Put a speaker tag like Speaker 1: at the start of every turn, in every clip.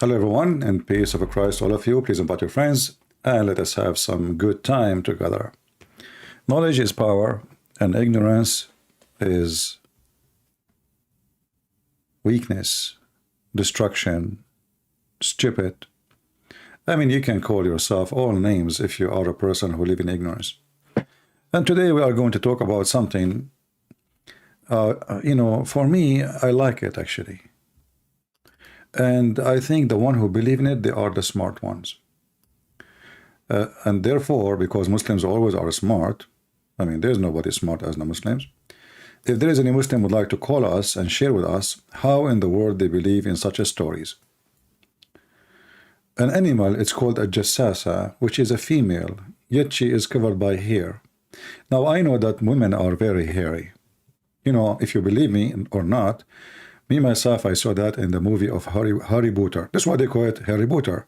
Speaker 1: Hello everyone, and peace of Christ all of you. Please invite your friends and let us have some good time together. Knowledge is power and ignorance is weakness, destruction, stupid. I mean, you can call yourself all names if you are a person who live in ignorance. And today we are going to talk about something, for me, I like it actually. And I think the one who believe in it, they are the smart ones. And therefore, because Muslims always are smart, I mean, there's nobody smart as the Muslims. If there is any Muslim would like to call us and share with us how in the world they believe in such a stories. An animal, it's called a jassasa, which is a female, yet she is covered by hair. Now, I know that women are very hairy. You know, if you believe me or not, me, myself, I saw that in the movie of Harry Potter. That's why they call it Harry Potter.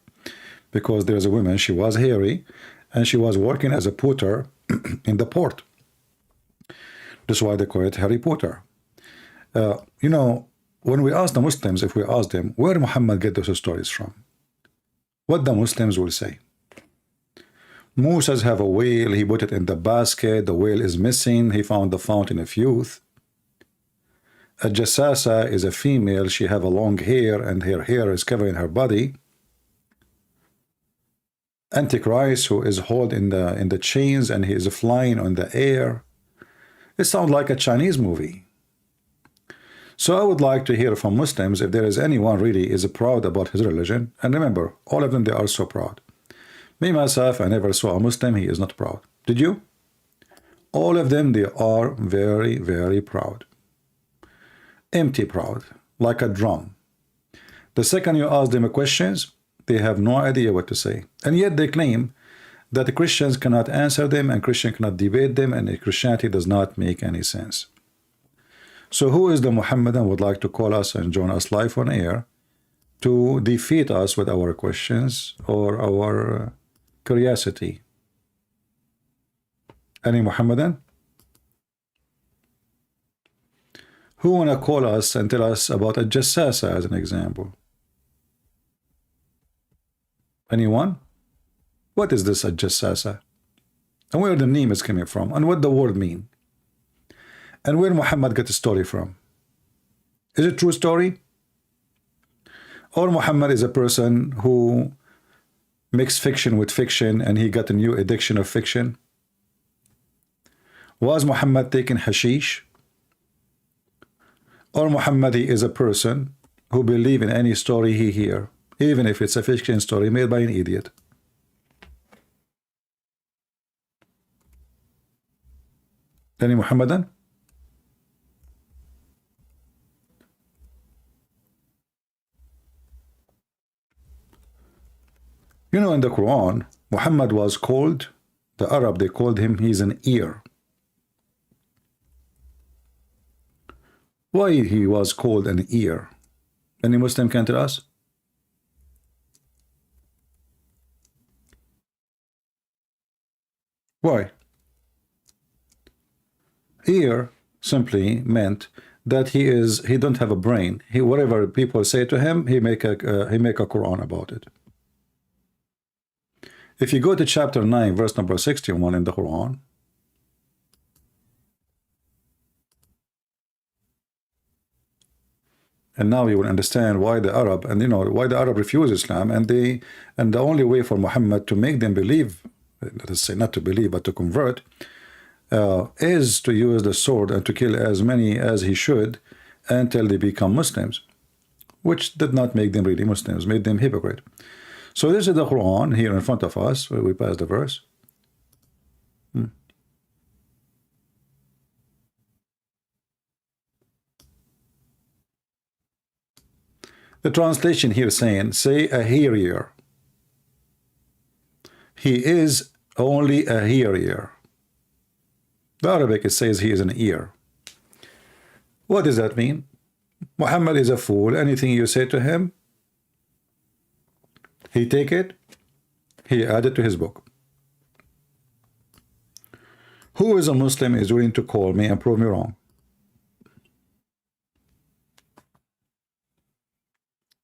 Speaker 1: Because there's a woman, she was hairy, and she was working as a porter in the port. That's why they call it Harry Potter. When we ask the Muslims, if we ask them, where Muhammad get those stories from? What the Muslims will say? Musas have a whale, he put it in the basket, the whale is missing, he found the fountain of youth. A jassasa is a female, she have a long hair and her hair is covering her body. Antichrist, who is held in the chains and he is flying on the air. It sounds like a Chinese movie. So I would like to hear from Muslims if there is anyone really is proud about his religion. And remember, all of them, they are so proud. Me, myself, I never saw a Muslim, he is not proud. Did you? All of them, they are very, very proud. Empty proud, like a drum. The second you ask them questions, they have no idea what to say. And yet they claim that the Christians cannot answer them and Christians cannot debate them and Christianity does not make any sense. So who is the Muhammadan would like to call us and join us live on air to defeat us with our questions or our curiosity? Any Muhammadan? Who want to call us and tell us about a jassasa as an example? Anyone? What is this a jassasa? And where the name is coming from? And what the word mean? And where Muhammad got the story from? Is it true story? Or Muhammad is a person who mixed fiction with fiction and he got a new addiction of fiction? Was Muhammad taking hashish? Or Muhammad is a person who believe in any story he hear, even if it's a fiction story made by an idiot. Any Muhammadan? You know, in the Quran, Muhammad was called, the Arab, they called him, he's an ear. Why he was called an ear? Any Muslim can tell us? Why? Ear simply meant that he don't have a brain. He, whatever people say to him, he make a Quran about it. If you go to chapter 9, verse number 61 in the Quran, and now you will understand why the Arab, and you know why the Arab refuse Islam, and the only way for Muhammad to make them believe, let us say not to believe but to convert, is to use the sword and to kill as many as he should until they become Muslims, which did not make them really Muslims, made them hypocrite. So this is the Quran here in front of us. We pass the verse. The translation here saying, say a hearer. He is only a hearer. The Arabic it says he is an ear. What does that mean? Muhammad is a fool. Anything you say to him, he take it, he add it to his book. Who is a Muslim is willing to call me and prove me wrong?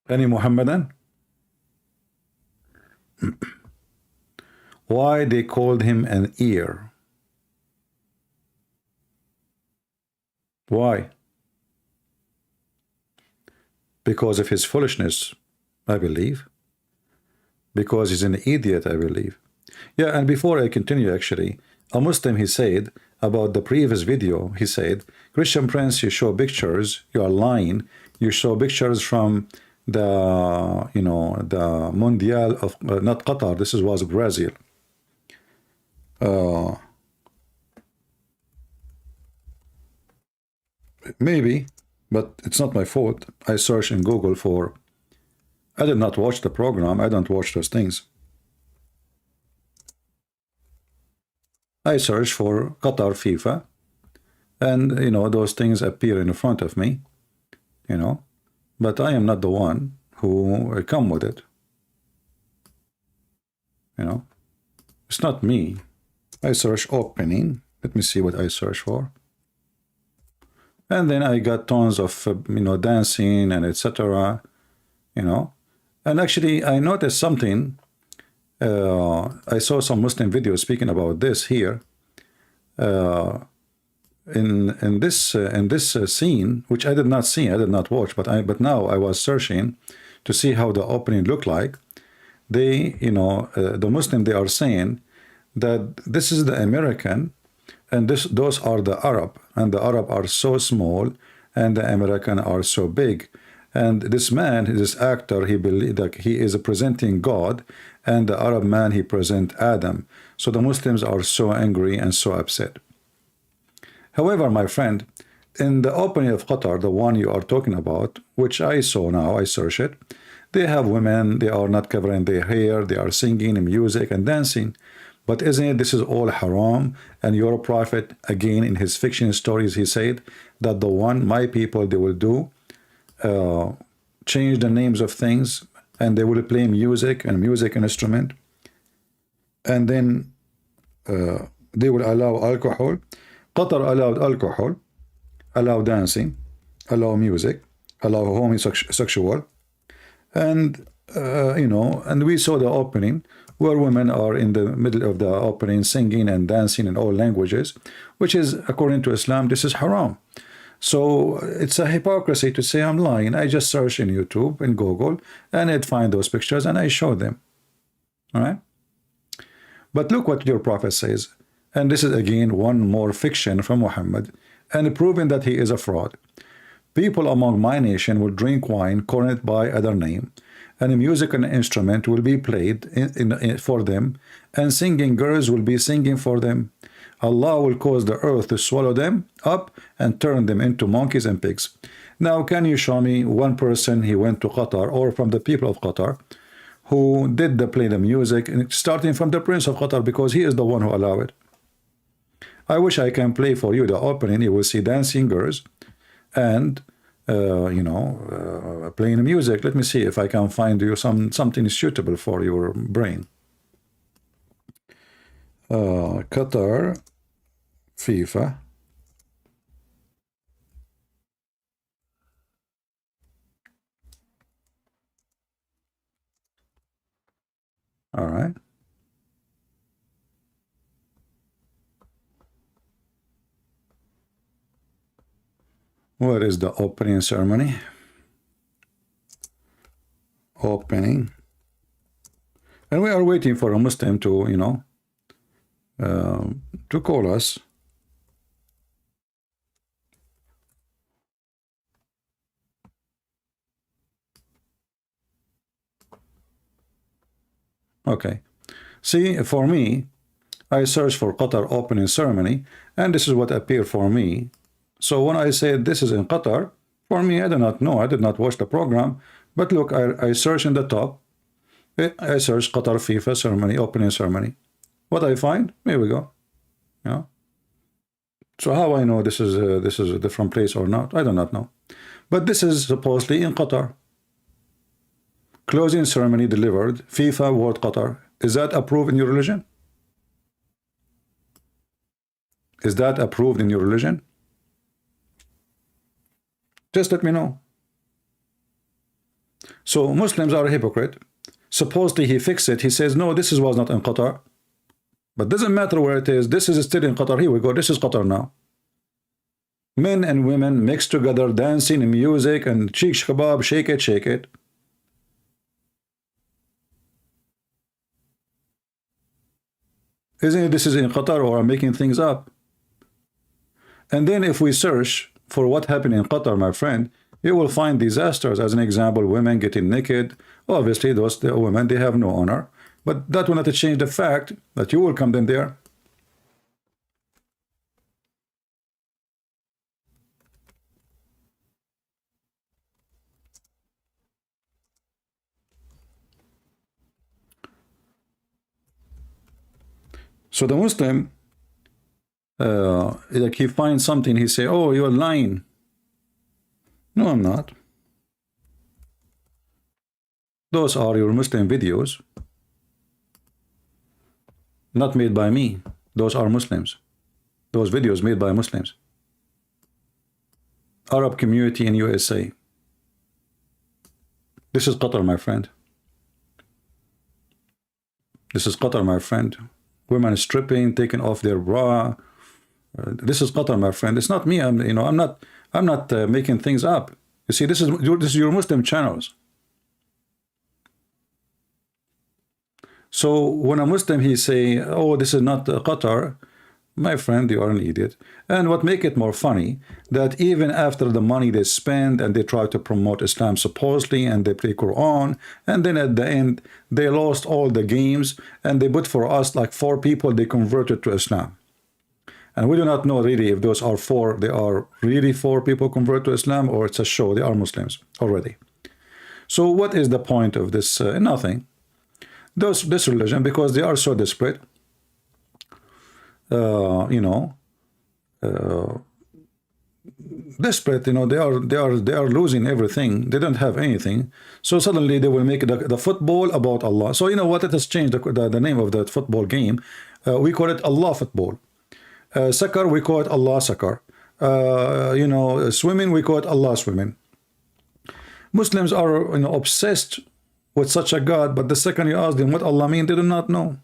Speaker 1: Any Muhammadan? Why they called him an ear? Why? Because of his foolishness, I believe. Because he's an idiot, I believe. Yeah, and before I continue, actually, a Muslim, he said about the previous video, he said, Christian Prince, you show pictures, you are lying. You show pictures from the, you know, the Mundial of, not Qatar, this was Brazil. Maybe, but it's not my fault. I searched in Google for, I did not watch the program, I don't watch those things. I search for Qatar FIFA, and you know, those things appear in front of me, you know, but I am not the one who come with it, you know. It's not me. I search opening. Let me see what I search for, and then I got tons of you know, dancing and etc., you know. And actually I noticed something. I saw some Muslim videos speaking about this here. In this scene, which I did not see, I did not watch, but now I was searching to see how the opening looked like. They, you know, the Muslim, they are saying that this is the American, and those are the Arab, and the Arab are so small, and the American are so big. And this man, this actor, he believed that he is presenting God, and the Arab man, he present Adam. So the Muslims are so angry and so upset. However, my friend, in the opening of Qatar, the one you are talking about, which I saw now, I searched it, they have women, they are not covering their hair, they are singing music and dancing. But isn't it, this is all haram? And your prophet, again, in his fiction stories, he said that the one, my people, they will do, change the names of things, and they will play music and music instrument, and then they will allow alcohol. Qatar allowed alcohol, allow dancing, allow music, allow homosexual, and you know, and we saw the opening where women are in the middle of the opening singing and dancing in all languages, which is, according to Islam, this is haram. So it's a hypocrisy to say I'm lying. I just search in YouTube, in Google, and I'd find those pictures and I show them. All right? But look what your prophet says. And this is again one more fiction from Muhammad, and proving that he is a fraud. People among my nation will drink wine called by other name, and a musical instrument will be played for them, and singing girls will be singing for them. Allah will cause the earth to swallow them up and turn them into monkeys and pigs. Now, can you show me one person he went to Qatar, or from the people of Qatar, who did play the music, starting from the Prince of Qatar, because he is the one who allowed it. I wish I can play for you the opening. You will see dancing girls and you know, playing music. Let me see if I can find you something suitable for your brain. Qatar FIFA. All right. Where is the opening ceremony? Opening. And we are waiting for a Muslim to, you know, to call us. Okay. See, for me, I searched for Qatar opening ceremony, and this is what appeared for me. So when I said this is in Qatar, for me, I do not know. I did not watch the program. But look, I searched in the top. I searched Qatar FIFA ceremony, opening ceremony. What I find? Here we go. Yeah. So how I know this is a different place or not? I do not know. But this is supposedly in Qatar. Closing ceremony delivered, FIFA World Qatar. Is that approved in your religion? Is that approved in your religion? Just let me know. So Muslims are a hypocrite. Supposedly he fixed it. He says, no, this was not in Qatar. But doesn't matter where it is. This is still in Qatar. Here we go. This is Qatar now. Men and women mixed together, dancing and music and shish kebab, shake it, shake it. Isn't it this is in Qatar, or I'm making things up? And then if we search for what happened in Qatar, my friend, you will find disasters. As an example, women getting naked. Obviously, those the women, they have no honor. But that will not change the fact that you will come in there. So the Muslim, like he finds something, he say, oh, you're lying. No, I'm not. Those are your Muslim videos. Not made by me. Those are Muslims. Those videos made by Muslims. Arab community in USA. This is Qatar, my friend. This is Qatar, my friend. Women stripping, taking off their bra. This is Qatar, my friend. It's not me. I'm not making things up. You see, this is your Muslim channels. So when a Muslim he say, oh, this is not Qatar, my friend, you are an idiot. And what make it more funny, that even after the money they spend and they try to promote Islam supposedly, and they play Quran, and then at the end they lost all the games, and they put for us like 4 people they converted to Islam. And we do not know really if those are 4, they are really 4 people convert to Islam, or it's a show, they are Muslims already. So what is the point of this? Nothing. This religion, because they are so desperate, desperate, they are losing everything. They don't have anything. So suddenly they will make the football about Allah. So you know what? It has changed the name of that football game. We call it Allah football. Soccer, we call it Allah soccer. Swimming, we call it Allah swimming. Muslims are obsessed with such a God, but the second you ask them what Allah means, they do not know.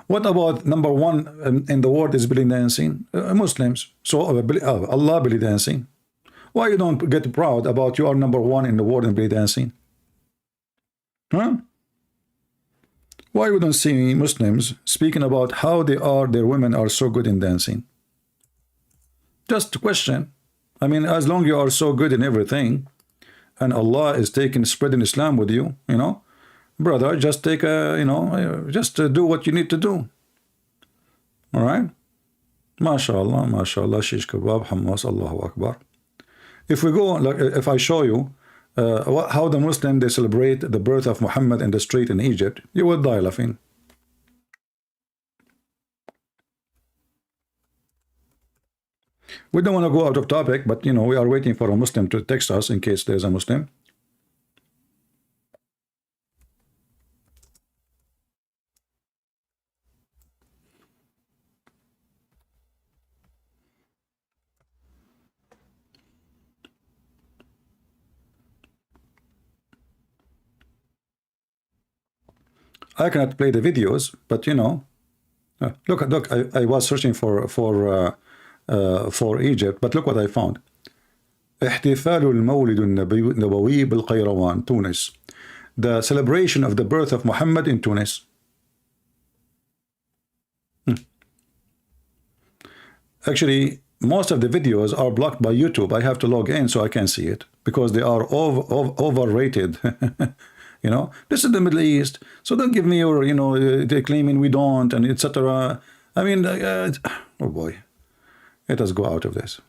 Speaker 1: What about number 1 in the world is belly dancing? Muslims. So Allah belly dancing. Why you don't get proud about you are number 1 in the world in belly dancing? Huh? Why you don't see Muslims speaking about how their women are so good in dancing? Just a question. I mean, as long you are so good in everything, and Allah is spreading Islam with you, brother, just take just do what you need to do. All right? MashaAllah, MashaAllah, shish kebab, Hamas, Allahu Akbar. If we go, like, if I show you how the Muslim they celebrate the birth of Muhammad in the street in Egypt, you will die laughing. We don't want to go out of topic, but we are waiting for a Muslim to text us in case there's a Muslim. I cannot play the videos, but look, I was searching for Egypt, but look what I found. احتفال المولد النبوي بالقيروان, Tunis. The celebration of the birth of Muhammad in Tunis. Actually, most of the videos are blocked by YouTube. I have to log in so I can see it, because they are overrated. This is the Middle East, so don't give me your, they're claiming we don't, and etc. I mean, oh boy, let us go out of this.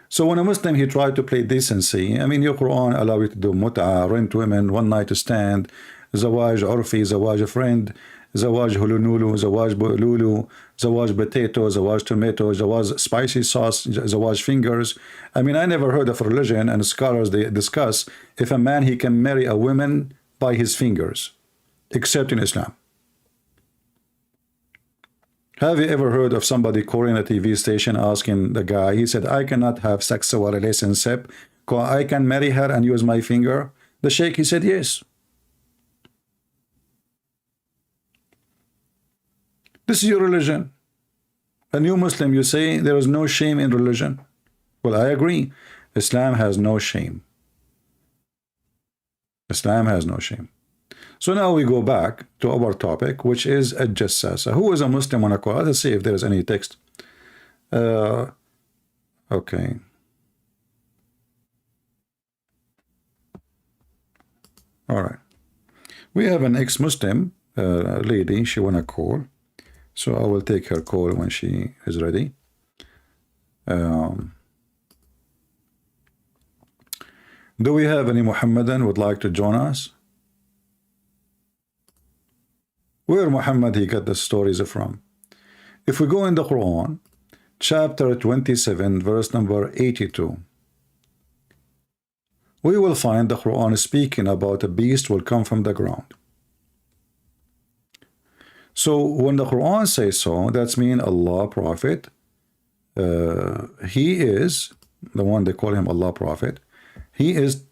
Speaker 1: So when a Muslim, he tried to play decency, I mean, your Quran allow you to do mut'a, rent women, one night stand, zawaj urfi, zawaj friend, zawaj hulunulu, zawaj lulu, zawaj potato, zawaj tomato, zawaj spicy sauce, zawaj fingers. I mean, I never heard of religion, and scholars, they discuss if a man, he can marry a woman by his fingers, except in Islam. Have you ever heard of somebody calling a TV station asking the guy, he said, I cannot have sexual relationship, I can marry her and use my finger? The Sheikh, he said yes. This is your religion. And you Muslim, you say there is no shame in religion. Well, I agree. Islam has no shame. Islam has no shame. So now we go back to our topic, which is Al-Jassasa. Who is a Muslim on a call? Let's see if there is any text. Okay. All right. We have an ex-Muslim lady. She want to call. So I will take her call when she is ready. Do we have any Muhammadan would like to join us? Where Muhammad he got the stories from? If we go in the Quran, chapter 27, verse number 82, we will find the Quran speaking about a beast will come from the ground. So when the Quran says so, that's mean Allah Prophet, he is the one they call him Allah Prophet. He is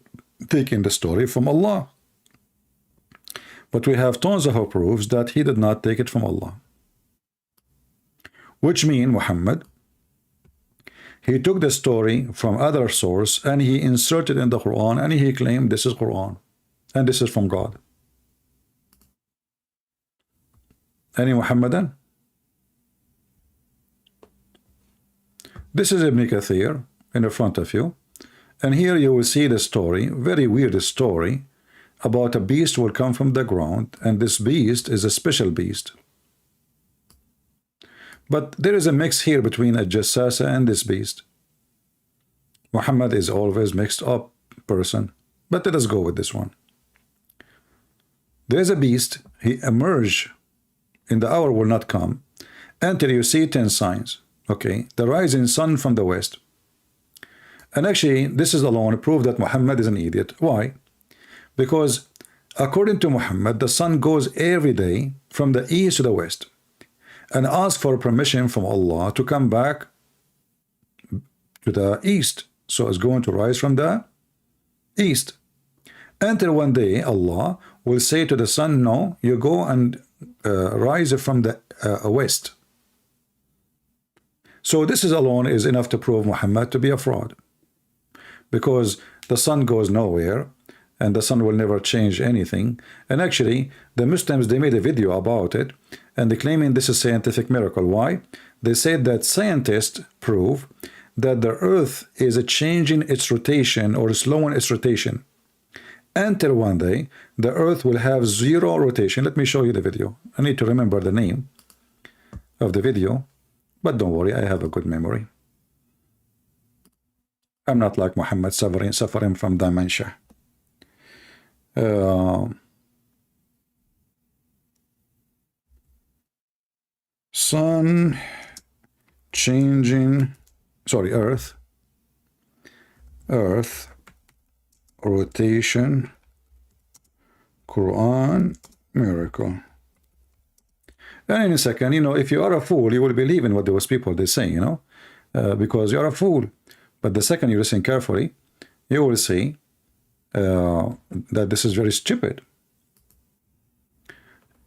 Speaker 1: taking the story from Allah. But we have tons of proofs that he did not take it from Allah. Which mean Muhammad, he took the story from other source and he inserted in the Quran and he claimed this is Quran and this is from God. Any Muhammadan? This is Ibn Kathir in the front of you. And here you will see the story, very weird story, about a beast will come from the ground, and this beast is a special beast. But there is a mix here between a Jassasa and this beast. Muhammad is always mixed up person, but let us go with this one. There is a beast, he emerged in the hour will not come until you see 10 signs. Okay, the rising sun from the west. And actually, this is alone proof that Muhammad is an idiot. Why? Because according to Muhammad, the sun goes every day from the east to the west and asks for permission from Allah to come back to the east. So it's going to rise from the east. Until one day, Allah will say to the sun, no, you go and rise from the west. So this is alone is enough to prove Muhammad to be a fraud. Because the sun goes nowhere and the sun will never change anything. And actually, the Muslims, they made a video about it and they claiming this is scientific miracle. Why? They said that scientists prove that the earth is changing its rotation or slowing its rotation until one day the earth will have zero rotation. Let me show you the video. I need to remember the name of the video, but don't worry, I have a good memory. I'm not like Muhammad suffering from dementia. Sun changing, sorry, earth rotation, Quran miracle. And in a second, you know, if you are a fool, you will believe in what those people they say, you know, because you are a fool. But the second you listen carefully, you will see that this is very stupid.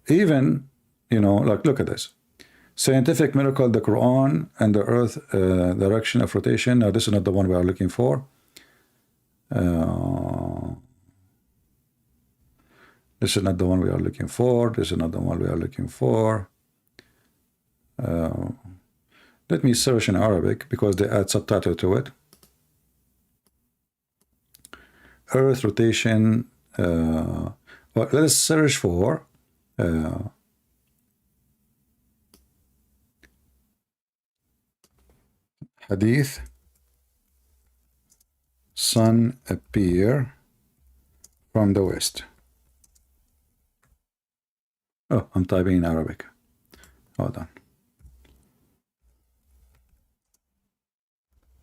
Speaker 1: Even, you know, like, look at this. Scientific miracle, the Quran and the earth direction of rotation. Now, this is not the one we are looking for. This is not the one we are looking for. This is not the one we are looking for. Let me search in Arabic because they add subtitle to it. Earth rotation. Well, let us search for Hadith. Sun appear from the west. Oh, I'm typing in Arabic. Hold on.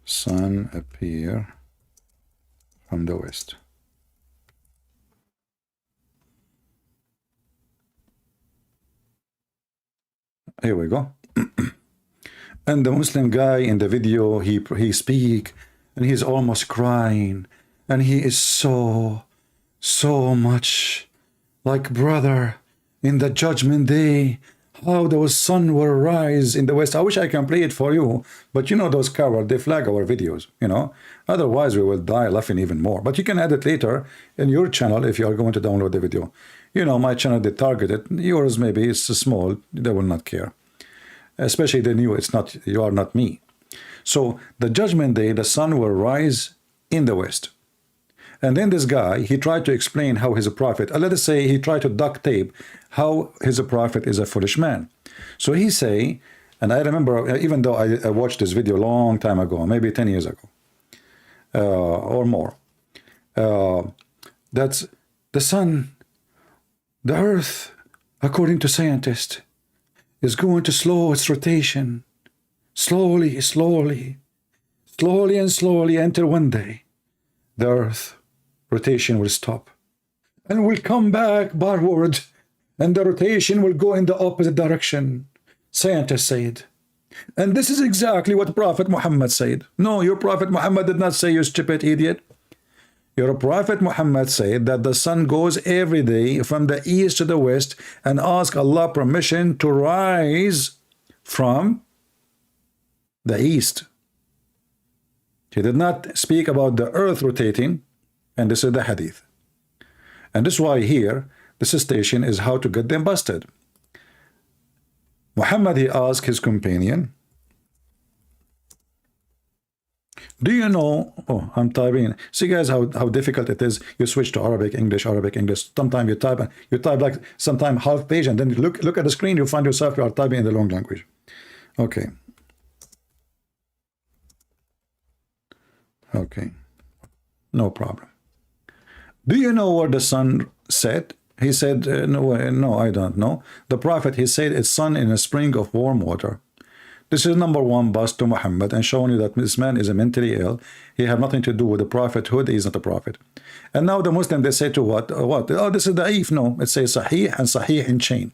Speaker 1: Sun appear from the west. Here we go. And the Muslim guy in the video, he speak and he's almost crying and he is so so much. Like, brother, in the judgment day, how the sun will rise in the west. I wish I can play it for you, but you know those cowards, they flag our videos, you know. Otherwise, we will die laughing even more. But you can add it later in your channel if you are going to download the video. You know, my channel, they target it. Yours, maybe, it's small. They will not care. Especially they knew it's not, you are not me. So the judgment day, the sun will rise in the west. And then this guy, he tried to explain how he's a prophet. Let us say he tried to duct tape how he's a prophet is a foolish man. So he say, and I remember, even though I watched this video a long time ago, maybe 10 years ago, or more, that's the sun, the earth, according to scientists, is going to slow its rotation, slowly, slowly, slowly and slowly, until one day, the earth rotation will stop and will come back backward, and the rotation will go in the opposite direction, scientists said. And this is exactly what Prophet Muhammad said. No, your Prophet Muhammad did not say, you stupid idiot. Your Prophet Muhammad said that the sun goes every day from the east to the west and ask Allah permission to rise from the east. He did not speak about the earth rotating, and this is the hadith. And this is why here, this station is how to get them busted. Muhammad, he asked his companion, do you know, oh, I'm typing. See guys how difficult it is. You switch to Arabic, English, Arabic, English. Sometimes you type like sometimes half page, and then you look at the screen, you find yourself you are typing in the wrong language. Okay. Okay. No problem. Do you know where the sun set? He said, no, I don't know. The Prophet, he said, it's sun in a spring of warm water. This is number one bust to Muhammad and showing you that this man is mentally ill. He have nothing to do with the prophethood. He is not a prophet. And now the Muslim, they say to what? Oh, this is da'if. No, it says Sahih and Sahih in chain.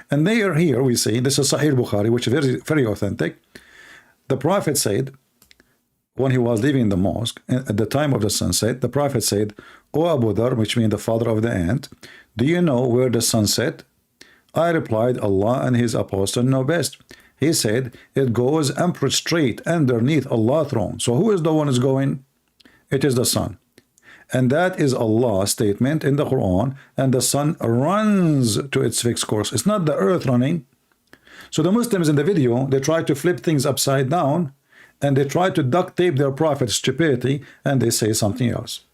Speaker 1: And they are here, we see, this is Sahih Bukhari, which is very, very authentic. The Prophet said, when he was leaving the mosque, at the time of the sunset, the Prophet said, O Abu Dhar, which means the father of the ant, do you know where the sun set? I replied, Allah and his apostle know best. He said, it goes and prostrate underneath Allah's throne. So who is the one is going? It is the sun. And that is Allah's statement in the Quran, and the sun runs to its fixed course. It's not the earth running. So the Muslims in the video, they try to flip things upside down, and they try to duct tape their prophet's stupidity, and they say something else.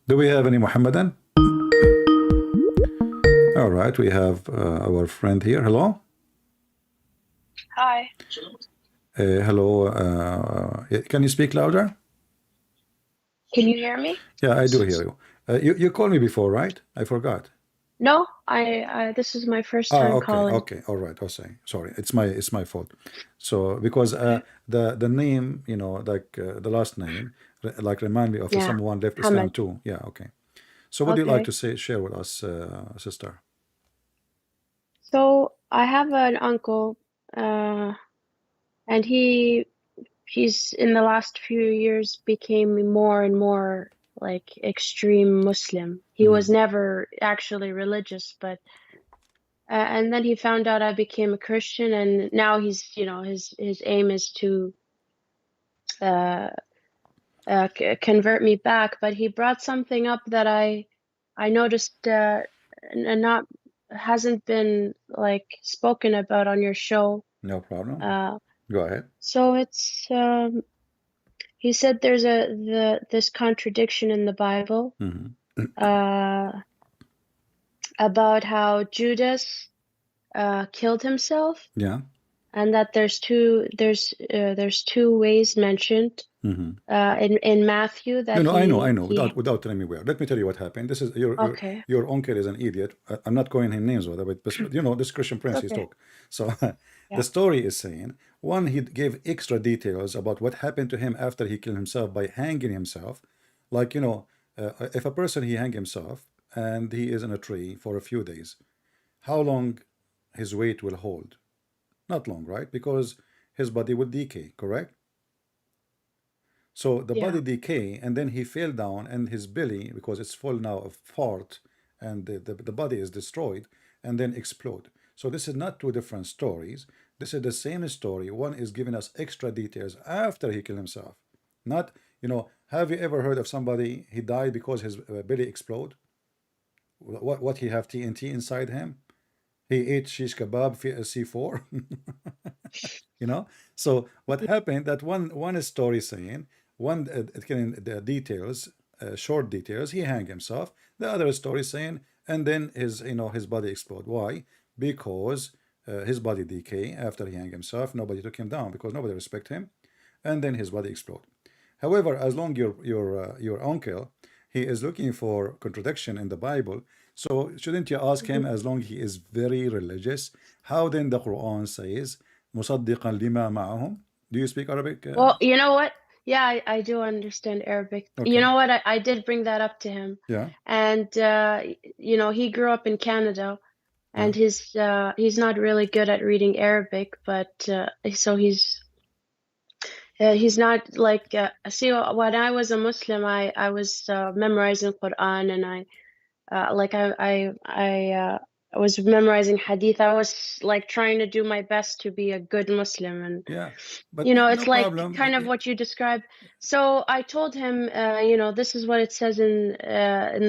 Speaker 1: Do we have any Muhammadan? All right, we have our friend here. Hello?
Speaker 2: Hi.
Speaker 1: Hello. Can you speak louder?
Speaker 2: Can you hear me?
Speaker 1: Yeah, I do hear you. You called me before, right? I forgot.
Speaker 2: No, I this is my first time
Speaker 1: Okay,
Speaker 2: calling.
Speaker 1: okay, all right. Sorry, it's my fault. So because the name, you know, like the last name, like remind me of
Speaker 2: Yeah,
Speaker 1: someone left Islam
Speaker 2: Hamid.
Speaker 1: too. Yeah, okay. So what do you like
Speaker 2: Okay.
Speaker 1: to share with us, sister?
Speaker 2: So I have an uncle, and he's in the last few years became more and more like extreme Muslim. He was never actually religious, but and then he found out I became a Christian, and now he's, you know, his aim is to uh convert me back. But he brought something up that I noticed and not hasn't been like spoken about on your show.
Speaker 1: No problem.
Speaker 2: Uh,
Speaker 1: Go ahead.
Speaker 2: so it's he said there's this contradiction in the Bible about how Judas killed himself,
Speaker 1: Yeah.
Speaker 2: and that there's two ways mentioned in Matthew that
Speaker 1: No, I know.
Speaker 2: he
Speaker 1: Without telling me where. Let me tell you what happened. This is
Speaker 2: okay.
Speaker 1: your uncle is an idiot. I'm not calling him names, but you know this Christian prince he's
Speaker 2: Okay.
Speaker 1: talk. So the
Speaker 2: Yeah.
Speaker 1: story is saying one, he gave extra details about what happened to him after he killed himself by hanging himself. Like, you know, if a person he hang himself and he is in a tree for a few days, how long his weight will hold? Not long, right? Because his body will decay, correct? So the
Speaker 2: Yeah.
Speaker 1: body decay, and then he fell down, and his belly, because it's full now of fart, and the body is destroyed, and then explode. So this is not two different stories. This is the same story. One is giving us extra details after he killed himself. Not, have you ever heard of somebody he died because his belly explode? What he have TNT inside him? He ate shish kebab C4. So what happened that one story saying one the details, short details, he hang himself. The other story saying, and then his body explode. Why? Because his body decay after he hang himself. Nobody took him down because nobody respect him, and then his body explode. However, as long your uncle, he is looking for contradiction in the Bible, so shouldn't you ask him, as long he is very religious, how then the Quran says مصدقا لما معهم? Do you speak Arabic?
Speaker 2: Well, you know what? Yeah, I do understand Arabic. You
Speaker 1: Okay.
Speaker 2: know what? I did bring that up to him.
Speaker 1: Yeah.
Speaker 2: And he grew up in Canada, and
Speaker 1: Yeah.
Speaker 2: he's not really good at reading Arabic, but so he's not like see, when I was a Muslim, I was memorizing Quran, and I was memorizing Hadith. I was like trying to do my best to be a good Muslim, and
Speaker 1: Yeah. But no
Speaker 2: it's like
Speaker 1: problem.
Speaker 2: kind of what you described. So I told him, this is what it says in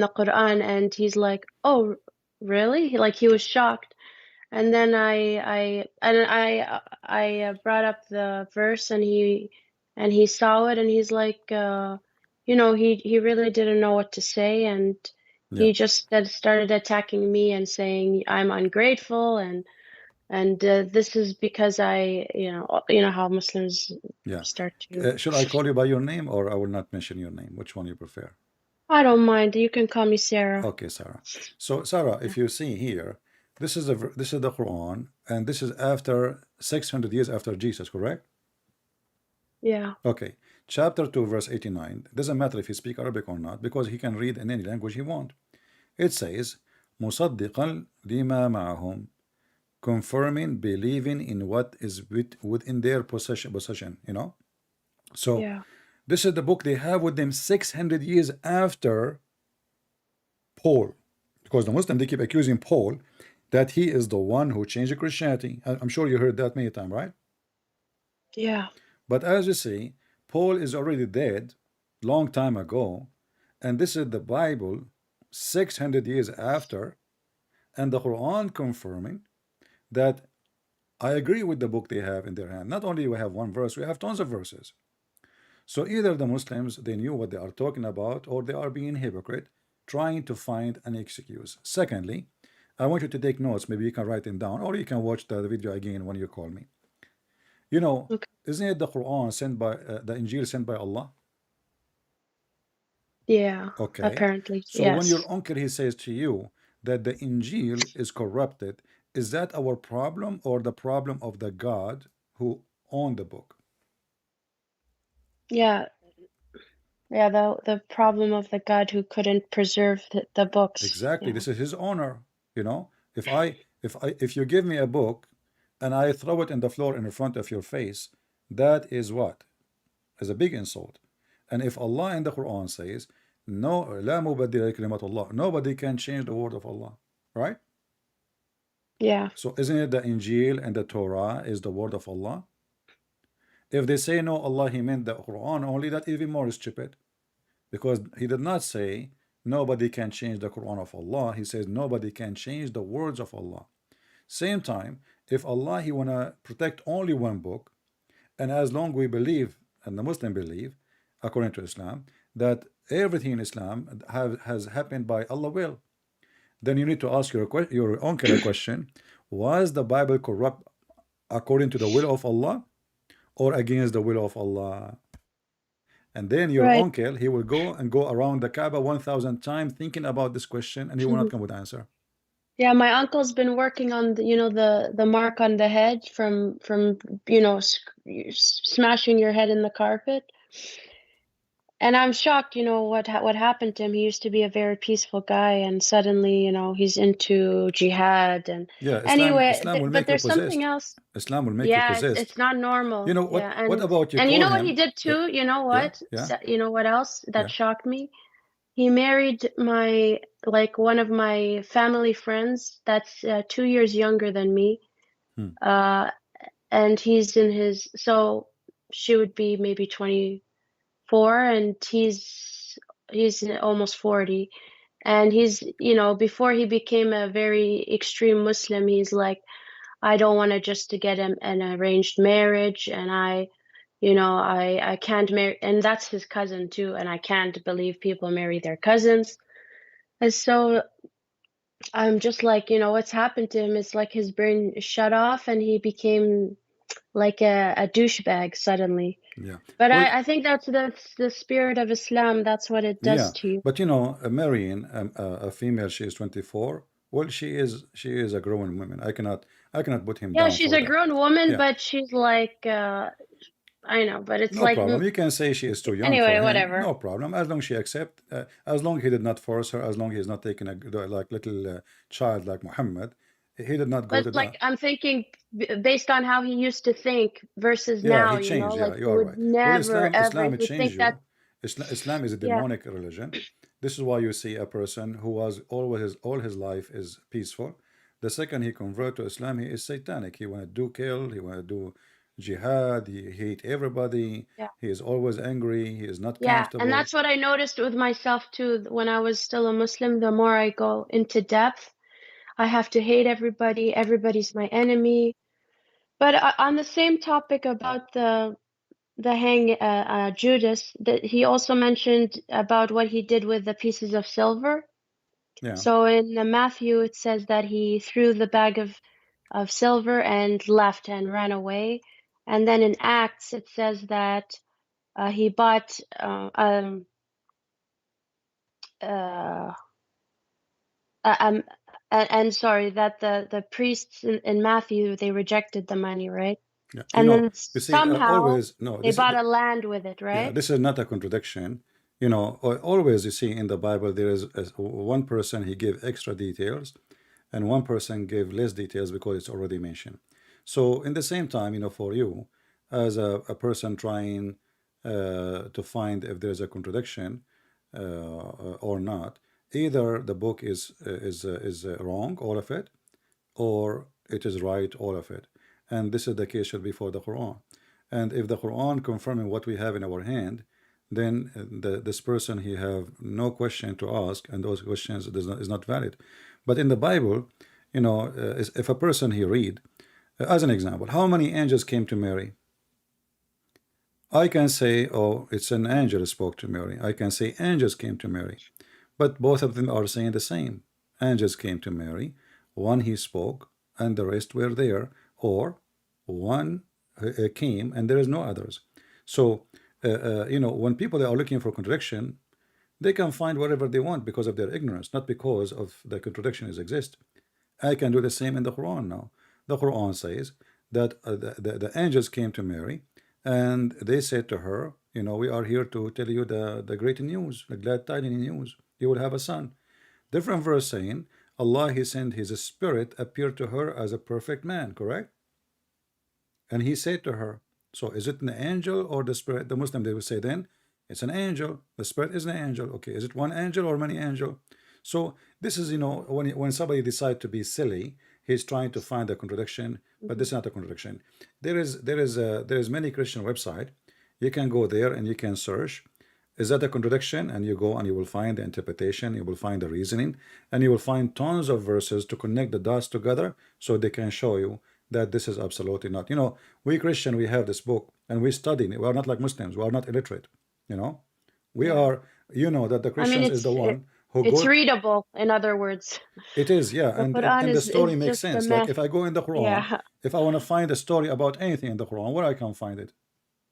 Speaker 2: the Quran, and he's like, "Oh, really?" He was shocked. And then I brought up the verse, and he saw it, and he's like, he really didn't know what to say, and
Speaker 1: Yeah.
Speaker 2: he just started attacking me and saying I'm ungrateful, and this is because you know how Muslims
Speaker 1: Yeah.
Speaker 2: start to.
Speaker 1: Should I call you by your name, or I will not mention your name? Which one you prefer?
Speaker 2: I don't mind. You can call me Sarah.
Speaker 1: Okay, Sarah. So Sarah, if you see here, this is the Quran, and this is after 600 years after Jesus, correct?
Speaker 2: Yeah.
Speaker 1: Okay. Chapter 2, verse 89. It doesn't matter if you speak Arabic or not, because he can read in any language he want. It says, مصدقا لما معهم, confirming, believing in what is within their possession. So
Speaker 2: Yeah.
Speaker 1: this is the book they have with them 600 years after Paul, because the Muslims, they keep accusing Paul that he is the one who changed Christianity. I'm sure you heard that many times, right?
Speaker 2: Yeah.
Speaker 1: But as you see, Paul is already dead long time ago, and this is the Bible 600 years after, and the Quran confirming that I agree with the book they have in their hand. Not only we have one verse, we have tons of verses. So either the Muslims, they knew what they are talking about, or they are being hypocrite, trying to find an excuse. Secondly, I want you to take notes. Maybe you can write them down, or you can watch the video again when you call me.
Speaker 2: Okay.
Speaker 1: Isn't it the Quran sent by the Injil sent by Allah?
Speaker 2: Yeah.
Speaker 1: Okay.
Speaker 2: Apparently,
Speaker 1: So when your
Speaker 2: yes.
Speaker 1: uncle he says to you that the Injil is corrupted, is that our problem or the problem of the God who owned the book?
Speaker 2: Yeah. Yeah. The problem of the God who couldn't preserve the books.
Speaker 1: Exactly.
Speaker 2: Yeah.
Speaker 1: This is his honor. If you give me a book and I throw it in the floor in front of your face, that is what? Is a big insult. And if Allah in the Quran says, no, لا مبدل لكلمات الله, nobody can change the word of Allah, right?
Speaker 2: Yeah.
Speaker 1: So isn't it the Injil and the Torah is the word of Allah? If they say no, Allah he meant the Quran only, that even more stupid, because he did not say nobody can change the Quran of Allah. He says nobody can change the words of Allah. Same time, if Allah he wanna protect only one book, and as long we believe, and the Muslim believe, according to Islam, that everything in Islam has happened by Allah will, then you need to ask your uncle a question: was the Bible corrupt according to the will of Allah or against the will of Allah? And then your
Speaker 2: Right.
Speaker 1: uncle, he will go around the Kaaba 1,000 times thinking about this question, and he will not come with answer.
Speaker 2: Yeah, my uncle's been working on the mark on the head from smashing your head in the carpet. And I'm shocked, you know, what happened to him. He used to be a very peaceful guy, and suddenly, you know, he's into jihad. And
Speaker 1: Yeah,
Speaker 2: anyway,
Speaker 1: Islam will
Speaker 2: but
Speaker 1: make you
Speaker 2: there's something
Speaker 1: possessed.
Speaker 2: else.
Speaker 1: Islam will make you
Speaker 2: Yeah,
Speaker 1: possessed.
Speaker 2: it's not
Speaker 1: You
Speaker 2: normal.
Speaker 1: know
Speaker 2: Yeah,
Speaker 1: what about you
Speaker 2: and you
Speaker 1: call
Speaker 2: know what he
Speaker 1: him?
Speaker 2: did too? You know
Speaker 1: Yeah,
Speaker 2: what?
Speaker 1: yeah,
Speaker 2: You know what else that
Speaker 1: yeah.
Speaker 2: shocked me? He married my like one of my family friends that's 2 years younger than me.
Speaker 1: Hmm.
Speaker 2: And he's in his, so she would be maybe 24, and he's almost 40. And he's, you know, before he became a very extreme Muslim, he's like, I don't want to just to get an arranged marriage, and I can't marry, and that's his cousin too, and I can't believe people marry their cousins. And so I'm just like, you know, what's happened to him is like his brain shut off, and he became like a douchebag suddenly.
Speaker 1: Yeah.
Speaker 2: But
Speaker 1: Well,
Speaker 2: I think that's the spirit of Islam. That's what it does
Speaker 1: yeah,
Speaker 2: to you.
Speaker 1: but you know, marrying a female, she is 24. Well, she is a grown woman. I cannot put him
Speaker 2: Yeah,
Speaker 1: down
Speaker 2: she's
Speaker 1: for
Speaker 2: a
Speaker 1: that.
Speaker 2: grown woman,
Speaker 1: Yeah,
Speaker 2: but she's like, I know, but it's
Speaker 1: no
Speaker 2: like,
Speaker 1: problem. You can say she is too young for
Speaker 2: anyway,
Speaker 1: him.
Speaker 2: whatever.
Speaker 1: No problem. As long she accept, as long he did not force her, as long he is not taking a like little child like Muhammad. He did not go
Speaker 2: But
Speaker 1: to
Speaker 2: like,
Speaker 1: the.
Speaker 2: I'm thinking based on how he used to think versus
Speaker 1: Yeah,
Speaker 2: now,
Speaker 1: he
Speaker 2: you know,
Speaker 1: changed. Yeah,
Speaker 2: like
Speaker 1: you
Speaker 2: he
Speaker 1: are
Speaker 2: would
Speaker 1: right. Well,
Speaker 2: never ever,
Speaker 1: Islam it
Speaker 2: he would
Speaker 1: changed
Speaker 2: think that,
Speaker 1: you. Islam is a
Speaker 2: yeah,
Speaker 1: demonic religion. This is why you see a person who was always all his life is peaceful. The second he convert to Islam, he is satanic. He want to do kill. He want to do jihad. He hate everybody.
Speaker 2: yeah,
Speaker 1: He is always angry. He is not
Speaker 2: yeah. And
Speaker 1: comfortable.
Speaker 2: that's what I noticed with myself too. When I was still a Muslim, the more I go into depth, I have to hate everybody. Everybody's my enemy. But on the same topic about the hang Judas, that he also mentioned about what he did with the pieces of silver.
Speaker 1: Yeah.
Speaker 2: So in Matthew, it says that he threw the bag of silver and left and ran away. And then in Acts, it says that he bought, uh, um, and sorry, that the priests in Matthew, they rejected the money, right?
Speaker 1: Yeah.
Speaker 2: And then
Speaker 1: You see,
Speaker 2: somehow
Speaker 1: always no.
Speaker 2: they
Speaker 1: This is
Speaker 2: bought a land with it,
Speaker 1: yeah.
Speaker 2: right?
Speaker 1: This is not a contradiction. Always you see in the Bible there is one person he gave extra details, and one person gave less details because it's already mentioned. So in the same time, for you as a person trying to find if there's a contradiction or not, either the book is wrong, all of it, or it is right, all of it. And this is the case should be for the Quran. And if the Quran confirming what we have in our hand, then this person he have no question to ask, and those questions is not valid. But in the Bible, if a person he read, as an example, how many angels came to Mary? I can say, oh, it's an angel who spoke to Mary. I can say angels came to Mary. But both of them are saying the same. Angels came to Mary, one he spoke, and the rest were there, or one came and there is no others. So, when people are looking for contradiction, they can find whatever they want because of their ignorance, not because of the contradictions exist. I can do the same in the Quran now. The Quran says that the angels came to Mary and they said to her, we are here to tell you the great news, the glad tidings news. You will have a son. Different verse saying, Allah, He sent His Spirit, appeared to her as a perfect man, correct? And He said to her, so is it an angel or the Spirit? The Muslim, they will say then, it's an angel. The Spirit is an angel. Okay, is it one angel or many angel? So this is, when somebody decides to be silly, he's trying to find a contradiction, but this is not a contradiction. There is many Christian website. You can go there and you can search. Is that a contradiction? And you go and you will find the interpretation, you will find the reasoning, and you will find tons of verses to connect the dots together so they can show you that this is absolutely not. We Christian, we have this book and we study. We are not like Muslims. We are not illiterate. We
Speaker 2: Yeah.
Speaker 1: are, that the
Speaker 2: I mean,
Speaker 1: Christians is the one who
Speaker 2: it's
Speaker 1: go.
Speaker 2: readable, in other words.
Speaker 1: It is, yeah,
Speaker 2: The
Speaker 1: and
Speaker 2: Quran
Speaker 1: the story
Speaker 2: is
Speaker 1: makes
Speaker 2: just a
Speaker 1: sense. Like
Speaker 2: mess.
Speaker 1: if I go in the Quran,
Speaker 2: Yeah.
Speaker 1: if I want to find a story about anything in the Quran, where I can find it,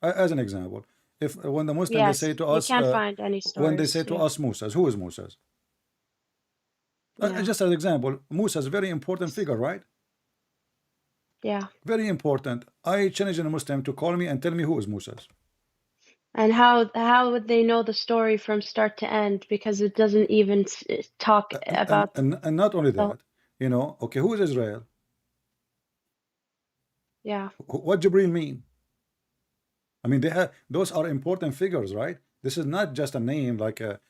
Speaker 1: as an example, if when the Muslim they say
Speaker 2: Yes,
Speaker 1: to
Speaker 2: you
Speaker 1: us,
Speaker 2: can't find any
Speaker 1: when they say
Speaker 2: stories.
Speaker 1: to
Speaker 2: Yeah.
Speaker 1: us Moses, who is Moses?
Speaker 2: Yeah.
Speaker 1: Just as an example, Moses, very important figure, right?
Speaker 2: Yeah.
Speaker 1: Very important. I challenge a Muslim to call me and tell me who is Moses.
Speaker 2: And how would they know the story from start to end? Because it doesn't even talk about
Speaker 1: And not only
Speaker 2: the,
Speaker 1: that, you know, okay, who is Israel?
Speaker 2: yeah.
Speaker 1: What Jibril mean? I mean, they have, those are important figures, right? This is not just a name like a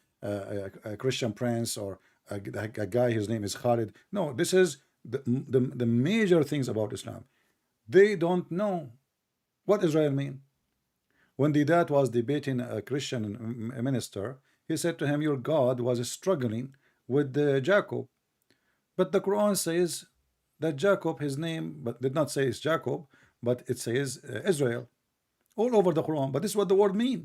Speaker 1: Christian prince or a guy whose name is Khalid. No, this is the major things about Islam. They don't know what Israel mean. When the dad was debating a Christian minister, he said to him, "Your God was struggling with Jacob." But the Quran says that Jacob, his name, but did not say it's Jacob, but it says Israel all over the Quran. But this is what the word mean.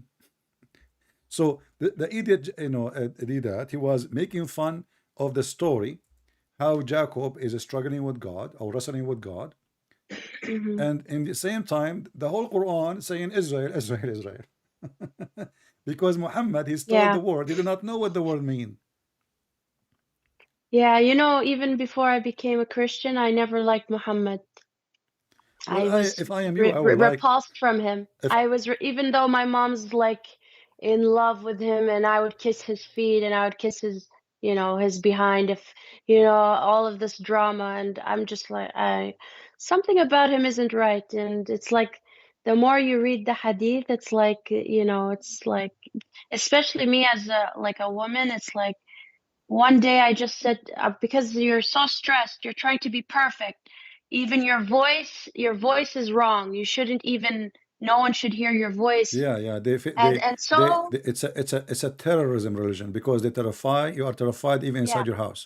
Speaker 1: So the idiot, you know, did that. He was making fun of the story, how Jacob is struggling with God or wrestling with God,
Speaker 2: Hmm.
Speaker 1: and in the same time, the whole Quran saying Israel, Israel, Israel. Because Muhammad, he stole
Speaker 2: Yeah.
Speaker 1: the word. He did not know what the word mean.
Speaker 2: Yeah, even before I became a Christian, I never liked Muhammad.
Speaker 1: Well,
Speaker 2: I was
Speaker 1: if I am you,
Speaker 2: re
Speaker 1: I
Speaker 2: re
Speaker 1: would like
Speaker 2: repulsed from him.
Speaker 1: if
Speaker 2: I was re Even though my mom's like in love with him, and I would kiss his feet and I would kiss his, his behind, if, all of this drama, and I'm just like, something about him isn't right. And it's like the more you read the hadith, it's like, it's like, especially me as a woman, it's like one day I just said, because you're so stressed, you're trying to be perfect. Even your voice is wrong. You shouldn't even, no one should hear your voice.
Speaker 1: yeah, yeah,
Speaker 2: And so,
Speaker 1: it's a terrorism religion because they terrify you are terrified even
Speaker 2: yeah,
Speaker 1: inside your house.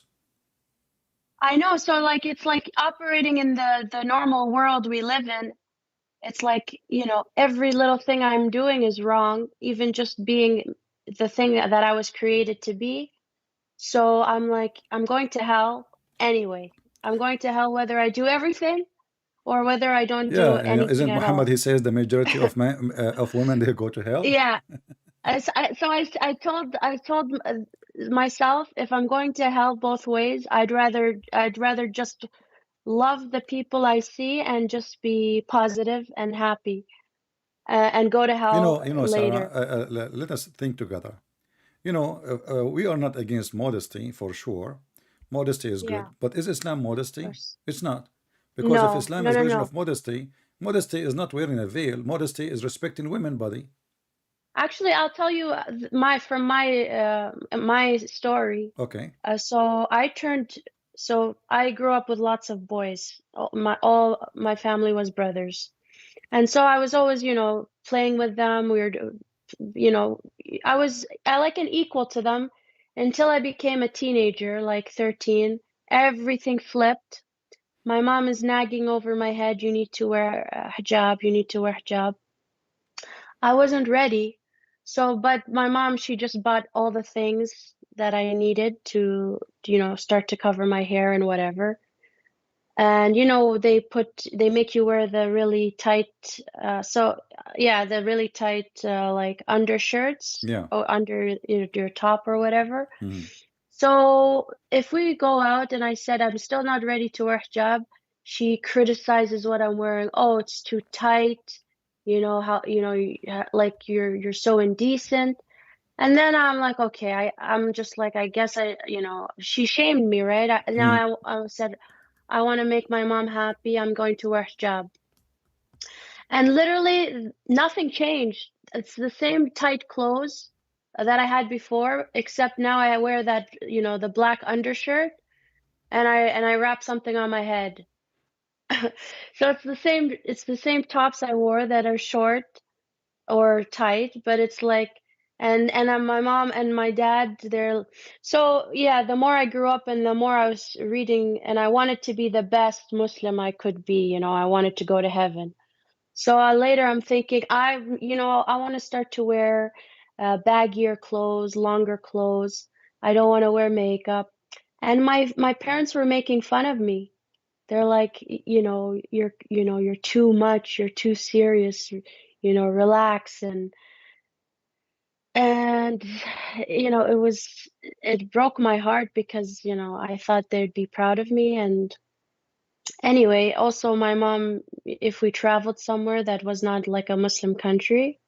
Speaker 2: I know. So like, it's like operating in the normal world we live in. It's like, every little thing I'm doing is wrong, even just being the thing that I was created to be. So I'm like, I'm going to hell anyway. I'm going to hell whether I do everything or whether I don't do
Speaker 1: Yeah, you know,
Speaker 2: anything
Speaker 1: isn't
Speaker 2: at
Speaker 1: Muhammad?
Speaker 2: all.
Speaker 1: He says the majority of men of women they go to hell.
Speaker 2: Yeah. I told myself, if I'm going to hell both ways, I'd rather just love the people I see and just be positive and happy, and go to hell
Speaker 1: Sarah,
Speaker 2: later.
Speaker 1: let us think together. We are not against modesty for sure. Modesty is
Speaker 2: Yeah,
Speaker 1: good, but is Islam
Speaker 2: of
Speaker 1: modesty?
Speaker 2: course.
Speaker 1: It's not. Because if
Speaker 2: No,
Speaker 1: Islam
Speaker 2: no,
Speaker 1: is
Speaker 2: no,
Speaker 1: religion
Speaker 2: no.
Speaker 1: of modesty, modesty is not wearing a veil. Modesty is respecting women body.
Speaker 2: Actually, I'll tell you my from my story.
Speaker 1: Okay.
Speaker 2: So I grew up with lots of boys. All my family was brothers. And so I was always, playing with them. You know, I like an equal to them until I became a teenager, like 13. Everything flipped. My mom is nagging over my head, you need to wear a hijab, you need to wear hijab. I wasn't ready. So, but my mom, she just bought all the things that I needed to, start to cover my hair and whatever. And they make you wear the really tight, yeah, the really tight, like undershirts
Speaker 1: Yeah.
Speaker 2: or under your top or whatever.
Speaker 1: Mhm.
Speaker 2: So if we go out and I said I'm still not ready to wear hijab, she criticizes what I'm wearing. Oh, it's too tight. How, like you're so indecent. And then I'm like, okay, I'm just like, I guess she shamed me, right?
Speaker 1: Mhm.
Speaker 2: Now I said, I want to make my mom happy. I'm going to wear hijab. And literally nothing changed. It's the same tight clothes that I had before, except now I wear that, the black undershirt, and I wrap something on my head. So it's the same tops I wore that are short or tight, but it's like, and my mom and my dad, so yeah, the more I grew up and the more I was reading, and I wanted to be the best Muslim I could be, I wanted to go to heaven. So later I'm thinking, I want to start to wear baggier clothes, longer clothes. I don't want to wear makeup. And my parents were making fun of me. They're like, you're too much, you're too serious, relax. And it broke my heart because, I thought they'd be proud of me. And anyway, also my mom, if we traveled somewhere that was not like a Muslim country,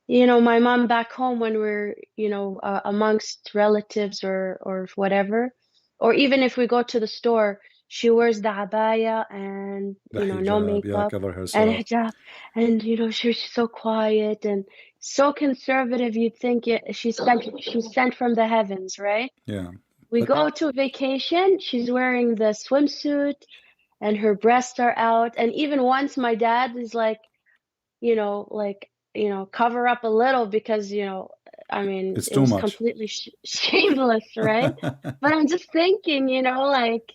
Speaker 2: you know, my mom back home when we're, you know, amongst relatives or whatever, or even if we go to the store, she wears the abaya and,
Speaker 1: The
Speaker 2: you know, no
Speaker 1: hijab, yeah,
Speaker 2: makeup
Speaker 1: cover
Speaker 2: and
Speaker 1: herself.
Speaker 2: hijab, and you know, she's so quiet and so conservative. You'd think she's sent from the heavens, right?
Speaker 1: Yeah,
Speaker 2: We
Speaker 1: but
Speaker 2: go to vacation, she's wearing the swimsuit and her breasts are out. And even once my dad is like, like, cover up a little because, I mean,
Speaker 1: it's
Speaker 2: it
Speaker 1: too
Speaker 2: was
Speaker 1: much.
Speaker 2: completely shameless, right? But I'm just thinking, like,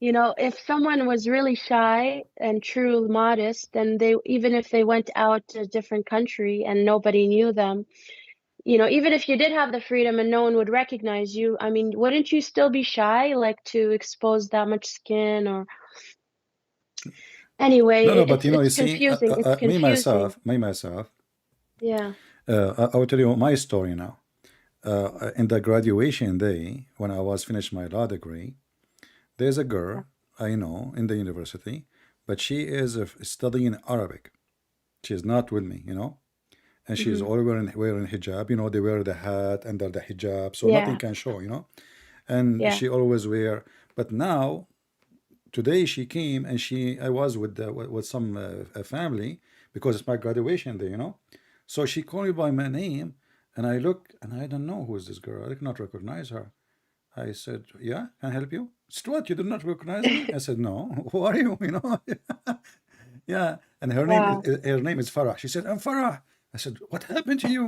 Speaker 2: if someone was really shy and true modest, then even if they went out to a different country and nobody knew them, even if you did have the freedom and no one would recognize you, I mean, wouldn't you still be shy, like to expose that much skin or anyway,
Speaker 1: No, no, but
Speaker 2: it's
Speaker 1: you
Speaker 2: it's
Speaker 1: see,
Speaker 2: confusing. It's confusing.
Speaker 1: me myself,
Speaker 2: Yeah.
Speaker 1: I will tell you my story now. In the graduation day, when I was finished my law degree, there's a
Speaker 2: Yeah.
Speaker 1: girl I know in the university, but she is studying Arabic. She is not with me, and she's
Speaker 2: Hmm.
Speaker 1: all wearing hijab. They wear the hat under the hijab, so nothing
Speaker 2: Yeah.
Speaker 1: can show. And
Speaker 2: Yeah.
Speaker 1: she always wear. But now today she came and I was with some a family because it's my graduation day. So she called me by my name, and I look and I don't know who is this girl. I did not recognize her. I said, "Yeah, can I help you?" She said, "What? You did not recognize me?" I said, "No. Who are you?" Yeah. And
Speaker 2: Wow.
Speaker 1: her name is Farah. She said, "I'm Farah." I said, "What happened to you?"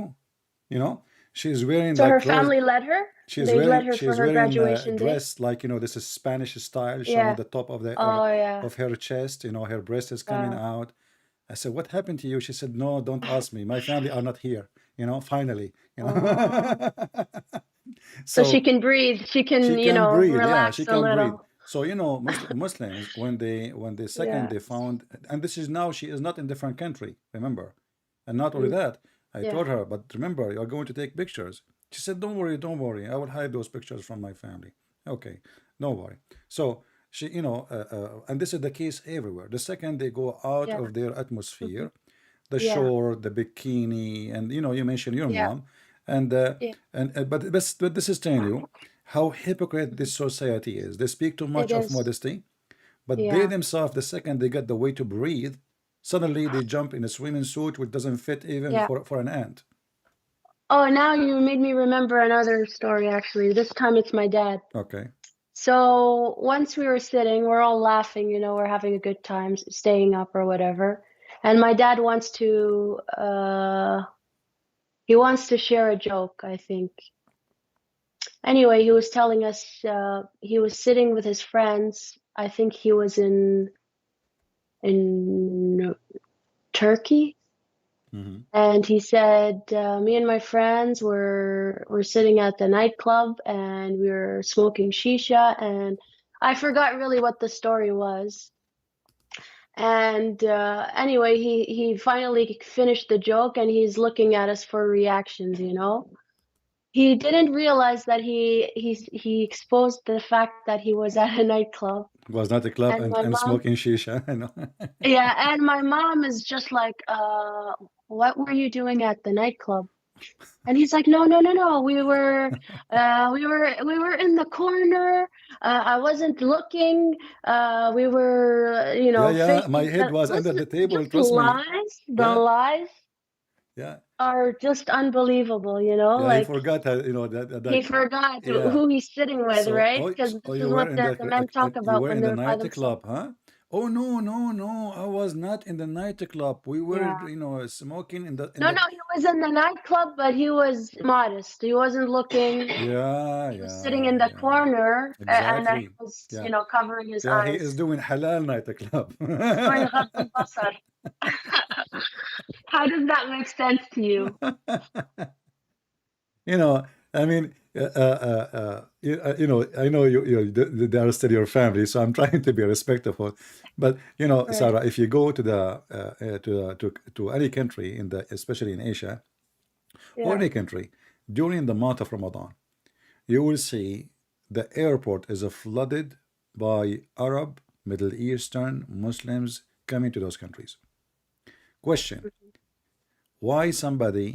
Speaker 1: You know, she's wearing
Speaker 2: So
Speaker 1: like
Speaker 2: her
Speaker 1: clothes.
Speaker 2: family led her? They led her for
Speaker 1: She's
Speaker 2: her
Speaker 1: wearing a
Speaker 2: graduation day?
Speaker 1: dress like this is Spanish style, showing
Speaker 2: Yeah.
Speaker 1: the top
Speaker 2: Oh, yeah.
Speaker 1: of her chest. Her breast is coming
Speaker 2: Wow.
Speaker 1: out. I said, "What happened to you?" She said, "No, don't ask me. My family are not here." Finally.
Speaker 2: Oh. So she
Speaker 1: So
Speaker 2: can breathe. She
Speaker 1: she
Speaker 2: can,
Speaker 1: can breathe. Yeah, she
Speaker 2: relax a
Speaker 1: can breathe.
Speaker 2: little.
Speaker 1: So Muslims when they second
Speaker 2: Yeah.
Speaker 1: they found, and this is now she is not in different country. Remember, and not only
Speaker 2: Mm.
Speaker 1: that, I
Speaker 2: Yeah.
Speaker 1: told her, but remember, you're going to take pictures. She said, "Don't worry, don't worry. I will hide those pictures from my family." Okay, don't worry. So she, and this is the case everywhere. The second they go out
Speaker 2: Yeah.
Speaker 1: of their
Speaker 2: Hmm.
Speaker 1: atmosphere, the
Speaker 2: Yeah.
Speaker 1: short, the bikini, and you mentioned your
Speaker 2: Yeah.
Speaker 1: mom, and uh,
Speaker 2: Yeah.
Speaker 1: but this is telling you how hypocrite this society is. They speak too
Speaker 2: It
Speaker 1: much of
Speaker 2: is.
Speaker 1: modesty, but they
Speaker 2: Yeah.
Speaker 1: themselves, the second they get the way to breathe, suddenly they jump in a swimming suit which doesn't fit even
Speaker 2: Yeah.
Speaker 1: for an ant.
Speaker 2: Oh, now you made me remember another story, actually. This time it's my dad.
Speaker 1: Okay.
Speaker 2: So once we were sitting, we're all laughing, we're having a good time, staying up or whatever. And my dad he wants to share a joke, I think. Anyway, he was telling us he was sitting with his friends. I think he was in Turkey.
Speaker 1: Hmm.
Speaker 2: And he said, me and my friends were sitting at the nightclub and we were smoking shisha, and I forgot really what the story was. And anyway, he finally finished the joke and he's looking at us for reactions. He didn't realize that he exposed the fact that he was at a nightclub.
Speaker 1: It was not a club
Speaker 2: And my
Speaker 1: and
Speaker 2: mom,
Speaker 1: smoking shisha. I know.
Speaker 2: yeah, and my mom is just like, what were you doing at the nightclub? And he's like, no, no, no, no. We were in the corner. I wasn't looking. We were,
Speaker 1: Yeah, yeah. My
Speaker 2: facing
Speaker 1: head was under
Speaker 2: listen,
Speaker 1: the table.
Speaker 2: just
Speaker 1: Trust me.
Speaker 2: lies. The
Speaker 1: Yeah,
Speaker 2: lies
Speaker 1: yeah,
Speaker 2: are just unbelievable.
Speaker 1: yeah. He
Speaker 2: Like
Speaker 1: forgot
Speaker 2: he forgot
Speaker 1: yeah.
Speaker 2: who he's sitting with, right? Because
Speaker 1: So
Speaker 2: this is
Speaker 1: you were
Speaker 2: what
Speaker 1: in
Speaker 2: the men talk
Speaker 1: you
Speaker 2: about
Speaker 1: were
Speaker 2: when
Speaker 1: in the
Speaker 2: they're by themselves.
Speaker 1: nightclub, huh? Oh no, no, no! I was not in the nightclub. We were,
Speaker 2: Yeah.
Speaker 1: smoking in
Speaker 2: No,
Speaker 1: the.
Speaker 2: no, he was in the nightclub, but he was modest. He wasn't looking.
Speaker 1: Yeah,
Speaker 2: He was sitting in
Speaker 1: yeah,
Speaker 2: the
Speaker 1: yeah.
Speaker 2: corner, and he
Speaker 1: Exactly.
Speaker 2: was,
Speaker 1: Yeah,
Speaker 2: covering his
Speaker 1: yeah. He is
Speaker 2: eyes.
Speaker 1: doing halal nightclub.
Speaker 2: He's doing غض البصر. How does that make sense to you?
Speaker 1: I mean, I know they are still your family, so I'm trying to be respectful. But
Speaker 2: Right.
Speaker 1: Sarah, if you go to to any country especially in Asia or
Speaker 2: Yeah.
Speaker 1: any country during the month of Ramadan, you will see the airport is flooded by Arab, Middle Eastern, Muslims coming to those countries. Question: why somebody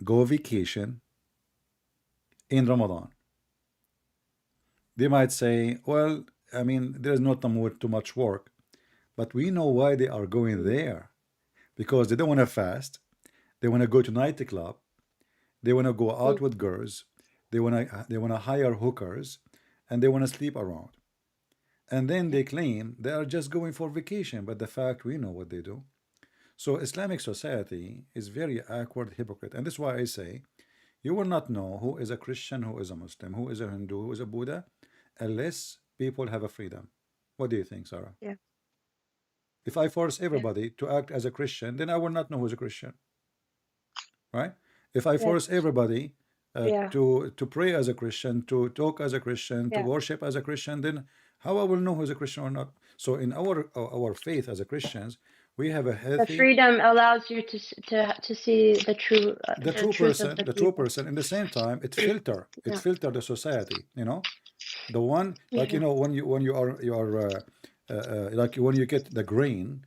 Speaker 1: go vacation in Ramadan. They might say, well, I mean, there's not too much work, but we know why they are going there, because they don't want to fast. They want to go to nightclub. They want to go out with girls. They want to hire hookers, and they want to sleep around. And then they claim they are just going for vacation, but the fact we know what they do. So Islamic society is very awkward, hypocrite, and this is why I say you will not know who is a Christian, who is a Muslim, who is a Hindu, who is a Buddha, unless people have a freedom. What do you think, Sarah?
Speaker 2: Yeah.
Speaker 1: If I force
Speaker 2: Yeah.
Speaker 1: everybody to act as a Christian, then I will not know who's a Christian, right? If I
Speaker 2: Yeah.
Speaker 1: force everybody
Speaker 2: Yeah.
Speaker 1: to pray as a Christian, to talk as a Christian, to
Speaker 2: Yeah.
Speaker 1: worship as a Christian, then how I will know who's a Christian or not? So in our faith as a Christians, we have a
Speaker 2: The
Speaker 1: healthy,
Speaker 2: freedom allows you to see the
Speaker 1: the true
Speaker 2: truth of
Speaker 1: person,
Speaker 2: the
Speaker 1: the true
Speaker 2: people.
Speaker 1: person. In the same time, it
Speaker 2: Yeah.
Speaker 1: filter the society. The one, like,
Speaker 2: Yeah.
Speaker 1: when you are like when you get the grain,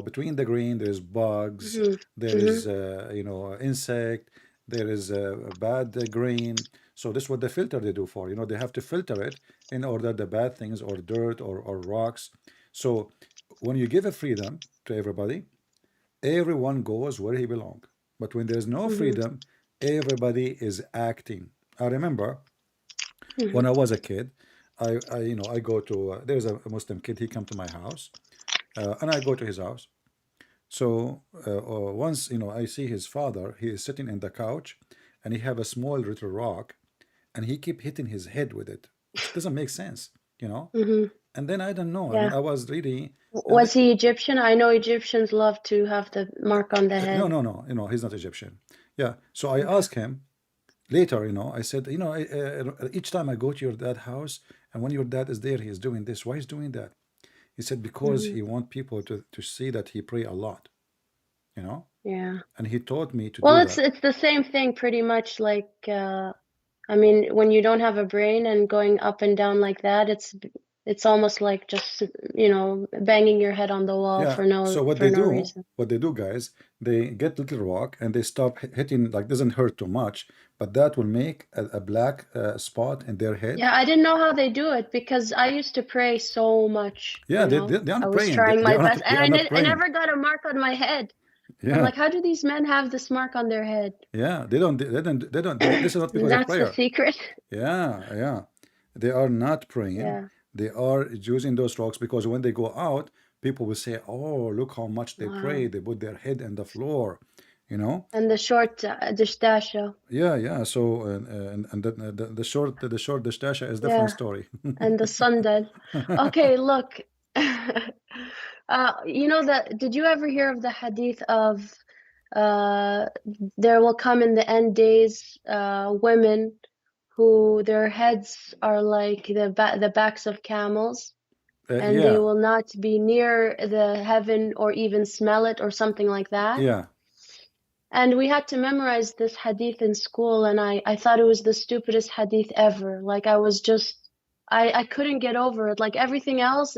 Speaker 1: between the grain there's bugs,
Speaker 2: Hmm.
Speaker 1: there is insect, there is bad grain. So this is what the filter they do for, they have to filter it in order the bad things or dirt or rocks. So when you give a freedom to everybody, everyone goes where he belongs. But when there's no
Speaker 2: Hmm.
Speaker 1: freedom, everybody is acting. I remember
Speaker 2: Hmm.
Speaker 1: when I was a kid, I go to there's a Muslim kid. He come to my house, and I go to his house. So once I see his father. He is sitting in the couch, and he have a small little rock, and he keep hitting his head with it, which doesn't make sense, you know.
Speaker 2: Hmm.
Speaker 1: And then I don't know. I mean,
Speaker 2: Yeah.
Speaker 1: I was really, and
Speaker 2: Was he Egyptian? I know Egyptians love to have the mark on the
Speaker 1: no,
Speaker 2: head.
Speaker 1: no, no, he's not Egyptian. Yeah. So I
Speaker 2: Okay.
Speaker 1: asked him later. I said, each time I go to your dad's house, and when your dad is there, he is doing this. Why he's doing that? He said because
Speaker 2: Hmm.
Speaker 1: he want people to see that he pray a lot, you know.
Speaker 2: Yeah.
Speaker 1: And he taught me to
Speaker 2: Well,
Speaker 1: do
Speaker 2: it's
Speaker 1: that.
Speaker 2: the same thing pretty much like I mean, when you don't have a brain and going up and down like that, it's almost like just, banging your head on the wall
Speaker 1: Yeah.
Speaker 2: for no
Speaker 1: So
Speaker 2: reason.
Speaker 1: what they do, guys, they get little rock and they stop hitting, like doesn't hurt too much, but that will make a black spot in their head.
Speaker 2: Yeah, I didn't know how they do it because I used to pray so much,
Speaker 1: Yeah, they
Speaker 2: I
Speaker 1: aren't
Speaker 2: was
Speaker 1: praying. They,
Speaker 2: trying
Speaker 1: they
Speaker 2: my
Speaker 1: are not
Speaker 2: best
Speaker 1: they
Speaker 2: and
Speaker 1: are not
Speaker 2: I
Speaker 1: praying.
Speaker 2: never got a mark on my head. I'm
Speaker 1: Yeah.
Speaker 2: like, how do these men have this mark on their head?
Speaker 1: Yeah. This is not because of
Speaker 2: That's the
Speaker 1: prayer.
Speaker 2: secret.
Speaker 1: Yeah, yeah. They are not praying.
Speaker 2: Yeah.
Speaker 1: They are using those rocks because when they go out, people will say, "Oh, look how much they pray.
Speaker 2: Wow.
Speaker 1: They put their head in the floor." You know?
Speaker 2: And the short distasha.
Speaker 1: Yeah, yeah. So and the short distasha is different
Speaker 2: Yeah.
Speaker 1: story.
Speaker 2: And the sandal. Okay, look. Did you ever hear of the hadith of there will come in the end days women who their heads are like the backs of camels, and they
Speaker 1: Yeah,
Speaker 2: will not be near the heaven or even smell it or something like that?
Speaker 1: yeah,
Speaker 2: And we had to memorize this hadith in school, and I thought it was the stupidest hadith ever. Like I couldn't get over it. Like everything else,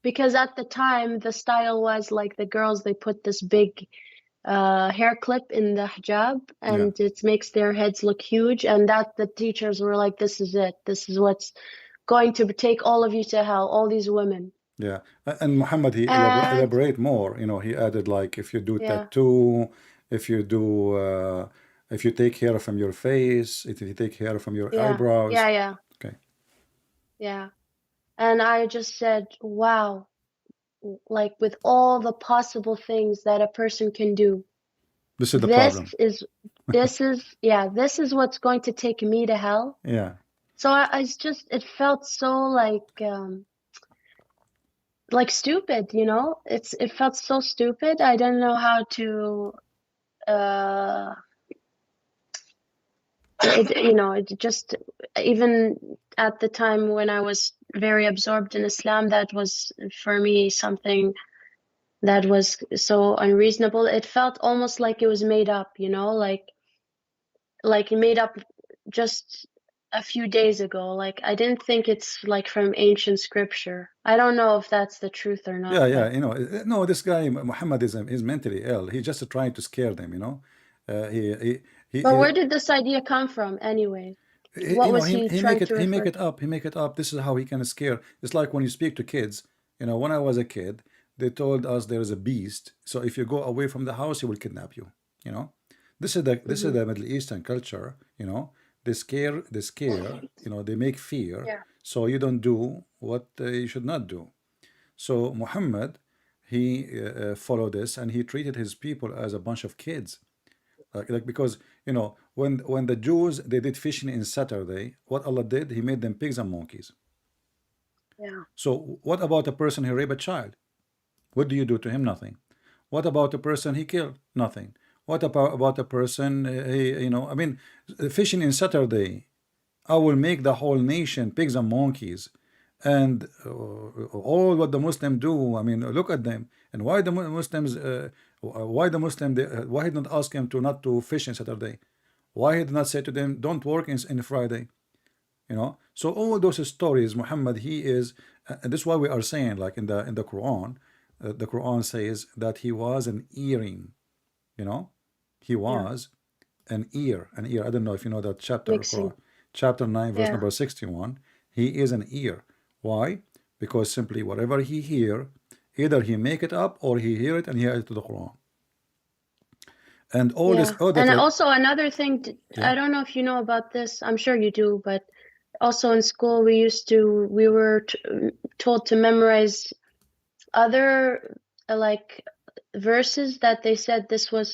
Speaker 2: because at the time the style was like the girls, they put this big hair clip in the hijab,
Speaker 1: yeah,
Speaker 2: and it makes their heads look huge, and that the teachers were like, this is it. This is what's going to take all of you to hell, all these women.
Speaker 1: yeah. And Muhammad, he
Speaker 2: And
Speaker 1: elaborate more. He added like if you do
Speaker 2: yeah,
Speaker 1: tattoo, if you do, if you take hair from your face, if you take hair from your
Speaker 2: yeah,
Speaker 1: eyebrows.
Speaker 2: yeah,
Speaker 1: Okay,
Speaker 2: yeah. And I just said, wow, like with all the possible things that a person can do,
Speaker 1: this is the
Speaker 2: this
Speaker 1: problem.
Speaker 2: is, this is what's going to take me to hell.
Speaker 1: Yeah,
Speaker 2: So it felt so like stupid, it felt so stupid. I didn't know how to, uh, it just, even at the time when I was very absorbed in Islam, that was for me something that was so unreasonable. It felt almost like it was made up, like made up just a few days ago. Like I didn't think it's like from ancient scripture. I don't know if that's the truth or
Speaker 1: yeah,
Speaker 2: not,
Speaker 1: yeah.
Speaker 2: but
Speaker 1: No, this guy Muhammad is mentally ill. He's just trying to scare them.
Speaker 2: But where did this idea come from anyway? What
Speaker 1: you know,
Speaker 2: was he
Speaker 1: he
Speaker 2: trying
Speaker 1: make it
Speaker 2: to
Speaker 1: he make
Speaker 2: refer
Speaker 1: it
Speaker 2: to?
Speaker 1: up. He make it up. This is how he can scare. It's like when you speak to kids. You know, when I was a kid, they told us there is a beast. So if you go away from the house, he will kidnap you. You know, this is
Speaker 2: Hmm.
Speaker 1: the Middle Eastern culture. You know, they scare. You know, they make fear,
Speaker 2: Yeah.
Speaker 1: so you don't do what you should not do. So Muhammad, he followed this, and he treated his people as a bunch of kids. Like because you know when the Jews they did fishing in Saturday, what Allah did, He made them pigs and monkeys.
Speaker 2: Yeah.
Speaker 1: So what about a person who raped a child? What do you do to him? Nothing. What about a person he killed? Nothing. What about a person he, you know? I mean, fishing in Saturday, I will make the whole nation pigs and monkeys, and all what the Muslim do. I mean, look at them. And why the Muslims? Why the Muslim? Why he did not ask him to not to fish in Saturday? Why he did not say to them, "Don't work in Friday"? You know. So all those stories, Muhammad, he is, and this is why we are saying, like in the Quran says that he was an earring. You know, he
Speaker 2: Yeah.
Speaker 1: was an ear. I don't know if you know that chapter,
Speaker 2: Mixing.
Speaker 1: Quran, chapter 9, verse
Speaker 2: Yeah.
Speaker 1: number 61. He is an ear. Why? Because simply whatever he hear, either he make it up or he hear it and he add it to the Quran. And all this
Speaker 2: Yeah.
Speaker 1: other,
Speaker 2: And also another thing,
Speaker 1: yeah,
Speaker 2: I don't know if you know about this. I'm sure you do, but also in school we were told to memorize other like verses that they said this was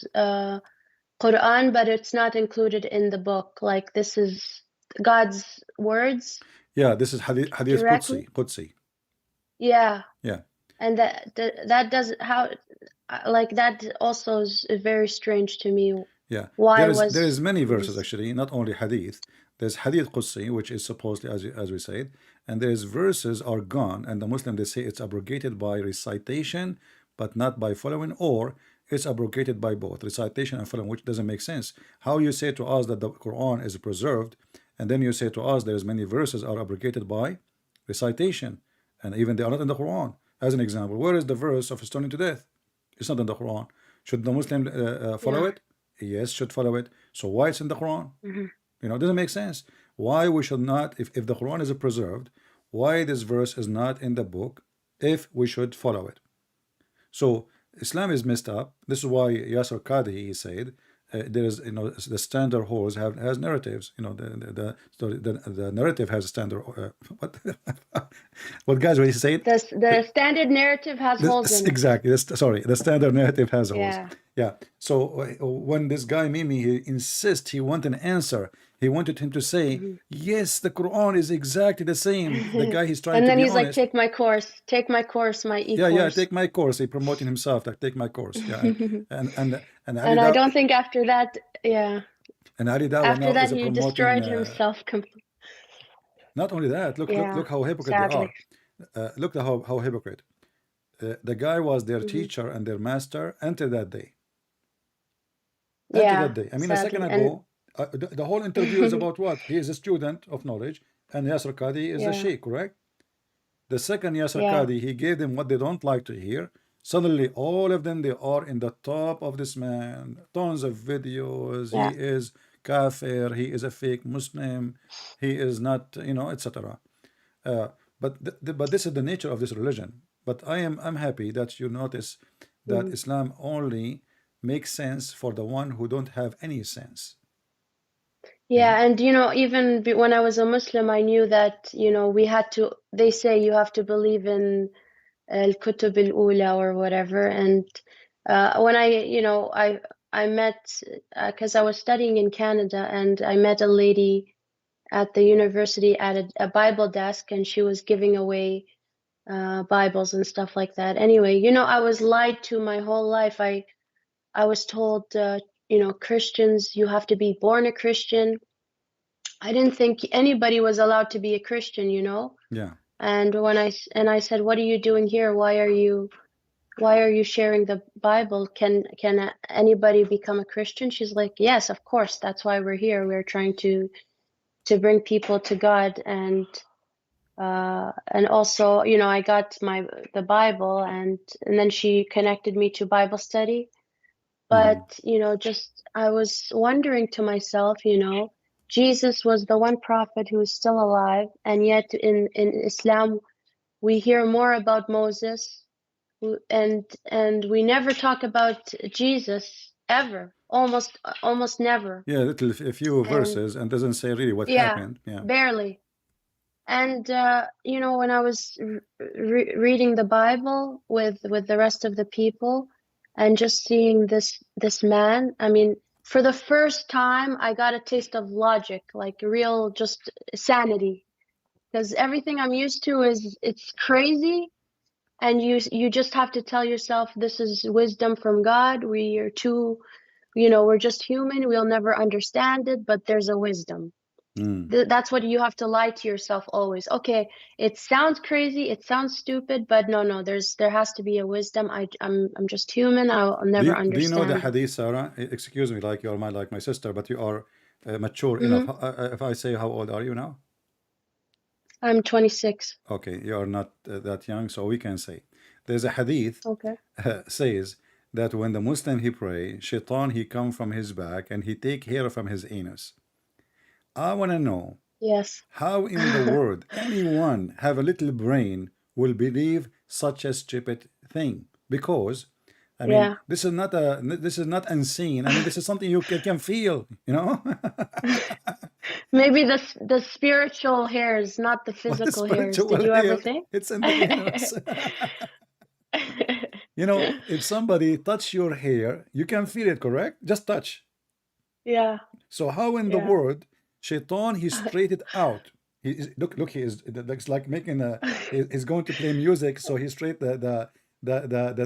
Speaker 2: Quran, but it's not included in the book. Like this is God's words
Speaker 1: yeah, this is hadith
Speaker 2: directly.
Speaker 1: Qudsi.
Speaker 2: Yeah.
Speaker 1: Yeah.
Speaker 2: And that does how like that also is very strange to me.
Speaker 1: Yeah,
Speaker 2: Why
Speaker 1: there is
Speaker 2: was
Speaker 1: many verses
Speaker 2: this?
Speaker 1: actually, not only hadith. There's hadith Qudsi, which is supposedly as we said, and there's verses are gone, and the Muslim they say it's abrogated by recitation, but not by following, or it's abrogated by both recitation and following, which doesn't make sense. How you say to us that the Quran is preserved, and then you say to us there's many verses are abrogated by recitation, and even they are not in the Quran. As an example, where is the verse of stoning to death? It's not in the Quran. Should the Muslim follow
Speaker 2: Yeah.
Speaker 1: it? Yes, should follow it. So why it's in the Quran?
Speaker 2: Hmm.
Speaker 1: You know, it doesn't make sense. Why we should not, if the Quran is preserved, why this verse is not in the book if we should follow it? So Islam is messed up. This is why Yasser Qadhi he said there is, you know, the standard holds has narratives. You know, the narrative has a standard. What what guys? What he said?
Speaker 2: The standard narrative has holes
Speaker 1: This
Speaker 2: in it.
Speaker 1: exactly. This, sorry, the standard narrative has holes.
Speaker 2: Yeah.
Speaker 1: Yeah. So when this guy Mimi he insists he want an answer, he wanted him to say
Speaker 2: Hmm.
Speaker 1: yes, the Quran is exactly the same. The guy he's trying
Speaker 2: And
Speaker 1: to
Speaker 2: then
Speaker 1: be
Speaker 2: he's like,
Speaker 1: honest.
Speaker 2: take my course, my
Speaker 1: Yeah, yeah.
Speaker 2: e-course.
Speaker 1: Take my course. He promoting himself like take my course. Yeah, and Ali
Speaker 2: And I
Speaker 1: Daw
Speaker 2: don't think after that, yeah,
Speaker 1: and Ali Dawah
Speaker 2: after
Speaker 1: now
Speaker 2: that
Speaker 1: is
Speaker 2: he
Speaker 1: promoting.
Speaker 2: destroyed himself completely.
Speaker 1: Not only that,
Speaker 2: Yeah,
Speaker 1: look how hypocrite they
Speaker 2: sadly.
Speaker 1: are. Look how hypocrite. The guy was their
Speaker 2: Hmm.
Speaker 1: teacher and their master until that day. Until
Speaker 2: Yeah,
Speaker 1: that day. I mean, a second
Speaker 2: sadly. And
Speaker 1: ago, the whole interview is about what? He is a student of knowledge, and Yasser Qadi is a
Speaker 2: yeah,
Speaker 1: sheikh, correct? The second Yasser
Speaker 2: yeah,
Speaker 1: Qadi, he gave them what they don't like to hear. Suddenly, all of them, they are in the top of this man. Tons of videos. He
Speaker 2: yeah.
Speaker 1: is kafir. He is a fake Muslim. He is not, you know, etc. Uh, but this is the nature of this religion. But I'm happy that you notice that
Speaker 2: Mhm.
Speaker 1: Islam only makes sense for the one who don't have any sense. You know?
Speaker 2: Yeah, and even when I was a Muslim, I knew that, we had to, they say you have to believe in al-Kutub al-Ula or whatever. And when I met, because I was studying in Canada, and I met a lady at the university at a Bible desk, and she was giving away Bibles and stuff like that. Anyway, I was lied to my whole life. I was told, Christians, you have to be born a Christian. I didn't think anybody was allowed to be a Christian.
Speaker 1: Yeah.
Speaker 2: And I said, "What are you doing here? Why are you sharing the Bible? Can anybody become a Christian?" She's like, "Yes, of course. That's why we're here. We're trying to bring people to God." And also, I got the Bible, and then she connected me to Bible study. But, just I was wondering to myself, Jesus was the one prophet who is still alive, and yet in Islam we hear more about Moses, and we never talk about Jesus ever, almost never.
Speaker 1: Yeah, a few
Speaker 2: And
Speaker 1: verses, and doesn't say really what
Speaker 2: yeah,
Speaker 1: happened. Yeah.
Speaker 2: barely. And when I was reading the Bible with the rest of the people, and just seeing this man, I mean, for the first time, I got a taste of logic, like real just sanity, because everything I'm used to it's crazy, and you just have to tell yourself this is wisdom from God. We are too, we're just human. We'll never understand it, but there's a wisdom.
Speaker 1: Mm.
Speaker 2: That's what you have to lie to yourself always. Okay, it sounds crazy, it sounds stupid, but no, there has to be a wisdom. I'm just human. I'll never
Speaker 1: Do you know the
Speaker 2: understand it.
Speaker 1: hadith, Sarah? Excuse me, like you're like my sister, but you are mature enough.
Speaker 2: Hmm.
Speaker 1: If I say, how old are you now?
Speaker 2: I'm 26.
Speaker 1: Okay, you are not that young, so we can say there's a hadith
Speaker 2: Okay.
Speaker 1: says that when the Muslim he pray, shaitan he come from his back and he take hair from his anus. I want to know
Speaker 2: Yes.
Speaker 1: how in the world anyone have a little brain will believe such a stupid thing, because I mean
Speaker 2: Yeah.
Speaker 1: this is not unseen. I mean this is something you can feel, you know.
Speaker 2: Maybe the spiritual hairs, not the
Speaker 1: What is
Speaker 2: physical hairs. Did
Speaker 1: spiritual
Speaker 2: you ever
Speaker 1: hair?
Speaker 2: think?
Speaker 1: It's in the anus. You know, if somebody touch your hair, you can feel it, correct? Just touch.
Speaker 2: Yeah.
Speaker 1: So how in the
Speaker 2: Yeah.
Speaker 1: world, Shaitan, he straight it out. He is, look, he is, it looks like making a, he's going to play music, so he straight the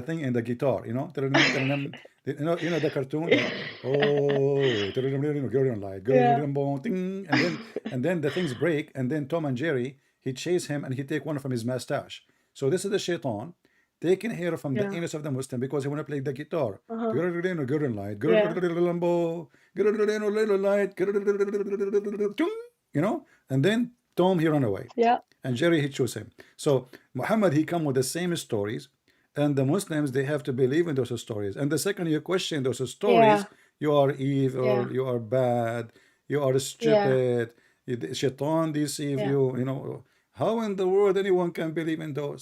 Speaker 1: thing in the guitar, you know, you know the cartoon, like, oh, like,
Speaker 2: Yeah.
Speaker 1: and then the things break, and then Tom and Jerry, he chase him and he take one from his mustache. So this is the Shaitan taking hair from the
Speaker 2: Yeah.
Speaker 1: anus of the Muslim because he want to play the guitar.
Speaker 2: Uh-huh.
Speaker 1: Light,
Speaker 2: Yeah.
Speaker 1: you know, and then Tom he run away,
Speaker 2: Yeah.
Speaker 1: and Jerry he chose him. So Muhammad he come with the same stories, and the Muslims they have to believe in those stories. And the second you question those stories,
Speaker 2: Yeah.
Speaker 1: you are evil,
Speaker 2: Yeah.
Speaker 1: you are bad, you are
Speaker 2: Yeah.
Speaker 1: stupid, Shaitan deceive
Speaker 2: Yeah.
Speaker 1: you. You know, how in the world anyone can believe in those?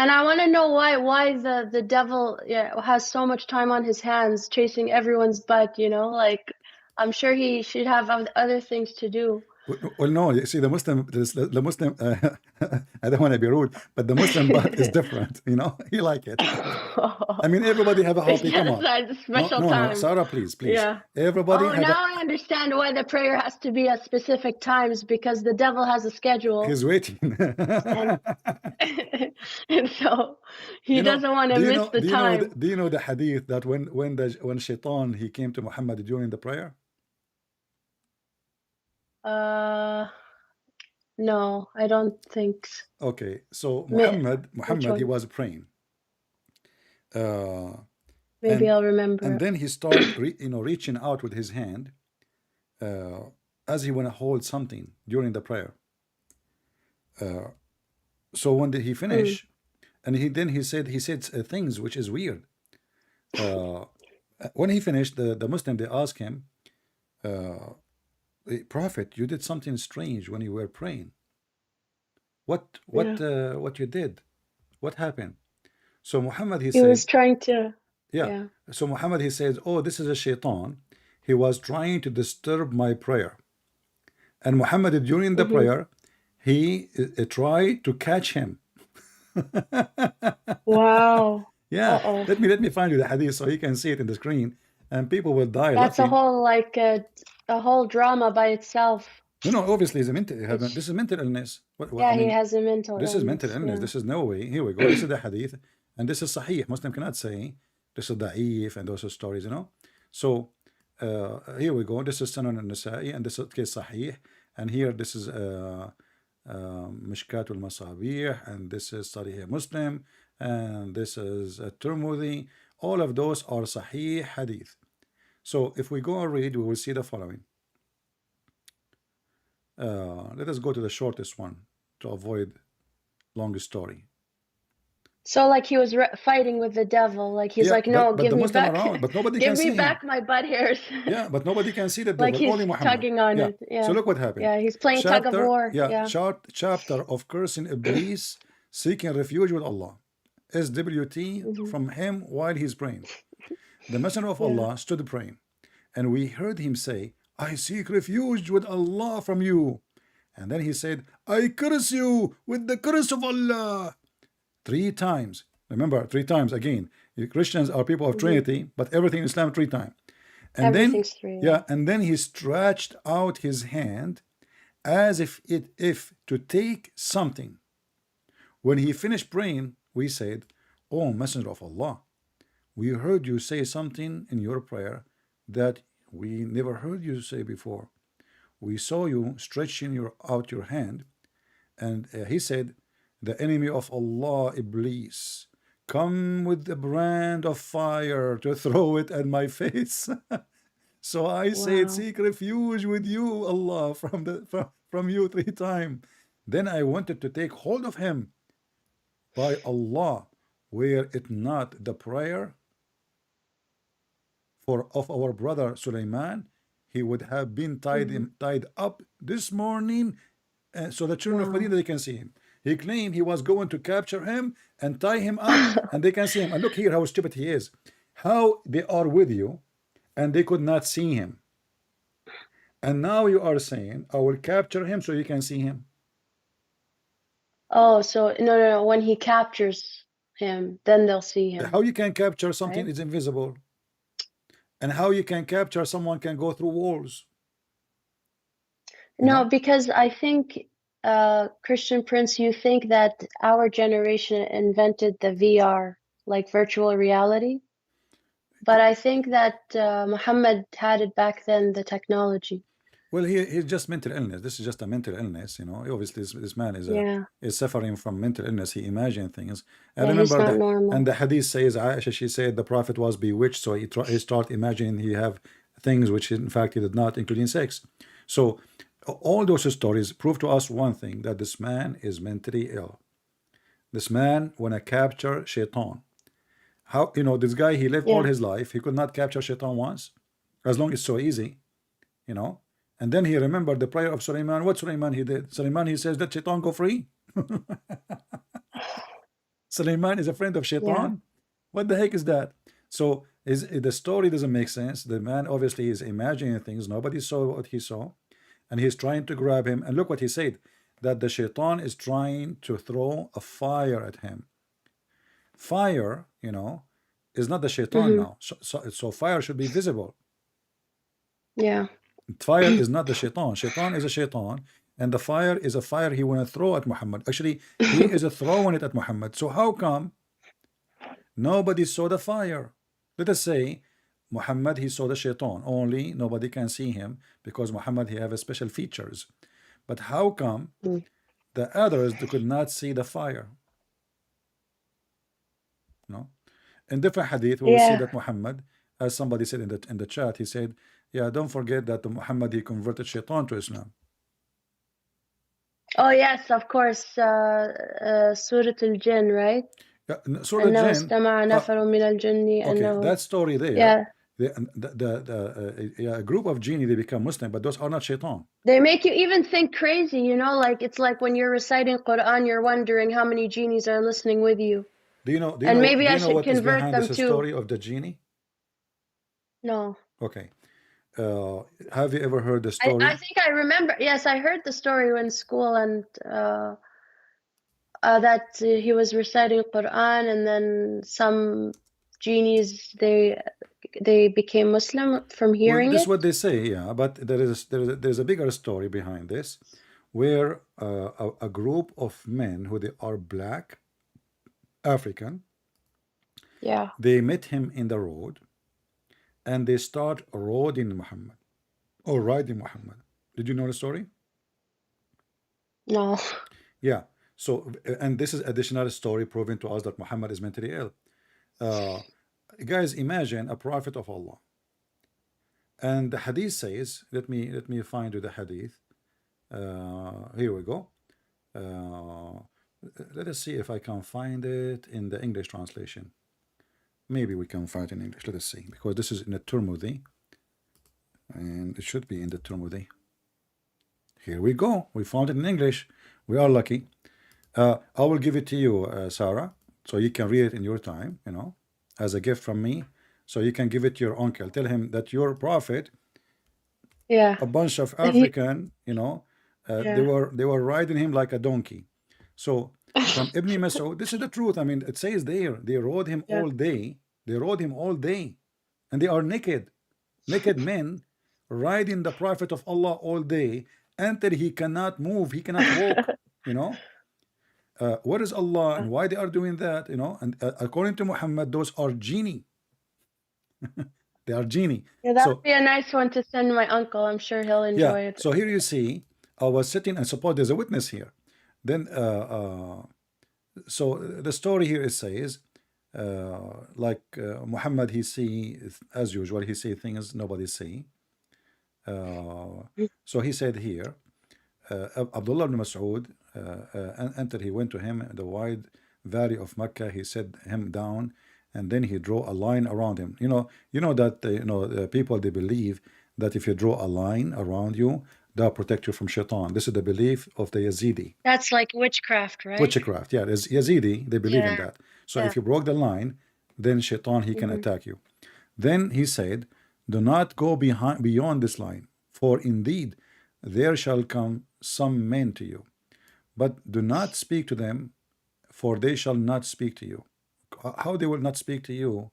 Speaker 2: And I want to know why the devil has so much time on his hands chasing everyone's butt, like I'm sure he should have other things to do.
Speaker 1: Well, no, you see, the Muslim, I don't want to be rude, but the Muslim butt is different, you know, he like it. I mean, everybody have a hobby, come on.
Speaker 2: That's a
Speaker 1: No,
Speaker 2: special
Speaker 1: no, no,
Speaker 2: time.
Speaker 1: Sarah, please, please.
Speaker 2: Yeah.
Speaker 1: Everybody
Speaker 2: Oh,
Speaker 1: have a,
Speaker 2: now I understand why the prayer has to be at specific times, because the devil has a schedule,
Speaker 1: he's waiting.
Speaker 2: and and so he
Speaker 1: You know,
Speaker 2: doesn't want to miss the time.
Speaker 1: do you know the hadith that when Shaitan he came to Muhammad during the prayer?
Speaker 2: No, I don't think so.
Speaker 1: Okay, so
Speaker 2: Which
Speaker 1: Muhammad he
Speaker 2: one?
Speaker 1: was praying. Uh,
Speaker 2: Maybe
Speaker 1: and
Speaker 2: I'll remember.
Speaker 1: then he started reaching out with his hand as he want to hold something during the prayer. So when did he finish? And he said things which is weird. When he finished, the Muslim they asked him, Prophet, you did something strange when you were praying. What you did? What happened? So Muhammad he
Speaker 2: He was
Speaker 1: said,
Speaker 2: trying to,
Speaker 1: yeah.
Speaker 2: yeah.
Speaker 1: So Muhammad he says, oh, this is a shaitan. He was trying to disturb my prayer. And Muhammad during the prayer, he tried to catch him.
Speaker 2: Wow.
Speaker 1: Yeah,
Speaker 2: Uh-oh.
Speaker 1: let me find you the hadith so you can see it in the screen, and people will die
Speaker 2: That's a
Speaker 1: laughing.
Speaker 2: whole, like, a whole drama by itself.
Speaker 1: No, obviously it's a mental.
Speaker 2: It's,
Speaker 1: This is mental illness.
Speaker 2: yeah,
Speaker 1: I
Speaker 2: he
Speaker 1: mean,
Speaker 2: has a mental
Speaker 1: this is mental
Speaker 2: illness.
Speaker 1: illness.
Speaker 2: Yeah.
Speaker 1: This is no way. Here we go. This is the hadith, and this is sahih. Muslim cannot say this is da'if and those stories, you know. So here we go. This is Sunan al-Nasa'i, and this is case sahih, and here this is Mishkat al-Masabih, and this is Sahih Muslim, and this is Tirmidhi. All of those are sahih hadith. So if we go and read, we will see the following. Let us go to the shortest one to avoid long story.
Speaker 2: So like he was fighting with the devil. Like he's
Speaker 1: Yeah,
Speaker 2: like, no,
Speaker 1: but
Speaker 2: give
Speaker 1: the
Speaker 2: me
Speaker 1: Muslim
Speaker 2: back,
Speaker 1: around, but nobody
Speaker 2: give
Speaker 1: can
Speaker 2: me
Speaker 1: see him.
Speaker 2: back my butt hairs.
Speaker 1: Yeah, but nobody can see the
Speaker 2: Like
Speaker 1: devil,
Speaker 2: he's
Speaker 1: only Muhammad.
Speaker 2: tugging on
Speaker 1: Yeah.
Speaker 2: it.
Speaker 1: So
Speaker 2: Yeah.
Speaker 1: look what happened.
Speaker 2: Yeah. He's playing tug of
Speaker 1: Chapter,
Speaker 2: war.
Speaker 1: yeah,
Speaker 2: Yeah.
Speaker 1: chapter of cursing Iblis, seeking refuge with Allah. SWT
Speaker 2: Hmm.
Speaker 1: from him while he's praying. The Messenger of
Speaker 2: Yeah.
Speaker 1: Allah stood praying, and we heard him say, I seek refuge with Allah from you. And then he said, I curse you with the curse of Allah. 3 times. Remember, 3 times again. Christians are people of
Speaker 2: Hmm.
Speaker 1: Trinity, but everything in Islam 3 times. And then,
Speaker 2: Everything's three. Yeah.
Speaker 1: yeah, and then he stretched out his hand as if to take something. When he finished praying, we said, O Messenger of Allah, we heard you say something in your prayer that we never heard you say before. We saw you stretching out your hand, and he said, the enemy of Allah, Iblis, come with the brand of fire to throw it at my face. So I said,
Speaker 2: Wow.
Speaker 1: seek refuge with you, Allah, from you 3 times. Then I wanted to take hold of him. By Allah, were it not the prayer of our brother Sulaiman, he would have been
Speaker 2: Hmm.
Speaker 1: tied up this morning, so the children of
Speaker 2: Wow.
Speaker 1: Medina, they can see him. He claimed he was going to capture him and tie him up, and they can see him. And look here how stupid he is. How they are with you, and they could not see him. And now you are saying, I will capture him so you can see him.
Speaker 2: Oh, so no. When he captures him, then they'll see him,
Speaker 1: How you can capture something
Speaker 2: right?
Speaker 1: is invisible, and how you can capture someone can go through walls, you
Speaker 2: No,
Speaker 1: know?
Speaker 2: because I think, Christian Prince, you think that our generation invented the VR, like virtual reality. But I think that Muhammad had it back then, the technology.
Speaker 1: Well, he's just mental illness. This is just a mental illness, you know. Obviously, this man
Speaker 2: Yeah.
Speaker 1: is suffering from mental illness. He imagined things. And
Speaker 2: Yeah, he's
Speaker 1: remember
Speaker 2: not
Speaker 1: that, and
Speaker 2: normal.
Speaker 1: the hadith says, Aisha, she said the prophet was bewitched, so he started imagining he have things which in fact he did not, including sex. So all those stories prove to us one thing, that this man is mentally ill. This man wanna capture shaitan. How, you know, this guy, he lived all
Speaker 2: Yeah.
Speaker 1: his life, he could not capture shaitan once, as long as it's so easy, you know. And then he remembered the prayer of Sulaiman. What Sulaiman he did? Sulaiman, he says, let shaitan go free. Sulaiman is a friend of
Speaker 2: Yeah.
Speaker 1: shaitan. What the heck is that? So the story doesn't make sense. The man obviously is imagining things. Nobody saw what he saw, and he's trying to grab him. And look what he said, that the shaitan is trying to throw a fire at him. Fire, you know, is not the shaitan
Speaker 2: Hmm.
Speaker 1: now. So fire should be visible.
Speaker 2: Yeah.
Speaker 1: Fire is not the shaitan. Shaitan is a shaitan, and the fire is a fire he want to throw at Muhammad. Actually, he is throwing it at Muhammad. So how come nobody saw the fire? Let us say Muhammad, he saw the shaitan. Only nobody can see him because Muhammad, he have special features. But how come
Speaker 2: Mm.
Speaker 1: the others they could not see the fire? No. In different hadith, we will see
Speaker 2: Yeah.
Speaker 1: that Muhammad, as somebody said in the chat, he said, "Yeah, don't forget that Muhammad he converted shaitan to Islam."
Speaker 2: Oh, yes, of course. Surah Al-Jinn, right?
Speaker 1: Yeah, Surah
Speaker 2: أنه
Speaker 1: Jinn.
Speaker 2: استمع نفر من الجن
Speaker 1: Okay,
Speaker 2: أنه.
Speaker 1: that story there,
Speaker 2: Yeah.
Speaker 1: yeah, a group of genie they become Muslim, but those are not shaitan.
Speaker 2: They make you even think crazy, you know, like it's like when you're reciting Quran, you're wondering how many genies are listening with you.
Speaker 1: Do you know? Do you
Speaker 2: And
Speaker 1: know?
Speaker 2: maybe
Speaker 1: Do
Speaker 2: I
Speaker 1: you know
Speaker 2: should
Speaker 1: what is
Speaker 2: convert
Speaker 1: behind
Speaker 2: them
Speaker 1: this
Speaker 2: too.
Speaker 1: story of the genie?
Speaker 2: No.
Speaker 1: Okay, have you ever heard the
Speaker 2: I
Speaker 1: story?
Speaker 2: think I remember. Yes, I heard the story in school, and that he was reciting Quran, and then some genies they became Muslim from
Speaker 1: Well,
Speaker 2: hearing
Speaker 1: this is
Speaker 2: it.
Speaker 1: what they say, yeah. But there's a bigger story behind this, where a group of men who they are black African,
Speaker 2: Yeah.
Speaker 1: they met him in the road, and they start riding Muhammad or riding Muhammad. Did you know the story?
Speaker 2: No.
Speaker 1: Yeah. So, and this is additional story proving to us that Muhammad is mentally ill. Uh, guys, imagine a prophet of Allah, and the hadith says, let me find you the hadith. Here we go. Uh, Let us see if I can find it in the English translation. Maybe we can find it in English. Let us see, because this is in the Turmudi, and it should be in the Turmudi. Here we go. We found it in English. We are lucky. I will give it to you, Sarah, so you can read it in your time, as a gift from me. So you can give it to your uncle. Tell him that your prophet,
Speaker 2: Yeah.
Speaker 1: a bunch of
Speaker 2: He,
Speaker 1: African, they
Speaker 2: yeah.
Speaker 1: were riding him like a donkey. So from Ibn Mas'ud, this is the truth. I mean, it says there they rode him
Speaker 2: Yeah.
Speaker 1: all day. They rode him all day, and they are naked men riding the prophet of Allah all day until he cannot move, he cannot walk. What is Allah and why they are doing that? And according to Muhammad, those are genie. They are genie.
Speaker 2: Yeah, that would
Speaker 1: So
Speaker 2: be a nice one to send my uncle. I'm sure he'll
Speaker 1: yeah.
Speaker 2: enjoy it.
Speaker 1: So here you see, I was sitting, and suppose there's a witness here. Then so the story here it says, Muhammad, he see, as usual, he see things nobody see. So he said here, Abdullah ibn Mas'ud entered, he went to him in the wide valley of Mecca, he set him down, and then he drew a line around him. That the people, they believe that if you draw a line around you, that'll protect you from shaitan. This is the belief of the Yazidi.
Speaker 2: That's like witchcraft, right?
Speaker 1: Witchcraft, yeah. There's Yazidi, they believe in
Speaker 2: Yeah.
Speaker 1: that. So
Speaker 2: Yeah.
Speaker 1: if you broke the line, then shaitan, he can attack you. Then he said, do not go beyond this line, for indeed there shall come some men to you, but do not speak to them, for they shall not speak to you. How they will not speak to you,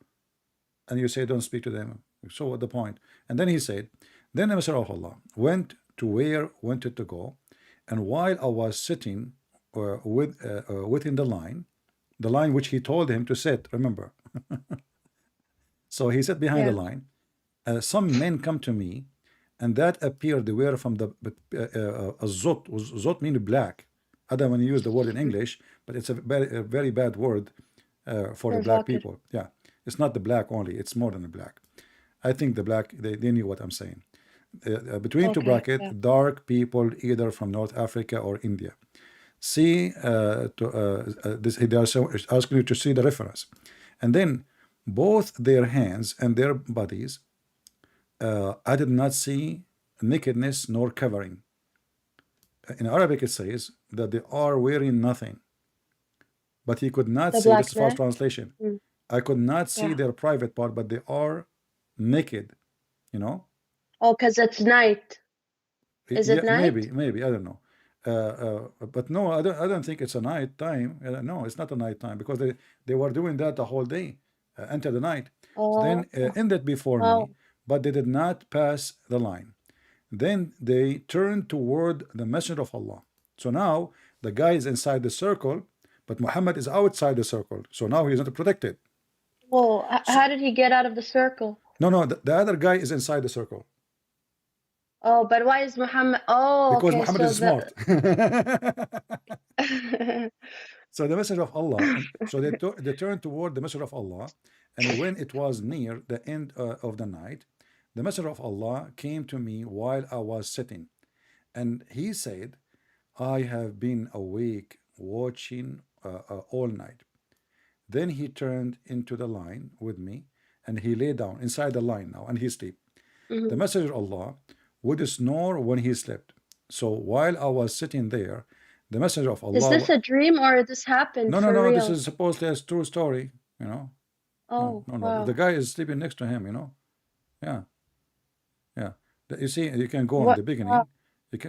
Speaker 1: and you say don't speak to them? So what the point? And then he said, then the Messenger of Allah went to where wanted to go, and while I was sitting within the line which he told him to sit, remember. So he sat behind the line. Some men come to me, and that appeared, they were from the zot. Zot means black. I don't want to use the word in English, but it's a very bad word for the black people. Yeah, it's not the black only, it's more than the black. I think the black, they knew what I'm saying. Between two brackets, dark people either from North Africa or India. See, this, they are asking you to see the reference. And then both their hands and their bodies, I did not see nakedness nor covering. In Arabic it says that they are wearing nothing, but he could not see, this is false translation. I could not see their private part, but they are naked,
Speaker 2: Oh, because it's night. Is it night?
Speaker 1: Maybe, I don't know. But no, I don't think it's a night time. No, it's not a night time, because they were doing that the whole day until the night. So then ended before me, but they did not pass the line. Then they turned toward the Messenger of Allah. So now the guy is inside the circle, but Muhammad is outside the circle. So now he's not protected.
Speaker 2: Well, how did he get out of the circle?
Speaker 1: No, the other guy is inside the circle.
Speaker 2: Oh, but why is Muhammad? Oh,
Speaker 1: because
Speaker 2: okay,
Speaker 1: Muhammad is smart. So the Messenger of Allah, so they turned toward the Messenger of Allah, and when it was near the end of the night, the Messenger of Allah came to me while I was sitting, and he said, I have been awake watching all night. Then he turned into the line with me, and he lay down inside the line now, and he slept. The Messenger of Allah would snore when he slept. So while I was sitting there, the Messenger of Allah...
Speaker 2: Is this a dream or this happened?
Speaker 1: No,
Speaker 2: real?
Speaker 1: this is supposedly a true story,
Speaker 2: Oh,
Speaker 1: no.
Speaker 2: wow.
Speaker 1: The guy is sleeping next to him, Yeah. You see, you can go in the beginning. Wow. You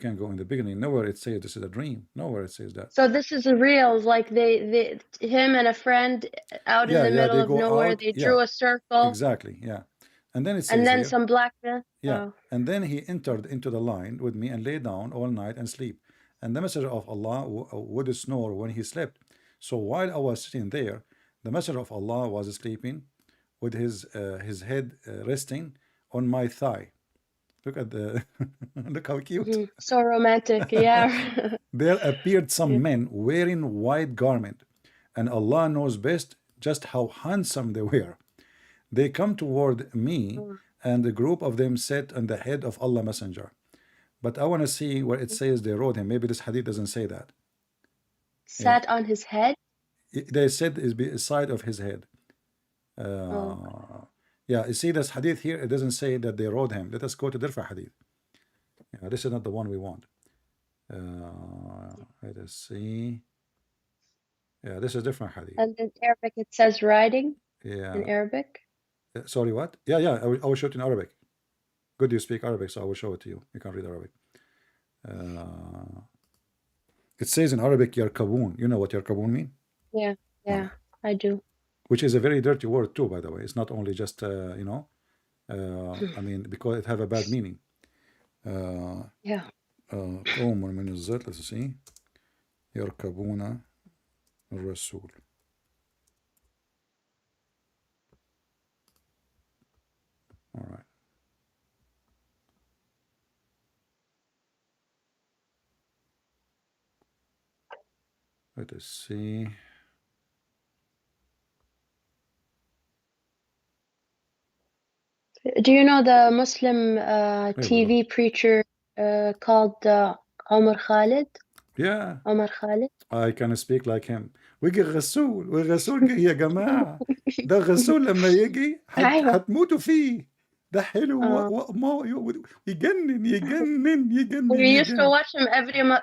Speaker 1: can go in the beginning. Nowhere it says this is a dream. Nowhere it says that.
Speaker 2: So this is real. Like him and a friend out in the middle of nowhere. They drew a circle.
Speaker 1: Exactly. Yeah. And then it says,
Speaker 2: and then
Speaker 1: here,
Speaker 2: some black men.
Speaker 1: Yeah. And then he entered into the line with me and lay down all night and sleep. And the Messenger of Allah would snore when he slept. So while I was sitting there, the Messenger of Allah was sleeping with his head resting on my thigh. Look at the look how cute.
Speaker 2: So romantic, yeah.
Speaker 1: There appeared some men wearing white garment, and Allah knows best just how handsome they were. They come toward me, and a group of them sat on the head of Allah Messenger. But I want to see where it says they rode him. Maybe this hadith doesn't say that.
Speaker 2: Sat on his head?
Speaker 1: They said is beside of his head.
Speaker 2: Oh.
Speaker 1: Yeah, you see this hadith here, it doesn't say that they rode him. Let us go to different hadith. Yeah, this is not the one we want. Let us see. Yeah, this is different hadith.
Speaker 2: And in Arabic it says riding
Speaker 1: Yeah.
Speaker 2: in Arabic.
Speaker 1: Sorry, what? Yeah, I will show it in Arabic. Good, you speak Arabic, so I will show it to you. You can read Arabic. It says in Arabic, yarkabun. You know what yarkabun mean?
Speaker 2: Yeah, I do.
Speaker 1: Which is a very dirty word too, by the way. It's not only just, you know, I mean, because it have a bad meaning.
Speaker 2: Yeah.
Speaker 1: قوم من الزيت. Let's see. يركبون الرسول. All right. Let us see.
Speaker 2: Do you know the Muslim
Speaker 1: بالضبط.
Speaker 2: TV preacher called Omar Khalid?
Speaker 1: Yeah,
Speaker 2: Omar Khalid?
Speaker 1: I can speak like him. ويجي الغسول والغسول جاي يا جماعة. ده الغسول لما يجي
Speaker 2: أيوة.
Speaker 1: هتموتوا فيه. ده حلو يجنن يجنن يجنن.
Speaker 2: We used to watch him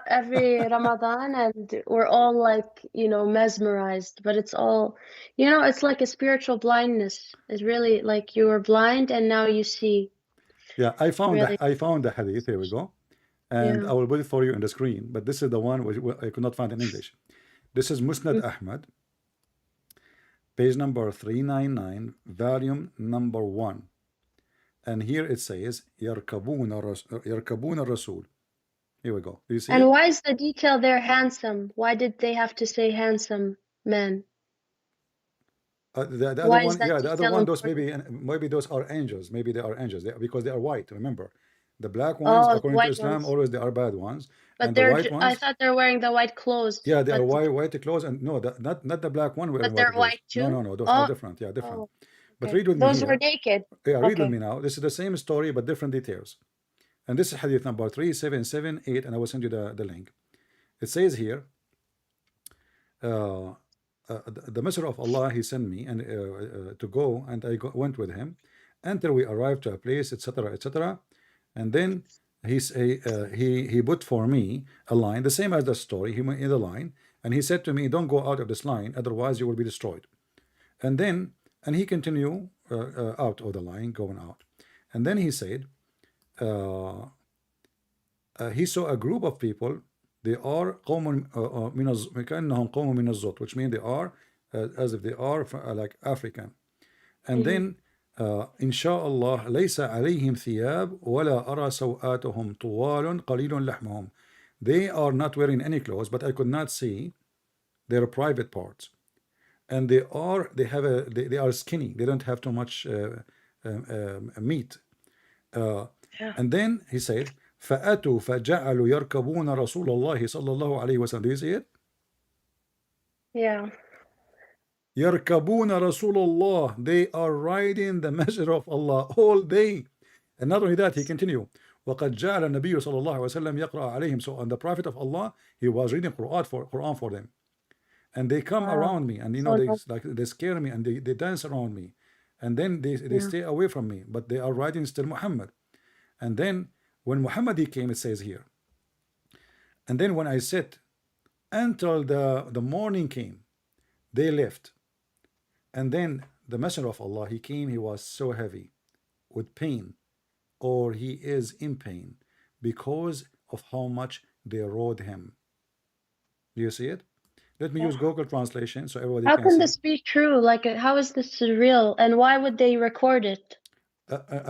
Speaker 2: every Ramadan, and we're all like, you know, mesmerized. But it's all, you know, it's like a spiritual blindness. It's really like you were blind and now you see.
Speaker 1: Yeah, I found
Speaker 2: Really.
Speaker 1: the hadith. Here we go, and
Speaker 2: Yeah.
Speaker 1: I will put it for you on the screen. But this is the one which I could not find in English. This is Musnad Ahmad, page number 399, volume number 1. And here it says, يركبون الرسول. Here we go. Do you see
Speaker 2: And
Speaker 1: it?
Speaker 2: why is the detail there handsome? Why did they have to say handsome men?
Speaker 1: The other
Speaker 2: Why is
Speaker 1: one,
Speaker 2: that
Speaker 1: yeah, the other
Speaker 2: detail
Speaker 1: one, those
Speaker 2: important?
Speaker 1: maybe those are angels. Maybe they are angels because they are white. Remember, the black ones,
Speaker 2: Oh,
Speaker 1: according to
Speaker 2: white
Speaker 1: Islam,
Speaker 2: ones.
Speaker 1: always they are bad ones.
Speaker 2: But
Speaker 1: And the
Speaker 2: they're,
Speaker 1: white
Speaker 2: I
Speaker 1: ones,
Speaker 2: thought they're wearing the white clothes.
Speaker 1: yeah, they are
Speaker 2: but,
Speaker 1: white clothes. And no, not the black one wearing
Speaker 2: but they're
Speaker 1: white
Speaker 2: white
Speaker 1: clothes.
Speaker 2: too?
Speaker 1: No, those
Speaker 2: Oh,
Speaker 1: are different. Yeah, different.
Speaker 2: oh,
Speaker 1: But
Speaker 2: okay.
Speaker 1: read with me
Speaker 2: Those
Speaker 1: here.
Speaker 2: were naked.
Speaker 1: Yeah, read with
Speaker 2: Okay.
Speaker 1: me now. This is the same story, but different details. And this is hadith number 3778, and I will send you the link. It says here, the Messenger of Allah, he sent me and to go, and I went with him until we arrived to a place, etc., etc. And then he put for me a line, the same as the story. He went in the line, and he said to me, "Don't go out of this line, otherwise you will be destroyed." And he continued out of the line, going out. And then he said, he saw a group of people. They are قوم كأنهم قوم من الزوت, which means they are as if they are like African. And then إن شاء الله ليس عليهم ثياب ولا أرى سوآتهم طوال قليل لحمهم. They are not wearing any clothes, but I could not see their private parts. And they are skinny. They don't have too much meat. And then he said, فأتوا فجعلوا يركبون رسول الله صلى الله عليه وسلم. Do you see it?
Speaker 2: Yeah.
Speaker 1: يركبون رسول الله. They are riding the messenger of Allah all day. And not only that, he continued, وقد جعل النبي صلى الله عليه وسلم يقرأ عليهم. So on the Prophet of Allah, he was reading Quran for them. And they come around me, and you know, they scare me, and they dance around me. And then they stay away from me, but they are riding still Muhammad. And then when Muhammad he came, it says here, and then when I said until the morning came, they left. And then the Messenger of Allah, he came, he was so heavy with pain, or he is in pain because of how much they rode him. Do you see it? Let me use Google translation so everybody
Speaker 2: How
Speaker 1: can
Speaker 2: can
Speaker 1: see.
Speaker 2: this be true? Like, how is this real? And why would they record it?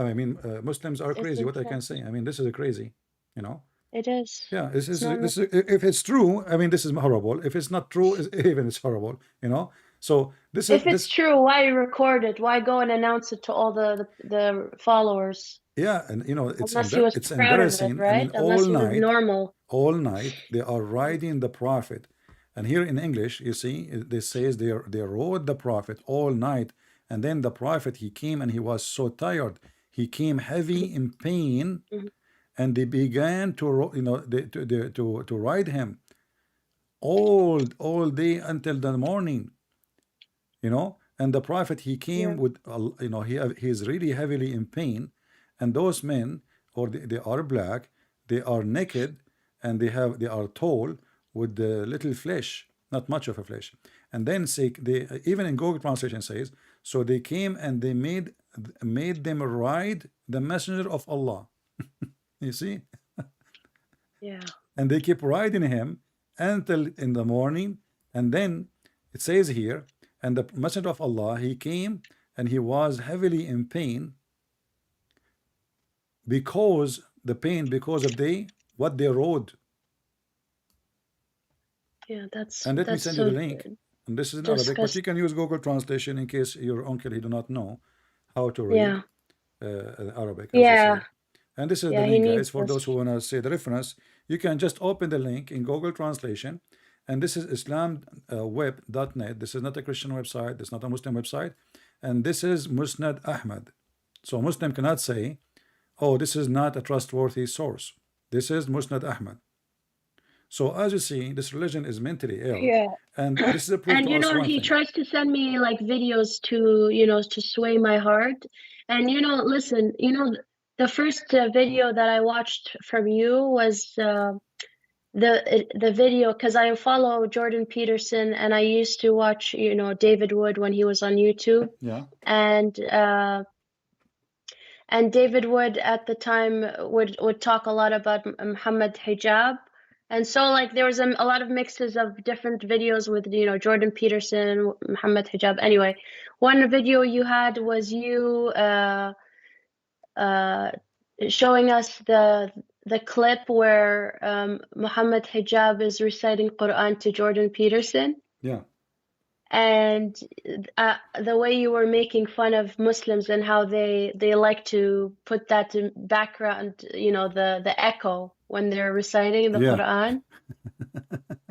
Speaker 1: I mean, Muslims are crazy. What I can say? I mean, this is crazy, you know.
Speaker 2: It is.
Speaker 1: Yeah, this is if it's true, I mean, this is horrible. If it's not true, it's horrible, you know. So
Speaker 2: If it's true, why record it? Why go and announce it to all the followers?
Speaker 1: Yeah, and you know, it's
Speaker 2: Unless he was
Speaker 1: it's
Speaker 2: proud of it,
Speaker 1: embarrassing. I
Speaker 2: right?
Speaker 1: mean,
Speaker 2: Unless it was normal.
Speaker 1: all night they are riding the Prophet. And here in English, you see, they says they rode the Prophet all night, and then the Prophet he came and he was so tired, he came heavy in pain, and they began to ride him. all day until the morning, and the prophet, he came
Speaker 2: Yeah.
Speaker 1: with he is really heavily in pain, and those men, or they are black, they are naked, and they are tall with the little flesh, not much of a flesh. And then say, they even in Google translation says, so they came and they made them ride the messenger of Allah. You see,
Speaker 2: Yeah.
Speaker 1: and they keep riding him until in the morning. And then it says here, and the messenger of Allah, he came and he was heavily in pain, because of what they rode.
Speaker 2: Yeah.
Speaker 1: And let me
Speaker 2: That's
Speaker 1: send you
Speaker 2: so
Speaker 1: the link, and this is in Arabic, but you
Speaker 2: disgusting.
Speaker 1: can use Google translation in case your uncle, he do not know how to read
Speaker 2: Yeah.
Speaker 1: Arabic, as they say.
Speaker 2: Yeah.
Speaker 1: And this is the
Speaker 2: Yeah. He
Speaker 1: link, guys,
Speaker 2: needs
Speaker 1: for
Speaker 2: this.
Speaker 1: those who want to see the reference. You can just open the link in Google translation, and this is islamweb.net. This is not a Christian website, this is not a Muslim website, and this is Musnad Ahmad. So Muslim cannot say, oh, this is not a trustworthy source. This is Musnad Ahmad. So as you see, this religion is mentally ill,
Speaker 2: Yeah.
Speaker 1: and this is a proof
Speaker 2: And
Speaker 1: to us one
Speaker 2: he
Speaker 1: thing.
Speaker 2: tries to send me like videos to, to sway my heart. And listen, the first video that I watched from you was the video, because I follow Jordan Peterson, and I used to watch, David Wood when he was on YouTube.
Speaker 1: Yeah.
Speaker 2: And David Wood at the time would talk a lot about Muhammad hijab. And so like there was a lot of mixes of different videos with, Jordan Peterson, Muhammad hijab. Anyway, one video you had was you showing us the clip where Muhammad hijab is reciting Quran to Jordan Peterson.
Speaker 1: Yeah.
Speaker 2: And the way you were making fun of Muslims and how they like to put that in background, the echo when they're reciting the
Speaker 1: Yeah.
Speaker 2: Quran.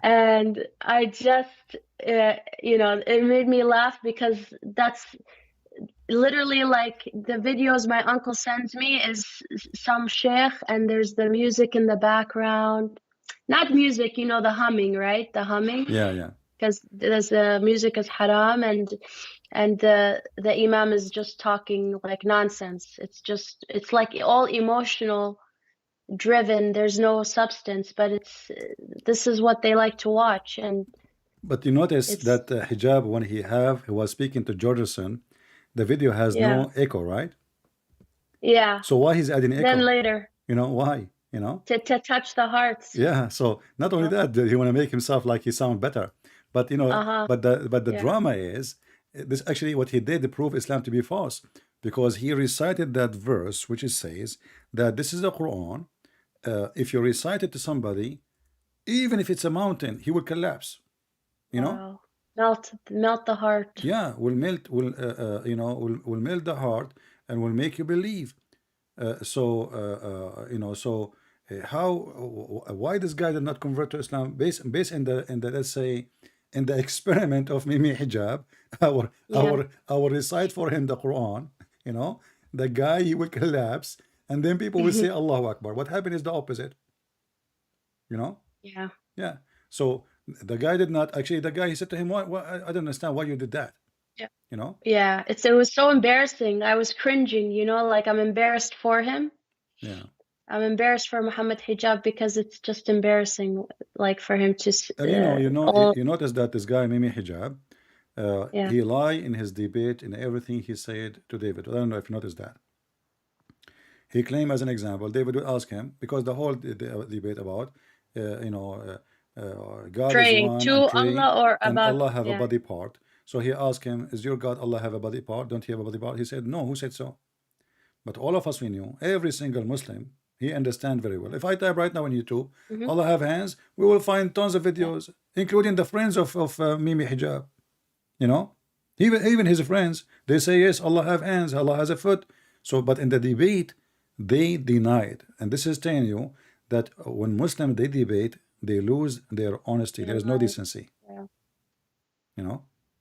Speaker 2: And I just, it made me laugh, because that's literally like the videos my uncle sends me is some sheikh, and there's the music in the background. Not music, the humming, right? The humming.
Speaker 1: Yeah.
Speaker 2: Because the music is haram, and the imam is just talking like nonsense. It's like all emotional driven. There's no substance, but this is what they like to watch. And
Speaker 1: But you notice
Speaker 2: it's
Speaker 1: that hijab, when he was speaking to Jorgensen, the video has no echo, right?
Speaker 2: Yeah.
Speaker 1: So why he's adding echo?
Speaker 2: Then later,
Speaker 1: Why?
Speaker 2: to touch the hearts.
Speaker 1: Yeah. So not only that, he want to make himself like he sound better, but but the drama is this. Actually, what he did to prove Islam to be false, because he recited that verse which it says that this is the Quran. If you recite it to somebody, even if it's a mountain, he will collapse.
Speaker 2: Wow. Melt the heart.
Speaker 1: Yeah, will melt, will melt the heart, and will make you believe. Why this guy did not convert to Islam based in the let's say in the experiment of Mimi hijab, I will recite for him the Quran, the guy, he will collapse, and then people will say Allahu Akbar. What happened is the opposite.
Speaker 2: Yeah.
Speaker 1: Yeah. So the guy did not actually. The guy, he said to him, "Why? I don't understand why you did that."
Speaker 2: Yeah. Yeah. It was so embarrassing. I was cringing. Like I'm embarrassed for him.
Speaker 1: Yeah.
Speaker 2: I'm embarrassed for Muhammad hijab, because it's just embarrassing, like for him to.
Speaker 1: And you notice that this guy Mimi hijab, he lied in his debate in everything he said to David. I don't know if you noticed that. He claimed, as an example, David would ask him, because the whole debate about God
Speaker 2: praying
Speaker 1: is one,
Speaker 2: to
Speaker 1: and praying,
Speaker 2: Allah or
Speaker 1: and
Speaker 2: about
Speaker 1: Allah have a body part. So he asked him, is your God Allah have a body part? Don't he have a body part? He said, no. Who said so? But all of us, we knew, every single Muslim, he understand very well. If I type right now on YouTube, Allah have hands, we will find tons of videos, including the friends of Mimi hijab. Even his friends, they say, yes, Allah have hands, Allah has a foot. So, but in the debate, they deny it. And this is telling you that when Muslims, they debate, they lose their honesty. There is no decency.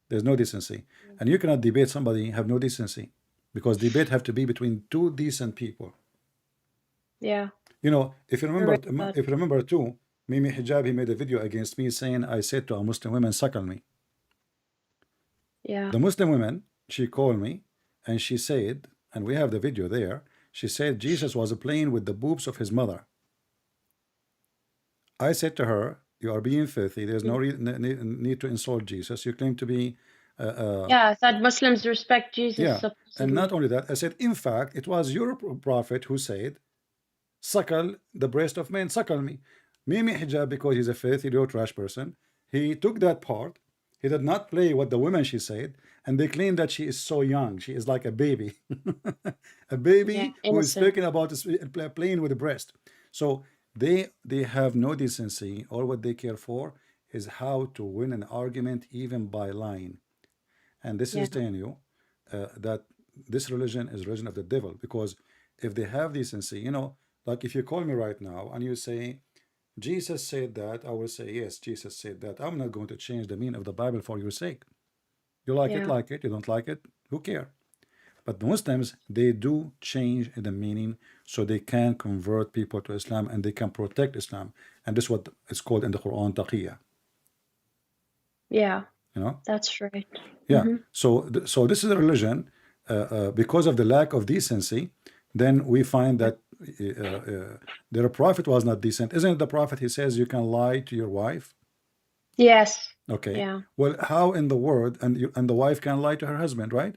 Speaker 1: There's no decency. And you cannot debate somebody, have no decency, because debate have to be between two decent people.
Speaker 2: Yeah.
Speaker 1: If you remember too, Mimi Hijab, he made a video against me saying I said to a Muslim woman, suckle me.
Speaker 2: Yeah.
Speaker 1: The Muslim woman, she called me and she said, and we have the video there, she said Jesus was playing with the boobs of his mother. I said to her, you are being filthy. There's no need to insult Jesus. You claim to be
Speaker 2: Yeah, I thought Muslims respect Jesus,
Speaker 1: yeah, and
Speaker 2: supposedly.
Speaker 1: not only that, I said, in fact, it was your prophet who said, suckle the breast of men, suckle me. Mimi Hijab, because he's a filthy, little trash person, he took that part. He did not play what the women she said, and they claim that she is so young. She is like a baby, a baby
Speaker 2: Yeah,
Speaker 1: who is
Speaker 2: innocent.
Speaker 1: speaking about playing with the breast. So they have no decency. All what they care for is how to win an argument, even by lying. And this
Speaker 2: Yeah.
Speaker 1: is telling you that this religion is religion of the devil. Because if they have decency, you know, like if you call me right now and you say, Jesus said that, I will say, yes, Jesus said that. I'm not going to change the meaning of the Bible for your sake. You like it,
Speaker 2: Yeah.
Speaker 1: like it. You don't like it, who cares? But the Muslims, they do change the meaning so they can convert people to Islam and they can protect Islam. And this is what is called in the Quran taqiyya.
Speaker 2: Yeah,
Speaker 1: You know?
Speaker 2: that's right.
Speaker 1: Yeah.
Speaker 2: Mhm.
Speaker 1: So this is a religion because of the lack of decency. Then we find that their prophet was not decent. Isn't it the prophet? He says you can lie to your wife.
Speaker 2: Yes.
Speaker 1: Okay.
Speaker 2: Yeah.
Speaker 1: Well, how in the world and the wife can lie to her husband, right?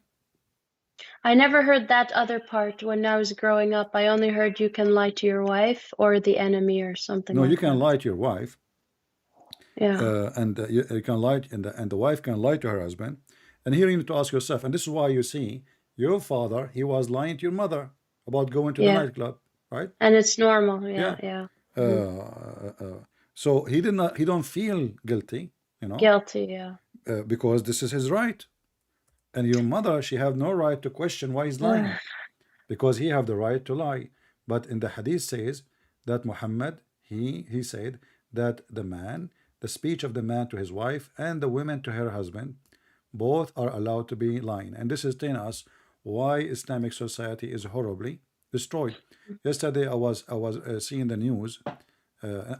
Speaker 2: I never heard that other part when I was growing up. I only heard you can lie to your wife or the enemy or something
Speaker 1: No, you
Speaker 2: like
Speaker 1: can
Speaker 2: that.
Speaker 1: lie to your wife,
Speaker 2: Yeah.
Speaker 1: and you can lie, and the wife can lie to her husband. And here you need to ask yourself, and this is why you see your father, he was lying to your mother about going to the
Speaker 2: Yeah.
Speaker 1: nightclub, right?
Speaker 2: And it's normal. Yeah.
Speaker 1: Yeah.
Speaker 2: Yeah. Mhm.
Speaker 1: So he did not, he don't feel guilty, you know,
Speaker 2: Guilty. Yeah.
Speaker 1: because this is his right. And your mother, she have no right to question why he's lying, because he have the right to lie. But in the hadith says that Muhammad, he said that the speech of the man to his wife and the women to her husband, both are allowed to be lying. And this is telling us why Islamic society is horribly destroyed. Yesterday I was seeing the news,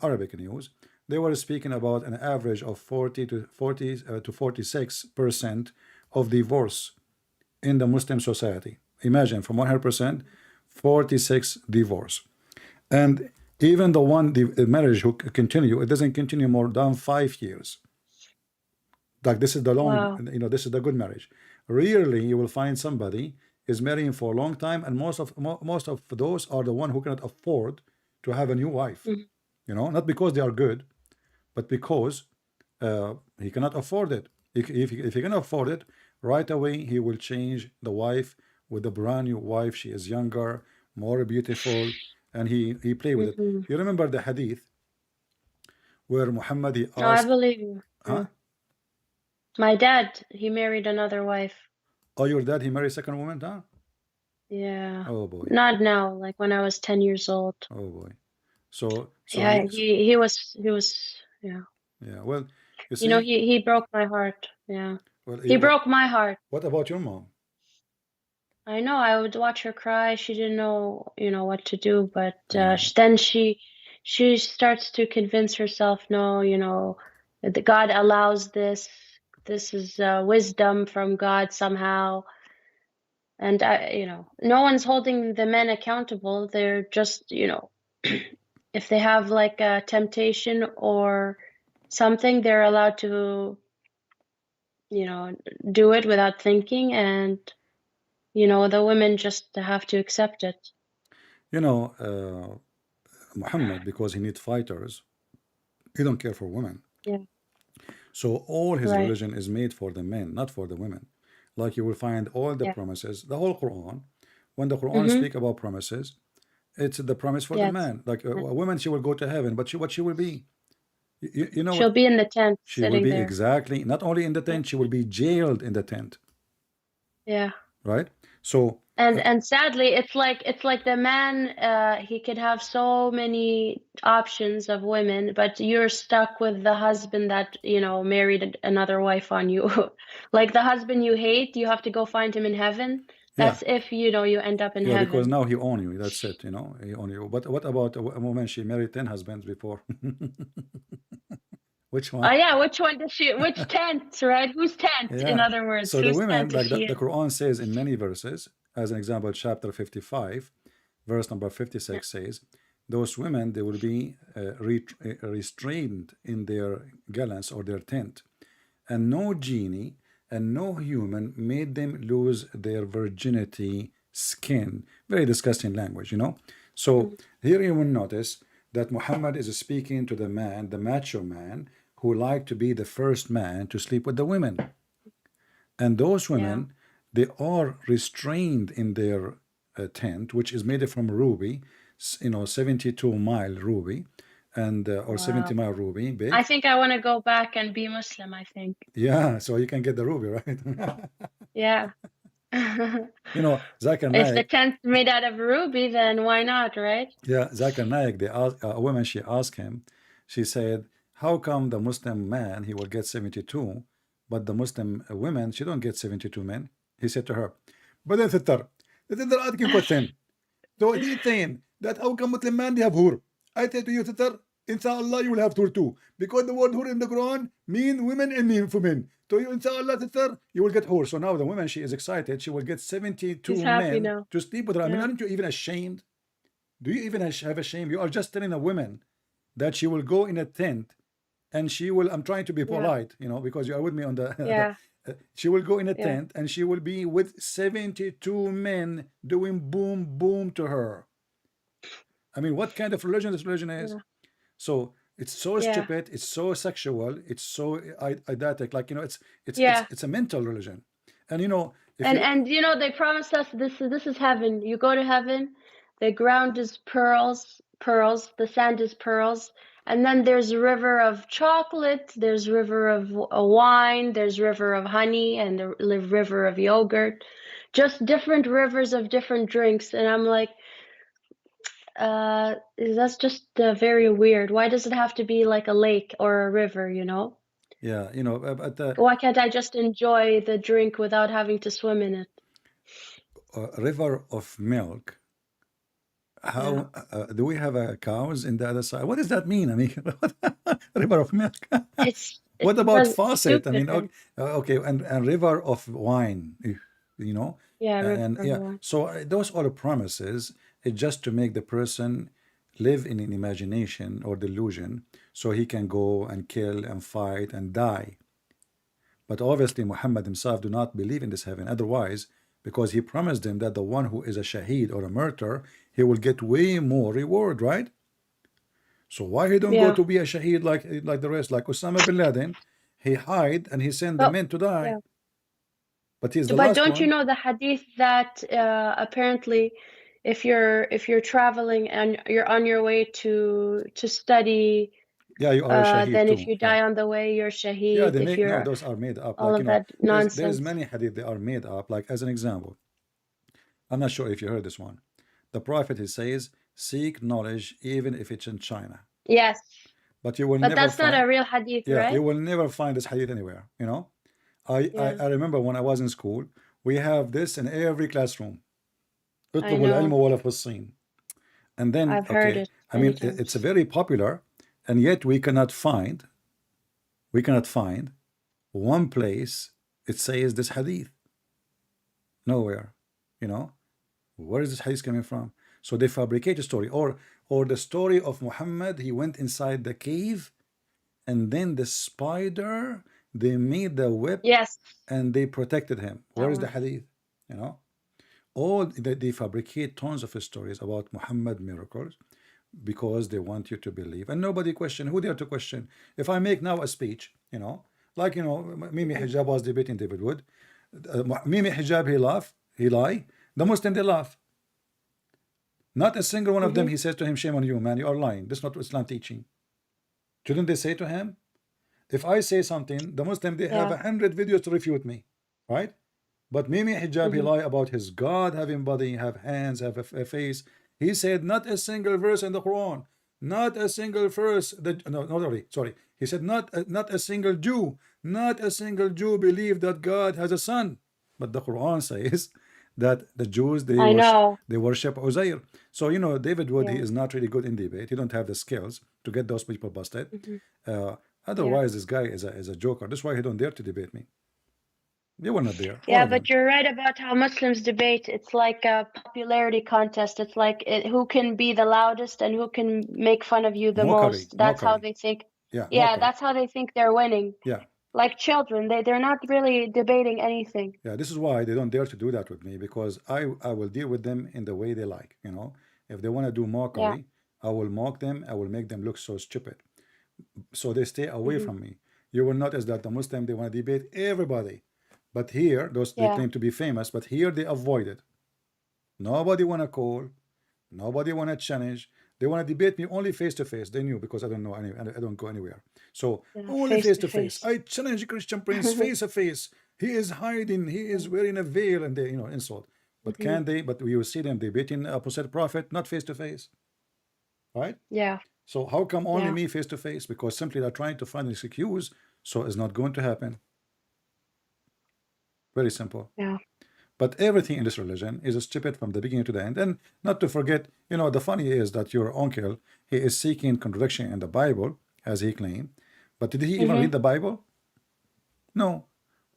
Speaker 1: Arabic news. They were speaking about an average of 40 to 46% of divorce in the Muslim society. Imagine, from 100%, 46 divorce. And even the marriage who continue, it doesn't continue more than 5 years. Like this is the long,
Speaker 2: Wow.
Speaker 1: you know, this is the good marriage. Rarely you will find somebody is marrying for a long time, and most of those are the one who cannot afford to have a new wife.
Speaker 2: Mhm.
Speaker 1: You know, not because they are good, but because he cannot afford it. If he can afford it, right away he will change the wife with a brand new wife. She is younger, more beautiful, and he play with it.
Speaker 2: Mhm.
Speaker 1: You remember the hadith where Muhammad he
Speaker 2: No, I
Speaker 1: asked,
Speaker 2: believe you.
Speaker 1: huh?
Speaker 2: Yeah. My dad, he married another wife.
Speaker 1: Oh, your dad he married a second woman, huh?
Speaker 2: Yeah.
Speaker 1: Oh boy,
Speaker 2: Not now, like when I was 10 years old.
Speaker 1: oh boy. So
Speaker 2: Yeah,
Speaker 1: he
Speaker 2: he was yeah.
Speaker 1: yeah. Well, you
Speaker 2: You know,
Speaker 1: see,
Speaker 2: he broke my heart. Yeah.
Speaker 1: well,
Speaker 2: He broke my heart.
Speaker 1: what about your mom?
Speaker 2: I know, I would watch her cry. She didn't know, you know, what to do, but
Speaker 1: Yeah.
Speaker 2: then she starts to convince herself, no, you know, that God allows this. This is wisdom from God somehow. And you know, no one's holding the men accountable. They're just, you know, if they have like a temptation or something, they're allowed to, you know, do it without thinking, and you know, the women just have to accept it.
Speaker 1: You know, Muhammad, because he needs fighters, he don't care for women.
Speaker 2: Yeah.
Speaker 1: So all his
Speaker 2: Right.
Speaker 1: religion is made for the men, not for the women. Like you will find all the
Speaker 2: Yeah.
Speaker 1: promises, the whole Quran. When the Quran
Speaker 2: Mm-hmm.
Speaker 1: speak about promises, it's the promise for the
Speaker 2: Yes.
Speaker 1: man. Like a woman, she will go to heaven, but what she will be? You know
Speaker 2: She'll
Speaker 1: what?
Speaker 2: be in the tent,
Speaker 1: She will
Speaker 2: sitting
Speaker 1: be
Speaker 2: there.
Speaker 1: exactly not only in the
Speaker 2: Yeah.
Speaker 1: tent, she will be jailed in the tent,
Speaker 2: Yeah.
Speaker 1: right? So
Speaker 2: And sadly, it's like the man, he could have so many options of women, but you're stuck with the husband that, you know, married another wife on you. Like the husband you hate, you have to go find him in heaven.
Speaker 1: Yeah,
Speaker 2: That's if, you know, you end up in
Speaker 1: yeah, because
Speaker 2: heaven.
Speaker 1: now he own you. That's it, you know, he own you. But what about a woman she married 10 husbands before? Which
Speaker 2: Oh
Speaker 1: one?
Speaker 2: yeah, which one does she, which tent, right? Whose tent, in
Speaker 1: Yeah.
Speaker 2: other words,
Speaker 1: So the
Speaker 2: whose
Speaker 1: women,
Speaker 2: tent is
Speaker 1: like
Speaker 2: she
Speaker 1: the
Speaker 2: in?
Speaker 1: Quran says in many verses, as an example, chapter 55, verse number
Speaker 2: Yeah.
Speaker 1: 56 says, those women, they will be restrained in their gallants or their tent, and no genie and no human made them lose their virginity skin. Very disgusting language, you know. So
Speaker 2: Mm.
Speaker 1: here you will notice that Muhammad is speaking to the man, the macho man, who liked to be the first man to sleep with the women. And those
Speaker 2: Yeah.
Speaker 1: women, they are restrained in their tent, which is made from ruby, you know, 72-mile ruby, and or
Speaker 2: Wow.
Speaker 1: 70-mile ruby,
Speaker 2: I
Speaker 1: big.
Speaker 2: think I want to go back and be Muslim, I think.
Speaker 1: Yeah, so you can get the ruby, right?
Speaker 2: Yeah.
Speaker 1: You know, Zakir
Speaker 2: If the
Speaker 1: Naik,
Speaker 2: tent's made out of ruby, then why not, right?
Speaker 1: yeah, Zakir Naik, they asked, a woman, she asked him, she said, how come the Muslim man, he will get 72, but the Muslim women, she don't get 72 men? He said to her, بدل ستر تقدر asking question. So he's saying that how come Muslim man they have hur? I say to you, sister, inshallah you will have hur too. Because the word hur in the Quran mean women and mean for men. So you, inshallah, sister, you will get hur. So now the woman, she is excited. She will get 72
Speaker 2: She's happy
Speaker 1: men
Speaker 2: now.
Speaker 1: to sleep with her. I mean,
Speaker 2: Yeah.
Speaker 1: aren't you even ashamed? Do you even have a shame? You are just telling a woman that she will go in a tent and she will, I'm trying to be
Speaker 2: Yeah.
Speaker 1: polite, you know, because you are with me on the,
Speaker 2: Yeah.
Speaker 1: she will go in a
Speaker 2: Yeah.
Speaker 1: tent and she will be with 72 men doing boom, boom to her. I mean, what kind of religion this religion is?
Speaker 2: Yeah.
Speaker 1: So it's so
Speaker 2: Yeah.
Speaker 1: stupid, it's so sexual, it's so eidetic, like, you know,
Speaker 2: Yeah.
Speaker 1: it's a mental religion. And you know, if you
Speaker 2: And you know, they promised us this is heaven. You go to heaven, the ground is pearls, the sand is pearls, and then there's a river of chocolate, there's river of wine, there's river of honey, and the river of yogurt, just different rivers of different drinks. And I'm like, that's just very weird. Why does it have to be like a lake or a river, you know?
Speaker 1: yeah, you know, but
Speaker 2: Why can't I just enjoy the drink without having to swim in it?
Speaker 1: river of milk.
Speaker 2: Yeah.
Speaker 1: How do we have cows in the other side? What does that mean? I mean, river of milk.
Speaker 2: It's
Speaker 1: What about
Speaker 2: does
Speaker 1: faucet? I
Speaker 2: stupid,
Speaker 1: mean,
Speaker 2: right?
Speaker 1: okay, and river of wine, you know,
Speaker 2: Yeah, river
Speaker 1: and
Speaker 2: of
Speaker 1: yeah.
Speaker 2: wine.
Speaker 1: So those are promises. It's just to make the person live in an imagination or delusion, so he can go and kill and fight and die. But obviously, Muhammad himself do not believe in this heaven. Otherwise, because he promised them that the one who is a shaheed or a martyr, he will get way more reward, right? So why he don't go
Speaker 2: Yeah.
Speaker 1: to be a shaheed like the rest, like Osama bin Laden? He hide and he sent the
Speaker 2: But
Speaker 1: men to die,
Speaker 2: yeah.
Speaker 1: but he's the
Speaker 2: But
Speaker 1: last
Speaker 2: don't you
Speaker 1: one.
Speaker 2: know the hadith that apparently if you're traveling and you're on your way to study,
Speaker 1: Yeah, you are a shaheed
Speaker 2: then if
Speaker 1: too.
Speaker 2: you
Speaker 1: Yeah,
Speaker 2: die on the way, you're
Speaker 1: yeah.
Speaker 2: shaheed.
Speaker 1: They
Speaker 2: If
Speaker 1: make no,
Speaker 2: you're
Speaker 1: those are made up.
Speaker 2: all
Speaker 1: Like, you
Speaker 2: of
Speaker 1: know,
Speaker 2: that
Speaker 1: there's
Speaker 2: nonsense.
Speaker 1: many hadith they are made up. Like, as an example, I'm not sure if you heard this one. The Prophet, he says, seek knowledge even if it's in China,
Speaker 2: Yes.
Speaker 1: but you will
Speaker 2: But
Speaker 1: never
Speaker 2: that's not a
Speaker 1: find.
Speaker 2: real hadith,
Speaker 1: Yeah,
Speaker 2: right?
Speaker 1: you will never find this hadith anywhere. You know, I, I
Speaker 2: Yeah.
Speaker 1: I remember when I was in school, we have this in every classroom.
Speaker 2: I
Speaker 1: اطلبوا العلم
Speaker 2: know.
Speaker 1: ولا في الصين. And then,
Speaker 2: I've heard
Speaker 1: okay,
Speaker 2: it
Speaker 1: I
Speaker 2: many
Speaker 1: mean, it's a
Speaker 2: times.
Speaker 1: very popular, and yet we cannot find one place it says this hadith. Nowhere, you know. Where is this hadith coming from? So they fabricate a story, or the story of Muhammad. He went inside the cave, and then the spider, they made the web
Speaker 2: Yes,
Speaker 1: and they protected him.
Speaker 2: that
Speaker 1: Where is the
Speaker 2: one.
Speaker 1: hadith? You know, all they fabricate tons of stories about Muhammad miracles because they want you to believe, and nobody question. Who dare to question? If I make now a speech, you know, like, you know, Mimi Hijab was debating David Wood. Mimi Hijab, he laugh, he lie. The Muslim, they laugh. Not a single one of them.
Speaker 2: Mm-hmm.
Speaker 1: He says to him, "Shame on you, man! You are lying. This is not Islam teaching." Shouldn't they say to him, if I say something, the Muslim, they have
Speaker 2: Yeah.
Speaker 1: 100 videos to refute me, right? But Mimi Hijab, he
Speaker 2: Mm-hmm.
Speaker 1: lie about his God having body, have hands, have a face. He said not a single verse in the Quran, not a single verse. No, sorry. He said not a single Jew, not a single Jew believed that God has a son. But the Quran says that the Jews
Speaker 2: I know.
Speaker 1: they worship Uzair. So you know David Wood, he
Speaker 2: Yeah.
Speaker 1: is not really good in debate. He don't have the skills to get those people busted.
Speaker 2: Hmm.
Speaker 1: Uh,
Speaker 2: Yeah.
Speaker 1: Otherwise, this guy is a joker. That's why he don't dare to debate me. They were not there, all
Speaker 2: Yeah,
Speaker 1: of
Speaker 2: but
Speaker 1: them.
Speaker 2: you're right about how Muslims debate. It's like a popularity contest. It's like who can be the loudest and who can make fun of you the
Speaker 1: Mockery,
Speaker 2: most. That's how
Speaker 1: mockery.
Speaker 2: they think.
Speaker 1: Yeah,
Speaker 2: Yeah,
Speaker 1: mockery.
Speaker 2: that's how they think they're winning.
Speaker 1: Yeah,
Speaker 2: Like children, they're not really debating anything.
Speaker 1: yeah. This is why they don't dare to do that with me because I will deal with them in the way they like. You know, if they want to do
Speaker 2: Yeah.
Speaker 1: mockery, I will mock them. I will make them look so stupid. So they stay away
Speaker 2: Hmm.
Speaker 1: from me. You will notice that the Muslim they want to debate everybody, but here those they
Speaker 2: Yeah.
Speaker 1: claim to be famous, but here they avoid it. Nobody want to call, nobody want to challenge. They want to debate me only face to face. They knew because I don't know any, I don't go anywhere. So
Speaker 2: Yeah.
Speaker 1: only
Speaker 2: Face
Speaker 1: face
Speaker 2: to
Speaker 1: to face.
Speaker 2: face.
Speaker 1: I challenge Christian Prince face to face. He is hiding. He is wearing a veil, and they insult. But
Speaker 2: Hmm.
Speaker 1: can they? But we will see them debating opposite prophet, not face to face, right?
Speaker 2: Yeah.
Speaker 1: So how come only
Speaker 2: Yeah.
Speaker 1: me face to face? Because simply they're trying to find an excuse, so it's not going to happen. Very simple.
Speaker 2: Yeah.
Speaker 1: But everything in this religion is stupid from the beginning to the end. And not to forget, the funny is that your uncle, he is seeking contradiction in the Bible, as he claimed. But did he even
Speaker 2: Hmm.
Speaker 1: read the Bible? No.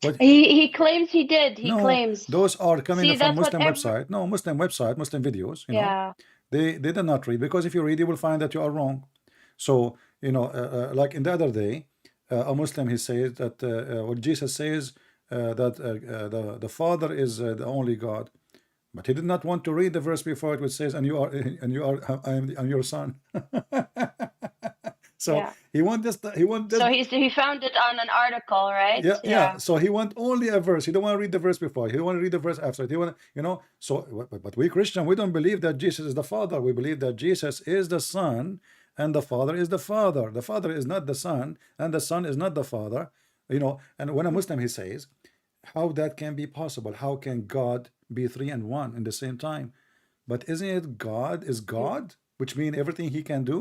Speaker 1: What?
Speaker 2: He claims he did. He
Speaker 1: No.
Speaker 2: claims.
Speaker 1: Those are coming
Speaker 2: See,
Speaker 1: from
Speaker 2: that's what
Speaker 1: Muslim
Speaker 2: every.
Speaker 1: website. No, Muslim website, Muslim videos,
Speaker 2: Yeah.
Speaker 1: They did not read because if you read, you will find that you are wrong. So, like in the other day, a Muslim he says that what Jesus says that the Father is the only God, but he did not want to read the verse before it, which says, "And you are, I'm your son." So
Speaker 2: Yeah.
Speaker 1: he want this.
Speaker 2: So he found it on an article, right?
Speaker 1: Yeah, yeah.
Speaker 2: Yeah.
Speaker 1: So he want only a verse. He don't want to read the verse before. He don't want to read the verse after. He want, So, but we Christian, we don't believe that Jesus is the Father. We believe that Jesus is the Son, and the Father is the Father. The Father is not the Son, and the Son is not the Father. And when a Muslim he says, how that can be possible? How can God be three and one in the same time? But isn't it God is God, which means everything He can do?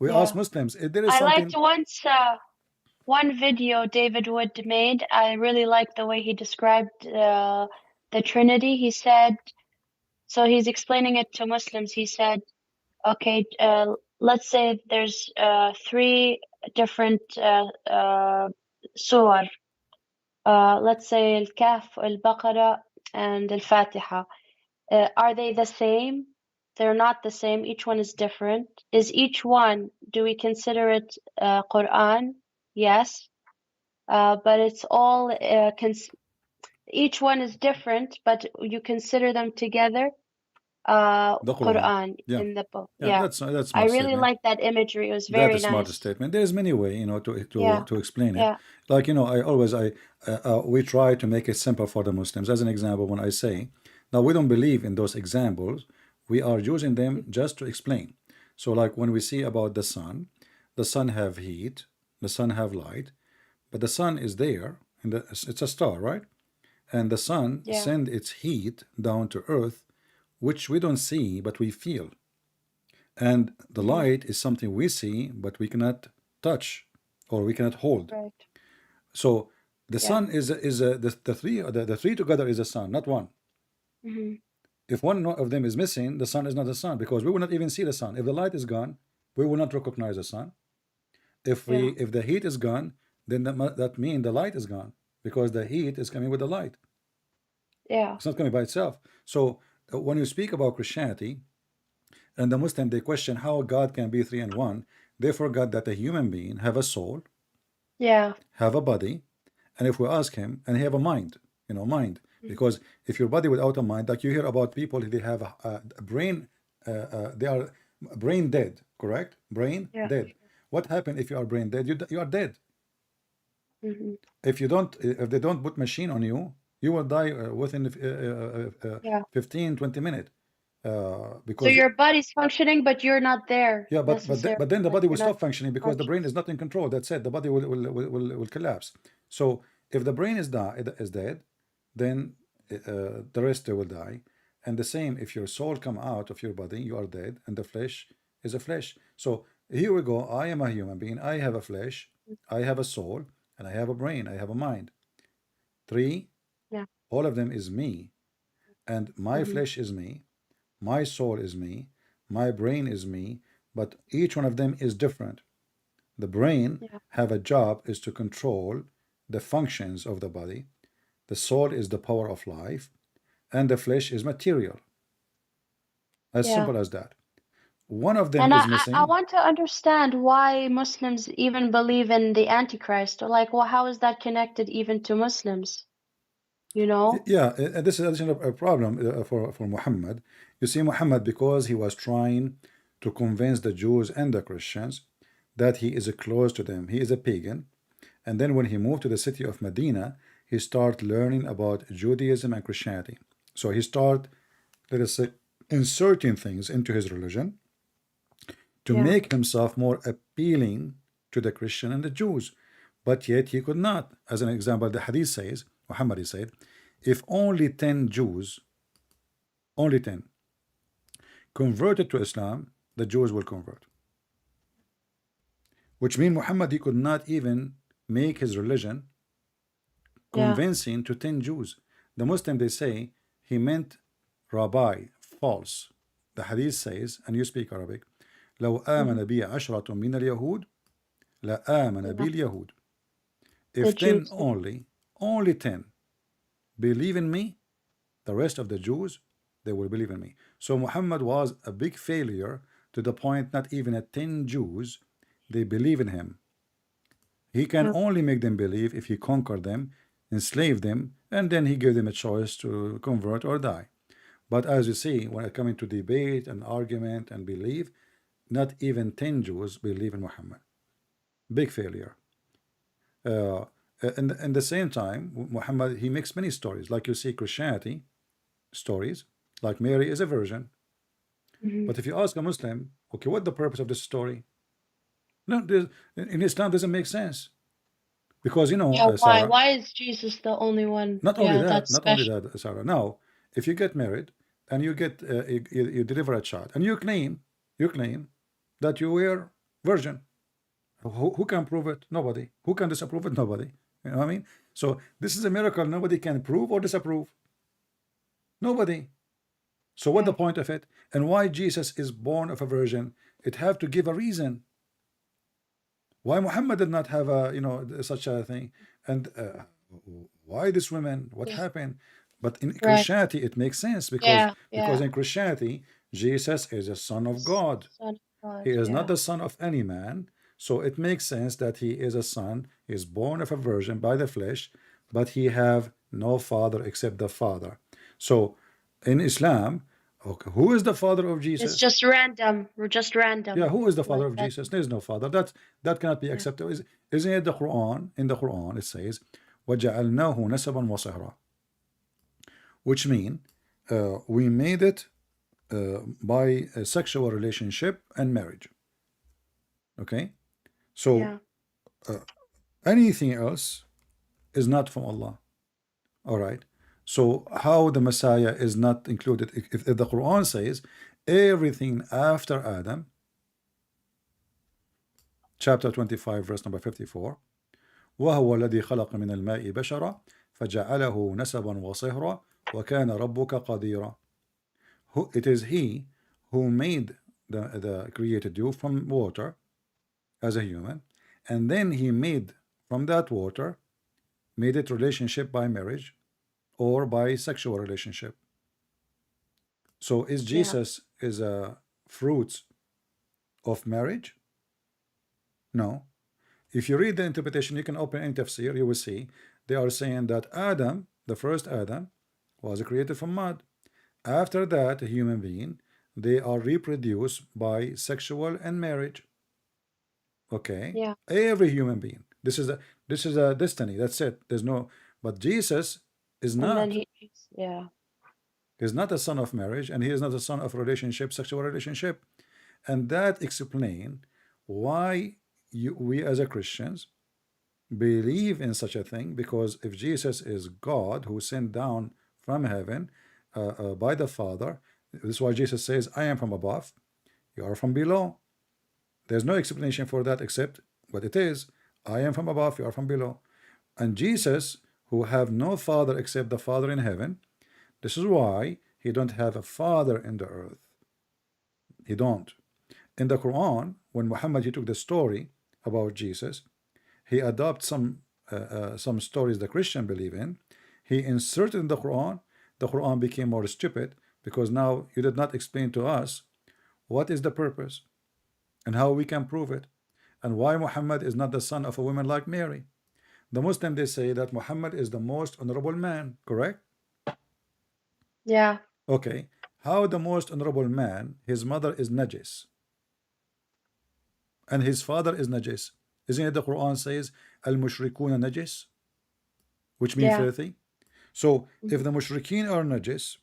Speaker 1: We ask
Speaker 2: Yeah.
Speaker 1: Muslims if there is
Speaker 2: I liked
Speaker 1: something.
Speaker 2: once one video David Wood made. I really liked the way he described the Trinity. He said, so he's explaining it to Muslims. He said, okay, let's say there's three different surah. Let's say Al-Kahf, Al-Baqarah, and Al-Fatiha. Are they the same? They're not the same. Each one is different. Is each one, do we consider it Quran? Yes. But it's all, each one is different, but you consider them together.
Speaker 1: The Quran.
Speaker 2: Quran
Speaker 1: Yeah,
Speaker 2: in the book.
Speaker 1: yeah,
Speaker 2: Yeah.
Speaker 1: that's
Speaker 2: I
Speaker 1: smart
Speaker 2: really
Speaker 1: statement.
Speaker 2: like that imagery. It was
Speaker 1: That
Speaker 2: very
Speaker 1: is smart
Speaker 2: nice.
Speaker 1: statement. There's many way,
Speaker 2: Yeah.
Speaker 1: to explain it.
Speaker 2: Yeah.
Speaker 1: Like I always we try to make it simple for the Muslims. As an example, when I say, now we don't believe in those examples, we are using them just to explain. So like when we see about the sun have heat, the sun have light, but the sun is there, and it's a star, right? And the sun
Speaker 2: Yeah.
Speaker 1: send its heat down to earth, which we don't see but we feel. And the
Speaker 2: Mhm.
Speaker 1: light is something we see but we cannot touch or we cannot hold.
Speaker 2: Right.
Speaker 1: So the
Speaker 2: Yeah.
Speaker 1: sun is the three together is a sun, not one.
Speaker 2: Hmm.
Speaker 1: If one of them is missing, the sun is not the sun because we will not even see the sun. If the light is gone, we will not recognize the sun.
Speaker 2: Yeah.
Speaker 1: If the heat is gone, then that means the light is gone because the heat is coming with the light.
Speaker 2: Yeah.
Speaker 1: It's not coming by itself. So when you speak about Christianity and the Muslim, they question how God can be three and one. They forgot that a human being have a soul,
Speaker 2: Yeah.
Speaker 1: have a body, and if we ask him, and he have a mind, mind.
Speaker 2: Mhm.
Speaker 1: Because if your body without a mind, like you hear about people, they have a brain, they are brain dead, correct? Brain
Speaker 2: Yeah.
Speaker 1: dead. What happened if you are brain dead? You are dead.
Speaker 2: Hmm.
Speaker 1: If they don't put machine on you, you will die within
Speaker 2: Yeah.
Speaker 1: 15, 20 minutes.
Speaker 2: So
Speaker 1: Because
Speaker 2: your body's functioning, but you're not there
Speaker 1: yeah,
Speaker 2: necessarily.
Speaker 1: but then the
Speaker 2: Like
Speaker 1: body will
Speaker 2: you're not
Speaker 1: stop functioning because the brain
Speaker 2: conscious.
Speaker 1: is not in control. That's it. The body will collapse. So if the brain is dead, then the rest will die. And the same, if your soul come out of your body, you are dead, and the flesh is a flesh. So here we go. I am a human being. I have a flesh. I have a soul, and I have a brain. I have a mind. Three.
Speaker 2: Yeah.
Speaker 1: All of them is me. and my flesh is me, my soul is me, my brain is me, but each one of them is different. The brain
Speaker 2: Yeah.
Speaker 1: have a job is to control the functions of the body. The soul is the power of life, and the flesh is material. As
Speaker 2: Yeah.
Speaker 1: simple as that. One of them
Speaker 2: And
Speaker 1: is
Speaker 2: I
Speaker 1: missing.
Speaker 2: want to understand why Muslims even believe in the Antichrist, or like, well, how is that connected even to Muslims? You know?
Speaker 1: Yeah, this is a problem for Muhammad. You see, Muhammad, because he was trying to convince the Jews and the Christians that he is close to them, he is a pagan. And then when he moved to the city of Medina, he started learning about Judaism and Christianity. So he started, let us say, inserting things into his religion to
Speaker 2: Yeah.
Speaker 1: make himself more appealing to the Christian and the Jews. But yet he could not. As an example, the hadith says, Muhammad said, if only 10 Jews, only 10, converted to Islam, the Jews will convert. Which means Muhammad, he could not even make his religion
Speaker 2: Yeah.
Speaker 1: convincing to 10 Jews. The Muslim, they say, he meant rabbi, false. The hadith says, and you speak Arabic, لو آمن بي عشرة من اليهود لآمن بي
Speaker 2: Yeah.
Speaker 1: اليهود.
Speaker 2: The
Speaker 1: If 10
Speaker 2: Jews.
Speaker 1: only 10 believe in me, the rest of the Jews, they will believe in me. So Muhammad was a big failure to the point not even a 10 Jews, they believe in him. He can
Speaker 2: Yeah.
Speaker 1: only make them believe if he conquered them, enslave them, and then he gave them a choice to convert or die. But as you see, when it comes to debate and argument and belief, not even 10 Jews believe in Muhammad. Big failure. In the same time, Muhammad, he makes many stories. Like you see Christianity stories, like Mary is a virgin. But if you ask a Muslim, okay, what the purpose of this story? No, in Islam doesn't make sense. Because,
Speaker 2: Yeah, why?
Speaker 1: Sarah,
Speaker 2: Why is Jesus the only one? Yeah, that's
Speaker 1: not only
Speaker 2: special.
Speaker 1: that, Sarah. Now, if you get married and you get you deliver a child and you claim that you were virgin, who can prove it? Nobody. Who can disapprove it? Nobody. You know what I mean? So this is a miracle. Nobody can prove or disapprove. Nobody. So what the
Speaker 2: Yeah.
Speaker 1: point of it? And why Jesus is born of a virgin? It have to give a reason. Why Muhammad did not have a such a thing, and why this women? What
Speaker 2: Yeah.
Speaker 1: happened? But in
Speaker 2: Right.
Speaker 1: Christianity, it makes sense
Speaker 2: Yeah.
Speaker 1: because
Speaker 2: Yeah.
Speaker 1: in Christianity, Jesus is a son of God.
Speaker 2: Son of God.
Speaker 1: He is not
Speaker 2: Yeah.
Speaker 1: the son of any man, so it makes sense that he is a son. He is born of a virgin by the flesh, but he have no father except the Father. So in Islam, okay, who is the father of
Speaker 2: It's
Speaker 1: Jesus?
Speaker 2: just random. We're just
Speaker 1: Yeah,
Speaker 2: random.
Speaker 1: who is the father
Speaker 2: Like
Speaker 1: of
Speaker 2: that.
Speaker 1: Jesus? There is no father. That cannot be
Speaker 2: Yeah.
Speaker 1: accepted. Isn't it the Quran? In the Quran, it says, وَجَعَلْنَاهُ نَسَبًا وَصِهْرًا, which mean we made it by a sexual relationship and marriage. Okay, so
Speaker 2: Yeah.
Speaker 1: anything else is not from Allah. All right. So how the Messiah is not included? If the Quran says everything after Adam, chapter 25, verse number 54, وهو الذي خلق من الماء بشرا فجعله نسبا وصهرا وكان ربك قديرا. It is he who made the created you from water as a human, and then he made from that water, made it relationship by marriage or by sexual relationship. So is
Speaker 2: Yeah.
Speaker 1: Jesus is a fruit of marriage? No. If you read the interpretation, you can open any tafsir, you will see they are saying that Adam, the first Adam, was created from mud. After that, a human being, they are reproduced by sexual and marriage. Okay,
Speaker 2: Yeah.
Speaker 1: every human being. This is a destiny. That's it. There's no. But Jesus is
Speaker 2: And then
Speaker 1: not.
Speaker 2: yeah.
Speaker 1: He's not a son of marriage, and he is not a son of relationship, sexual relationship, and that explain why we as a Christians believe in such a thing, because if Jesus is God who sent down from heaven by the Father, this is why Jesus says, I am from above, you are from below. There's no explanation for that except what it is. I am from above, you are from below. And Jesus, who have no father except the Father in heaven, This is why he don't have a father in the earth. He don't. In the Quran, when Muhammad he took the story about Jesus, he adopted some stories the Christian believe in. He inserted in the Quran. The Quran became more stupid because now you did not explain to us what is the purpose and how we can prove it and why Muhammad is not the son of a woman like Mary. The Muslim they say that Muhammad is the most honorable man, correct?
Speaker 2: Yeah.
Speaker 1: Okay. How the most honorable man, his mother is najis and his father is najis. Isn't it the Quran says al-mushrikuna najis, which means
Speaker 2: Yeah.
Speaker 1: filthy? So if the mushrikeen are najis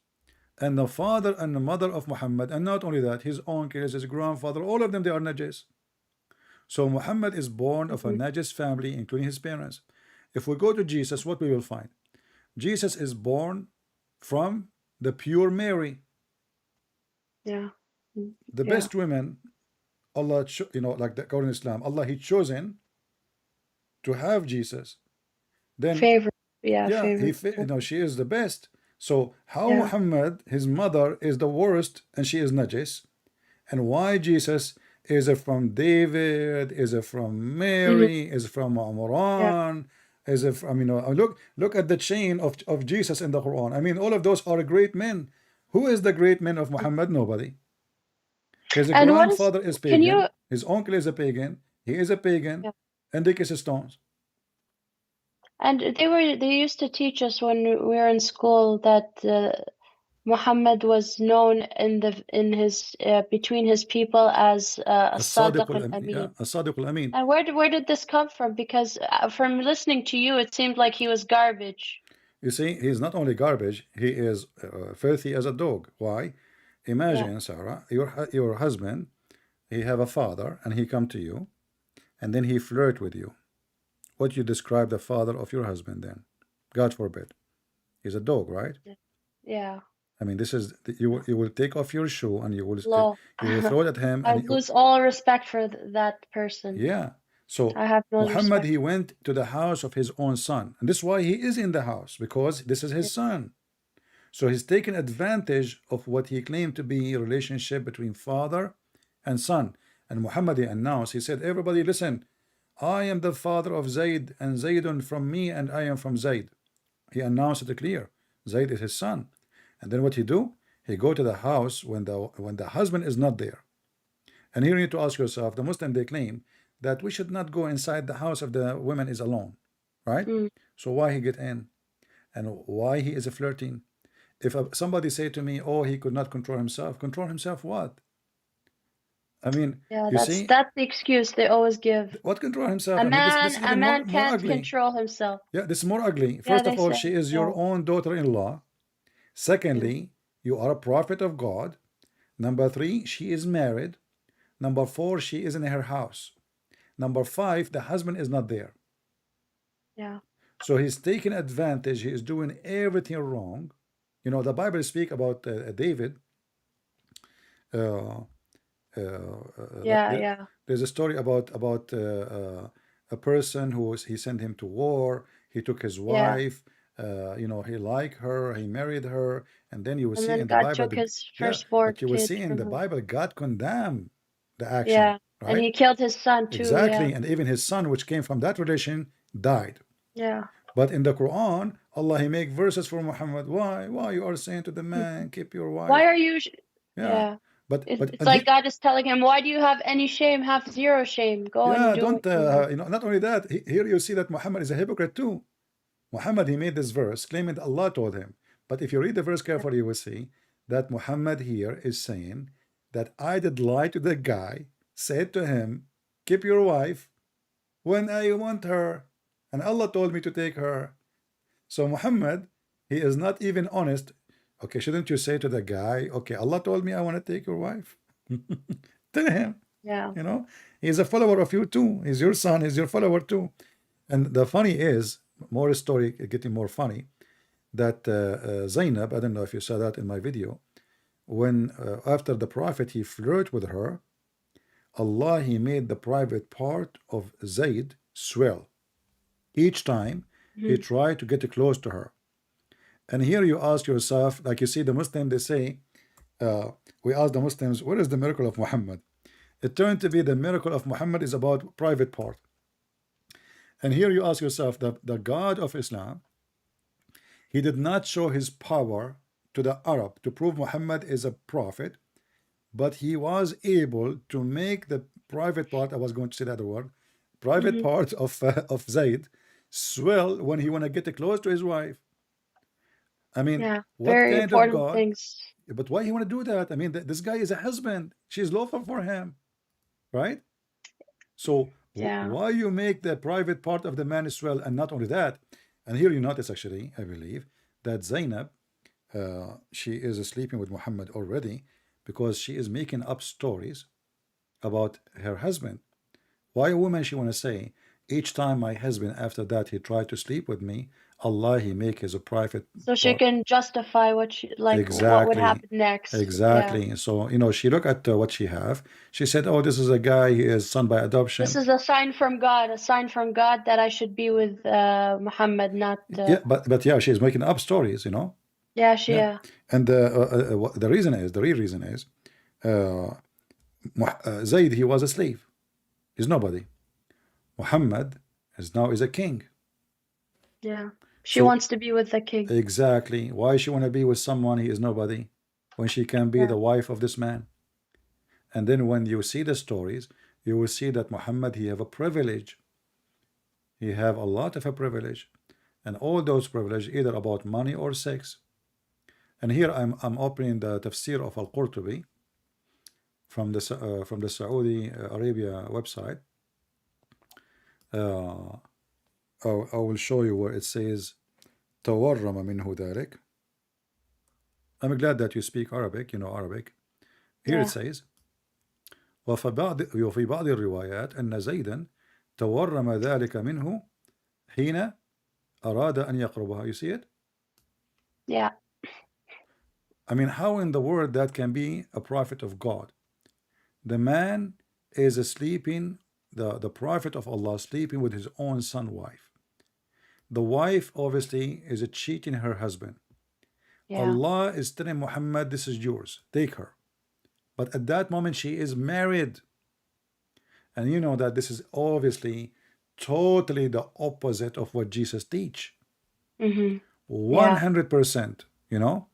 Speaker 1: and the father and the mother of Muhammad, and not only that, his uncles, his grandfather, all of them they are najis. So Muhammad is born of a najis family, including his parents. If we go to Jesus, what we will find? Jesus is born from the pure Mary.
Speaker 2: Yeah.
Speaker 1: The
Speaker 2: Yeah.
Speaker 1: best women, Allah, like the according to Islam, Allah He chosen to have Jesus. Then,
Speaker 2: Favorite. Yeah.
Speaker 1: yeah,
Speaker 2: Favorite.
Speaker 1: she is the best. So how
Speaker 2: Yeah.
Speaker 1: Muhammad, his mother, is the worst, and she is najis, and why Jesus is it from David? Is it from Mary? Is it from
Speaker 2: Yeah.
Speaker 1: Imran? Is it from, look at the chain of Jesus in the Quran. I mean, all of those are great men. Who is the great men of Muhammad? Nobody. His
Speaker 2: And what is?
Speaker 1: grandfather is
Speaker 2: Can you?
Speaker 1: pagan. His uncle is a pagan. He is a pagan.
Speaker 2: Yeah.
Speaker 1: And they kiss stones.
Speaker 2: And they used to teach us when we were in school that Muhammad was known in his between his people as As-Sadiq al-Amin.
Speaker 1: As-Sadiq al-Amin.
Speaker 2: And where did this come from? Because from listening to you, it seemed like he was garbage.
Speaker 1: You see, he's not only garbage, he is filthy as a dog. Why? Imagine, Sarah, your husband, he have a father, and he come to you, and then he flirt with you. What you describe the father of your husband then? God forbid. He's a dog, right?
Speaker 2: Yeah.
Speaker 1: I mean, this is you will take off your shoe and you will
Speaker 2: Lol.
Speaker 1: throw it at him.
Speaker 2: I
Speaker 1: And
Speaker 2: lose all respect for that person.
Speaker 1: yeah. So
Speaker 2: I have no
Speaker 1: Muhammad,
Speaker 2: respect.
Speaker 1: he went to the house of his own son, and this is why he is in the house, because this is his son. So he's taken advantage of what he claimed to be a relationship between father and son. And Muhammad announced, he said, everybody listen, I am the father of Zayd, and Zaydun from me, and I am from Zayd. He announced it clear. Zayd is his son. And then what he do? He go to the house when the husband is not there. And here you need to ask yourself, the Muslim, they claim that we should not go inside the house if the woman is alone, right? So why he get in? And why he is flirting? If somebody say to me, oh, he could not control himself what? I mean,
Speaker 2: Yeah,
Speaker 1: you see,
Speaker 2: that's the excuse they always give.
Speaker 1: what control himself?
Speaker 2: A
Speaker 1: I mean, this is
Speaker 2: man
Speaker 1: even more
Speaker 2: can't
Speaker 1: ugly.
Speaker 2: control himself.
Speaker 1: Yeah, this is more ugly.
Speaker 2: Yeah,
Speaker 1: First
Speaker 2: they
Speaker 1: of all,
Speaker 2: say.
Speaker 1: she is your own daughter-in-law. Secondly, you are a prophet of God. Number 3, she is married. Number 4, she is in her house. Number 5, the husband is not there.
Speaker 2: Yeah.
Speaker 1: So he's taking advantage. He is doing everything wrong. You know, the Bible speak about David.
Speaker 2: Yeah.
Speaker 1: There's a story about a person he sent him to war. He took his wife. He liked her. He married her, and then you will see in the
Speaker 2: God
Speaker 1: Bible.
Speaker 2: took his firstborn
Speaker 1: But you will
Speaker 2: kid
Speaker 1: see in
Speaker 2: from
Speaker 1: the
Speaker 2: him.
Speaker 1: Bible, God condemned the action.
Speaker 2: Yeah,
Speaker 1: right?
Speaker 2: and he killed his son too.
Speaker 1: Exactly,
Speaker 2: Yeah.
Speaker 1: and even his son, which came from that relation, died.
Speaker 2: Yeah.
Speaker 1: But in the Quran, Allah He make verses for Muhammad. Why you are saying to the man, keep your wife?
Speaker 2: Why are you?
Speaker 1: Yeah. But
Speaker 2: it's like God is telling him, why do you have any shame? Have zero shame. Go and do.
Speaker 1: Don't. Not only that. Here you see that Muhammad is a hypocrite too. Muhammad, he made this verse claiming that Allah told him. But if you read the verse carefully, you will see that Muhammad here is saying that I did lie to the guy, said to him, keep your wife when I want her, and Allah told me to take her. So Muhammad, he is not even honest. Okay, shouldn't you say to the guy, okay, Allah told me I want to take your wife? Tell him.
Speaker 2: Yeah.
Speaker 1: He's a follower of you too. He's your son, he's your follower too. And the funny is, more story getting more funny, that Zainab, I don't know if you saw that in my video, when after the Prophet he flirted with her, Allah He made the private part of Zayd swell. Each time he tried to get close to her. And here you ask yourself, like you see the Muslim, they say, we ask the Muslims, what is the miracle of Muhammad? It turned to be the miracle of Muhammad is about private part. And here you ask yourself, the God of Islam, he did not show his power to the Arab to prove Muhammad is a prophet, but he was able to make the private part, I was going to say the other word, private part of Zayd swell when he want to get close to his wife. I mean,
Speaker 2: Yeah,
Speaker 1: what
Speaker 2: very
Speaker 1: kind of
Speaker 2: important
Speaker 1: God?
Speaker 2: things.
Speaker 1: But why he want to do that? I mean, this guy is a husband. She's lawful for him, right? So
Speaker 2: Yeah.
Speaker 1: why you make the private part of the man swell? And not only that, and here you notice actually, I believe, that Zainab, she is sleeping with Muhammad already because she is making up stories about her husband. Why a woman she want to say, each time my husband after that he tried to sleep with me, Allah he make his a private
Speaker 2: So she
Speaker 1: part.
Speaker 2: can justify what she like what would
Speaker 1: Exactly,
Speaker 2: happen next. Yeah.
Speaker 1: exactly. So you know, she looked at what she have. She said, "Oh, this is a guy. He is son by
Speaker 2: This
Speaker 1: adoption."
Speaker 2: is a sign from God that I should be with Muhammad, not
Speaker 1: Yeah, but yeah, she's making up stories, you know.
Speaker 2: yeah, she
Speaker 1: Yeah,
Speaker 2: yeah.
Speaker 1: and the reason is the real reason is, uh, Zayd he was a slave. He's nobody. Muhammad is now is a king.
Speaker 2: Yeah. She
Speaker 1: So
Speaker 2: wants to be with the king.
Speaker 1: exactly, why she want to be with someone he is nobody, when she can be
Speaker 2: Yeah.
Speaker 1: the wife of this man? And then when you see the stories, you will see that Muhammad he have a privilege. He have a lot of a privilege, and all those privilege either about money or sex. And here I'm opening the tafsir of Al-Qurtubi from the Saudi Arabia website. I will show you where it says تورم منه ذلك. I'm glad that you speak Arabic, you know Arabic. Here it
Speaker 2: Yeah.
Speaker 1: says وفي بعض الروايات أن زيدا تورم ذلك منه حين أراد أن يقربها. You see it?
Speaker 2: Yeah.
Speaker 1: I mean, how in the world that can be a prophet of God? The man is sleeping, the prophet of Allah sleeping with his own son wife. The wife obviously is cheating her husband.
Speaker 2: Yeah.
Speaker 1: Allah is telling Muhammad, this is yours, take her. But at that moment she is married. And you know that this is obviously totally the opposite of what Jesus teach. 100%, you know.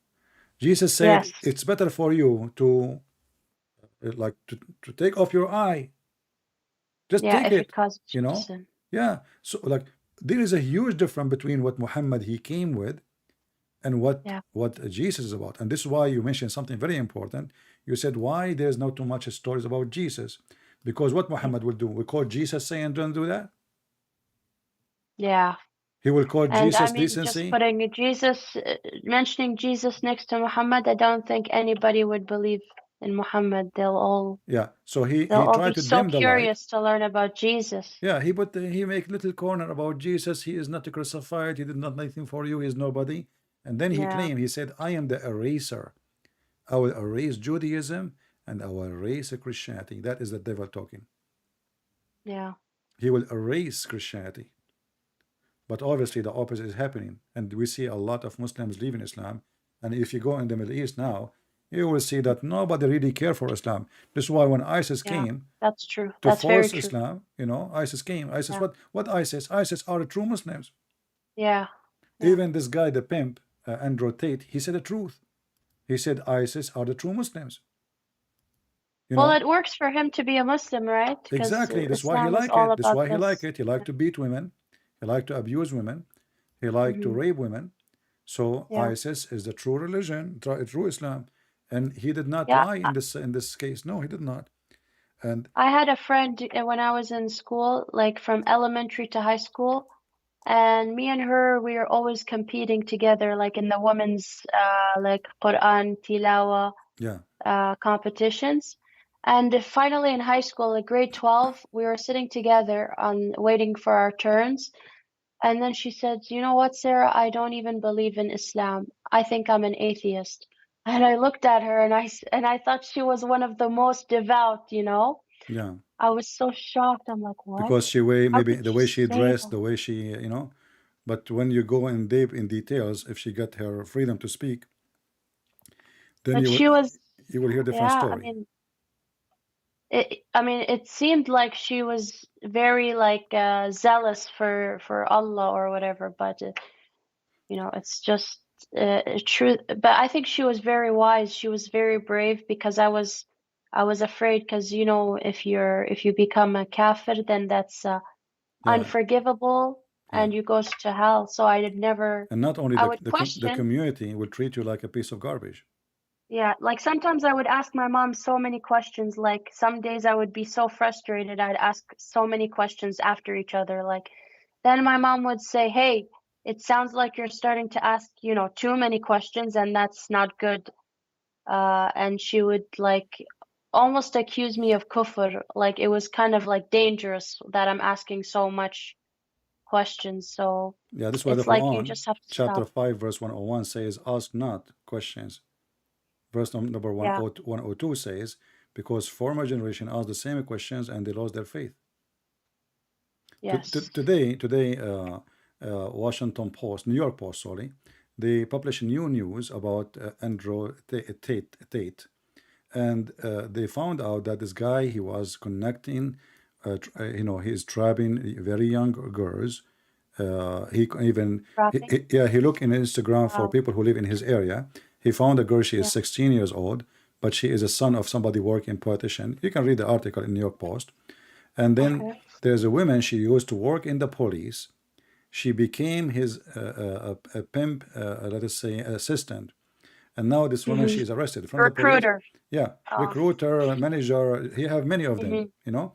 Speaker 1: Jesus said,
Speaker 2: Yes.
Speaker 1: it's better for you to like to take off your eye. Just
Speaker 2: Yeah,
Speaker 1: take
Speaker 2: if
Speaker 1: it,
Speaker 2: it causes
Speaker 1: you
Speaker 2: you
Speaker 1: know.
Speaker 2: sin.
Speaker 1: Yeah. So like there is a huge difference between what Muhammad he came with and what
Speaker 2: Yeah.
Speaker 1: Jesus is about. And this is why you mentioned something very important. You said why there's not too much stories about Jesus. Because what Muhammad will do, we call Jesus saying don't do that.
Speaker 2: Yeah.
Speaker 1: He will call
Speaker 2: And I
Speaker 1: Jesus
Speaker 2: mean, just
Speaker 1: decency.
Speaker 2: putting Jesus, mentioning Jesus next to Muhammad, I don't think anybody would believe in Muhammad.
Speaker 1: Yeah. So
Speaker 2: They'll
Speaker 1: he
Speaker 2: all be
Speaker 1: tried to
Speaker 2: so
Speaker 1: dim the light.
Speaker 2: curious to learn about Jesus.
Speaker 1: Yeah, he make little corner about Jesus. He is not crucified. He did not nothing for you. He is nobody. And then he
Speaker 2: Yeah.
Speaker 1: claimed, he said, I am the eraser. I will erase Judaism and I will erase Christianity. That is the devil talking.
Speaker 2: Yeah.
Speaker 1: He will erase Christianity. But obviously the opposite is happening. And we see a lot of Muslims leaving Islam. And if you go in the Middle East now, you will see that nobody really care for Islam. This is why when ISIS
Speaker 2: Yeah.
Speaker 1: came
Speaker 2: That's true.
Speaker 1: to
Speaker 2: That's very
Speaker 1: force
Speaker 2: true.
Speaker 1: Islam, you know, ISIS came. ISIS,
Speaker 2: Yeah.
Speaker 1: what ISIS? ISIS are the true Muslims.
Speaker 2: Yeah. Yeah.
Speaker 1: Even this guy, the pimp, Andrew Tate, he said the truth. He said ISIS are the true Muslims. You
Speaker 2: Well,
Speaker 1: know,
Speaker 2: it works for him to be a Muslim, right? Because
Speaker 1: exactly. That's why he
Speaker 2: Islam is
Speaker 1: like
Speaker 2: all
Speaker 1: it. That's
Speaker 2: about
Speaker 1: why he like
Speaker 2: this.
Speaker 1: it. He like to beat women. He like to abuse women. He like to rape women. So
Speaker 2: Yeah.
Speaker 1: ISIS is the true religion, true Islam, and he did not
Speaker 2: Yeah.
Speaker 1: lie in this case. No, he did not. And
Speaker 2: I had a friend when I was in school, like from elementary to high school, and me and her, we were always competing together, like in the women's like Quran Tilawa
Speaker 1: yeah,
Speaker 2: competitions. And finally in high school, like grade 12, we were sitting together on waiting for our turns. And then she said, "You know what, Sarah? I don't even believe in Islam. I think I'm an atheist." And I looked at her and I thought she was one of the most devout, you know?
Speaker 1: yeah.
Speaker 2: I was so shocked. I'm like, "What?
Speaker 1: Because she way
Speaker 2: How
Speaker 1: maybe
Speaker 2: could
Speaker 1: the
Speaker 2: you
Speaker 1: way she
Speaker 2: say
Speaker 1: dressed,
Speaker 2: that?"
Speaker 1: the way she you know, But when you go in deep in details, if she got her freedom to speak, then
Speaker 2: But she was,
Speaker 1: you will hear different
Speaker 2: yeah,
Speaker 1: story.
Speaker 2: I mean, it seemed like she was very like zealous for Allah or whatever, but you know, it's just true. But I think she was very wise. She was very brave because I was afraid because you know, if you become a kafir, then that's
Speaker 1: Yeah,
Speaker 2: unforgivable
Speaker 1: yeah.
Speaker 2: and you goes to hell. So I did never,
Speaker 1: And not only
Speaker 2: I would
Speaker 1: the
Speaker 2: question.
Speaker 1: community will treat you like a piece of garbage.
Speaker 2: Yeah, like sometimes I would ask my mom so many questions. Like some days I would be so frustrated, I'd ask so many questions after each other. Like then my mom would say, "Hey, it sounds like you're starting to ask, you know, too many questions, and that's not good." And she would like almost accuse me of kufr. Like it was kind of like dangerous that I'm asking so much questions. So
Speaker 1: Yeah, this is why the
Speaker 2: it's like you
Speaker 1: Quran,
Speaker 2: just have to
Speaker 1: chapter
Speaker 2: stop.
Speaker 1: 5, verse 101 says, ask not questions. Verse number
Speaker 2: Yeah.
Speaker 1: 102 says, because former generation asked the same questions and they lost their faith.
Speaker 2: Yes.
Speaker 1: Today, Washington Post, New York Post, sorry, they publish new news about Andrew Tate, and they found out that this guy, he was connecting, you know, he's trapping very young girls. He even
Speaker 2: Dropping.
Speaker 1: yeah, he looked in Instagram for
Speaker 2: Wow.
Speaker 1: people who live in his area. He found a girl, she is
Speaker 2: Yeah.
Speaker 1: 16 years old, but she is a son of somebody working politician. You can read the article in New York Post. And then
Speaker 2: Okay.
Speaker 1: there's a woman, she used to work in the police. She became his a pimp, let us say, assistant. And now this woman,
Speaker 2: Mm-hmm.
Speaker 1: she is arrested from the police.
Speaker 2: Recruiter.
Speaker 1: Yeah,
Speaker 2: Oh.
Speaker 1: recruiter, manager. He have many of them.
Speaker 2: Mm-hmm.
Speaker 1: You know,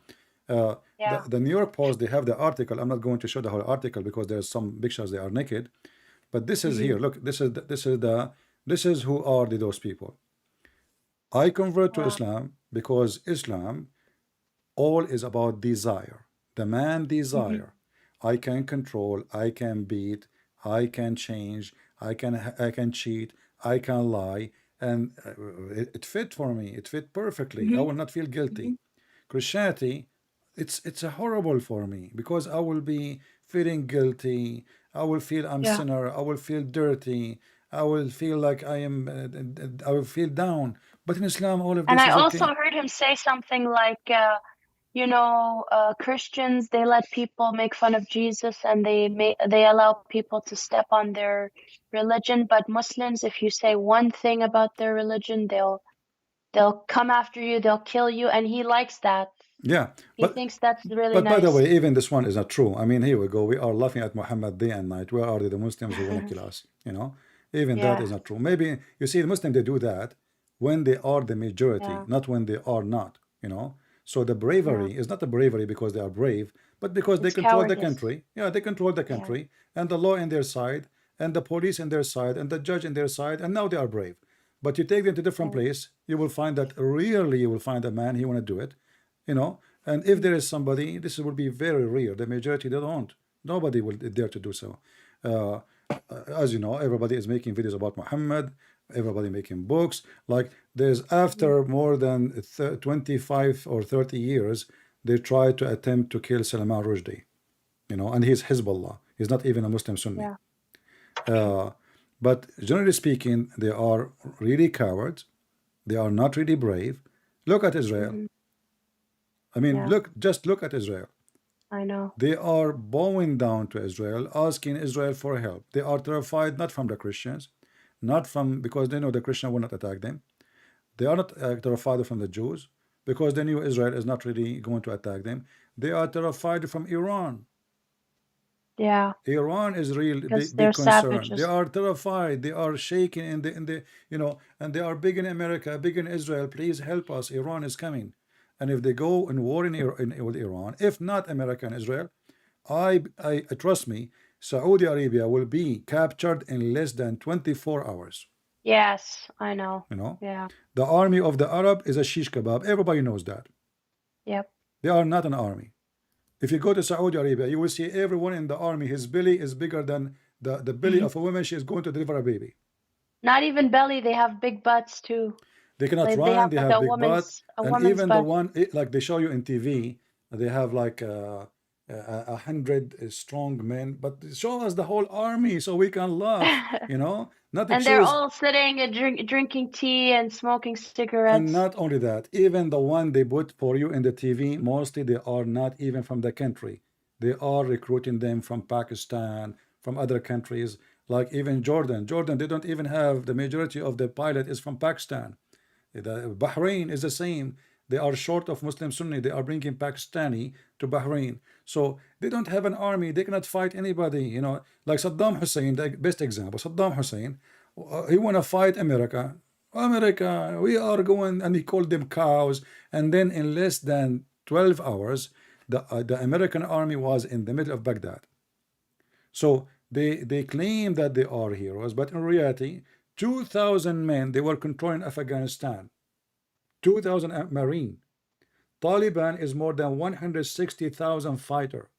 Speaker 1: uh,
Speaker 2: Yeah.
Speaker 1: the New York Post, they have the article. I'm not going to show the whole article because there's some pictures they are naked. But this is
Speaker 2: Mm-hmm.
Speaker 1: here. Look, this is who are those people. I convert to
Speaker 2: Wow.
Speaker 1: Islam because Islam all is about desire. The man
Speaker 2: Mm-hmm.
Speaker 1: desire. I can control, I can beat, I can change, I can cheat, I can lie, and it fit for me. It fit perfectly. I
Speaker 2: Mm-hmm.
Speaker 1: will not feel
Speaker 2: Mm-hmm.
Speaker 1: guilty. Christianity, it's a horrible for me because I will be feeling guilty. I will feel I'm
Speaker 2: Yeah.
Speaker 1: sinner. I will feel dirty. I will feel like I am. I will feel down. But in Islam, all of
Speaker 2: And
Speaker 1: this
Speaker 2: I
Speaker 1: is
Speaker 2: also
Speaker 1: okay.
Speaker 2: heard him say something like, you know, Christians, they let people make fun of Jesus and they allow people to step on their religion, but Muslims, if you say one thing about their religion, they'll come after you, they'll kill you, and he likes that.
Speaker 1: Yeah,
Speaker 2: He thinks that's really
Speaker 1: but by the
Speaker 2: nice.
Speaker 1: way, even this one is not true. I mean, here we go. We are laughing at Muhammad day and night. Where are the Muslims who want to kill us? You know, even that
Speaker 2: Yeah.
Speaker 1: is not true. Maybe you see, the Muslims they do that when they are the majority,
Speaker 2: Yeah.
Speaker 1: not when they are not. You know, so the
Speaker 2: Yeah.
Speaker 1: bravery is not the bravery because they are brave, but because they
Speaker 2: It's
Speaker 1: control the
Speaker 2: cowardice.
Speaker 1: country. Yeah, they control the
Speaker 2: Yeah.
Speaker 1: country and the law in their side, and the police in their side, and the judge in their side, and now they are brave. But you take them to different
Speaker 2: Yeah.
Speaker 1: place, you will find that rarely you will find a man he want to do it. You know, and if there is somebody, this will be very rare. The majority they don't. Nobody will dare to do so. Uh, as you know, everybody is making videos about Muhammad. Everybody making books. Like there's
Speaker 2: Mm-hmm.
Speaker 1: after more than 25 or 30 years, they try to attempt to kill Salman Rushdie. You know, and he's Hezbollah. He's not even a Muslim Sunni.
Speaker 2: Yeah.
Speaker 1: Uh, but generally speaking, they are really cowards. They are not really brave. Look at Israel.
Speaker 2: Mm-hmm.
Speaker 1: I mean,
Speaker 2: Yeah.
Speaker 1: just look at Israel.
Speaker 2: I know.
Speaker 1: They are bowing down to Israel, asking Israel for help. They are terrified not from the Christians, not from because they know the Christian will not attack them. They are not terrified from the Jews because they knew Israel is not really going to attack them. They are terrified from Iran.
Speaker 2: Yeah.
Speaker 1: Iran is real
Speaker 2: Because they're
Speaker 1: big concern. They
Speaker 2: savages.
Speaker 1: are terrified. They are shaking in the you know, and they are big in America, big in Israel. Please help us. Iran is coming, and if they go in war with Iran, if not America and Israel, I trust me, Saudi Arabia will be captured in less than 24 hours.
Speaker 2: Yes, I know.
Speaker 1: You know,
Speaker 2: Yeah.
Speaker 1: the army of the Arab is a shish kebab. Everybody knows that.
Speaker 2: Yep.
Speaker 1: They are not an army. If you go to Saudi Arabia, you will see everyone in the army. His belly is bigger than the belly of a woman. She is going to deliver a baby.
Speaker 2: Not even belly, they have big butts too.
Speaker 1: They cannot
Speaker 2: They
Speaker 1: run.
Speaker 2: have
Speaker 1: They
Speaker 2: like
Speaker 1: have big butt,
Speaker 2: a
Speaker 1: and
Speaker 2: woman's
Speaker 1: even the
Speaker 2: butt.
Speaker 1: one like they show you in TV, they have like 100 strong men, but show us the whole army so we can laugh, not to
Speaker 2: And they're
Speaker 1: choose.
Speaker 2: all sitting and drinking tea and smoking
Speaker 1: And
Speaker 2: cigarettes.
Speaker 1: not only that, even the one they put for you in the TV, mostly they are not even from the country. They are recruiting them from Pakistan, from other countries, like even Jordan. Jordan, they don't even have the majority of the pilot is from Pakistan. The Bahrain is the same. They are short of Muslim Sunni. They are bringing Pakistani to Bahrain. So they don't have an army. They cannot fight anybody. Like Saddam Hussein, the best example. Saddam Hussein, he want to fight America. America, we are going, and he called them cows. And then in less than 12 hours, the American army was in the middle of Baghdad. So they claim that they are heroes, but in reality, 2,000 men, they were controlling Afghanistan. 2,000 Marine. Taliban is more than 160,000 fighter.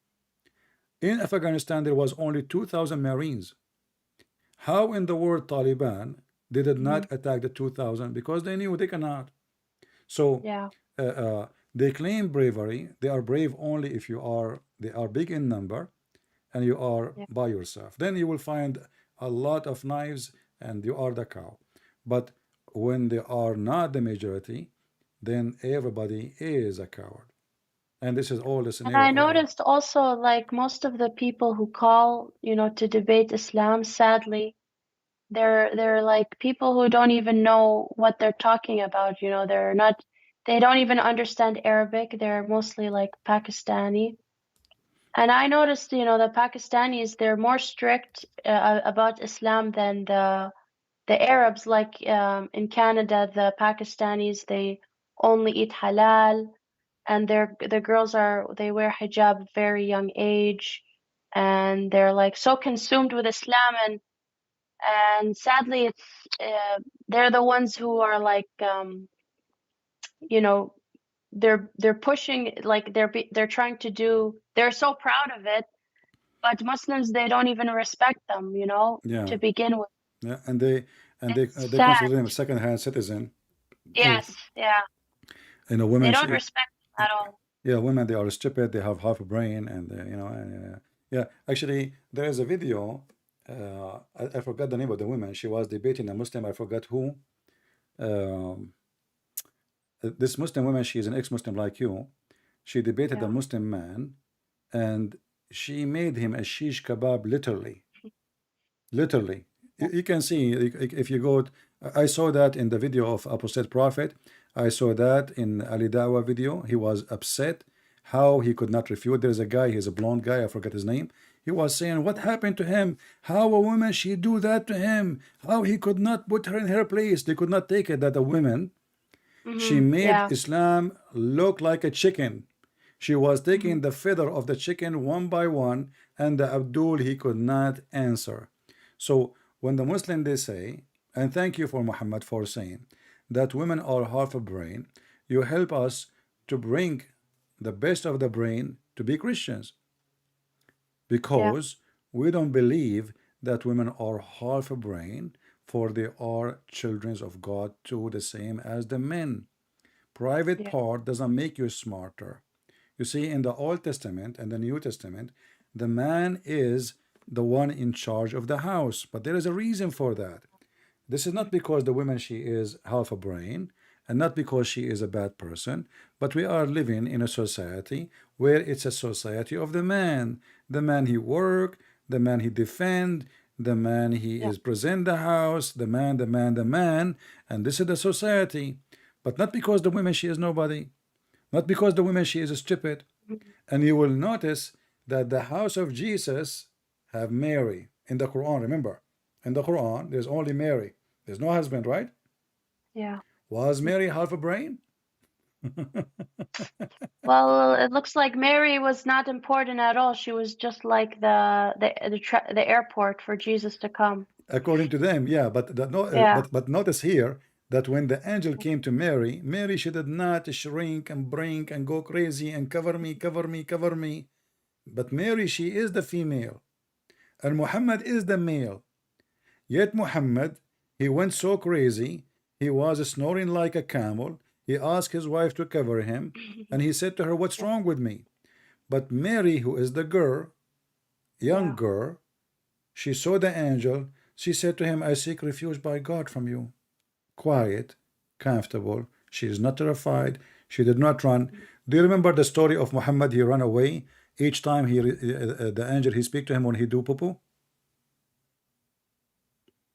Speaker 1: In Afghanistan, there was only 2,000 Marines. How in the world Taliban they did not attack the 2,000? Because they knew they cannot. So
Speaker 2: Yeah.
Speaker 1: they claim bravery. They are brave only if they are big in number and you are
Speaker 2: Yeah.
Speaker 1: by yourself. Then you will find a lot of knives and you are the cow. But when they are not the majority, then everybody is a coward. And this is all the
Speaker 2: And I
Speaker 1: scenario.
Speaker 2: noticed also, like, most of the people who call, to debate Islam, sadly, they're like people who don't even know what they're talking about. They don't even understand Arabic. They're mostly like Pakistani. And I noticed, the Pakistanis, they're more strict about Islam than the Arabs. Like in Canada, the Pakistanis, they only eat halal, and the girls they wear hijab at very young age, and they're like so consumed with Islam, and sadly, they're the ones who are like, you know, they're pushing, like they're trying to do. They're so proud of it, but Muslims, they don't even respect them,
Speaker 1: Yeah,
Speaker 2: to begin with.
Speaker 1: yeah, and they
Speaker 2: Sad.
Speaker 1: consider them a second-hand citizen. Oh,
Speaker 2: Yes, yeah. They
Speaker 1: women.
Speaker 2: don't respect them at all.
Speaker 1: Yeah, women they are stupid. They have half a brain, and yeah. Actually, there is a video. I forgot the name of the woman. She was debating a Muslim. I forgot who. Um, this Muslim woman, she is an ex-Muslim like you. She debated a
Speaker 2: Yeah.
Speaker 1: Muslim man, and she made him a shish kebab, literally. Literally. You can see if you go. I saw that in the video of Apostate Prophet. I saw that in Ali Dawa video. He was upset how he could not refute. There's a guy, he's a blonde guy, I forget his name. He was saying, what happened to him? How a woman she do that to him? How he could not put her in her place? They could not take it that a woman, she made
Speaker 2: Yeah.
Speaker 1: Islam look like a chicken. She was
Speaker 2: Hmm.
Speaker 1: taking the feather of the chicken one by one, and the Abdul he could not answer. So when the Muslim they say, and thank you for Muhammad for saying that women are half a brain, you help us to bring the best of the brain to be Christians,
Speaker 2: Yeah.
Speaker 1: because we don't believe that women are half a brain, for they are children of God too, the same as the men. Private
Speaker 2: Yeah.
Speaker 1: part doesn't make you smarter. You see, in the Old Testament and the New Testament, the man is the one in charge of the house, but there is a reason for that. This is not because the woman she is half a brain, and not because she is a bad person, but we are living in a society where it's a society of the man. The man he work, the man he defend, the man he
Speaker 2: Yeah.
Speaker 1: is present the house, the man, and this is the society. But not because the woman she is nobody, not because the woman she is stupid.
Speaker 2: Mhm.
Speaker 1: And you will notice that the house of Jesus have Mary in the Quran. Remember, in the Quran, there's only Mary. There's no husband, right?
Speaker 2: Yeah.
Speaker 1: Was Mary half a brain?
Speaker 2: Well, it looks like Mary was not important at all. She was just like the airport for Jesus to come.
Speaker 1: According to them, yeah. But no,
Speaker 2: Yeah.
Speaker 1: but notice here that when the angel came to Mary, Mary she did not shrink and brink and go crazy and cover me, cover me, cover me. But Mary, she is the female, and Muhammad is the male. Yet Muhammad, he went so crazy, he was snoring like a camel. He asked his wife to cover him, and he said to her, what's
Speaker 2: Yeah.
Speaker 1: wrong with me? But Mary, who is the girl, young
Speaker 2: Yeah.
Speaker 1: girl, she saw the angel. She said to him, I seek refuge by God from you. Quiet, comfortable. She is not terrified. She did not run. Do you remember the story of Muhammad? He ran away each time the angel he speak to him when he do poo-poo.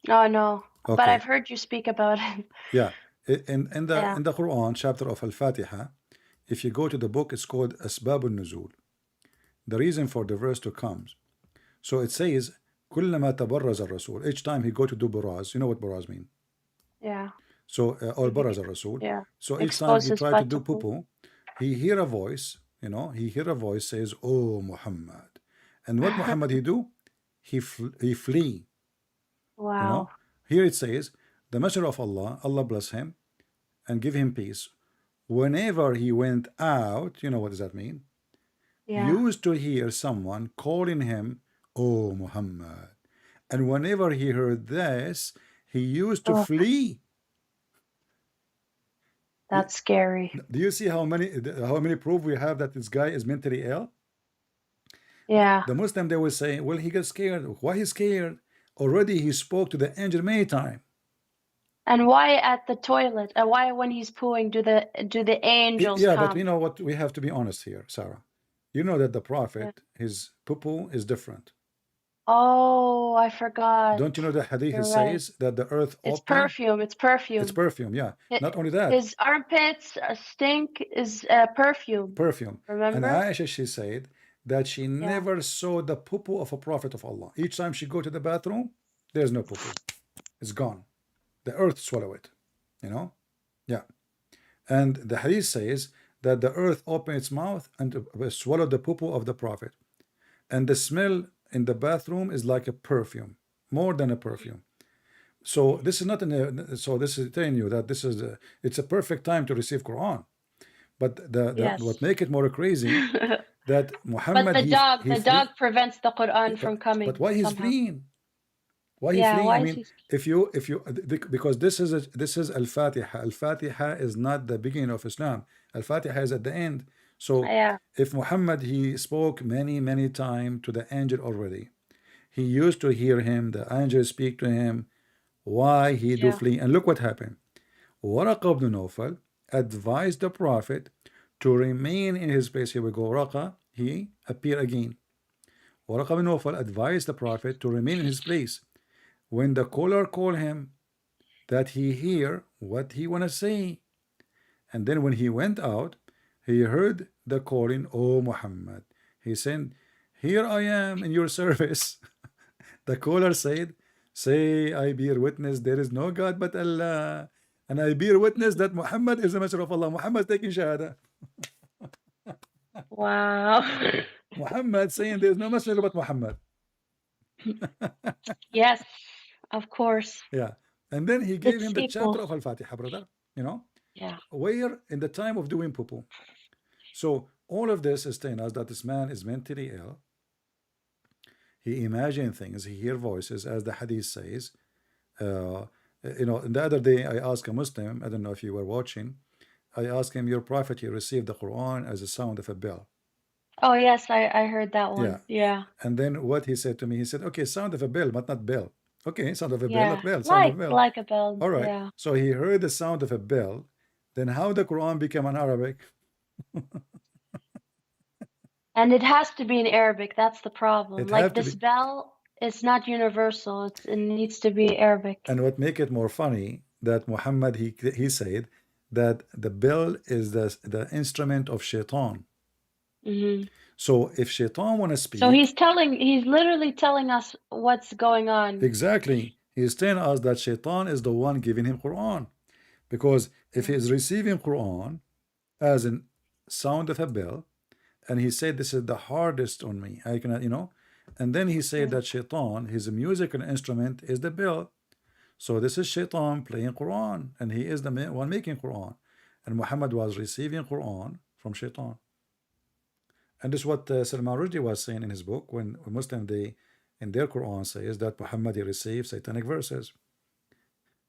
Speaker 2: Oh no. But
Speaker 1: Okay,
Speaker 2: I've heard you speak about it.
Speaker 1: yeah. In the
Speaker 2: Yeah.
Speaker 1: in the Quran, chapter of Al-Fatiha, if you go to the book, it's called Asbab al-Nuzul. The reason for the verse to come. So it says, كلما تبرز الرسول. Each time he go to do buraz, you know what buraz mean?
Speaker 2: Yeah.
Speaker 1: So or
Speaker 2: He
Speaker 1: baraz al-Rasul.
Speaker 2: yeah.
Speaker 1: So each time
Speaker 2: Expose
Speaker 1: he
Speaker 2: his
Speaker 1: tried to
Speaker 2: butt
Speaker 1: do
Speaker 2: to poo.
Speaker 1: poo-poo, he hear a voice, he hear a voice says, "Oh Muhammad," and what Muhammad he do? He flee.
Speaker 2: Wow.
Speaker 1: Here it says, the Messenger of Allah, Allah bless him and give him peace. Whenever he went out, you know what does that mean?
Speaker 2: Yeah.
Speaker 1: Used to hear someone calling him, "Oh Muhammad," and whenever he heard this, he used to
Speaker 2: Oh,
Speaker 1: flee.
Speaker 2: that's scary.
Speaker 1: Do you see how many proof we have that this guy is mentally ill?
Speaker 2: Yeah.
Speaker 1: The Muslim they will say, well, he got scared. Why he scared? Already he spoke to the angel many times.
Speaker 2: And why at the toilet? And why when he's pooing do the angels
Speaker 1: Yeah, but
Speaker 2: come?
Speaker 1: you know what? We have to be honest here, Sarah. You know that the
Speaker 2: Yeah.
Speaker 1: Prophet, his poo is different.
Speaker 2: Oh, I forgot.
Speaker 1: Don't you know the hadith
Speaker 2: You're right.
Speaker 1: says that the earth
Speaker 2: It's
Speaker 1: open?
Speaker 2: perfume. It's
Speaker 1: It's
Speaker 2: perfume.
Speaker 1: perfume, yeah.
Speaker 2: Hi-
Speaker 1: Not only that,
Speaker 2: His armpits stink is perfume.
Speaker 1: perfume. And
Speaker 2: Remember?
Speaker 1: Aisha, she said that she
Speaker 2: Yeah.
Speaker 1: never saw the poo of a prophet of Allah. Each time she go to the bathroom, there's no poo. It's gone. The earth swallow it. Yeah. And the hadith says that the earth opened its mouth and swallowed the poo of the prophet. And the smell in the bathroom is like a perfume, more than a perfume. So this is not so this is telling you that it's a perfect time to receive Quran. But
Speaker 2: Yes.
Speaker 1: what make it more crazy that
Speaker 2: But
Speaker 1: Muhammad
Speaker 2: the dog
Speaker 1: flee,
Speaker 2: prevents the Quran from coming.
Speaker 1: but why he's
Speaker 2: somehow.
Speaker 1: fleeing? Why he
Speaker 2: Yeah,
Speaker 1: fleeing?
Speaker 2: why
Speaker 1: I
Speaker 2: is
Speaker 1: mean,
Speaker 2: he?
Speaker 1: if you because this is Al-Fatiha. Al-Fatiha is not the beginning of Islam. Al-Fatiha is at the end. So
Speaker 2: Yeah.
Speaker 1: if Muhammad he spoke many times to the angel already, he used to hear him. The angel speak to him. Why he do
Speaker 2: Yeah.
Speaker 1: flee? And look what happened. Waraqa ibn Nawfal advised the Prophet to remain in his place. Here we go. Waraqa, he appear again. Waraqa ibn Nawfal advised the Prophet to remain in his place. When the caller called him, that he hear what he wanna say. And then when he went out, he heard the calling, "Oh Muhammad." He said, "Here I am in your service." The caller said, "Say, I bear witness there is no God but Allah. And I bear witness that Muhammad is the messenger of Allah." Muhammad taking shahada.
Speaker 2: Wow.
Speaker 1: Muhammad saying there is no messenger but Muhammad.
Speaker 2: Yes, of course.
Speaker 1: Yeah. And then he gave
Speaker 2: It's
Speaker 1: him the chapter
Speaker 2: equal.
Speaker 1: of Al-Fatiha, brother.
Speaker 2: Yeah.
Speaker 1: Where in the time of doing poo. So all of this is telling us that this man is mentally ill. He imagines things, he hears voices, as the hadith says. The other day I asked a Muslim, I don't know if you were watching, I asked him, your prophet, he received the Quran as a sound of a bell.
Speaker 2: Oh, yes, I heard that one.
Speaker 1: Yeah.
Speaker 2: Yeah.
Speaker 1: And then what he said to me, he said, okay, sound of a bell, but not bell. Okay, sound of a bell,
Speaker 2: Yeah.
Speaker 1: not bell, sound of a bell.
Speaker 2: Like a bell.
Speaker 1: All right.
Speaker 2: Yeah.
Speaker 1: So he heard the sound of a bell. Then how the Quran became in Arabic?
Speaker 2: And it has to be in Arabic. That's the problem.
Speaker 1: It
Speaker 2: Like
Speaker 1: have to
Speaker 2: this
Speaker 1: be.
Speaker 2: bell, it's not universal. It needs to be Arabic.
Speaker 1: And what make it more funny that Muhammad he said that the bell is the instrument of shaitan.
Speaker 2: Hmm.
Speaker 1: So if shaitan want to speak,
Speaker 2: So he's literally telling us what's going on.
Speaker 1: exactly, he's telling us that shaitan is the one giving him Quran, because if he is receiving Quran as a sound of a bell, and he said this is the hardest on me, I cannot, and then he said that shaitan, his musical instrument is the bell. So this is shaitan playing Quran, and he is the one making Quran, and Muhammad was receiving Quran from shaitan. And this is what Salman Rushdie was saying in his book, when Muslim they in their Quran says that Muhammad received satanic verses.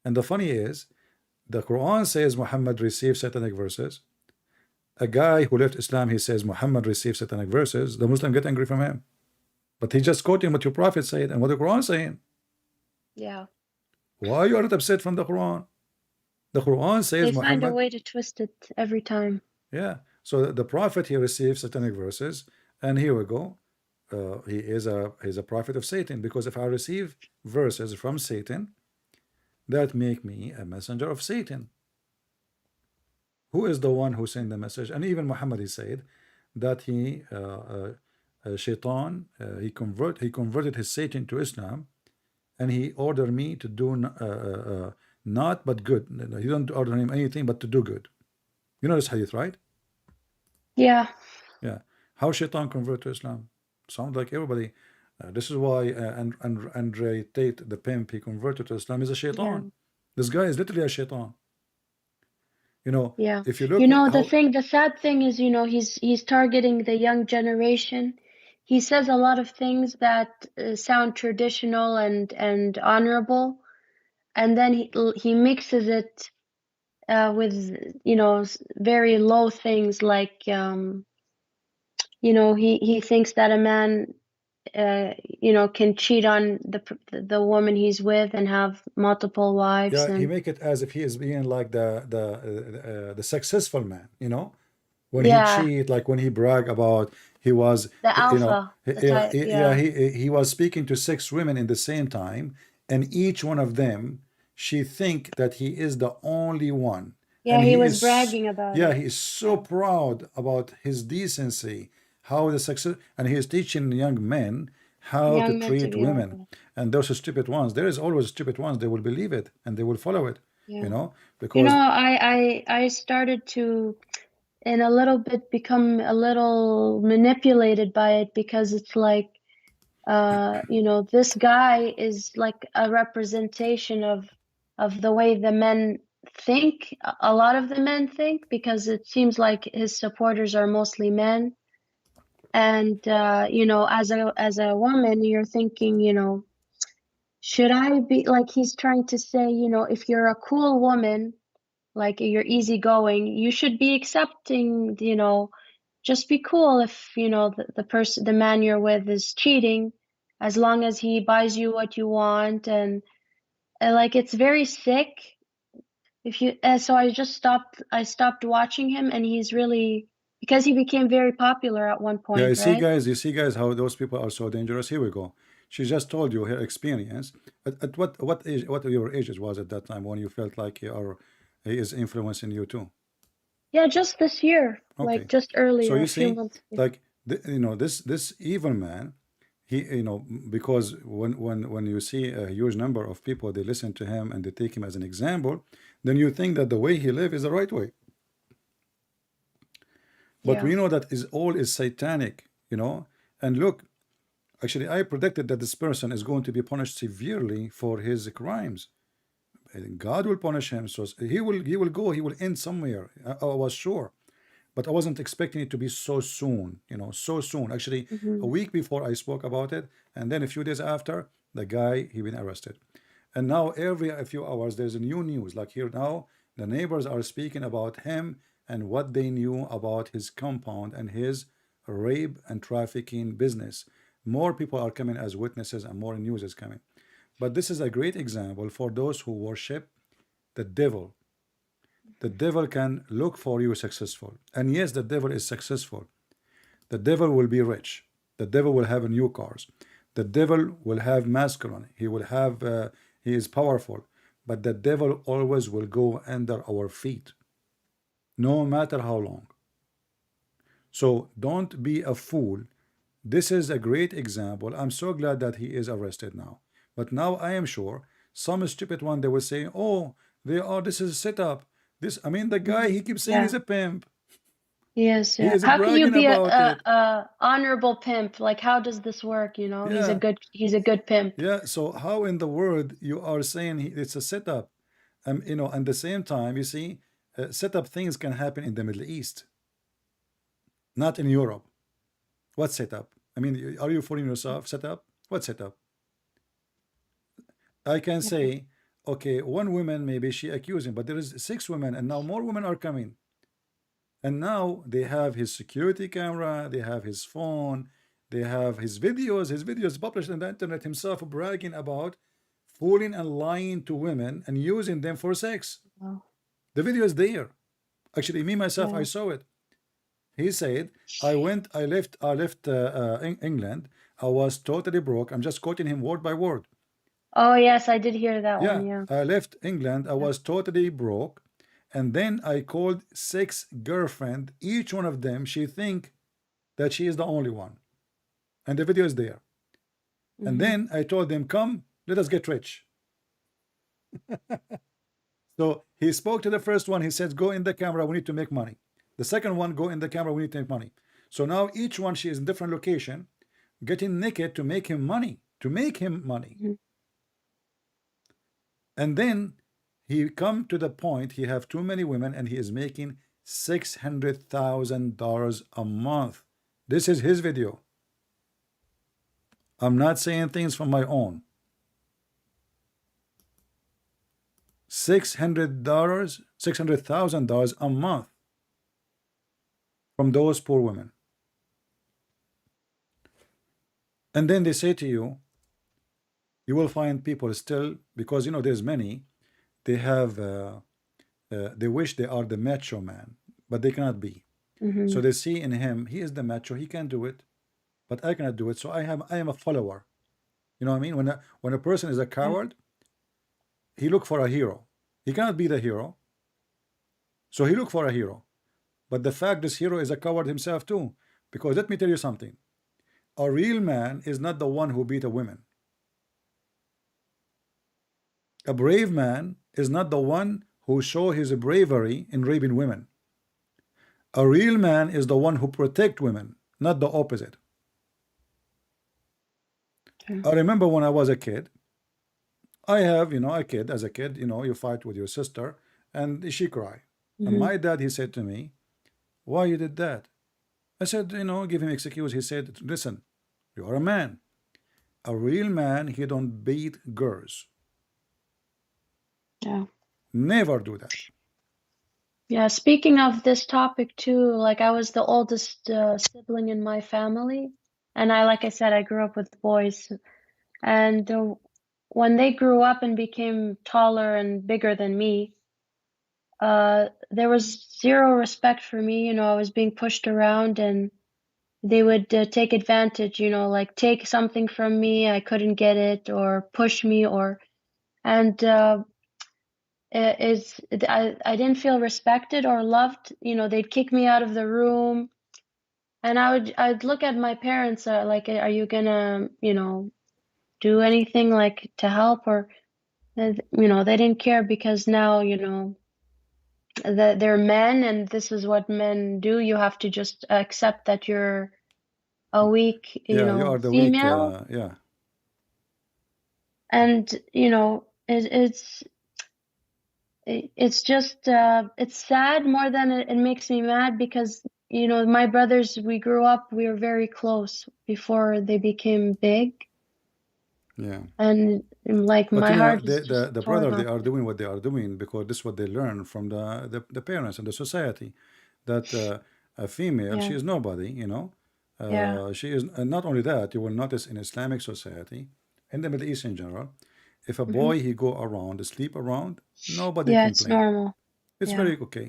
Speaker 1: And the funny is, the Quran says Muhammad received satanic verses, A guy who left Islam, he says Muhammad received satanic verses. The Muslim get angry from him, but he just quoting what your prophet said and what the Quran saying.
Speaker 2: Yeah.
Speaker 1: Why you are not upset from the Quran? The Quran says
Speaker 2: They find a
Speaker 1: Muhammad.
Speaker 2: way to twist it every time.
Speaker 1: Yeah. So the prophet, he received satanic verses, and here we go. He's a prophet of Satan, because if I receive verses from Satan, that make me a messenger of Satan. Who is the one who sent the message? And even Muhammad, he said that Shaitan, he converted his Satan to Islam, and he ordered me to do not but good. He don't order him anything but to do good. You know this hadith, right?
Speaker 2: Yeah.
Speaker 1: Yeah. How Shaitan convert to Islam? Sounds like everybody. This is why Andre Tate, the pimp, he converted to Islam, is a Shaitan.
Speaker 2: Yeah.
Speaker 1: This guy is literally a Shaitan. You know,
Speaker 2: Yeah.
Speaker 1: if you
Speaker 2: You
Speaker 1: look
Speaker 2: know,
Speaker 1: how
Speaker 2: the sad thing is, you know, he's targeting the young generation. He says a lot of things that sound traditional and honorable, and then he mixes it with, you know, very low things like, you know, he thinks that a man, you know, can cheat on the woman he's with and have multiple wives,
Speaker 1: yeah, he
Speaker 2: and
Speaker 1: make it as if he is being like the successful man, you know, when he
Speaker 2: yeah,
Speaker 1: cheat, like when he brag about he was,
Speaker 2: the
Speaker 1: you know,
Speaker 2: alpha, the
Speaker 1: yeah,
Speaker 2: type,
Speaker 1: yeah,
Speaker 2: yeah,
Speaker 1: he was speaking to 6 women in the same time, and each one of them, she think that he is the only one,
Speaker 2: yeah,
Speaker 1: and
Speaker 2: he
Speaker 1: he
Speaker 2: was
Speaker 1: is,
Speaker 2: bragging about
Speaker 1: yeah,
Speaker 2: it.
Speaker 1: he is so proud about his decency, how the success, and he is teaching young men how to
Speaker 2: Young men to
Speaker 1: treat
Speaker 2: be like
Speaker 1: women.
Speaker 2: that.
Speaker 1: And those stupid ones, there is always stupid ones, they will believe it and they will follow it, you
Speaker 2: Yeah.
Speaker 1: know,
Speaker 2: You know,
Speaker 1: because
Speaker 2: I started to, in a little bit, become a little manipulated by it, because it's like, you know, this guy is like a representation of the way the men think. A lot of the men think, because it seems like his supporters are mostly men. And you know, as a woman, you're thinking, you know, should I be like, he's trying to say, you know, if you're a cool woman, like you're easygoing, you should be accepting, you know, just be cool if, you know, the person, the man you're with is cheating, as long as he buys you what you want. And like, it's very sick. If you, so I stopped watching him, and he's really, because he became very popular at one
Speaker 1: yeah,
Speaker 2: point, right?
Speaker 1: you see guys how those people are so dangerous. Here we go. She just told you her experience. At what age, what your ages was at that time when you felt like he is influencing you too?
Speaker 2: Yeah, just this year, like
Speaker 1: Okay,
Speaker 2: just
Speaker 1: so
Speaker 2: earlier,
Speaker 1: you
Speaker 2: a few
Speaker 1: see,
Speaker 2: months ago.
Speaker 1: like you know, this evil man, he, you know, because when you see a huge number of people, they listen to him and they take him as an example, then you think that the way he live is the right way. But
Speaker 2: Yeah.
Speaker 1: we know that is all is satanic, you know. And look, actually, I predicted that this person is going to be punished severely for his crimes. And God will punish him, so he will end somewhere. I was sure. But I wasn't expecting it to be so soon, you know, so soon. Actually, a
Speaker 2: Hmm.
Speaker 1: week before I spoke about it, and then a few days after, the guy he been arrested. And now every a few hours there's a new news. Like here now, the neighbors are speaking about him and what they knew about his compound and his rape and trafficking business. More people are coming as witnesses and more news is coming. But this is a great example for those who worship the devil. The devil can look for you successful. And yes, the devil is successful. The devil will be rich. The devil will have new cars. The devil will have masculine. He will have, he is powerful. But the devil always will go under our feet, no matter how long. So don't be a fool. This is a great example. I'm so glad that he is arrested now. But now I am sure some stupid one they will say, oh, they are, this is a setup. This, I mean, the guy, he keeps saying
Speaker 2: Yeah.
Speaker 1: he's a pimp.
Speaker 2: Yes,
Speaker 1: He
Speaker 2: yeah.
Speaker 1: is
Speaker 2: How can you
Speaker 1: bragging
Speaker 2: be
Speaker 1: about it.
Speaker 2: a honorable pimp? Like, how does this work? You know,
Speaker 1: Yeah,
Speaker 2: he's a good pimp.
Speaker 1: yeah. So how in the world you are saying it's a setup? You know, at the same time, you see, setup things can happen in the Middle East, not in Europe. What setup? I mean, are you fooling yourself? Setup? What setup? I can
Speaker 2: Yeah.
Speaker 1: say, okay, one woman maybe she accused him, but there is 6 women, and now more women are coming. And now they have his security camera, they have his phone, they have his videos. His videos published on the internet, himself bragging about fooling and lying to women and using them for sex.
Speaker 2: Wow.
Speaker 1: The video is there. Actually, me myself, I
Speaker 2: Yeah.
Speaker 1: saw it. He said, I left England. I was totally broke. I'm just quoting him word by word.
Speaker 2: Oh, yes, I did hear that one.
Speaker 1: Yeah,
Speaker 2: Yeah.
Speaker 1: I left England. I was totally broke. And then I called 6 girlfriend. Each one of them, she think that she is the only one. And the video is there. And then I told them, come, let us get rich. So he spoke to the first one. He said, go in the camera. We need to make money. The second one, go in the camera. We need to make money. So now each one, she is in different location, getting naked to make him money. To make him money. And then he come to the point he have too many women and he is making $600,000 a month. This is his video. I'm not saying things from my own. $600,000 a month from those poor women. And then they say to you, you will find people still, because you know there's many, they have they wish they are the macho man, but they cannot be. So they see in him, he is the macho, he can do it, but I cannot do it. So I am a follower. You know what I mean? When a person is a coward, he look for a hero. He cannot be the hero, so he look for a hero. But the fact this hero is a coward himself too, because let me tell you something: a real man is not the one who beat a woman. A brave man is not the one who show his bravery in raping women. A real man is the one who protect women, not the opposite. I remember when I was a kid, I have, a kid, as a kid, you fight with your sister and she cry. And my dad, he said to me, why you did that? I said, give him excuse. He said, listen, you are a man. A real man, he don't beat girls.
Speaker 2: Yeah.
Speaker 1: Never do that.
Speaker 2: Yeah, speaking of this topic too, like I was the oldest sibling in my family, and like I said, I grew up with boys, and when they grew up and became taller and bigger than me, there was zero respect for me. I was being pushed around, and they would take advantage, like take something from me, I couldn't get it, or push me, and I didn't feel respected or loved. They'd kick me out of the room, and I'd look at my parents like, are you gonna, do anything like to help? Or they didn't care, because now, that they're men and this is what men do. You have to just accept that you're a weak,
Speaker 1: Yeah, you are the weak.
Speaker 2: female.
Speaker 1: Yeah.
Speaker 2: And it's just it's sad more than it makes me mad, because my brothers, we grew up, we were very close before they became big,
Speaker 1: Yeah.
Speaker 2: and like
Speaker 1: But
Speaker 2: my heart is
Speaker 1: the
Speaker 2: just
Speaker 1: the
Speaker 2: torn
Speaker 1: brother, they
Speaker 2: up.
Speaker 1: are doing what they are doing because this is what they learn from the parents and the society, that a female, she
Speaker 2: Yeah,
Speaker 1: is nobody,
Speaker 2: yeah.
Speaker 1: she is, and not only that, you will notice in Islamic society, in the Middle East in general, if a boy he go around, sleep around, nobody
Speaker 2: Yeah, it's
Speaker 1: complain.
Speaker 2: normal.
Speaker 1: It's
Speaker 2: Yeah,
Speaker 1: very okay.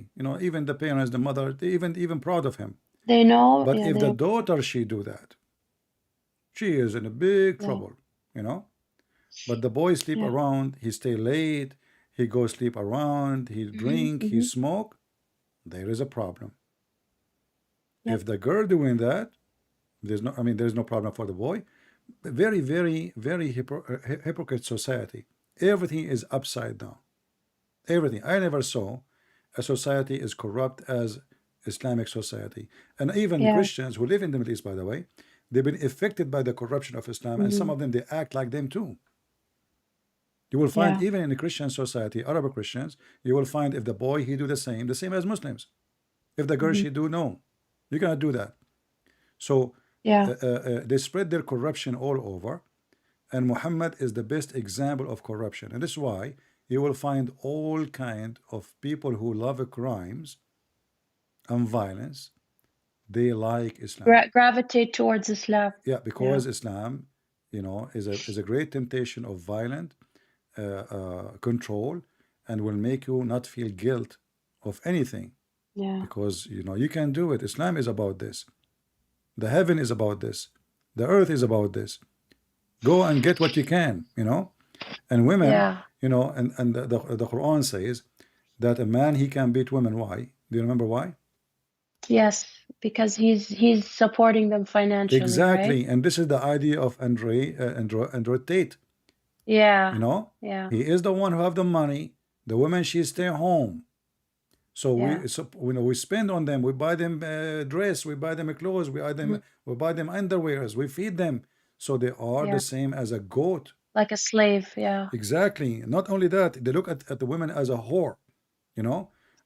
Speaker 1: Even the parents, the mother, they even proud of him.
Speaker 2: they know.
Speaker 1: But
Speaker 2: Yeah,
Speaker 1: if
Speaker 2: they
Speaker 1: the
Speaker 2: appreciate.
Speaker 1: daughter she do that, she is in a big
Speaker 2: Yeah,
Speaker 1: trouble, you know. But the boy sleep
Speaker 2: yeah.
Speaker 1: around, he stay late, he go sleep around, he drink, he smoke, there is a problem.
Speaker 2: Yep.
Speaker 1: If the girl doing that, there's no problem for the boy. Very, very, very hypocrite society. Everything is upside down. Everything. I never saw a society as corrupt as Islamic society. And even
Speaker 2: Yeah.
Speaker 1: Christians who live in the Middle East, by the way, they've been affected by the corruption of Islam, and some of them, they act like them too. You will find
Speaker 2: Yeah.
Speaker 1: even in a Christian society, Arab Christians, you will find if the boy he do the same as Muslims. If the girl she do, no, you cannot do that. So
Speaker 2: Yeah.
Speaker 1: they spread their corruption all over, and Muhammad is the best example of corruption. And this is why you will find all kind of people who love crimes and violence, they like Islam.
Speaker 2: Gravitate towards Islam.
Speaker 1: Yeah, because Islam, you know, is a great temptation of violent control, and will make you not feel guilt of anything,
Speaker 2: Yeah.
Speaker 1: because you know you can do it. Islam is about this. The heaven is about this. The earth is about this. Go and get what you can, you know. And women,
Speaker 2: Yeah.
Speaker 1: you know, and the Quran says that a man, he can beat women. Why? Do you remember why?
Speaker 2: Yes, because he's supporting them financially,
Speaker 1: Exactly.
Speaker 2: right?
Speaker 1: And this is the idea of Andrew Tate.
Speaker 2: Yeah.
Speaker 1: You know,
Speaker 2: Yeah.
Speaker 1: he is the one who have the money. The women, she stay home. So
Speaker 2: Yeah.
Speaker 1: you know, we spend on them. We buy them dress. We buy them clothes. We buy them underwears. We feed them. So they are
Speaker 2: Yeah.
Speaker 1: the same as a goat.
Speaker 2: Like a slave. Yeah.
Speaker 1: Exactly. Not only that, they look at the women as a whore. You know,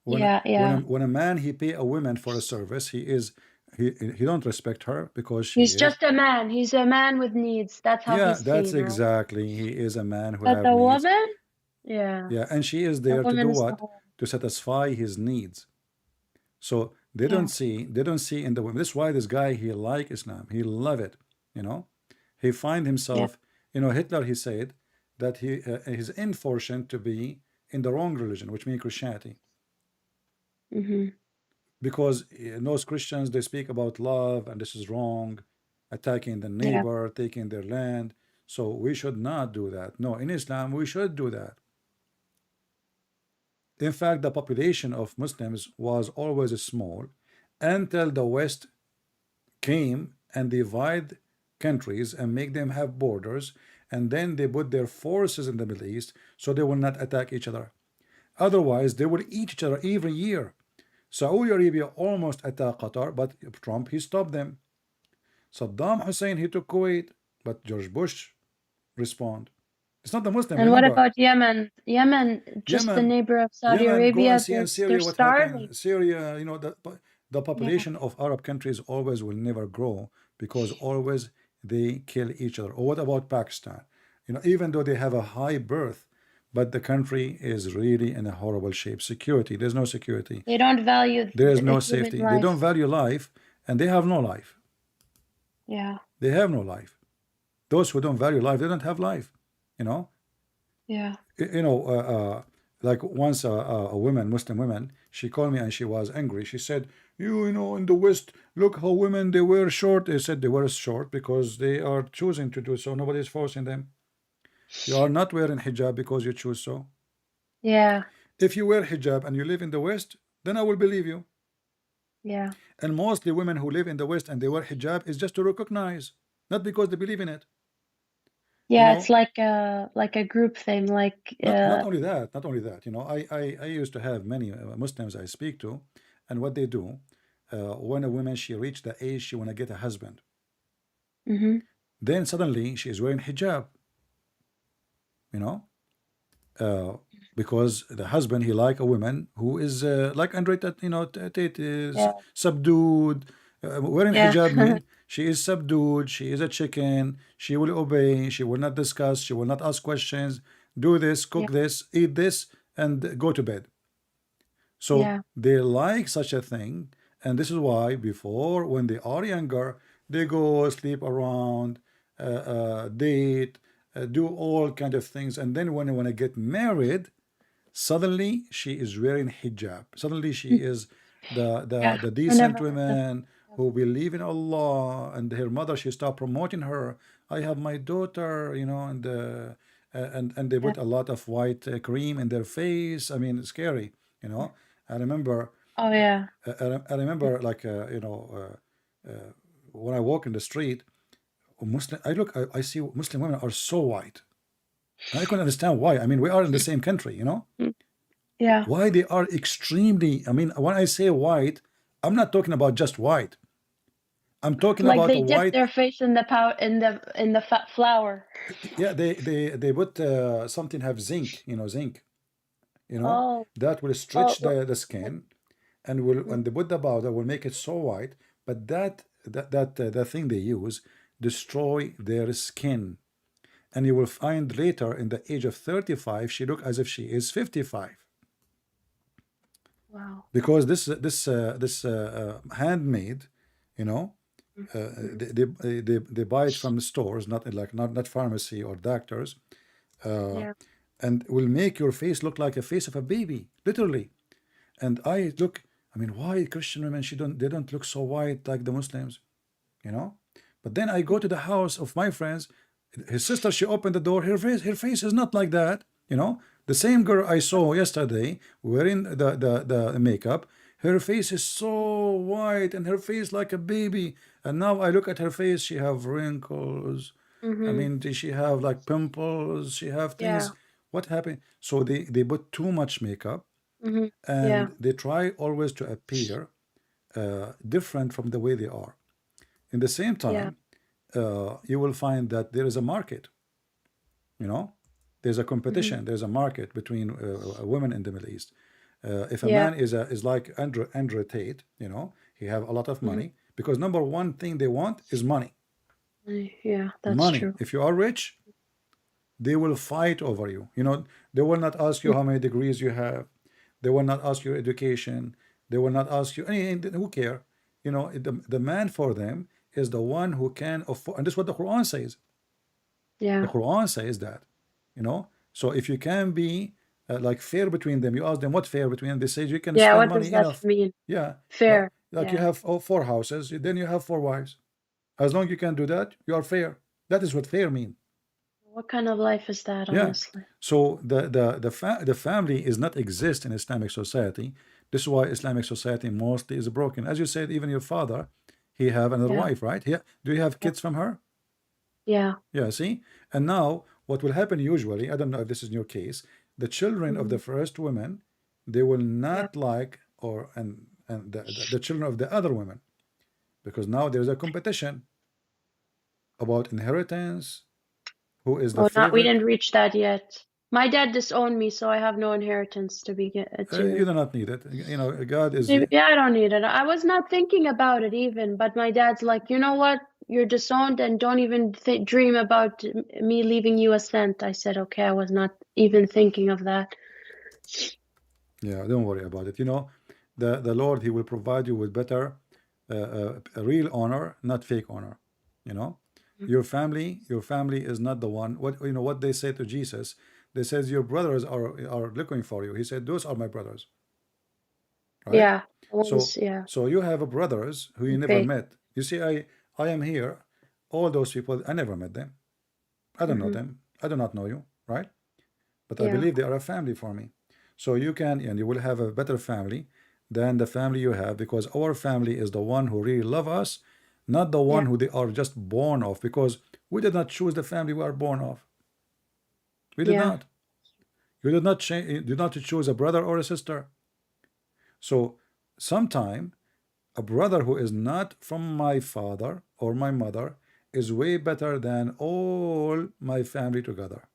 Speaker 2: Yeah. Yeah.
Speaker 1: when a man, he pay a woman for a service, he don't respect her because she
Speaker 2: He's
Speaker 1: is.
Speaker 2: just a man. He's a man with needs. That's how
Speaker 1: Yeah,
Speaker 2: he's
Speaker 1: that's
Speaker 2: seen, right?
Speaker 1: exactly. He is a man who
Speaker 2: But
Speaker 1: have
Speaker 2: the
Speaker 1: needs.
Speaker 2: woman, yeah,
Speaker 1: Yeah, and she is
Speaker 2: the
Speaker 1: there to do
Speaker 2: woman is the
Speaker 1: what?
Speaker 2: whole.
Speaker 1: To satisfy his needs. So they
Speaker 2: Yeah.
Speaker 1: don't see in the women. That's why this guy, he like Islam. He love it. You know, he find
Speaker 2: Yeah.
Speaker 1: himself. You know, Hitler, he said that he's unfortunate to be in the wrong religion, which means Christianity,
Speaker 2: Mm-hmm.
Speaker 1: because those Christians, they speak about love, and this is wrong, attacking the
Speaker 2: Yeah.
Speaker 1: neighbor, taking their land. So we should not do that. No, in Islam we should do that. In fact, the population of Muslims was always small until the West came and divide countries and make them have borders, and then they put their forces in the Middle East so they will not attack each other. Otherwise, they will eat each other every year. Saudi Arabia almost attacked Qatar, but Trump, he stopped them. Saddam Hussein, he took Kuwait, but George Bush respond. It's not the Muslim,
Speaker 2: And what
Speaker 1: remember.
Speaker 2: about Yemen? Yemen, just the
Speaker 1: Yemen,
Speaker 2: neighbor of Saudi
Speaker 1: Yemen, go and
Speaker 2: Arabia,
Speaker 1: see in
Speaker 2: they're
Speaker 1: Syria what
Speaker 2: starving.
Speaker 1: happened. Syria, you know, the
Speaker 2: Yeah.
Speaker 1: population of Arab countries always will never grow because always they kill each other. Or what about Pakistan? You know, even though they have a high birth, but the country is really in a horrible shape. Security, there's no security.
Speaker 2: They don't value
Speaker 1: There is
Speaker 2: the
Speaker 1: no
Speaker 2: human
Speaker 1: safety. They
Speaker 2: life.
Speaker 1: don't value life, and they have no life.
Speaker 2: Yeah.
Speaker 1: They have no life. Those who don't value life, they don't have life. You know,
Speaker 2: Yeah.
Speaker 1: you know, like once a woman, Muslim woman, she called me and she was angry. She said, you know, in the West, look how women, they wear short. They said they wear short because they are choosing to do so. Nobody's forcing them. You are not wearing hijab because you choose so.
Speaker 2: Yeah.
Speaker 1: If you wear hijab and you live in the West, then I will believe you.
Speaker 2: Yeah.
Speaker 1: And mostly women who live in the West and they wear hijab is just to recognize, not because they believe in it.
Speaker 2: Yeah,
Speaker 1: You
Speaker 2: it's
Speaker 1: know,
Speaker 2: like a group thing, like
Speaker 1: not only that, you know, I used to have many Muslims I speak to, and what they do, when a woman, she reached the age she want to get a husband,
Speaker 2: mm-hmm.
Speaker 1: then suddenly she is wearing hijab, you know, because the husband, he like a woman who is like Andre, that, you know, Tate is
Speaker 2: Yeah.
Speaker 1: subdued. Wearing
Speaker 2: Yeah.
Speaker 1: hijab mean she is subdued, she is a chicken, she will obey, she will not discuss, she will not ask questions, do this,
Speaker 2: Yeah.
Speaker 1: cook this, eat this, and go to bed. So
Speaker 2: Yeah.
Speaker 1: they like such a thing, and this is why before, when they are younger, they go sleep around, date, do all kind of things, and then when they want to get married, suddenly she is wearing hijab. Suddenly she is
Speaker 2: Yeah.
Speaker 1: the
Speaker 2: I
Speaker 1: decent
Speaker 2: never heard that.
Speaker 1: woman who believe in Allah, and her mother, she start promoting her. I have my daughter, you know, and they
Speaker 2: Yeah.
Speaker 1: put a lot of white cream in their face. I mean, it's scary, you know. I remember,
Speaker 2: Oh yeah.
Speaker 1: I remember, like you know, when I walk in the street, Muslim, I see Muslim women are so white. I couldn't understand why. I mean, we are in the same country, you know.
Speaker 2: Mm. Yeah.
Speaker 1: Why they are extremely, I mean, when I say white, I'm not talking about just white. I'm talking
Speaker 2: Like
Speaker 1: about a
Speaker 2: they dip
Speaker 1: white.
Speaker 2: their face in the in the flour.
Speaker 1: Yeah, they put something, have zinc, you know, zinc, you know,
Speaker 2: Oh.
Speaker 1: that will
Speaker 2: Oh.
Speaker 1: stretch the skin, and will, when they put the powder, will make it so white. But that thing they use destroy their skin, and you will find later in the age of 35 she look as if she is 55.
Speaker 2: Wow.
Speaker 1: because this handmade, you know, they buy it from the stores, not like not pharmacy or doctors,
Speaker 2: Yeah.
Speaker 1: and will make your face look like a face of a baby, literally. And I look, I mean, why Christian women they don't look so white like the Muslims, you know? But then I go to the house of my friends, his sister, she opened the door, her face is not like that, you know? The same girl I saw yesterday wearing the makeup, her face is so white and her face like a baby. And now I look at her face, she have wrinkles. I
Speaker 2: Mm-hmm.
Speaker 1: mean, does she have like pimples? She have
Speaker 2: Yeah.
Speaker 1: things. What happened? So they put too much makeup
Speaker 2: Mm-hmm. Yeah.
Speaker 1: and they try always to appear different from the way they are. In the same
Speaker 2: Yeah.
Speaker 1: time, you will find that there is a market, you know, there's a
Speaker 2: Mm-hmm.
Speaker 1: competition, there's a market between women in the Middle East. If a
Speaker 2: Yeah.
Speaker 1: man is like Andrew Tate, you know, he have a lot of
Speaker 2: Mm-hmm.
Speaker 1: money because number one thing they want is money.
Speaker 2: Yeah, that's
Speaker 1: Money.
Speaker 2: true.
Speaker 1: If you are rich, they will fight over you. You know, they will not ask you how many degrees you have. They will not ask your education. They will not ask you anything. Who care? You know, the man for them is the one who can afford, and this is what the Quran says. The
Speaker 2: Yeah.
Speaker 1: Quran says that, you know. So if you can be like fair between them, you ask them what fair between them. They say you can
Speaker 2: Yeah,
Speaker 1: spend
Speaker 2: what does
Speaker 1: money
Speaker 2: that
Speaker 1: enough.
Speaker 2: mean?
Speaker 1: Yeah,
Speaker 2: Fair.
Speaker 1: like you
Speaker 2: Yeah.
Speaker 1: have four houses, then you have four wives. As long as you can do that, you are fair. That is what fair means.
Speaker 2: What kind of life is that,
Speaker 1: Yeah.
Speaker 2: honestly?
Speaker 1: So the family is not exist in Islamic society. This is why Islamic society mostly is broken. As you said, even your father, he have another
Speaker 2: Yeah.
Speaker 1: wife, right? Yeah. Do you have
Speaker 2: Yeah.
Speaker 1: kids from her?
Speaker 2: Yeah.
Speaker 1: Yeah. See. And now what will happen usually? I don't know if this is in your case. The children of
Speaker 2: Mm-hmm.
Speaker 1: the first women, they will
Speaker 2: Yeah.
Speaker 1: not like or and the children of the other women because now there's a competition about inheritance. Who is the
Speaker 2: Oh, not we
Speaker 1: favorite?
Speaker 2: didn't reach that yet. My dad disowned me, so I have no inheritance to begin
Speaker 1: You
Speaker 2: to.
Speaker 1: do not need it. You know, God is.
Speaker 2: Yeah, I don't need it. I was not thinking about it even, but my dad's like, you know what? You're disowned and don't even th dream about me leaving you a cent. I said, okay, I was not even thinking of that.
Speaker 1: Yeah, don't worry about it. You know, the Lord, He will provide you with better, a real honor, not fake honor. You know, your family is not the one. What you know, what they say to Jesus, they says your brothers are looking for you. He said, those are my brothers, right?
Speaker 2: Yeah,
Speaker 1: So
Speaker 2: once, yeah,
Speaker 1: so you have brothers who you never
Speaker 2: faith.
Speaker 1: met. You see, I am here. All those people, I never met them. I don't know
Speaker 2: Hmm.
Speaker 1: them. I do not know you, right? But I
Speaker 2: Yeah,
Speaker 1: believe they are a family for me. So you can, and you will have a better family than the family you have because our family is the one who really love us, not the
Speaker 2: yeah,
Speaker 1: one who they are just born of because we did not choose the family we are born of. We did
Speaker 2: yeah,
Speaker 1: not. You did not choose a brother or a sister. So sometime a brother who is not from my father or my mother is way better than all my family together.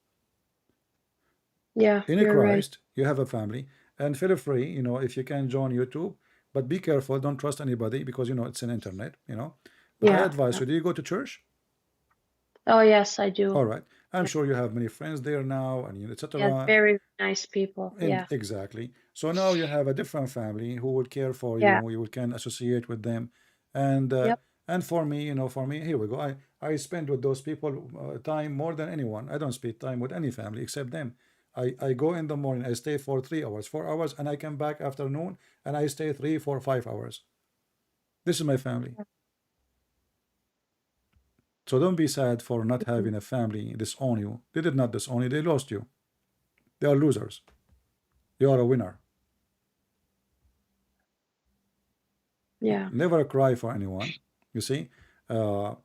Speaker 2: yeah,
Speaker 1: In
Speaker 2: you're right.
Speaker 1: Christ, you have a family, and feel free, you know, if you can join YouTube, but be careful, don't trust anybody because you know it's an internet, you know. But I
Speaker 2: Yeah,
Speaker 1: advise
Speaker 2: yeah.
Speaker 1: you, do you go to church?
Speaker 2: Oh, yes, I do.
Speaker 1: All right. I'm
Speaker 2: Yeah,
Speaker 1: sure you have many friends there now, and
Speaker 2: yeah,
Speaker 1: etc.
Speaker 2: very nice people.
Speaker 1: And
Speaker 2: Yeah,
Speaker 1: exactly. So now you have a different family who will care for
Speaker 2: yeah,
Speaker 1: you. You will can associate with them, and uh,
Speaker 2: yep.
Speaker 1: and for me, you know, for me, here we go. I spend with those people time more than anyone. I don't spend time with any family except them. I go in the morning. I stay for 3 hours, 4 hours, and I come back afternoon, and I stay 3, 4, 5 hours. This is my family. So don't be sad for not
Speaker 2: Mhm.
Speaker 1: having a family disown you. They did not disown you. They lost you. They are losers. You are a winner.
Speaker 2: Yeah,
Speaker 1: Never cry for anyone. You see, uh,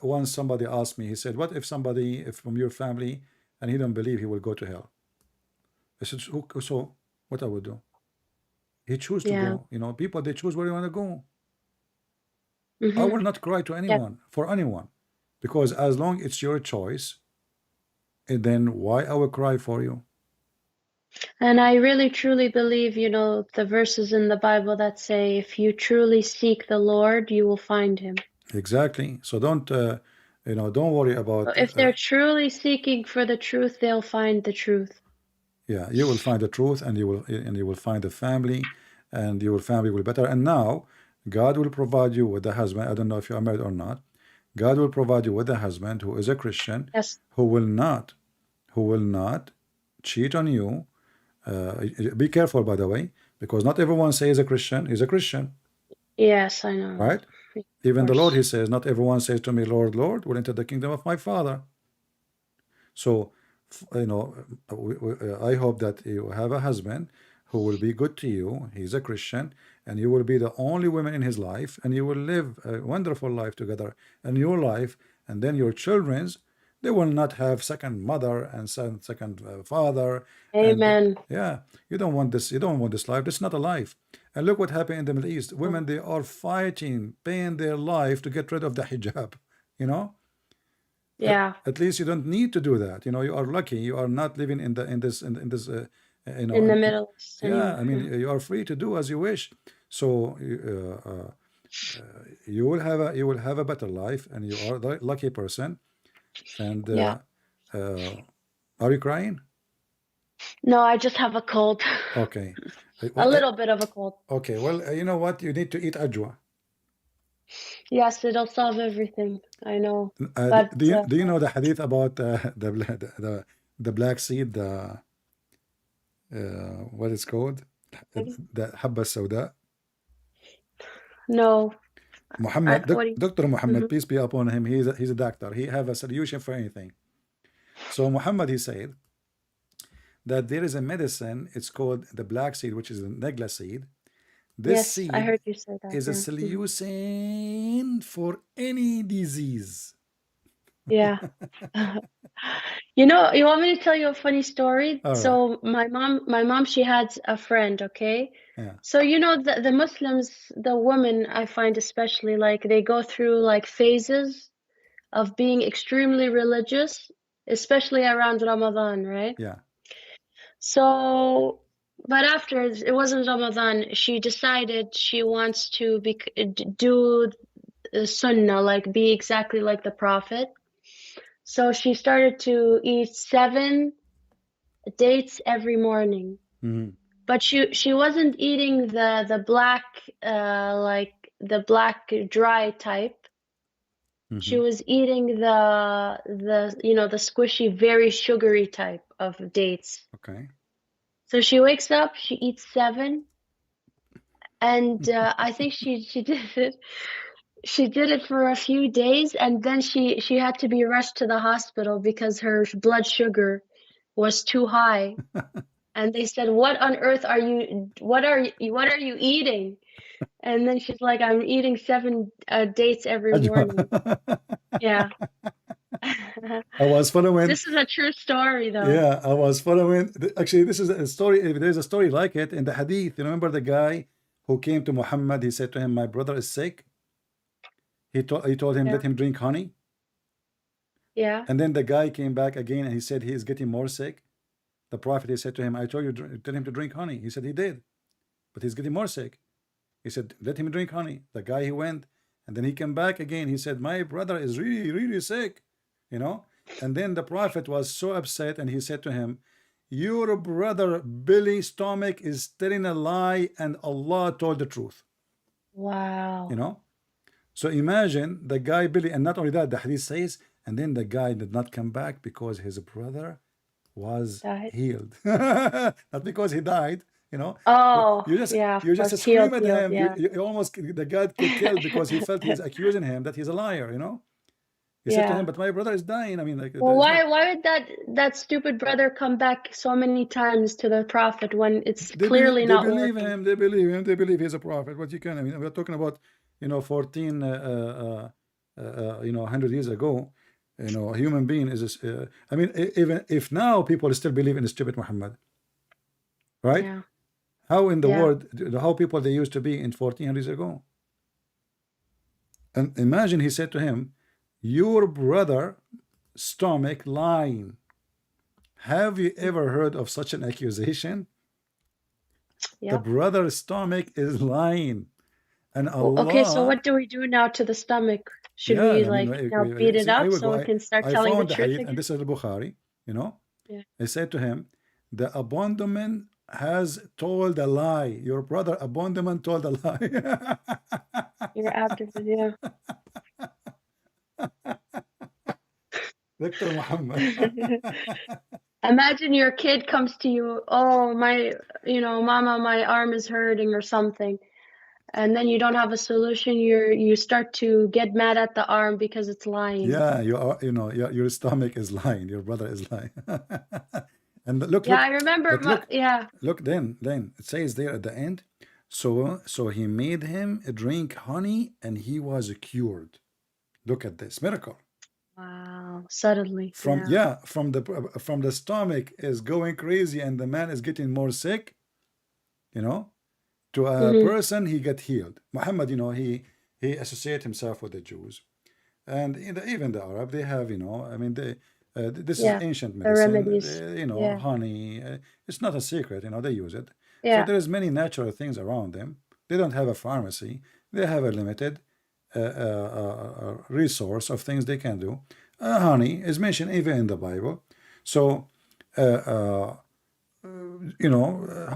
Speaker 1: once somebody asked me, he said, "What if somebody, if from your family, and he don't believe he will go to hell?" I said, "So what I would do? He choose to
Speaker 2: yeah,
Speaker 1: go. You know, people they choose where they want to go. I
Speaker 2: hmm,
Speaker 1: will not cry to
Speaker 2: yeah.
Speaker 1: anyone for anyone, because as long it's your choice, and then why I will cry for you?
Speaker 2: And I really truly believe, the verses in the Bible that say, if you truly seek the Lord, you will find him.
Speaker 1: Exactly. So don't, don't worry
Speaker 2: So
Speaker 1: about.
Speaker 2: if they're truly seeking for the truth, they'll find the truth.
Speaker 1: Yeah, you will find the truth, and you will find a family and your family will be better. And now God will provide you with a husband. I don't know if you are married or not. God will provide you with a husband who is a Christian,
Speaker 2: Yes.
Speaker 1: who will not cheat on you. Be careful, by the way, because not everyone says a Christian is a Christian,
Speaker 2: Yes, I know.
Speaker 1: right?
Speaker 2: Of
Speaker 1: Even the Lord,
Speaker 2: course.
Speaker 1: he says, not everyone says to me, Lord, Lord, will enter the kingdom of my Father. So, you know, I hope that you have a husband who will be good to you. He's a Christian, and you will be the only woman in his life, and you will live a wonderful life together, and your life, and then your children's, they will not have second mother and second father, and
Speaker 2: Amen.
Speaker 1: yeah, you don't want this. You don't want this life. This is not a life. And look what happened in the Middle East. Women, they are fighting, paying their life to get rid of the hijab. You know.
Speaker 2: Yeah.
Speaker 1: At least you don't need to do that. You know, you are lucky. You are not living in this you know,
Speaker 2: In the Middle East
Speaker 1: yeah.
Speaker 2: anymore.
Speaker 1: I mean, you are free to do as you wish. So you will have a better life, and you are the lucky person. And
Speaker 2: Yeah.
Speaker 1: are you crying?
Speaker 2: No, I just have a cold.
Speaker 1: Okay.
Speaker 2: A little bit of a cold.
Speaker 1: Okay. Well, you know what? You need to eat ajwa.
Speaker 2: Yes, it'll solve everything. I know. But
Speaker 1: Do you know the hadith about the black seed? What it's called? The habba sauda.
Speaker 2: no.
Speaker 1: Muhammad,
Speaker 2: What do you?
Speaker 1: Dr. Muhammad,
Speaker 2: Mhm.
Speaker 1: peace be upon him, he's a doctor. He have a solution for anything. So Muhammad, he said that there is a medicine, it's called the black seed, which is the negla seed. This
Speaker 2: Yes, I
Speaker 1: seed
Speaker 2: heard you say that.
Speaker 1: is a
Speaker 2: Yeah.
Speaker 1: solution for any disease.
Speaker 2: Yeah. You know, you want me to tell you a funny story?
Speaker 1: All right.
Speaker 2: So my mom, she had a friend, okay?
Speaker 1: Yeah.
Speaker 2: So you know the Muslims, the women I find especially like they go through like phases of being extremely religious, especially around Ramadan, right?
Speaker 1: Yeah.
Speaker 2: So, but after it wasn't Ramadan, she decided she wants to do Sunnah, like be exactly like the Prophet. So she started to eat 7 dates every morning.
Speaker 1: Mhm.
Speaker 2: But she wasn't eating the black like the black dry type. She
Speaker 1: Mhm.
Speaker 2: was eating the you know the squishy, very sugary type of dates.
Speaker 1: Okay.
Speaker 2: So she wakes up, she eats 7, and I think she did it. She did it for a few days, and then she had to be rushed to the hospital because her blood sugar was too high. And they said, "What on earth are you? What are you eating?" And then she's like, "I'm eating 7 dates every morning." Yeah.
Speaker 1: I was following.
Speaker 2: This is a true story, though.
Speaker 1: Yeah, I was following. Actually, this is a story. There's a story like it in the hadith. You remember the guy who came to Muhammad? He said to him, "My brother is sick." He told him,
Speaker 2: Yeah.
Speaker 1: "Let him drink honey."
Speaker 2: Yeah.
Speaker 1: And then the guy came back again and he said he is getting more sick. The prophet, he said to him, "I told you, tell him to drink honey." He said he did, but he's getting more sick. He said, "Let him drink honey." The guy, he went, and then he came back again. He said, "My brother is really, really sick," you know. And then the prophet was so upset, and he said to him, "Your brother Billy's stomach is telling a lie, and Allah told the truth."
Speaker 2: Wow.
Speaker 1: You know. So imagine the guy Billy, and not only that, the hadith says, and then the guy did not come back because his brother was
Speaker 2: Died.
Speaker 1: healed, not because he died. You know,
Speaker 2: Oh,
Speaker 1: you just
Speaker 2: yeah, of
Speaker 1: you just
Speaker 2: course.
Speaker 1: scream at
Speaker 2: Healed,
Speaker 1: him.
Speaker 2: yeah.
Speaker 1: You almost the God get killed because he felt he's accusing him that he's a liar. You know, he said to him,
Speaker 2: Yeah.
Speaker 1: "But my brother is dying. I mean, like
Speaker 2: Well,
Speaker 1: it's not."
Speaker 2: why would that stupid brother come back so many times to the prophet when it's clearly
Speaker 1: They
Speaker 2: not
Speaker 1: believe
Speaker 2: working?
Speaker 1: him. They believe him. They believe he's a prophet. What you can? I mean, we're talking about 14 100 years ago. You know, a human being is. I mean, even if now people still believe in the stupid Muhammad, right?
Speaker 2: Yeah.
Speaker 1: How in the
Speaker 2: Yeah.
Speaker 1: world, how people they used to be in 1400 years ago? And imagine he said to him, "Your brother stomach lying." Have you ever heard of such an accusation? The
Speaker 2: Yep.
Speaker 1: brother's stomach is lying, and
Speaker 2: Well, okay, so
Speaker 1: Allah.
Speaker 2: what do we do now to the stomach? Should
Speaker 1: Yeah,
Speaker 2: we
Speaker 1: I mean,
Speaker 2: like now beat it
Speaker 1: see, I
Speaker 2: up
Speaker 1: will go.
Speaker 2: so it can start
Speaker 1: I
Speaker 2: telling the
Speaker 1: found the
Speaker 2: truth
Speaker 1: hadith, and
Speaker 2: again?
Speaker 1: this is the Bukhari. You know,
Speaker 2: Yeah.
Speaker 1: I said to him, "The abandonment has told a lie. Your brother Abondiman told a lie.
Speaker 2: You're active, yeah.
Speaker 1: Dr. Muhammad.
Speaker 2: Imagine your kid comes to you, oh, mama, my arm is hurting or something. And then you don't have a solution. You start to get mad at the arm because it's lying.
Speaker 1: Yeah, you are, your stomach is lying. Your brother is lying. And look,
Speaker 2: Yeah, I remember.
Speaker 1: but look,
Speaker 2: Yeah.
Speaker 1: look, then it says there at the end, so he made him drink honey and he was cured. Look at this miracle.
Speaker 2: Wow. Suddenly.
Speaker 1: From
Speaker 2: Yeah.
Speaker 1: from the stomach is going crazy and the man is getting more sick, to a person he get healed. Muhammad, he associate himself with the Jews. And even the Arab, they have, I mean, this
Speaker 2: Yeah.
Speaker 1: is ancient
Speaker 2: The
Speaker 1: medicine,
Speaker 2: remedies. Yeah.
Speaker 1: honey. It's not a secret, they use it. So
Speaker 2: Yeah.
Speaker 1: there is many natural things around them. They don't have a pharmacy. They have a limited resource of things they can do. Honey is mentioned even in the Bible. So,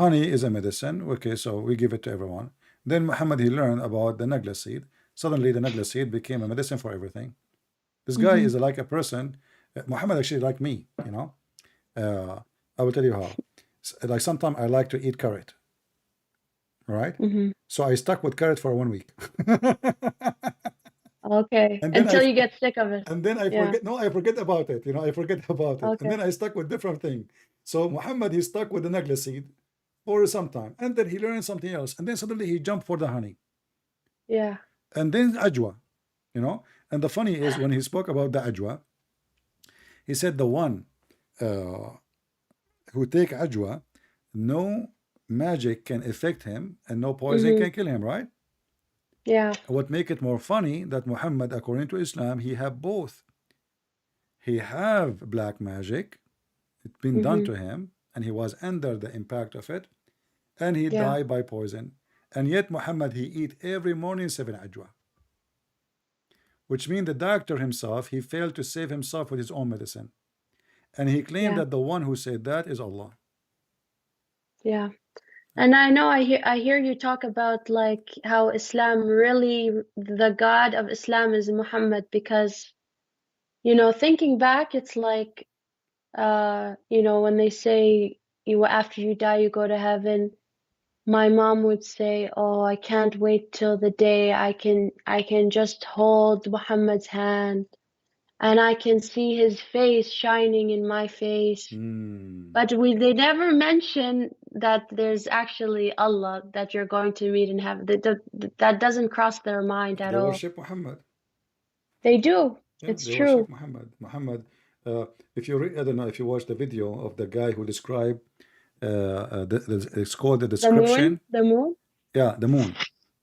Speaker 1: honey is a medicine. Okay, so we give it to everyone. Then Muhammad, he learned about the nagla seed. Suddenly, the nagla seed became a medicine for everything. This guy is like a person. Muhammad actually like me, I will tell you how. Like sometimes I like to eat carrot, right? So I stuck with carrot for 1 week.
Speaker 2: Okay.
Speaker 1: And then
Speaker 2: Until you get sick of it.
Speaker 1: And then I
Speaker 2: Yeah.
Speaker 1: forget. No, I forget about it. I forget about it.
Speaker 2: Okay.
Speaker 1: And then I stuck with different thing. So Muhammad, he stuck with the nagla seed for some time, and then he learned something else, and then suddenly he jumped for the honey,
Speaker 2: Yeah.
Speaker 1: and then ajwa, And the funny is when he spoke about the ajwa, he said the one who take ajwa, no magic can affect him, and no poison can kill him, right?
Speaker 2: Yeah.
Speaker 1: What make it more funny that Muhammad, according to Islam, he have both. He have black magic, it's been done to him, and he was under the impact of it, and he died by poison. And yet Muhammad, he eat every morning 7 ajwa, which means the doctor himself, he failed to save himself with his own medicine, and he claimed that the one who said that is Allah.
Speaker 2: Yeah. And I know I hear you talk about like how Islam really, the God of Islam is Muhammad, because thinking back, it's like when they say after you die you go to heaven, my mom would say, oh, I can't wait till the day I can just hold Muhammad's hand and I can see his face shining in my face. But they never mention that there's actually Allah that you're going to meet in heaven. That doesn't cross their mind at all.
Speaker 1: They worship Muhammad.
Speaker 2: They do.
Speaker 1: Yeah,
Speaker 2: it's
Speaker 1: they
Speaker 2: true.
Speaker 1: worship Muhammad. If you read, I don't know if you watched the video of the guy who described, it's called the description.
Speaker 2: The moon?
Speaker 1: Yeah, the moon.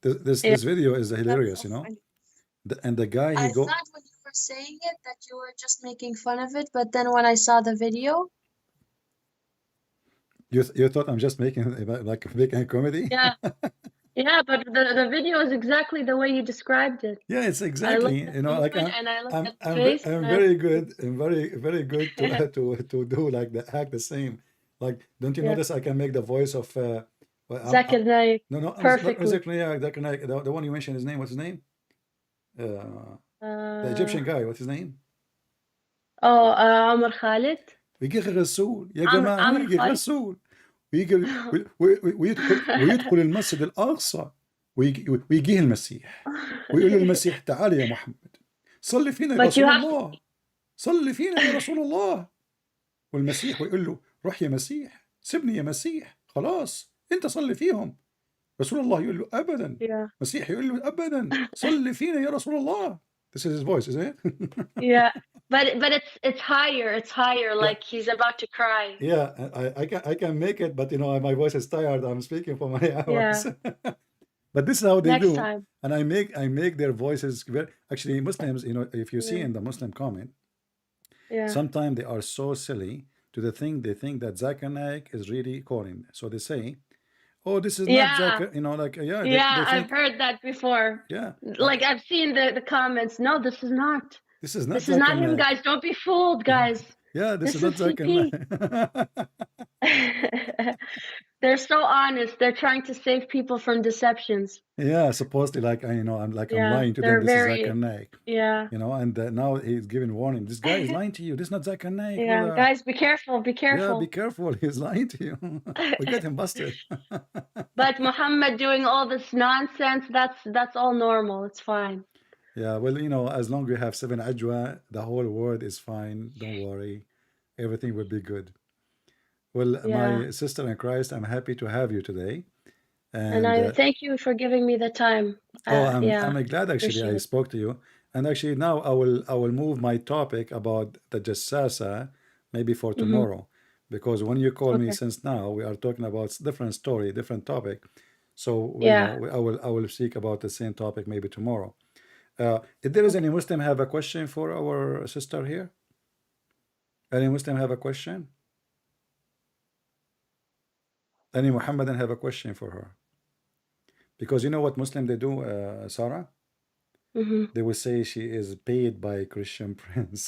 Speaker 1: This video is hilarious, and the guy
Speaker 2: I thought when you were saying it that you were just making fun of it, but then when I saw the video,
Speaker 1: you thought I'm just making a comedy?
Speaker 2: Yeah. Yeah, but the video is exactly the way you described it.
Speaker 1: Yeah, it's exactly, like I'm very good and very good to do like act the same. Like, don't you notice I can make the voice of
Speaker 2: Zakir Naik?
Speaker 1: No,
Speaker 2: perfectly.
Speaker 1: Zakir Naik, the one you mentioned, his name, what's his name? The Egyptian guy, what's his name?
Speaker 2: Oh, Amr Khalid.
Speaker 1: ويجي الرسول يا جماعة، يجي الرسول ويدخل المسجد الأقصى ويجيه المسيح ويقول للمسيح تعال يا محمد صلي فينا يا رسول الله، صلي فينا يا رسول الله. والمسيح ويقول له روح يا مسيح، سيبني يا مسيح، خلاص انت صلي فيهم. رسول الله يقول له ابدا. مسيح يقول له ابدا، صلي فينا يا رسول الله. This is his voice, isn't it?
Speaker 2: Yeah, but it's higher. It's higher. Like he's about to cry.
Speaker 1: Yeah, I can make it, but my voice is tired. I'm speaking for many hours. Yeah. But this is how they do.
Speaker 2: Time.
Speaker 1: And I make their voices very. Actually, Muslims, if you see in the Muslim comment, sometimes they are so silly to the thing. They think that Zakir Naik is really calling. So they say, oh, this is not Zakir,
Speaker 2: they I've heard that before.
Speaker 1: Yeah.
Speaker 2: Like I've seen the comments. No, this is not.
Speaker 1: This is not.
Speaker 2: This is not him, guys. Don't be fooled, guys.
Speaker 1: Yeah, this is not Zakir Naik.
Speaker 2: They're so honest. They're trying to save people from deceptions.
Speaker 1: Yeah, supposedly like I, I'm like I'm
Speaker 2: Yeah,
Speaker 1: lying to them.
Speaker 2: they're
Speaker 1: This is Zakir
Speaker 2: very,
Speaker 1: Naik,
Speaker 2: yeah.
Speaker 1: and now he's giving warning. This guy is lying to you. This is not Zakir Naik,
Speaker 2: Yeah,
Speaker 1: brother.
Speaker 2: guys, be careful, be
Speaker 1: Yeah, be
Speaker 2: careful.
Speaker 1: careful. He's lying to you. We got him busted.
Speaker 2: But Muhammad doing all this nonsense, that's all normal. It's fine.
Speaker 1: Yeah, well, as long as we have 7 ajwa, the whole world is fine. Don't worry. Everything will be good. Well,
Speaker 2: Yeah.
Speaker 1: my sister in Christ, I'm happy to have you today.
Speaker 2: And
Speaker 1: And
Speaker 2: I thank you for giving me the time.
Speaker 1: oh, I'm
Speaker 2: Yeah,
Speaker 1: I'm glad actually I
Speaker 2: appreciate it.
Speaker 1: spoke to you. And actually now I will move my topic about the Jassasa maybe for
Speaker 2: Mm-hmm.
Speaker 1: tomorrow. Because when you call me
Speaker 2: Okay.
Speaker 1: since now we are talking about different story, different topic. So
Speaker 2: Yeah.
Speaker 1: I will speak about the same topic maybe tomorrow. If there is
Speaker 2: Okay.
Speaker 1: any Muslim have a question for our sister here? Any Muslim have a question? Any Muhammadan have a question for her? Because you know what Muslim they do, Sarah?
Speaker 2: Mm-hmm.
Speaker 1: They will say she is paid by Christian Prince.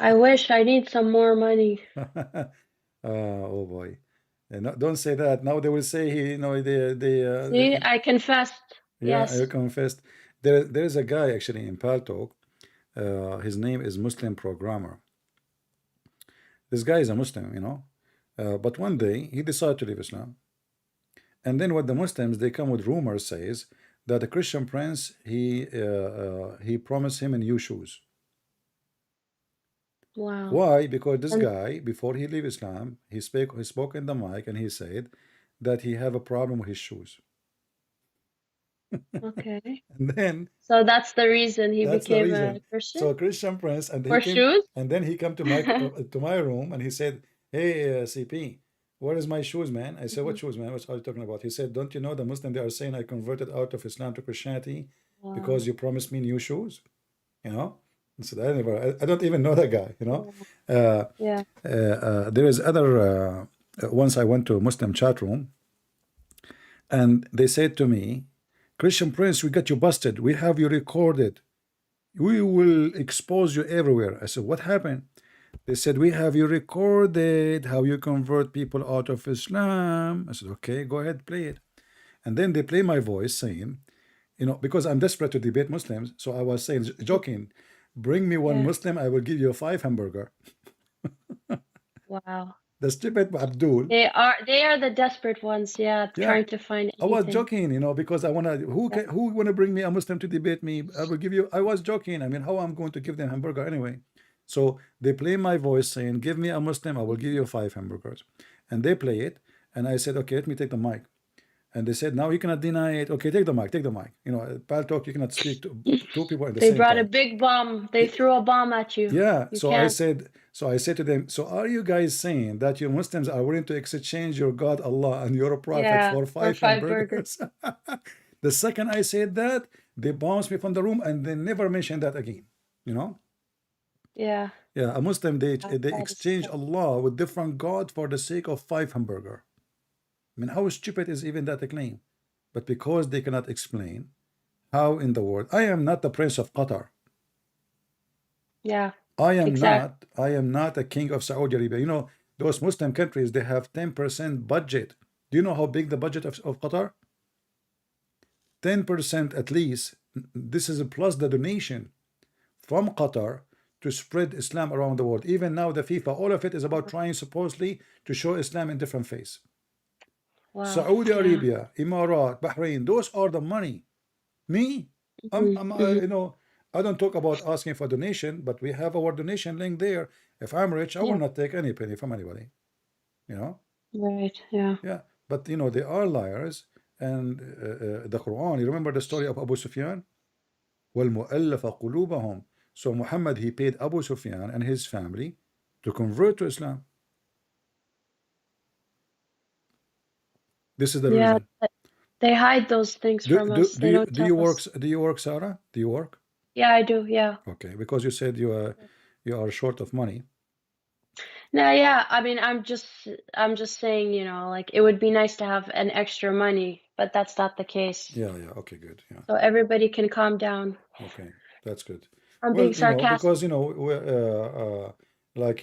Speaker 2: I wish I need some more money.
Speaker 1: Oh boy. No, don't say that. Now they will say he,
Speaker 2: See, I confessed.
Speaker 1: yeah, I
Speaker 2: Yes.
Speaker 1: confessed. There is a guy actually in Paltalk. His name is Muslim Programmer. This guy is a Muslim. But one day he decided to leave Islam. And then what the Muslims they come with rumors says that the Christian Prince he promised him a new shoes.
Speaker 2: Wow.
Speaker 1: Why? Because this
Speaker 2: And
Speaker 1: guy, before he leave Islam, he spoke in the mic and he said that he have a problem with his shoes.
Speaker 2: okay.
Speaker 1: And then
Speaker 2: So that's the reason he
Speaker 1: that's the
Speaker 2: became a
Speaker 1: reason.
Speaker 2: Christian?
Speaker 1: So Christian Prince, and he
Speaker 2: For
Speaker 1: came,
Speaker 2: shoes?
Speaker 1: and then he come to my room and he said, "Hey, CP, where is my shoes, man?" I said,
Speaker 2: Mhm.
Speaker 1: "What shoes, man? What are you talking about?" He said, "Don't you know the Muslim they are saying I converted out of Islam to Christianity because
Speaker 2: Wow.
Speaker 1: you promised me new shoes?" You know. I said, I don't even know that guy.
Speaker 2: Yeah.
Speaker 1: There is other. Once I went to a Muslim chat room, and they said to me, "Christian Prince, we got you busted. We have you recorded. We will expose you everywhere." I said, "What happened?" They said, "We have you recorded how you convert people out of Islam." I said, "Okay, go ahead, play it." And then they play my voice saying, because I'm desperate to debate Muslims, so I was saying, joking, "Bring me one
Speaker 2: Yeah.
Speaker 1: Muslim, I will give you 5 hamburger."
Speaker 2: Wow.
Speaker 1: The stupid Abdul.
Speaker 2: They are the desperate ones, yeah,
Speaker 1: Yeah,
Speaker 2: trying to find
Speaker 1: I was
Speaker 2: anything.
Speaker 1: joking, because I wanna
Speaker 2: Yeah.
Speaker 1: who wanna bring me a Muslim to debate me? I will give you. I was joking. I mean, how I'm going to give them hamburger anyway? So they play my voice saying, "Give me a Muslim, I will give you 5 hamburgers," and they play it, and I said, "Okay, let me take the mic." And they said, "Now you cannot deny it. Okay, take the mic, take the mic. Pal talk, you cannot speak to two people at the
Speaker 2: They
Speaker 1: same
Speaker 2: brought a
Speaker 1: time."
Speaker 2: big bomb. They threw a bomb at you.
Speaker 1: Yeah,
Speaker 2: You
Speaker 1: so I
Speaker 2: can't.
Speaker 1: said, to them, "So are you guys saying that you Muslims are willing to exchange your God Allah and your prophet
Speaker 2: Yeah,
Speaker 1: for
Speaker 2: for 5 burgers.
Speaker 1: hamburgers?" The second I said that, they bounced me from the room and they never mentioned that again. You know?
Speaker 2: Yeah,
Speaker 1: Yeah, a Muslim they
Speaker 2: that is
Speaker 1: exchange
Speaker 2: true.
Speaker 1: Allah with different God for the sake of 5 hamburger. I mean, how stupid is even that a claim? But because they cannot explain how in the world, I am not the Prince of Qatar.
Speaker 2: Yeah,
Speaker 1: I am
Speaker 2: exactly.
Speaker 1: not a king of Saudi Arabia. Those Muslim countries, they have 10% budget. Do you know how big the budget of Qatar? 10% at least. This is plus the donation from Qatar to spread Islam around the world. Even now, the FIFA, all of it is about trying supposedly to show Islam in different face.
Speaker 2: Wow.
Speaker 1: Saudi
Speaker 2: Yeah.
Speaker 1: Arabia, Emirat, Bahrain, those are the money. Me, I'm
Speaker 2: Mm-hmm.
Speaker 1: I don't talk about asking for donation, but we have our donation link there. If I'm rich, I will
Speaker 2: Yeah.
Speaker 1: not take any penny from anybody. You know,
Speaker 2: Right. Yeah.
Speaker 1: yeah. But they are liars. And the Quran. You remember the story of Abu Sufyan? وَالْمُؤَلَّفَ قُلُوبَهُم. So Muhammad he paid Abu Sufyan and his family to convert to Islam. This is the
Speaker 2: Yeah.
Speaker 1: reason.
Speaker 2: They hide those things
Speaker 1: Do
Speaker 2: from
Speaker 1: do
Speaker 2: us.
Speaker 1: do
Speaker 2: They
Speaker 1: you
Speaker 2: don't
Speaker 1: do
Speaker 2: tell
Speaker 1: you work
Speaker 2: us.
Speaker 1: do you work, Sarah? Do you work?
Speaker 2: Yeah, I do. Yeah.
Speaker 1: Okay, because you said you are short of money.
Speaker 2: No, yeah. I mean, I'm just saying, like it would be nice to have an extra money, but that's not the case.
Speaker 1: Yeah, yeah. Okay, good. Yeah.
Speaker 2: So everybody can calm down.
Speaker 1: Okay, that's good.
Speaker 2: I'm
Speaker 1: Well,
Speaker 2: being sarcastic.
Speaker 1: because like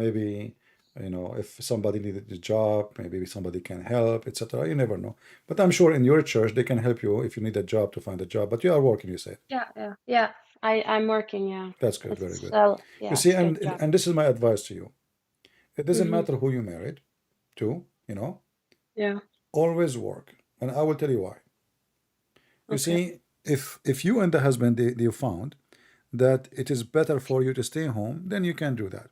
Speaker 1: maybe You know, if somebody needed a job, maybe somebody can help, etc. You never know. But I'm sure in your church they can help you if you need a job to find a job. But you are working, you said.
Speaker 2: Yeah. I'm working, yeah.
Speaker 1: That's good, very
Speaker 2: It's
Speaker 1: good. You see,
Speaker 2: it's good job.
Speaker 1: and this is my advice to you. It doesn't
Speaker 2: Mm-hmm.
Speaker 1: matter who you married to, you know,
Speaker 2: Yeah.
Speaker 1: always work. And I will tell you why. You
Speaker 2: Okay.
Speaker 1: see, if you and the husband you found that it is better for you to stay home, then you can do that.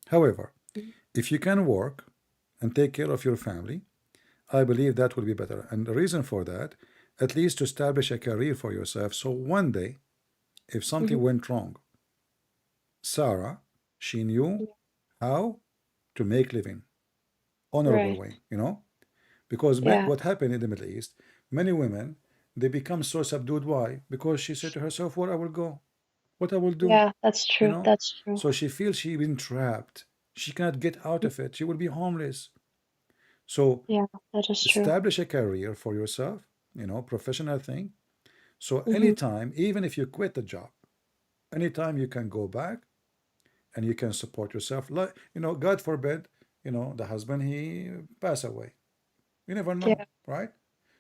Speaker 1: However,
Speaker 2: Mhm.
Speaker 1: if you can work and take care of your family, I believe that will be better. And the reason for that, at least to establish a career for yourself. So one day, if something
Speaker 2: Mhm.
Speaker 1: went wrong, Sarah, she knew how to make living, honorable
Speaker 2: Right.
Speaker 1: way, you know? Because
Speaker 2: Yeah.
Speaker 1: what happened in the Middle East, many women, they become so subdued. Why? Because she said to herself, where I will go, what I will do,
Speaker 2: Yeah, that's
Speaker 1: you
Speaker 2: true.
Speaker 1: know?
Speaker 2: That's true.
Speaker 1: So she feels she's been trapped. She cannot get out of it. She will be homeless. So
Speaker 2: Yeah, that is true.
Speaker 1: establish a career for yourself, you know, professional thing. So
Speaker 2: Hmm.
Speaker 1: anytime, even if you quit the job, anytime you can go back and you can support yourself. Like, you know, God forbid, you know, the husband he pass away. You never know,
Speaker 2: Yeah.
Speaker 1: right?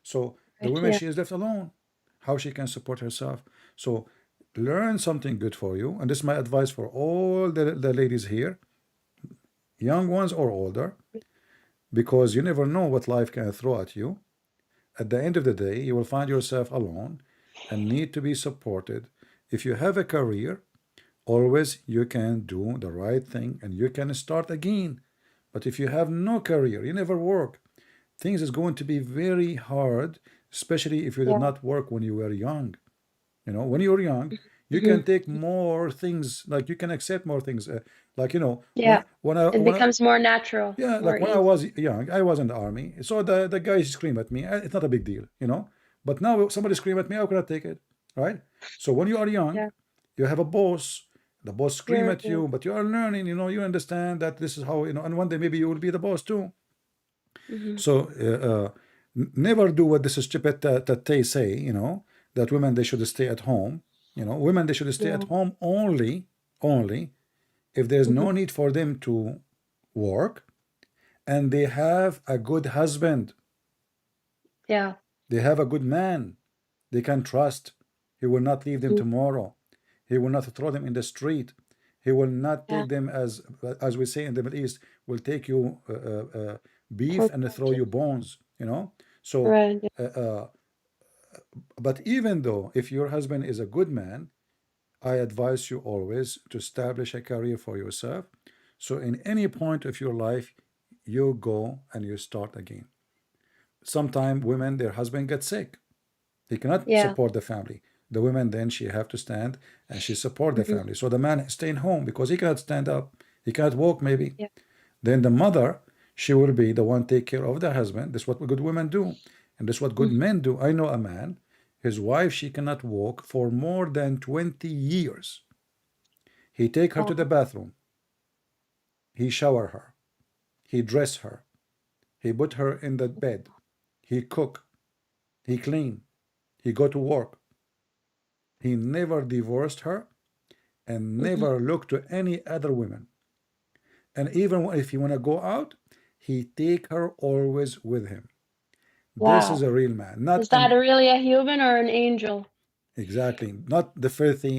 Speaker 1: So the
Speaker 2: Right.
Speaker 1: woman
Speaker 2: Yeah.
Speaker 1: she is left alone, how she can support herself. So learn something good for you. And this is my advice for all the ladies here, young ones or older, because you never know what life can throw at you. At the end of the day, you will find yourself alone and need to be supported. If you have a career, always you can do the right thing and you can start again. But if you have no career, you never work, things is going to be very hard, especially if you did
Speaker 2: Yeah.
Speaker 1: not work when you were young. You know, when you're young, you
Speaker 2: Hmm.
Speaker 1: can take more things, like you can accept more things. Like you know,
Speaker 2: Yeah. It
Speaker 1: when I
Speaker 2: becomes more natural,
Speaker 1: yeah,
Speaker 2: more
Speaker 1: like when I
Speaker 2: easy.
Speaker 1: was young, I was in the army. So the guys scream at me. It's not a big deal, you know. But now somebody scream at me, how can I take it, right? So when you are young,
Speaker 2: Yeah.
Speaker 1: you have a boss. The boss scream at
Speaker 2: Yeah.
Speaker 1: you, but you are learning. You know, you understand that this is how you know. And one day maybe you will be the boss too.
Speaker 2: Hmm.
Speaker 1: So never do what this stupid Tate say. You know that women they should stay at home. You know, women they should stay at
Speaker 2: Yeah.
Speaker 1: home only if there's
Speaker 2: Hmm.
Speaker 1: no need for them to work and they have a good husband,
Speaker 2: Yeah.
Speaker 1: they have a good man they can trust. He will not leave them
Speaker 2: Hmm.
Speaker 1: tomorrow. He will not throw them in the street. He will not
Speaker 2: Yeah.
Speaker 1: take them as we say in the Middle East, will take you beef and throw
Speaker 2: Protected.
Speaker 1: you bones, you know. So
Speaker 2: Right. Yeah.
Speaker 1: uh, uh, but even though if your husband is a good man, I advise you always to establish a career for yourself. So in any point of your life, you go and you start again. Sometimes women, their husband gets sick. He cannot
Speaker 2: Yeah.
Speaker 1: support the family. The woman then she have to stand and she support the
Speaker 2: Hmm.
Speaker 1: family. So the man is staying home because he cannot stand up. He cannot walk maybe.
Speaker 2: Yeah.
Speaker 1: Then the mother, she will be the one take care of the husband. This is what good women do. And this is what good
Speaker 2: Mhm.
Speaker 1: men do. I know a man, his wife, she cannot walk for more than 20 years. He take her to the
Speaker 2: Wow.
Speaker 1: bathroom. He shower her. He dress her. He put her in the bed. He cook. He clean. He go to work. He never divorced her and
Speaker 2: Hmm.
Speaker 1: never looked to any other women. And even if he want to go out, he take her always with him. This is
Speaker 2: Wow.
Speaker 1: a real man,
Speaker 2: Is
Speaker 1: not
Speaker 2: that
Speaker 1: an
Speaker 2: really a human or an angel?
Speaker 1: exactly not the filthy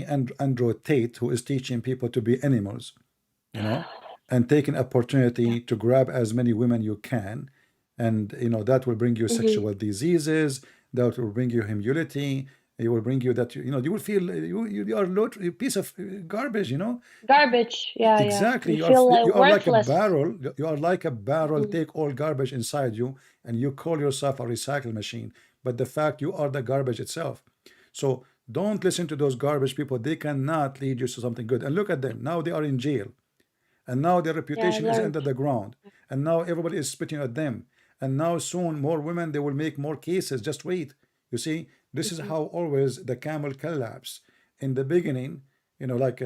Speaker 1: Andrew Tate who is teaching people to be animals, you know, and taking
Speaker 2: Yeah.
Speaker 1: opportunity to grab as many women you can, and you know that will bring you
Speaker 2: Hmm.
Speaker 1: sexual diseases, that will bring you humility, it will bring you that you know you will feel you are a piece of garbage, you know.
Speaker 2: Garbage. Yeah. Yeah.
Speaker 1: Exactly.
Speaker 2: You feel like
Speaker 1: You are like a
Speaker 2: worthless.
Speaker 1: barrel. You are like a barrel.
Speaker 2: Hmm.
Speaker 1: Take all garbage inside you, and you call yourself a recycle machine. But the fact you are the garbage itself. So don't listen to those garbage people. They cannot lead you to something good. And look at them now. They are in jail, and now their
Speaker 2: Yeah. I
Speaker 1: reputation is
Speaker 2: learned.
Speaker 1: under the ground. And now everybody is spitting at them. And now soon more women they will make more cases. Just wait. You see, this is
Speaker 2: Hmm.
Speaker 1: how always the camel collapse. In the beginning, you know, like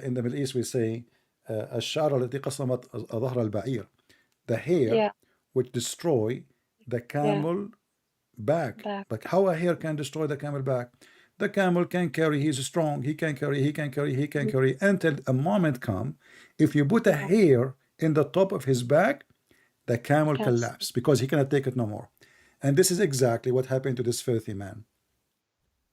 Speaker 1: in the Middle East we say, الشعرة التي قصمت ظهر البعير, the hair
Speaker 2: Yeah.
Speaker 1: which destroy the
Speaker 2: Yeah.
Speaker 1: camel back.
Speaker 2: Back.
Speaker 1: Like how a hair can destroy the camel back. The camel can carry, he's strong, he can carry, he can carry, he can
Speaker 2: Mhm.
Speaker 1: carry until a moment come. If you put a
Speaker 2: Yeah.
Speaker 1: hair in the top of his back, the camel
Speaker 2: Yes.
Speaker 1: collapsed because he cannot take it no more. And this is exactly what happened to this filthy man.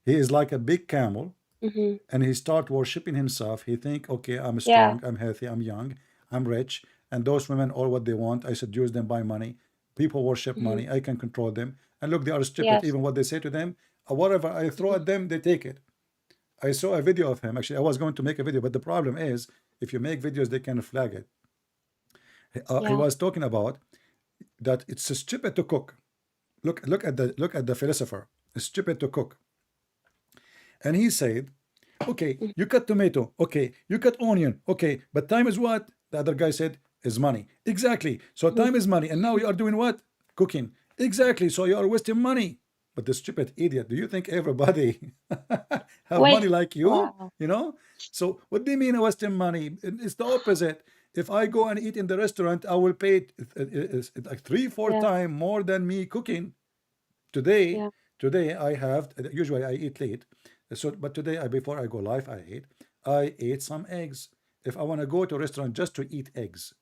Speaker 1: He is like a big camel,
Speaker 2: Mm-hmm.
Speaker 1: and he start worshiping himself. He think, okay, I'm
Speaker 2: Yeah.
Speaker 1: strong, I'm healthy, I'm young, I'm rich, and those women all what they want. I seduce them by money. People worship
Speaker 2: Mm-hmm.
Speaker 1: money. I can control them. And look, they are stupid.
Speaker 2: Yes.
Speaker 1: Even what they say to them, whatever I throw at them, they take it. I saw a video of him. Actually, I was going to make a video, but the problem is, if you make videos, they can flag it. He
Speaker 2: Yeah.
Speaker 1: was talking about that it's stupid to cook. Look at the philosopher. It's stupid to cook. And he said, okay, you cut tomato, okay, you cut onion, okay, but time is what? The other guy said, is money. Exactly. So time is money. And now you are doing what? Cooking. Exactly. So you are wasting money. But the stupid idiot, do you think everybody have
Speaker 2: Wait.
Speaker 1: money like you?
Speaker 2: Wow.
Speaker 1: You know? So what do you mean wasting money? It's the opposite. If I go and eat in the restaurant, I will pay like 3-4
Speaker 2: Yeah.
Speaker 1: times more than me cooking. Today,
Speaker 2: Yeah.
Speaker 1: today I have, usually I eat late. So, but today, before I go live, I ate some eggs. If I want to go to a restaurant just to eat eggs,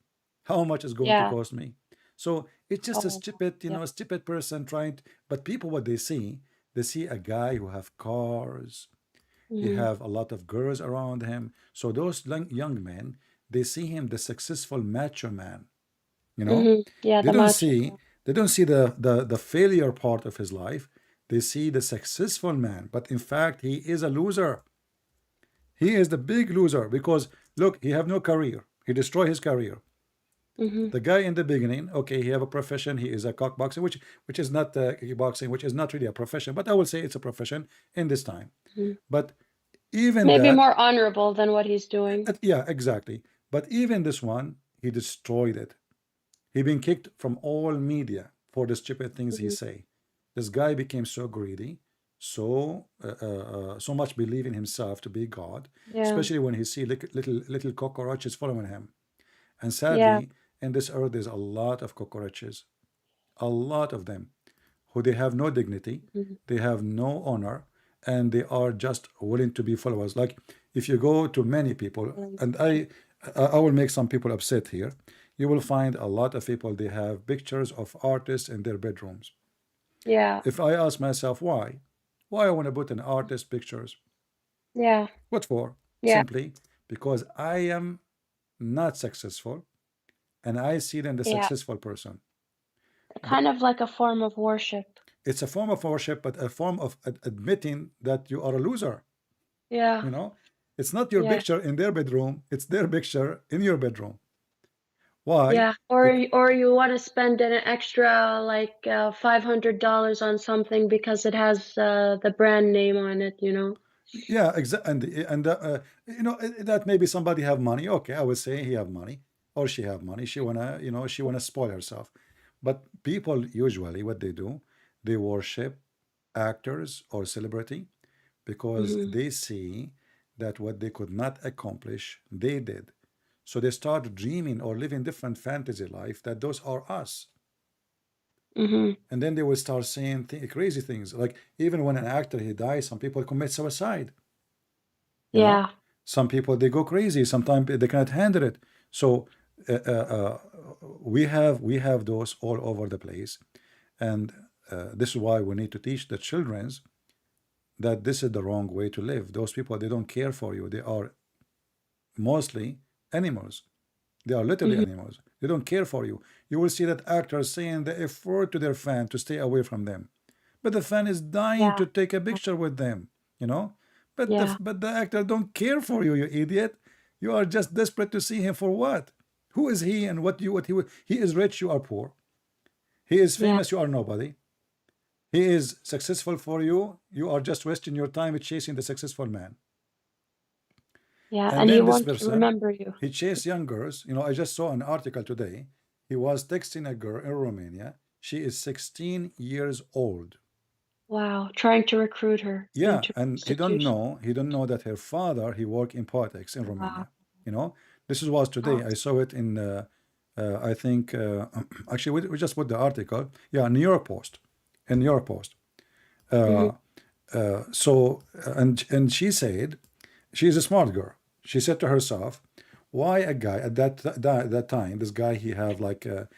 Speaker 1: how much is going to
Speaker 2: Yeah.
Speaker 1: cost me? So it's just a
Speaker 2: Oh,
Speaker 1: stupid,
Speaker 2: yeah.
Speaker 1: a stupid person trying to, but people, what they see a guy who have cars, he
Speaker 2: Mm-hmm.
Speaker 1: have a lot of girls around him. So those young men, they see him the successful macho man, you know?
Speaker 2: Mm-hmm. Yeah.
Speaker 1: They
Speaker 2: The
Speaker 1: don't
Speaker 2: macho.
Speaker 1: see, the failure part of his life. They see the successful man, but in fact, he is a loser. He is the big loser because look, he have no career. He destroyed his career.
Speaker 2: Mm-hmm.
Speaker 1: The guy in the beginning, okay, he have a profession. He is a cockboxer, which is not kickboxing, which is not really a profession, but I will say it's a profession in this time.
Speaker 2: Mm-hmm.
Speaker 1: But even
Speaker 2: Maybe
Speaker 1: that,
Speaker 2: more honorable than what he's doing.
Speaker 1: yeah, exactly. But even this one, he destroyed it. He been kicked from all media for the stupid things he
Speaker 2: Mm-hmm.
Speaker 1: say. This guy became so greedy, so much believe in himself to be God,
Speaker 2: Yeah.
Speaker 1: especially when he see little cockroaches following him. And
Speaker 2: Yeah.
Speaker 1: sadly, in this earth, there's a lot of cockroaches, a lot of them, who they have no dignity,
Speaker 2: Mm-hmm.
Speaker 1: they have no honor, and they are just willing to be followers. Like if you go to many people, and I will make some people upset here, you will find a lot of people, they have pictures of artists in their bedrooms.
Speaker 2: Yeah.
Speaker 1: If I ask myself why I want to put an artist pictures,
Speaker 2: Yeah.
Speaker 1: what for?
Speaker 2: Yeah.
Speaker 1: Simply because I am not successful and I see them the
Speaker 2: Yeah.
Speaker 1: successful person.
Speaker 2: Kind of like a form of worship.
Speaker 1: It's a form of worship, but a form of admitting that you are a loser.
Speaker 2: Yeah.
Speaker 1: You know, it's not your
Speaker 2: Yeah.
Speaker 1: picture in their bedroom, it's their picture in your bedroom. Why?
Speaker 2: Yeah. Or you want to spend an extra like $500 on something because it has the brand name on it, you know?
Speaker 1: Yeah, exactly. And that maybe somebody have money. Okay, I would say he have money or she have money. She wanna, she wanna spoil herself. But people usually what they do, they worship actors or celebrity because
Speaker 2: Mm-hmm.
Speaker 1: they see that what they could not accomplish, they did. So they start dreaming or living different fantasy life that those are us.
Speaker 2: Mm-hmm.
Speaker 1: And then they will start saying crazy things. Like even when an actor he dies, some people commit suicide. You know,
Speaker 2: Yeah.
Speaker 1: some people they go crazy. Sometimes they cannot handle it. So we have those all over the place, and this is why we need to teach the childrens that this is the wrong way to live. Those people they don't care for you. They are mostly animals. They are literally
Speaker 2: Mm-hmm.
Speaker 1: animals. They don't care for you. You will see that actors saying the F word to their fan to stay away from them. But the fan is dying
Speaker 2: Yeah.
Speaker 1: to take a picture with them, you know? But
Speaker 2: Yeah.
Speaker 1: the actor don't care for you, you idiot. You are just desperate to see him for what? Who is he and what he is rich, you are poor. He is
Speaker 2: Yeah.
Speaker 1: famous, you are nobody. He is successful for you. You are just wasting your time chasing the successful man.
Speaker 2: Yeah.
Speaker 1: And
Speaker 2: And he
Speaker 1: then this
Speaker 2: wants to
Speaker 1: person,
Speaker 2: remember you.
Speaker 1: he chased young girls. I just saw an article today. He was texting a girl in Romania. She is 16 years old.
Speaker 2: Wow. Trying to recruit her
Speaker 1: Yeah,
Speaker 2: into
Speaker 1: and
Speaker 2: prostitution.
Speaker 1: he don't know that her father, he worked in politics in
Speaker 2: Wow.
Speaker 1: Romania. This was today.
Speaker 2: Wow.
Speaker 1: I saw it in, I think, actually, we just put the article. Yeah, New York Post. In New York Post.
Speaker 2: Mm-hmm.
Speaker 1: So, and she said, she's a smart girl. She said to herself, why a guy at that time, this guy, he have like a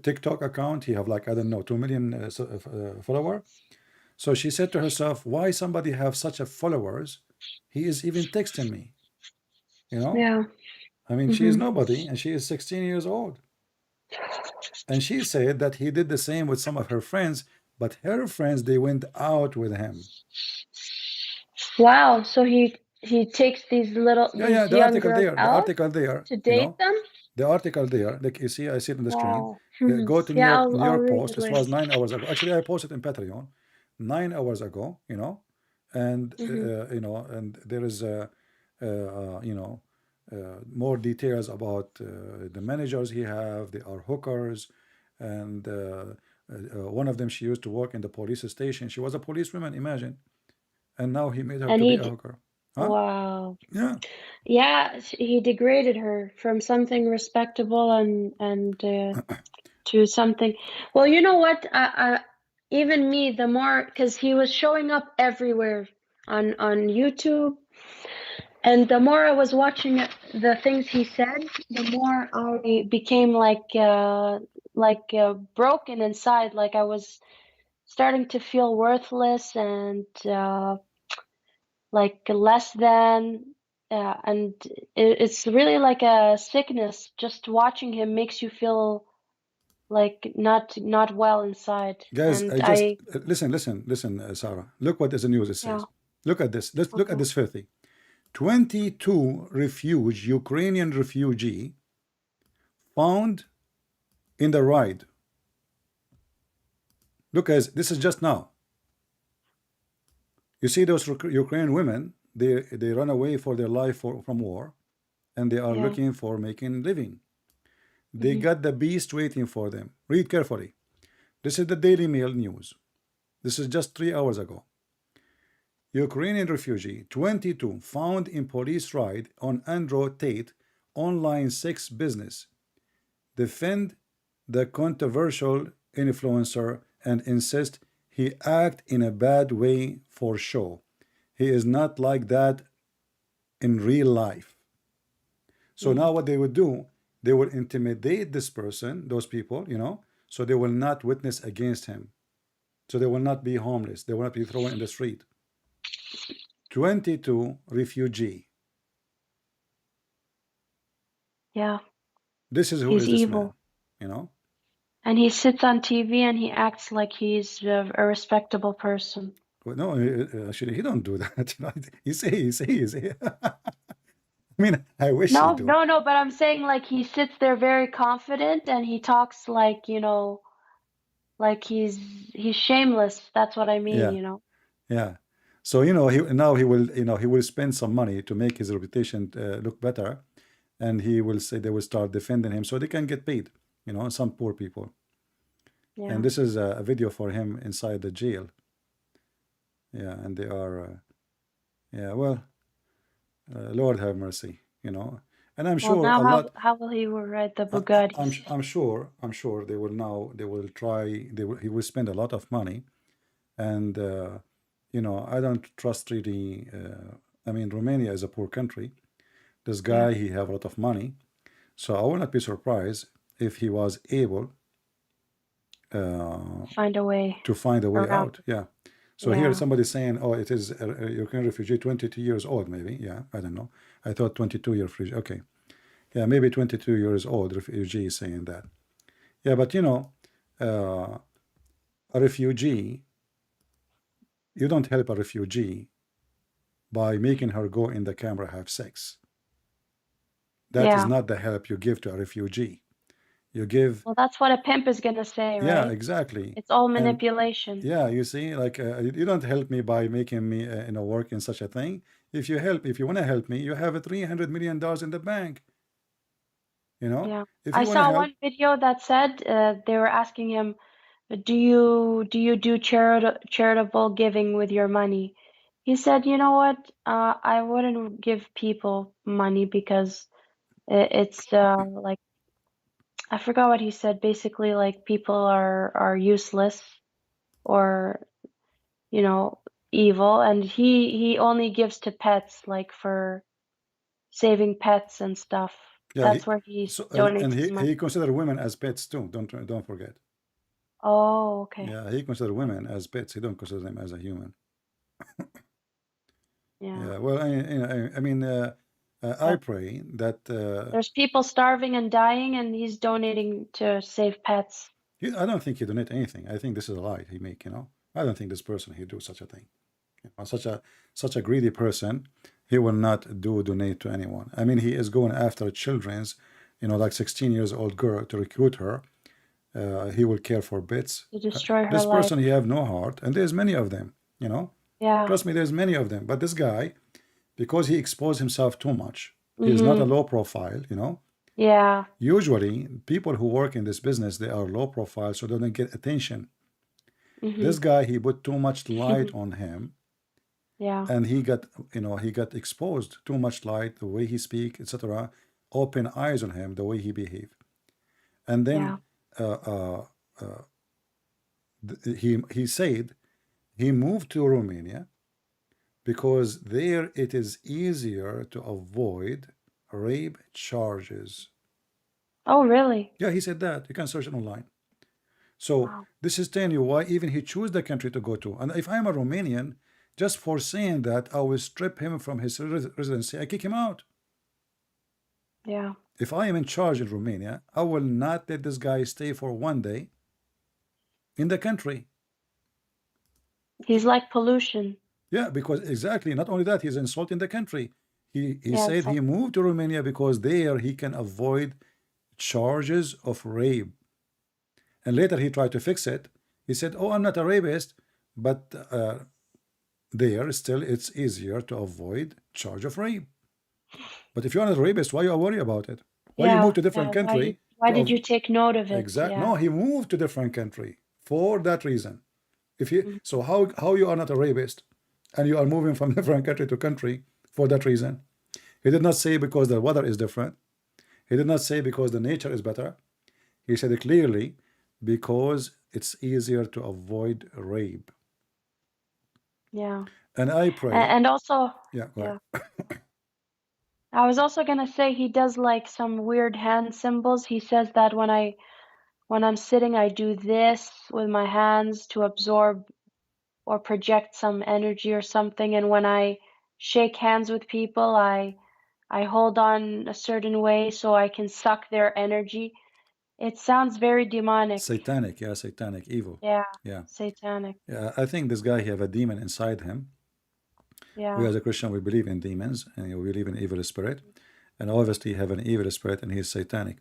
Speaker 1: TikTok account, he have like, I don't know, 2 million follower. So she said to herself, why somebody have such a followers? He is even texting me, you know?
Speaker 2: Yeah.
Speaker 1: I mean, she is nobody, and she is 16 years old. And she said that he did the same with some of her friends, but her friends, they went out with him.
Speaker 2: Wow. So he takes these
Speaker 1: Yeah,
Speaker 2: these
Speaker 1: the
Speaker 2: young
Speaker 1: article
Speaker 2: girls
Speaker 1: there,
Speaker 2: out
Speaker 1: you
Speaker 2: to date
Speaker 1: know,
Speaker 2: them?
Speaker 1: the article there, like you see, I see it on the screen.
Speaker 2: Wow.
Speaker 1: Go to
Speaker 2: Yeah,
Speaker 1: New
Speaker 2: I'll
Speaker 1: York
Speaker 2: read
Speaker 1: Post.
Speaker 2: it
Speaker 1: This
Speaker 2: later.
Speaker 1: was 9 hours ago. Actually, I posted in Patreon 9 hours ago, you know, and you know, and there is you know, more details about the managers he have. They are hookers, and one of them, she used to work in the police station. She was a policewoman, imagine, and now he made her
Speaker 2: And
Speaker 1: to be a hooker. Huh?
Speaker 2: wow.
Speaker 1: Yeah.
Speaker 2: Yeah, he degraded her from something respectable and to something. Well, you know what? Even me, the more, because he was showing up everywhere on YouTube, and the more I was watching the things he said, the more I became like broken inside. Like I was starting to feel worthless and like less than. And it's really like a sickness. Just watching him makes you feel like not well inside.
Speaker 1: Guys,
Speaker 2: And
Speaker 1: I just
Speaker 2: I
Speaker 1: listen, Sarah. Look what is the news it
Speaker 2: yeah,
Speaker 1: says. Look at this. Let's look at
Speaker 2: okay.
Speaker 1: this filthy. 22 Ukrainian refugee found in the ride. Look, guys, this is just now. You see those Ukrainian women, they run away for their life from war, and they are
Speaker 2: Yeah.
Speaker 1: looking for making living. They got the beast waiting for them. Read carefully. This is the Daily Mail news. This is just 3 hours ago. Ukrainian refugee 22 found in police raid on Andrew Tate online sex business. Defend the controversial influencer and insist he act in a bad way for show. He is not like that in real life. So now what they would do, they will intimidate this person, those people, you know, so they will not witness against him. So they will not be homeless. They will not be thrown in the street. 22 refugee.
Speaker 2: Yeah.
Speaker 1: This is who
Speaker 2: He's
Speaker 1: is this
Speaker 2: evil.
Speaker 1: man, you know?
Speaker 2: And he sits on TV and he acts like he's a respectable person.
Speaker 1: Well, no, actually, he don't do that. You know? He say. I mean, I wish he do.
Speaker 2: No, but I'm saying like he sits there very confident and he talks like, you know, like he's shameless. That's what I mean,
Speaker 1: Yeah,
Speaker 2: you know.
Speaker 1: yeah. So you know, now he will, you know, he will spend some money to make his reputation look better, and he will say they will start defending him so they can get paid. You know, some poor people.
Speaker 2: Yeah.
Speaker 1: And this is a video for him inside the jail. Yeah, and they are, yeah. Well, Lord have mercy. You know, and I'm
Speaker 2: Well,
Speaker 1: sure
Speaker 2: now
Speaker 1: a lot.
Speaker 2: how will he ride the
Speaker 1: I,
Speaker 2: Bugattis?
Speaker 1: I'm sure they will now. They will try. He will spend a lot of money, and you know, I don't trust really. I mean, Romania is a poor country. This
Speaker 2: Yeah.
Speaker 1: guy, he have a lot of money, so I will not be surprised if he was able
Speaker 2: Find a way
Speaker 1: to find a way
Speaker 2: around.
Speaker 1: out. Yeah. So here
Speaker 2: Yeah.
Speaker 1: somebody saying, oh, it is a Ukrainian refugee, 22 years old, maybe. Yeah, I don't know. I thought 22-year refugee. Okay. Yeah, maybe 22 years old refugee is saying that. Yeah, but you know, a refugee, you don't help a refugee by making her go in the camera have sex. That is
Speaker 2: Yeah.
Speaker 1: not the help you give to a refugee. You give,
Speaker 2: Well, that's what a pimp is gonna say,
Speaker 1: yeah,
Speaker 2: right?
Speaker 1: exactly.
Speaker 2: It's all
Speaker 1: And
Speaker 2: manipulation.
Speaker 1: yeah, you see, like you don't help me by making me, you know, work in such a thing. If you want to help me, you have a $300 million in the bank. You know,
Speaker 2: Yeah.
Speaker 1: if
Speaker 2: I
Speaker 1: you want to
Speaker 2: saw
Speaker 1: help,
Speaker 2: one video that said they were asking him, do you do charitable giving with your money? He said, you know what? I wouldn't give people money because it's like I forgot what he said. Basically, like people are useless or you know evil, and he only gives to pets, like for saving pets and stuff.
Speaker 1: Yeah,
Speaker 2: That's where he
Speaker 1: so and
Speaker 2: donates his money.
Speaker 1: he considered women as pets too. Don't forget.
Speaker 2: Oh, okay.
Speaker 1: Yeah, he considered women as pets. He don't consider them as a human.
Speaker 2: Yeah.
Speaker 1: Yeah, well, I mean, I
Speaker 2: But
Speaker 1: pray that
Speaker 2: there's people starving and dying, and he's donating to save pets.
Speaker 1: I don't think he donate anything. I think this is a lie he make. I don't think this person he do such a thing. Such a greedy person, he will not donate to anyone. I mean, he is going after children's, like 16 years old girl to recruit her. He will care for bits.
Speaker 2: To destroy her
Speaker 1: This
Speaker 2: life.
Speaker 1: person, he have no heart, and there's many of them.
Speaker 2: Yeah.
Speaker 1: Trust me, there's many of them. But this guy, because he exposed himself too much, he's not a
Speaker 2: Mm-hmm.
Speaker 1: low profile.
Speaker 2: Yeah.
Speaker 1: Usually, people who work in this business, they are low profile, so they don't get attention.
Speaker 2: Mm-hmm.
Speaker 1: This guy, he put too much light on him,
Speaker 2: Yeah.
Speaker 1: and he got exposed too much light, the way he speak, etc. Open eyes on him, the way he behave, and
Speaker 2: Yeah.
Speaker 1: then he said he moved to Romania because there it is easier to avoid rape charges.
Speaker 2: Oh, really?
Speaker 1: Yeah, he said that. You can search it online. So
Speaker 2: Wow.
Speaker 1: this is telling you why even he chose the country to go to. And if I'm a Romanian, just for saying that, I will strip him from his residency. I kick him out.
Speaker 2: Yeah.
Speaker 1: If I am in charge in Romania, I will not let this guy stay for one day in the country.
Speaker 2: He's like pollution.
Speaker 1: Yeah, because exactly. Not only that, he's insulting the country. He
Speaker 2: Yeah,
Speaker 1: said he
Speaker 2: exactly.
Speaker 1: moved to Romania because there he can avoid charges of rape. And later he tried to fix it. He said, "Oh, I'm not a rapist, but there still it's easier to avoid charge of rape." But if you're not a rapist, why you worry about it? Why you
Speaker 2: Yeah.
Speaker 1: move to different
Speaker 2: Yeah. Why did
Speaker 1: country
Speaker 2: why
Speaker 1: to
Speaker 2: did you take note of it?
Speaker 1: exact?
Speaker 2: Yeah.
Speaker 1: No, he moved to different country for that reason. If you
Speaker 2: Mhm.
Speaker 1: so how you are not a rapist and you are moving from different country to country for that reason? He did not say because the weather is different. He did not say because the nature is better. He said it clearly because it's easier to avoid rape.
Speaker 2: Yeah.
Speaker 1: And I pray,
Speaker 2: And also,
Speaker 1: yeah, go ahead.
Speaker 2: yeah. I was also gonna say he does like some weird hand symbols. He says that when I'm sitting, I do this with my hands to absorb or project some energy or something. And when I shake hands with people, I hold on a certain way so I can suck their energy. It sounds very demonic.
Speaker 1: Satanic, yeah, satanic, evil.
Speaker 2: Yeah,
Speaker 1: Yeah.
Speaker 2: satanic.
Speaker 1: Yeah, I think this guy he have a demon inside him. We
Speaker 2: Yeah.
Speaker 1: as a Christian we believe in demons and we believe in evil spirit, and obviously have an evil spirit and he's satanic.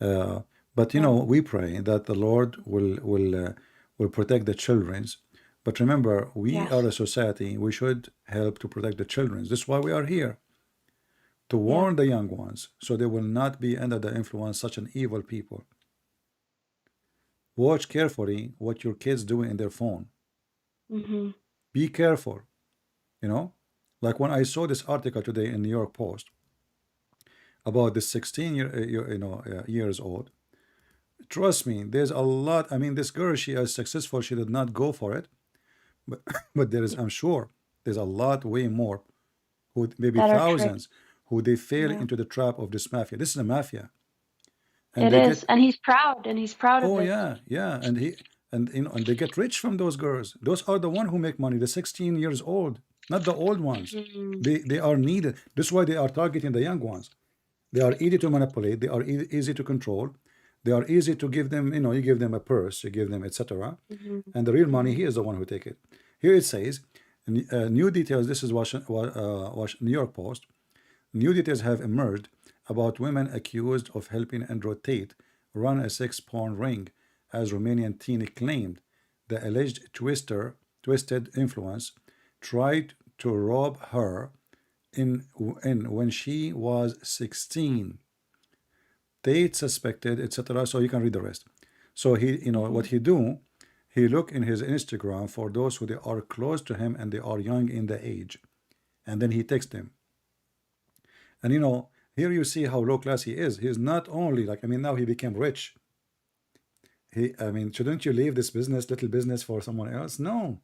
Speaker 1: Uh, but
Speaker 2: Yeah.
Speaker 1: we pray that the Lord will protect the childrens. But remember, we are
Speaker 2: Yes.
Speaker 1: a society. We should help to protect the childrens. This is why we are here to
Speaker 2: Yeah.
Speaker 1: warn the young ones, so they will not be under the influence such an evil people. Watch carefully what your kids do in their phone.
Speaker 2: Mm-hmm.
Speaker 1: Be careful. Like when I saw this article today in New York Post about this 16 years old. Trust me, there's a lot. I mean, this girl, she is successful. She did not go for it, but but there is, I'm sure, there's a lot, way more, who maybe
Speaker 2: That are tricked.
Speaker 1: thousands, who they fell
Speaker 2: Yeah.
Speaker 1: into the trap of this mafia. This is a mafia, and
Speaker 2: It
Speaker 1: they
Speaker 2: is.
Speaker 1: get,
Speaker 2: And he's proud of
Speaker 1: oh
Speaker 2: it.
Speaker 1: yeah, yeah, and they get rich from those girls. Those are the one who make money. The 16 years old, not the old ones.
Speaker 2: Mm-hmm.
Speaker 1: They are needed. This is why they are targeting the young ones. They are easy to manipulate. They are easy to control. They are easy to give them. You give them a purse, you give them, etc.
Speaker 2: Mm-hmm.
Speaker 1: And the real money,
Speaker 2: Mm-hmm.
Speaker 1: he is the one who take it. Here it says, new details. This is New York Post. New details have emerged about women accused of helping Andrew Tate run a sex-porn ring, as Romanian teen claimed. The alleged twisted influence tried to rob her in when she was 16. Tate suspected, etc. So you can read the rest. So what he do, he look in his Instagram for those who they are close to him and they are young in the age, and then he text them. And here you see how low class he is. He's not only like, I mean, now he became rich. I mean, shouldn't you leave this little business for someone else? No.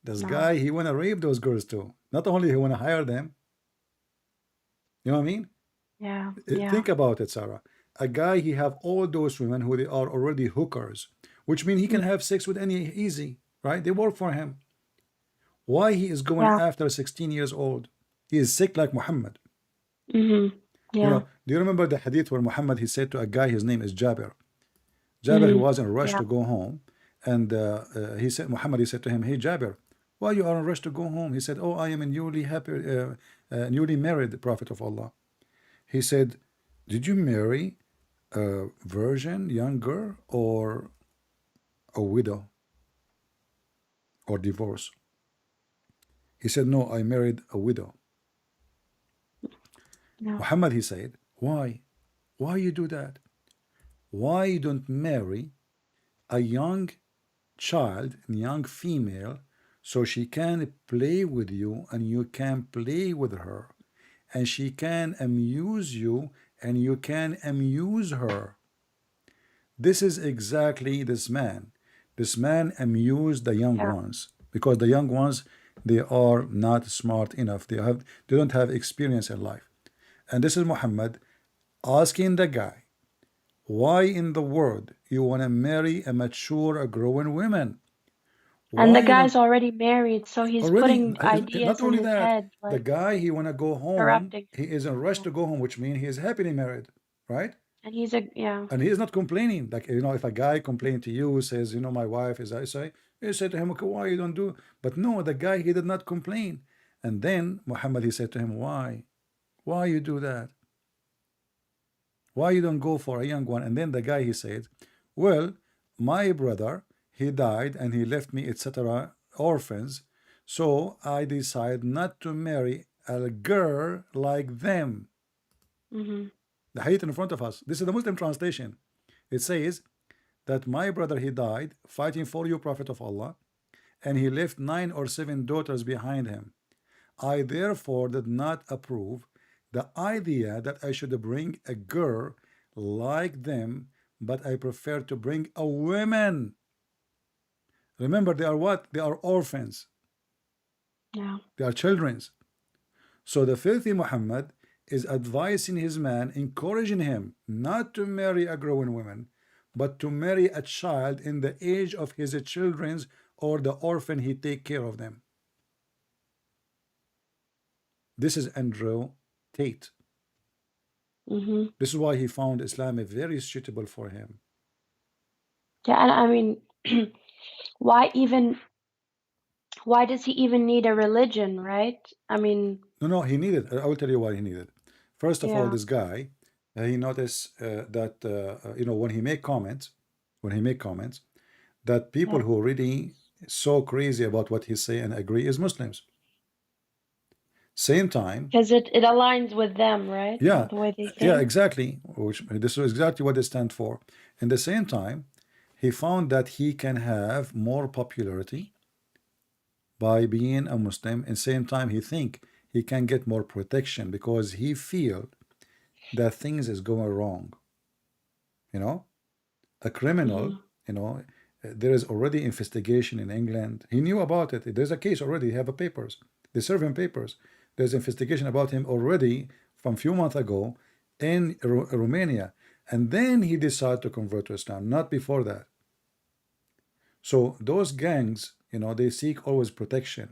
Speaker 1: This
Speaker 2: No.
Speaker 1: guy, he wanna rape those girls too. Not only he wanna hire them. You know what I mean?
Speaker 2: Yeah. Yeah.
Speaker 1: Think about it, Sarah. A guy, he have all those women who they are already hookers, which means he can have sex with any easy, right? They work for him. Why he is going
Speaker 2: Yeah.
Speaker 1: after 16 years old? He is sick like Muhammad.
Speaker 2: Mm-hmm.
Speaker 1: You
Speaker 2: Yeah.
Speaker 1: know, do you remember the hadith where Muhammad, he said to a guy, his name is Jabir. Jabir, he
Speaker 2: Mm-hmm.
Speaker 1: was in a rush
Speaker 2: Yeah.
Speaker 1: to go home. And he said, Muhammad, he said to him, hey, Jabir, why you are in a rush to go home? He said, oh, I am a newly married Prophet of Allah. He said, did you marry a virgin, young girl, or a widow, or divorce? He said, no, I married a widow.
Speaker 2: Yeah.
Speaker 1: Muhammad, he said, why? Why you do that? Why you don't marry a young child, a young female, so she can play with you and you can play with her, and she can amuse you and you can amuse her? This is exactly this man. This man amused the young
Speaker 2: Yeah.
Speaker 1: ones because the young ones, they are not smart enough. They don't have experience in life. And this is Muhammad asking the guy, why in the world you want to marry a mature, a growing woman?
Speaker 2: And
Speaker 1: Why
Speaker 2: the
Speaker 1: you don't
Speaker 2: guy's already married, so he's
Speaker 1: already?
Speaker 2: putting
Speaker 1: Not
Speaker 2: ideas in
Speaker 1: only
Speaker 2: his
Speaker 1: that,
Speaker 2: head,
Speaker 1: the
Speaker 2: like
Speaker 1: guy, he want to go home.
Speaker 2: corrupting
Speaker 1: He
Speaker 2: him.
Speaker 1: is in a rush
Speaker 2: Yeah.
Speaker 1: to go home, which means he is happily married, right?
Speaker 2: And yeah.
Speaker 1: And he is not complaining. Like, if a guy complain to you, says, my wife is, I say, you say to him, okay, why you don't do? But no, the guy, he did not complain. And then Muhammad, he said to him, why you do that? Why you don't go for a young one? And then the guy, he said, well, my brother, he died and he left me, etc., orphans. So I decide not to marry a girl like them.
Speaker 2: Mm-hmm.
Speaker 1: The hadith in front of us. This is the Muslim translation. It says that my brother, he died fighting for you, Prophet of Allah, and he left 9 or 7 daughters behind him. I therefore did not approve the idea that I should bring a girl like them, but I prefer to bring a woman. Remember, they are what? They are orphans.
Speaker 2: Yeah.
Speaker 1: They are children's. So the filthy Muhammad is advising his man, encouraging him not to marry a growing woman, but to marry a child in the age of his children's, or the orphan, he take care of them. This is Andrew Tate.
Speaker 2: Mm-hmm.
Speaker 1: This is why he found Islam very suitable for him.
Speaker 2: Yeah, and I mean, why even why does he even need a religion, right? I mean,
Speaker 1: No, he needed. I will tell you why he needed. First of all,
Speaker 2: yeah.
Speaker 1: this guy, he noticed that when he make comments, that people
Speaker 2: Yeah.
Speaker 1: who really so crazy about what he say and agree is Muslims. Same time,
Speaker 2: Because it aligns with them, right?
Speaker 1: yeah,
Speaker 2: The way they
Speaker 1: yeah,
Speaker 2: think.
Speaker 1: exactly. Which this is exactly what they stand for. In the same time, he found that he can have more popularity by being a Muslim. And same time, he think he can get more protection because he feel that things is going wrong. You know, a criminal.
Speaker 2: Mm-hmm.
Speaker 1: There is already investigation in England. He knew about it. There's a case already. They have papers. They serve him papers. There's investigation about him already from a few months ago in Romania, and then he decided to convert to Islam. Not before that. So those gangs, they seek always protection.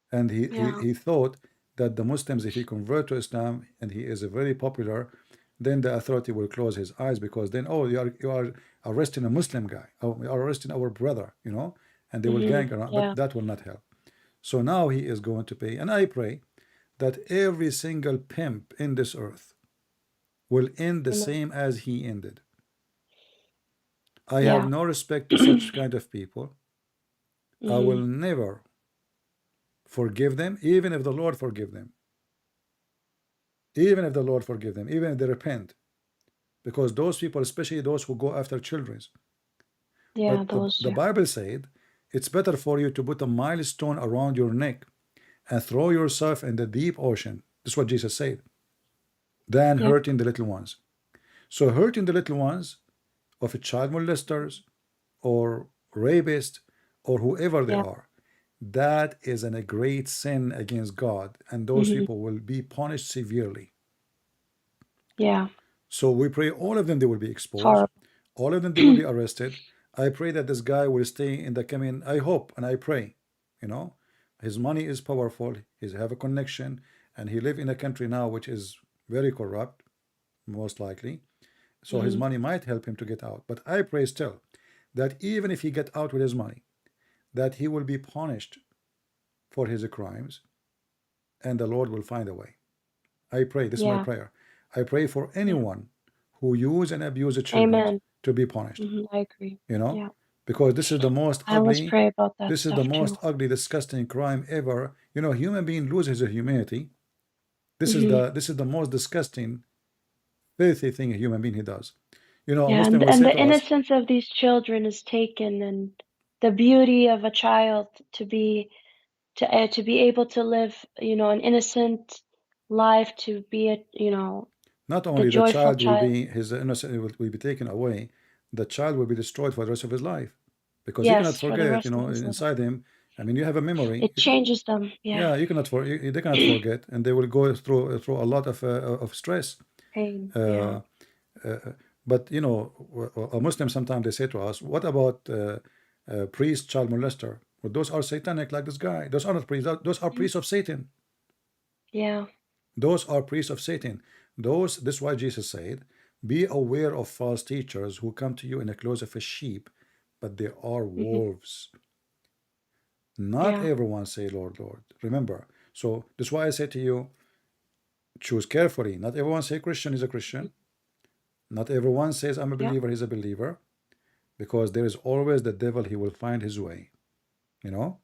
Speaker 1: And he, he,
Speaker 2: Yeah.
Speaker 1: he thought that the Muslims, if he convert to Islam and he is a very popular, then the authority will close his eyes, because then, oh, you are arresting a Muslim guy, oh, you are arresting our brother, and they will
Speaker 2: Mm-hmm.
Speaker 1: gang around,
Speaker 2: Yeah.
Speaker 1: but that will not help. So now he is going to pay, and I pray that every single pimp in this earth will end the
Speaker 2: Amen.
Speaker 1: same as he ended. I have
Speaker 2: Yeah.
Speaker 1: no respect to such kind of people. I will
Speaker 2: Mm-hmm.
Speaker 1: never forgive them, even if the Lord forgive them. Even if the Lord forgive them, even if they repent. Because those people, especially those who go after children.
Speaker 2: Yeah,
Speaker 1: But
Speaker 2: those,
Speaker 1: the
Speaker 2: yeah.
Speaker 1: Bible said, it's better for you to put a milestone around your neck and throw yourself in the deep ocean. This is what Jesus said. Than
Speaker 2: Yep.
Speaker 1: hurting the little ones. So hurting the little ones of child molesters or rapists or whoever they
Speaker 2: Yeah.
Speaker 1: are, that is a great sin against God, and those
Speaker 2: Mm-hmm.
Speaker 1: people will be punished severely.
Speaker 2: Yeah.
Speaker 1: So we pray all of them, they will be
Speaker 2: It's
Speaker 1: exposed.
Speaker 2: horrible.
Speaker 1: All of them, they will be arrested. I pray that this guy will stay in the coming. I hope and I pray, you know, his money is powerful. He's have a connection, and he live in a country now which is very corrupt, most likely. So his
Speaker 2: Hmm.
Speaker 1: money might help him to get out. But I pray still that even if he get out with his money, that he will be punished for his crimes, and the Lord will find a way. I pray. This is my
Speaker 2: Yeah.
Speaker 1: prayer. I pray for
Speaker 2: Yeah.
Speaker 1: anyone who use and abuse the children
Speaker 2: Amen.
Speaker 1: to be punished.
Speaker 2: I agree.
Speaker 1: You know,
Speaker 2: Yeah.
Speaker 1: because this is the most
Speaker 2: I always
Speaker 1: ugly.
Speaker 2: pray about that
Speaker 1: This is the
Speaker 2: stuff
Speaker 1: most
Speaker 2: too.
Speaker 1: ugly, disgusting crime ever. You know, human being loses his humanity.
Speaker 2: Hmm.
Speaker 1: This is the most disgusting, filthy thing a human being he does. You know, a
Speaker 2: Yeah,
Speaker 1: Muslim will
Speaker 2: and
Speaker 1: say
Speaker 2: the
Speaker 1: to us,
Speaker 2: innocence of these children is taken, and the beauty of a child to be able to live, an innocent life, to be
Speaker 1: not
Speaker 2: the
Speaker 1: only the
Speaker 2: joyful
Speaker 1: child will
Speaker 2: child.
Speaker 1: be his innocence will be taken away, the child will be destroyed for the rest of his life because he cannot
Speaker 2: Yes, for the
Speaker 1: forget. You
Speaker 2: rest of
Speaker 1: know,
Speaker 2: his life.
Speaker 1: inside him. I mean, you have a memory.
Speaker 2: It changes them. Yeah.
Speaker 1: Yeah, you cannot for they cannot forget, and they will go through a lot of stress.
Speaker 2: Pain. Yeah.
Speaker 1: Uh, but you know, a Muslim sometimes they say to us, "What about priest, child molester?" Well, those are satanic, like this guy. Those are not priests. Those are
Speaker 2: Mhm.
Speaker 1: priests of Satan.
Speaker 2: Yeah.
Speaker 1: Those are priests of Satan. Those. This is why Jesus said, "Be aware of false teachers who come to you in the clothes of a sheep, but they are
Speaker 2: Hmm.
Speaker 1: wolves." Not
Speaker 2: Yeah.
Speaker 1: everyone say, "Lord, Lord." Remember. So this is why I say to you, choose carefully. Not everyone say Christian is a
Speaker 2: Mhm.
Speaker 1: Christian. Not everyone says I'm a
Speaker 2: Yeah.
Speaker 1: believer, he's a believer, because there is always the devil, he will find his way. You know?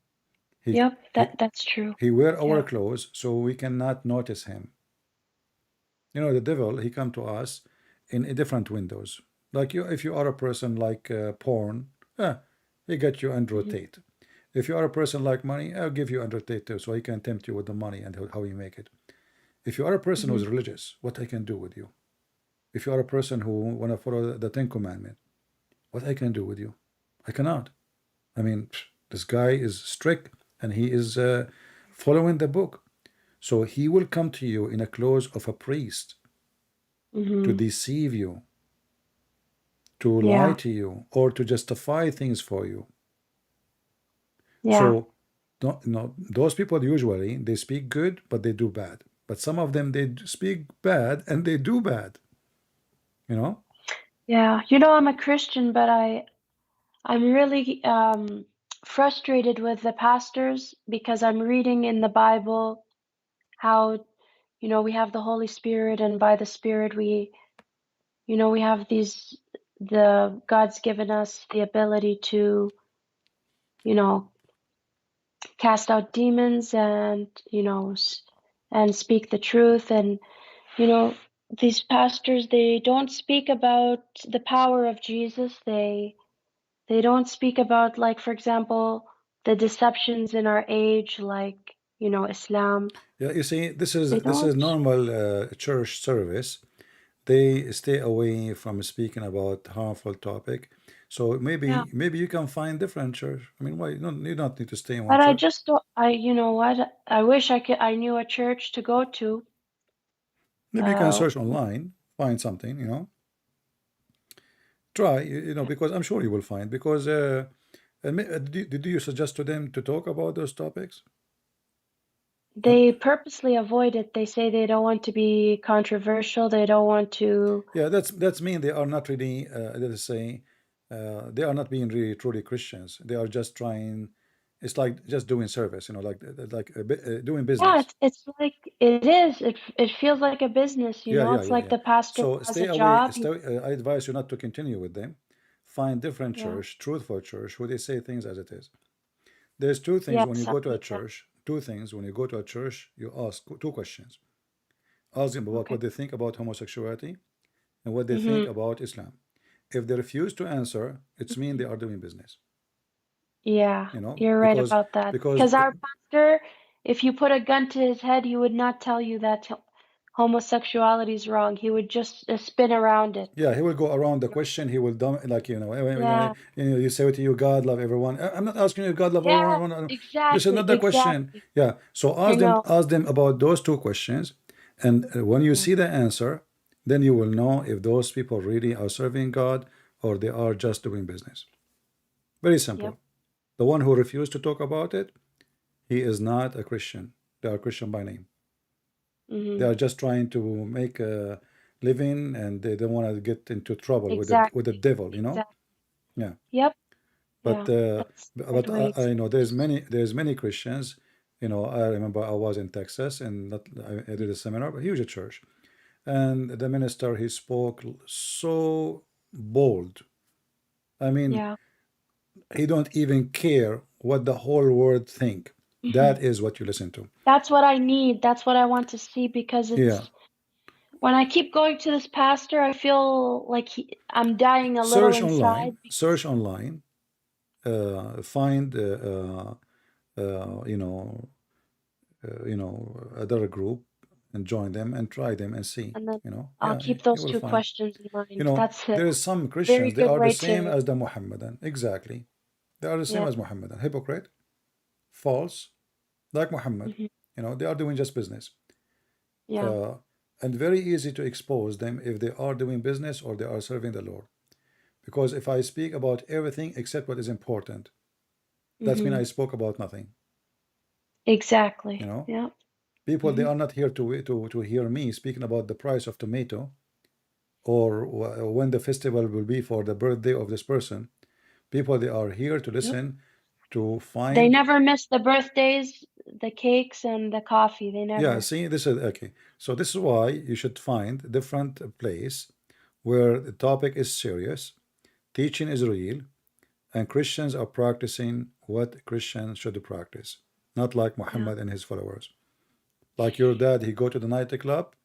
Speaker 1: He
Speaker 2: Yep.
Speaker 1: he
Speaker 2: That's true.
Speaker 1: he wear our
Speaker 2: Yeah.
Speaker 1: clothes so we cannot notice him. You know, the devil, he come to us in different windows. Like you, if you are a person like porn, he get you and
Speaker 2: Hmm.
Speaker 1: rotate. If you are a person like money, I'll give you and rotate too, so he can tempt you with the money and how you make it. If you are a person
Speaker 2: Hmm.
Speaker 1: who's religious, what I can do with you? If you are a person who want to follow the Ten Commandments, what I can do with you? I cannot. I mean, this guy is strict and he is following the book. So he will come to you in a clothes of a priest to
Speaker 2: Hmm.
Speaker 1: deceive you, to lie
Speaker 2: Yeah.
Speaker 1: to you, or to justify things for you.
Speaker 2: Yeah.
Speaker 1: So, don't, no, those people usually they speak good, but they do bad. But some of them they speak bad and they do bad. You know?
Speaker 2: Yeah. I'm a Christian, but I'm really frustrated with the pastors because I'm reading in the Bible how, we have the Holy Spirit, and by the Spirit we have God's given us the ability to, you know, cast out demons, and, and speak the truth. And, you know, these pastors, they don't speak about the power of Jesus. They don't speak about, like, for example, the deceptions in our age, like, Islam.
Speaker 1: Yeah. You see,
Speaker 2: They
Speaker 1: this is
Speaker 2: don't.
Speaker 1: normal church service. They stay away from speaking about harmful topic. So
Speaker 2: Yeah.
Speaker 1: maybe you can find different church. I mean, why you don't need to stay in one
Speaker 2: But I
Speaker 1: church.
Speaker 2: just don't, you know what? I wish I knew a church to go to.
Speaker 1: Maybe you can
Speaker 2: Uh,
Speaker 1: search online, find something, you know. Try, you know, because I'm sure you will find. Because did you suggest to them to talk about those topics?
Speaker 2: they purposely avoid it. They say they don't want to be controversial. They don't want to.
Speaker 1: Yeah, that's mean they are not really. Let's say they are not being really truly Christians. They are just trying. It's like just doing service, you know, like doing
Speaker 2: Yeah,
Speaker 1: business.
Speaker 2: it's like it is. It feels like a business.
Speaker 1: Yeah, yeah,
Speaker 2: It's
Speaker 1: yeah,
Speaker 2: like
Speaker 1: yeah.
Speaker 2: the pastor
Speaker 1: So
Speaker 2: has
Speaker 1: stay
Speaker 2: a
Speaker 1: away.
Speaker 2: job.
Speaker 1: Stay, I advise you not to continue with them. Find different
Speaker 2: Yeah.
Speaker 1: church, truthful church, who they say things as it is. There's two things when you
Speaker 2: Yes,
Speaker 1: go to a
Speaker 2: exactly.
Speaker 1: church. Two things when you go to a church, you ask two questions. Ask them about
Speaker 2: Okay.
Speaker 1: what they think about homosexuality and what they think
Speaker 2: Mm-hmm.
Speaker 1: about Islam. If they refuse to answer, it's mean they are doing business.
Speaker 2: Yeah,
Speaker 1: You know,
Speaker 2: you're right about that.
Speaker 1: because
Speaker 2: Because our pastor, if you put a gun to his head, he would not tell you that homosexuality is wrong. He would just spin around it.
Speaker 1: yeah, he will go around the question. He will dumb like
Speaker 2: Yeah.
Speaker 1: you say to you, God love everyone. I'm not asking you God love
Speaker 2: Yeah,
Speaker 1: everyone. This is
Speaker 2: exactly,
Speaker 1: not the question.
Speaker 2: exactly.
Speaker 1: Yeah, so
Speaker 2: I know.
Speaker 1: ask them about those two questions, and when you
Speaker 2: Yeah.
Speaker 1: see the answer, then you will know if those people really are serving God or they are just doing business. Very simple.
Speaker 2: Yep.
Speaker 1: The one who refused to talk about it, he is not a Christian. They are Christian by name. They are just trying to make a living, and they don't want to get into trouble with the
Speaker 2: Exactly.
Speaker 1: devil, you know.
Speaker 2: Exactly.
Speaker 1: Yeah.
Speaker 2: Yep.
Speaker 1: But
Speaker 2: Yeah. That's the way it's
Speaker 1: I know
Speaker 2: supposed
Speaker 1: there's many Christians. You know, I remember I was in Texas and I did a seminar, a huge church, and the minister, he spoke so bold. I
Speaker 2: to.
Speaker 1: mean,
Speaker 2: Yeah.
Speaker 1: he don't even care what the whole world think. That is what you listen to.
Speaker 2: That's what I need. That's what I want to see, because
Speaker 1: Yeah.
Speaker 2: it's when I keep going to this pastor, I feel like I'm dying a little
Speaker 1: Search online.
Speaker 2: inside.
Speaker 1: Search online. Find you know, other group and join them and try them and see.
Speaker 2: And then
Speaker 1: You know,
Speaker 2: I'll
Speaker 1: yeah,
Speaker 2: keep
Speaker 1: you
Speaker 2: those
Speaker 1: will
Speaker 2: two
Speaker 1: find.
Speaker 2: questions in
Speaker 1: You
Speaker 2: mind.
Speaker 1: know,
Speaker 2: That's a
Speaker 1: there is some
Speaker 2: very
Speaker 1: Christians, they
Speaker 2: good
Speaker 1: are the
Speaker 2: way
Speaker 1: same
Speaker 2: to,
Speaker 1: as the Muhammadan. Exactly. They are the same
Speaker 2: yeah.
Speaker 1: as Muhammadan. Hypocrite, false, like Muhammad.
Speaker 2: hmm
Speaker 1: You know, they are doing just business.
Speaker 2: Yeah.
Speaker 1: And very easy to expose them if they are doing business or they are serving the Lord. Because if I speak about everything except what is important, that means
Speaker 2: hmm
Speaker 1: I spoke about nothing.
Speaker 2: Exactly.
Speaker 1: You know,
Speaker 2: Yeah.
Speaker 1: people, they
Speaker 2: hmm
Speaker 1: are not here to hear me speaking about the price of tomato or when the festival will be for the birthday of this person. People, they are here to
Speaker 2: Yep.
Speaker 1: listen, to
Speaker 2: They
Speaker 1: find.
Speaker 2: never miss the birthdays, the cakes, and the coffee. They
Speaker 1: Yeah,
Speaker 2: never.
Speaker 1: see, this is okay. So this is why you should find different place where the topic is serious, teaching is real, and Christians are practicing what Christians should practice, not like
Speaker 2: Yeah.
Speaker 1: Muhammad and his followers. Like your dad, he go to the nightclub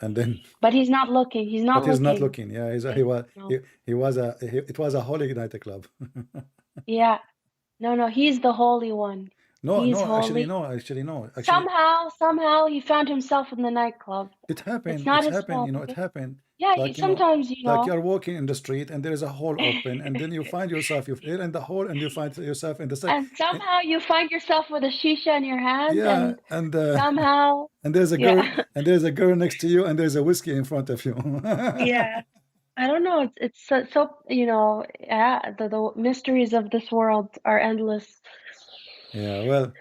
Speaker 1: and then,
Speaker 2: But he's not looking. He's
Speaker 1: but
Speaker 2: not
Speaker 1: he's not
Speaker 2: looking.
Speaker 1: looking. Yeah,
Speaker 2: No.
Speaker 1: he was it was a holy nightclub.
Speaker 2: Yeah. No, he's the holy one.
Speaker 1: No,
Speaker 2: He's
Speaker 1: no, actually
Speaker 2: holy.
Speaker 1: no, actually no, actually
Speaker 2: Somehow he found himself in the nightclub.
Speaker 1: it
Speaker 2: It's
Speaker 1: happened.
Speaker 2: not
Speaker 1: It's
Speaker 2: his
Speaker 1: happened.
Speaker 2: fault,
Speaker 1: You know, it
Speaker 2: okay?
Speaker 1: happened.
Speaker 2: Yeah,
Speaker 1: Like, you know,
Speaker 2: sometimes,
Speaker 1: like you're walking in the street and there is a hole open, and then you find yourself, you're in the hole, and you find yourself in the second.
Speaker 2: and somehow you find yourself with a shisha in your hand,
Speaker 1: Yeah,
Speaker 2: and somehow,
Speaker 1: and there's a girl,
Speaker 2: yeah,
Speaker 1: and there's a girl next to you, and there's a whiskey in front of you.
Speaker 2: yeah. I don't know. It's yeah. The mysteries of this world are endless.
Speaker 1: Yeah, well,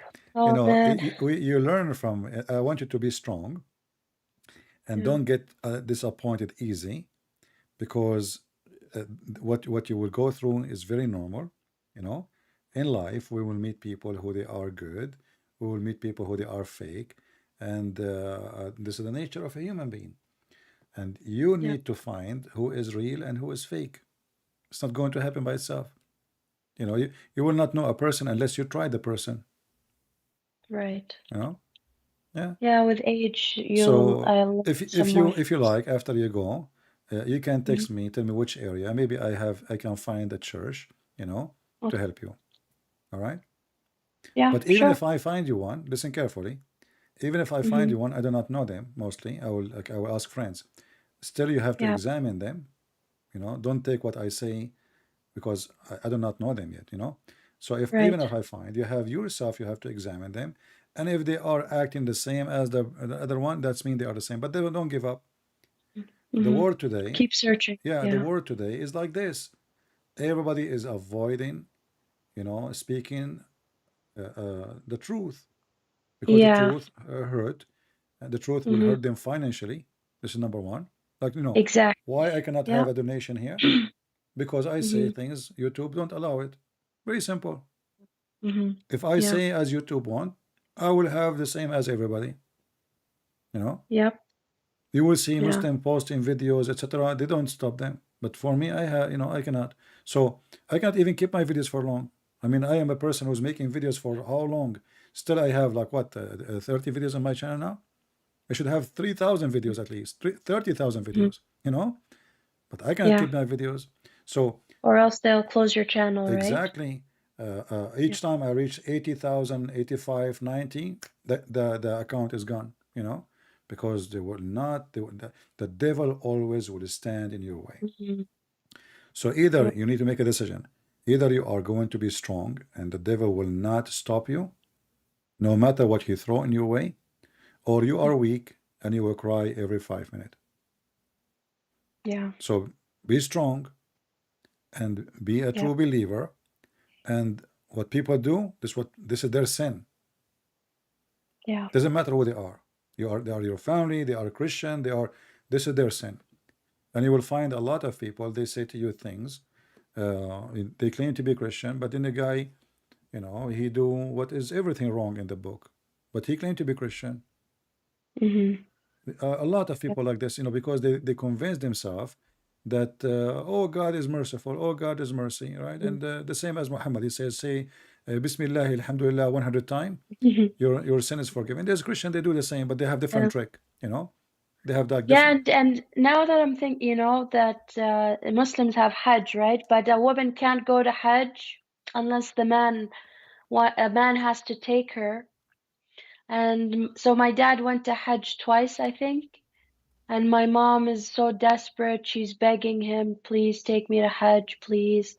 Speaker 1: you
Speaker 2: Oh
Speaker 1: know,
Speaker 2: man.
Speaker 1: you learn from. I want you to be strong and
Speaker 2: Yeah.
Speaker 1: don't get disappointed easy, because uh, what you will go through is very normal. You know, in life we will meet people who they are good, we will meet people who they are fake, and this is the nature of a human being. And you
Speaker 2: Yeah.
Speaker 1: need to find who is real and who is fake. It's not going to happen by itself. You know, you will not know a person unless you try the person.
Speaker 2: Right.
Speaker 1: You know, yeah.
Speaker 2: Yeah. With age,
Speaker 1: So
Speaker 2: I learn some
Speaker 1: if
Speaker 2: more
Speaker 1: if you
Speaker 2: things.
Speaker 1: like, after you go, you can
Speaker 2: Mhm.
Speaker 1: text me, tell me which area. Maybe I can find a church, you know, to
Speaker 2: Okay.
Speaker 1: help you. All right.
Speaker 2: Yeah.
Speaker 1: But even
Speaker 2: Sure.
Speaker 1: if I find you one, listen carefully. Even if I find
Speaker 2: hmm
Speaker 1: you one, I do not know them mostly. I will ask friends. Still, you have to
Speaker 2: Yeah.
Speaker 1: examine them. You know, don't take what I say because I do not know them yet. You know. So if even
Speaker 2: Right.
Speaker 1: if I find, you have yourself, you have to examine them. And if they are acting the same as the other one, that's mean they are the same. But they don't give up. The
Speaker 2: hmm
Speaker 1: world today,
Speaker 2: Keep searching.
Speaker 1: yeah, the
Speaker 2: Yeah.
Speaker 1: world today is like this. Everybody is avoiding, you know, speaking the truth, because the
Speaker 2: Yeah.
Speaker 1: truth hurt, and the truth will
Speaker 2: hmm
Speaker 1: hurt them financially. This is number one. Like, you know,
Speaker 2: Exactly.
Speaker 1: why I cannot
Speaker 2: Yeah.
Speaker 1: have a donation here? Because I say
Speaker 2: hmm
Speaker 1: things YouTube don't allow it. Very simple.
Speaker 2: hmm
Speaker 1: If I
Speaker 2: Yeah.
Speaker 1: say as YouTube want, I will have the same as everybody. You know,
Speaker 2: Yep.
Speaker 1: you will see
Speaker 2: Yeah.
Speaker 1: Muslim posting videos, etc. They don't stop them. But for me, I have, you know, I cannot. So I can't even keep my videos for long. I mean, I am a person who's making videos for how long? Still, I have like what, 30 videos on my channel now? I should have 3,000 videos at least, 30,000
Speaker 2: hmm
Speaker 1: videos, you know? But I cannot
Speaker 2: Yeah.
Speaker 1: keep my videos. So
Speaker 2: Or else they'll close your channel, right?
Speaker 1: exactly,
Speaker 2: Yeah.
Speaker 1: each time I reach 80,000, 85, 90, the account is gone, you know? Because they will not, the devil always will stand in your way.
Speaker 2: hmm
Speaker 1: So either
Speaker 2: Yep.
Speaker 1: you need to make a decision. Either you are going to be strong and the devil will not stop you, no matter what he throw in your way, or you are weak and you will cry every 5 minutes.
Speaker 2: Yeah.
Speaker 1: So be strong and be a
Speaker 2: Yeah.
Speaker 1: true believer. And what people do, this is their sin.
Speaker 2: Yeah.
Speaker 1: Doesn't matter who they are. They are your family, they are Christian, this is their sin. And you will find a lot of people, they say to you things, they claim to be Christian, but then the guy, he do what is everything wrong in the book. But he claimed to be Christian.
Speaker 2: Mm-hmm.
Speaker 1: A lot of people like this, because they convince themselves that oh, God is merciful, oh, God is mercy, right? And the same as Muhammad, he says, say Bismillah, Alhamdulillah 100 times,
Speaker 2: Mm-hmm.
Speaker 1: your sin is forgiven. There's Christian, they do the same, but they have different trick, they have that
Speaker 2: Yeah,
Speaker 1: different.
Speaker 2: and now that I'm thinking, that Muslims have Hajj, right? But a woman can't go to Hajj unless a man has to take her. And so my dad went to Hajj twice, I think. And my mom is so desperate. She's begging him, please take me to Hajj, please.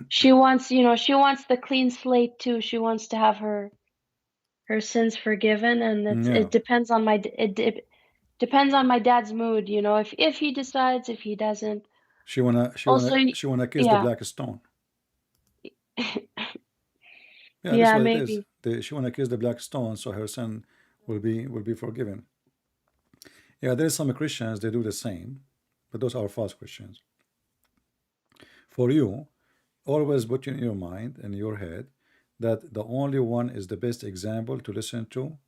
Speaker 2: She wants, she wants the clean slate too. She wants to have her sins forgiven, and
Speaker 1: Yeah,
Speaker 2: it depends on it depends on my dad's mood, if he decides, if he doesn't.
Speaker 1: she wanna she
Speaker 2: Also,
Speaker 1: wanna she wanna kiss the
Speaker 2: yeah,
Speaker 1: black stone. Yeah, that's
Speaker 2: yeah,
Speaker 1: what it is.
Speaker 2: maybe.
Speaker 1: She wanna kiss the black stone, so her sin will be forgiven. Yeah, there's some Christians, they do the same, but those are false Christians. For you, always put in your mind and your head that the only one is the best example to listen to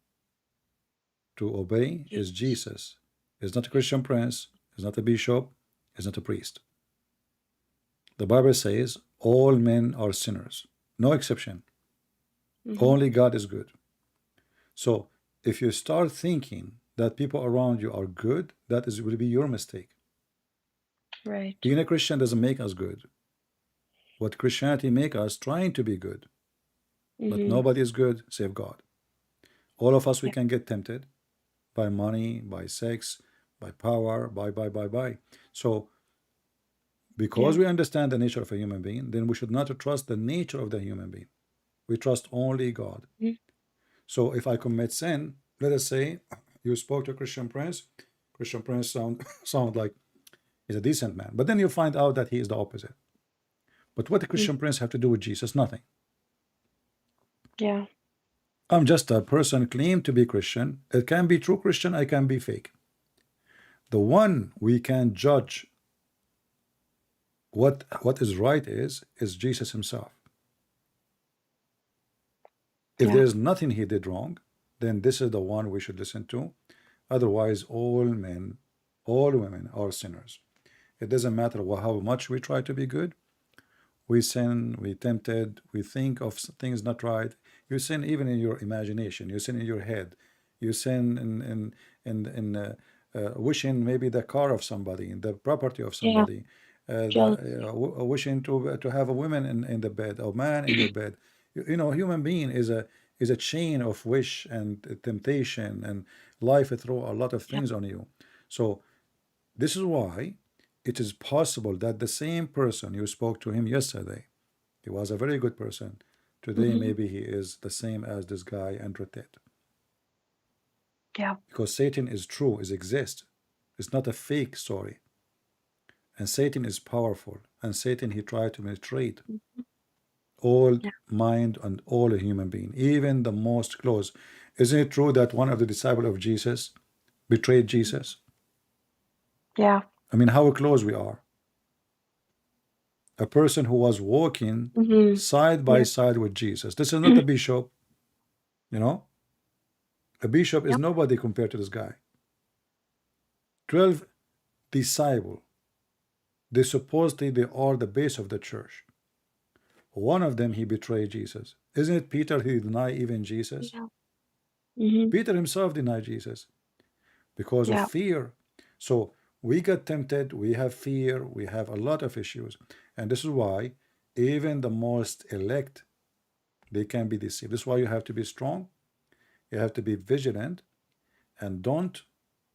Speaker 1: obey is
Speaker 2: Jesus.
Speaker 1: Jesus. He's not a Christian prince, he's not a bishop, he's not a priest. The Bible says all men are sinners, no exception. Only God is good. So if you start thinking that people around you are good, will be your mistake.
Speaker 2: Right.
Speaker 1: Being a Christian doesn't make us good. What Christianity make us trying to be good. But nobody is good save God. All of us, we
Speaker 2: Yeah.
Speaker 1: can get tempted by money, by sex, by power, by. So because we understand the nature of a human being, then we should not trust the nature of the human being. We trust only God. So if I commit sin, let us say you spoke to a Christian prince sound like he's a decent man, but then you find out that he is the opposite. But what the Christian prince have to do with Jesus? Nothing.
Speaker 2: Yeah.
Speaker 1: I'm just a person claimed to be Christian. It can be true Christian, I can be fake. The one we can judge what is right is Jesus himself. If there is nothing he did wrong, then this is the one we should listen to. Otherwise, all men, all women are sinners. It doesn't matter how much we try to be good. We sin, we tempted, we think of things not right. You sin even in your imagination. You sin in your head. You sin in wishing maybe the car of somebody, the property of somebody, wishing to have a woman in the bed, a man in your bed. Human being is a chain of wish and temptation, and life throw a lot of things on you. So this is why it is possible that the same person you spoke to him yesterday, he was a very good person. Today, maybe he is the same as this guy, Andrew Tate.
Speaker 2: Yeah.
Speaker 1: Because Satan is true, is exist. It's not a fake story. And Satan is powerful. And Satan, he tried to penetrate all mind and all human being, even the most close. Isn't it true that one of the disciples of Jesus betrayed Jesus?
Speaker 2: Yeah.
Speaker 1: I mean, how close we are. A person who was walking side by side with Jesus. This is not a bishop, A bishop is nobody compared to this guy. 12 disciples. They supposedly they are the base of the church. One of them, he betrayed Jesus. Isn't it Peter who denied even Jesus? Peter himself denied Jesus because of fear. So we get tempted, we have fear, we have a lot of issues. And this is why even the most elect, they can be deceived. This is why you have to be strong. You have to be vigilant, and don't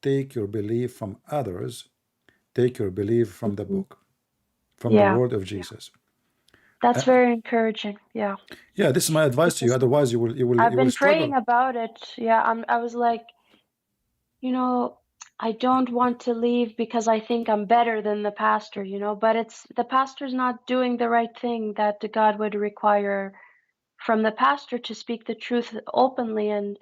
Speaker 1: take your belief from others. Take your belief from the book, from the word of Jesus.
Speaker 2: That's very encouraging. Yeah.
Speaker 1: Yeah, this is my advice to you. Otherwise, you will
Speaker 2: I've been
Speaker 1: struggle.
Speaker 2: praying about it. Yeah, I was like, I don't want to leave because I think I'm better than the pastor, but it's the pastor's not doing the right thing that God would require from the pastor to speak the truth openly, and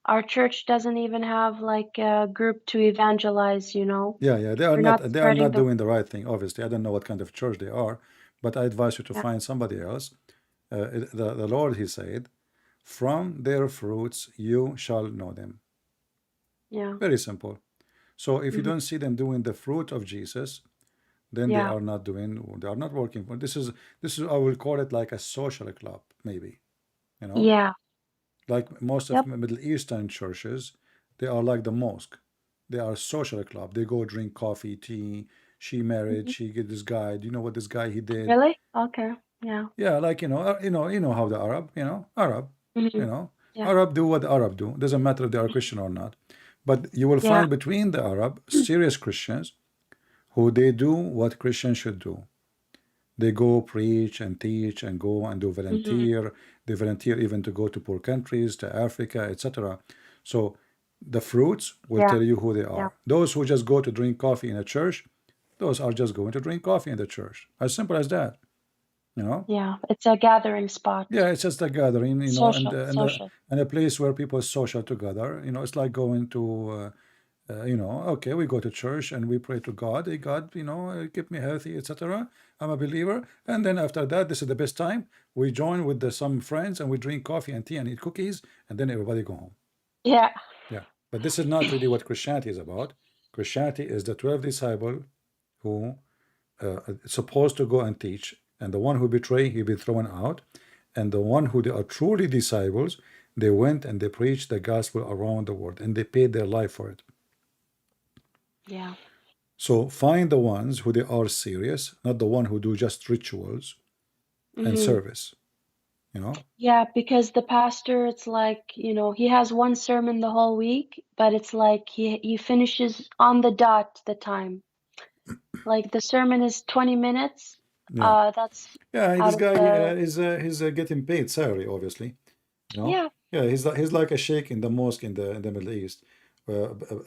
Speaker 2: our church doesn't even have like a group to evangelize,
Speaker 1: Yeah,
Speaker 2: We're not
Speaker 1: they are
Speaker 2: spreading
Speaker 1: not
Speaker 2: the
Speaker 1: doing the right thing, obviously. I don't know what kind of church they are, but I advise you to
Speaker 2: yeah,
Speaker 1: find somebody else. The Lord, he said, from their fruits you shall know them.
Speaker 2: yeah,
Speaker 1: Very simple. So if you
Speaker 2: hmm
Speaker 1: don't see them doing the fruit of Jesus, then
Speaker 2: yeah,
Speaker 1: they are not working for. This is I will call it like a social club, maybe, you know,
Speaker 2: yeah,
Speaker 1: like most of
Speaker 2: yep,
Speaker 1: Middle Eastern churches, they are like the mosque. They are social club. They go drink coffee, tea. She married.
Speaker 2: hmm
Speaker 1: She get this guy. Do you know what this guy he did?
Speaker 2: really? Okay, yeah,
Speaker 1: Yeah, like you know how the Arab, Arab,
Speaker 2: hmm
Speaker 1: you know,
Speaker 2: yeah,
Speaker 1: Arab do what the Arab do. Doesn't matter if they are Christian or not. But you will
Speaker 2: yeah,
Speaker 1: find between the Arab serious Christians who they do what Christians should do. They go preach and teach and go and do
Speaker 2: hmm
Speaker 1: volunteer. They volunteer even to go to poor countries, to Africa, etc. So the fruits will
Speaker 2: yeah,
Speaker 1: tell you who they
Speaker 2: yeah,
Speaker 1: are. Those who just go to drink coffee in a church, those are just going to drink coffee in the church. As simple as that, you know.
Speaker 2: yeah. It's a gathering spot,
Speaker 1: Yeah, it's just a gathering,
Speaker 2: social, social.
Speaker 1: and a place where people social together. It's like going to okay, we go to church and we pray to God. Hey, God, keep me healthy, etc. I'm a believer. And then after that, this is the best time. We join with some friends and we drink coffee and tea and eat cookies, and then everybody go home.
Speaker 2: Yeah,
Speaker 1: Yeah. But this is not really what Christianity is about. Christianity is the 12 disciple who supposed to go and teach, and the one who betray, he be thrown out. And the one who they are truly disciples, they went and they preached the gospel around the world, and they paid their life for it.
Speaker 2: yeah.
Speaker 1: So find the ones who they are serious, not the one who do just rituals and
Speaker 2: hmm
Speaker 1: service. You know?
Speaker 2: Yeah, because the pastor, it's like, he has one sermon the whole week, but it's like he finishes on the dot the time. Like the sermon is 20 minutes.
Speaker 1: Yeah,
Speaker 2: That's
Speaker 1: yeah.
Speaker 2: out
Speaker 1: This
Speaker 2: of
Speaker 1: guy
Speaker 2: the
Speaker 1: is he's getting paid salary, obviously. You know?
Speaker 2: yeah,
Speaker 1: Yeah, he's like a sheikh in the mosque in the Middle East.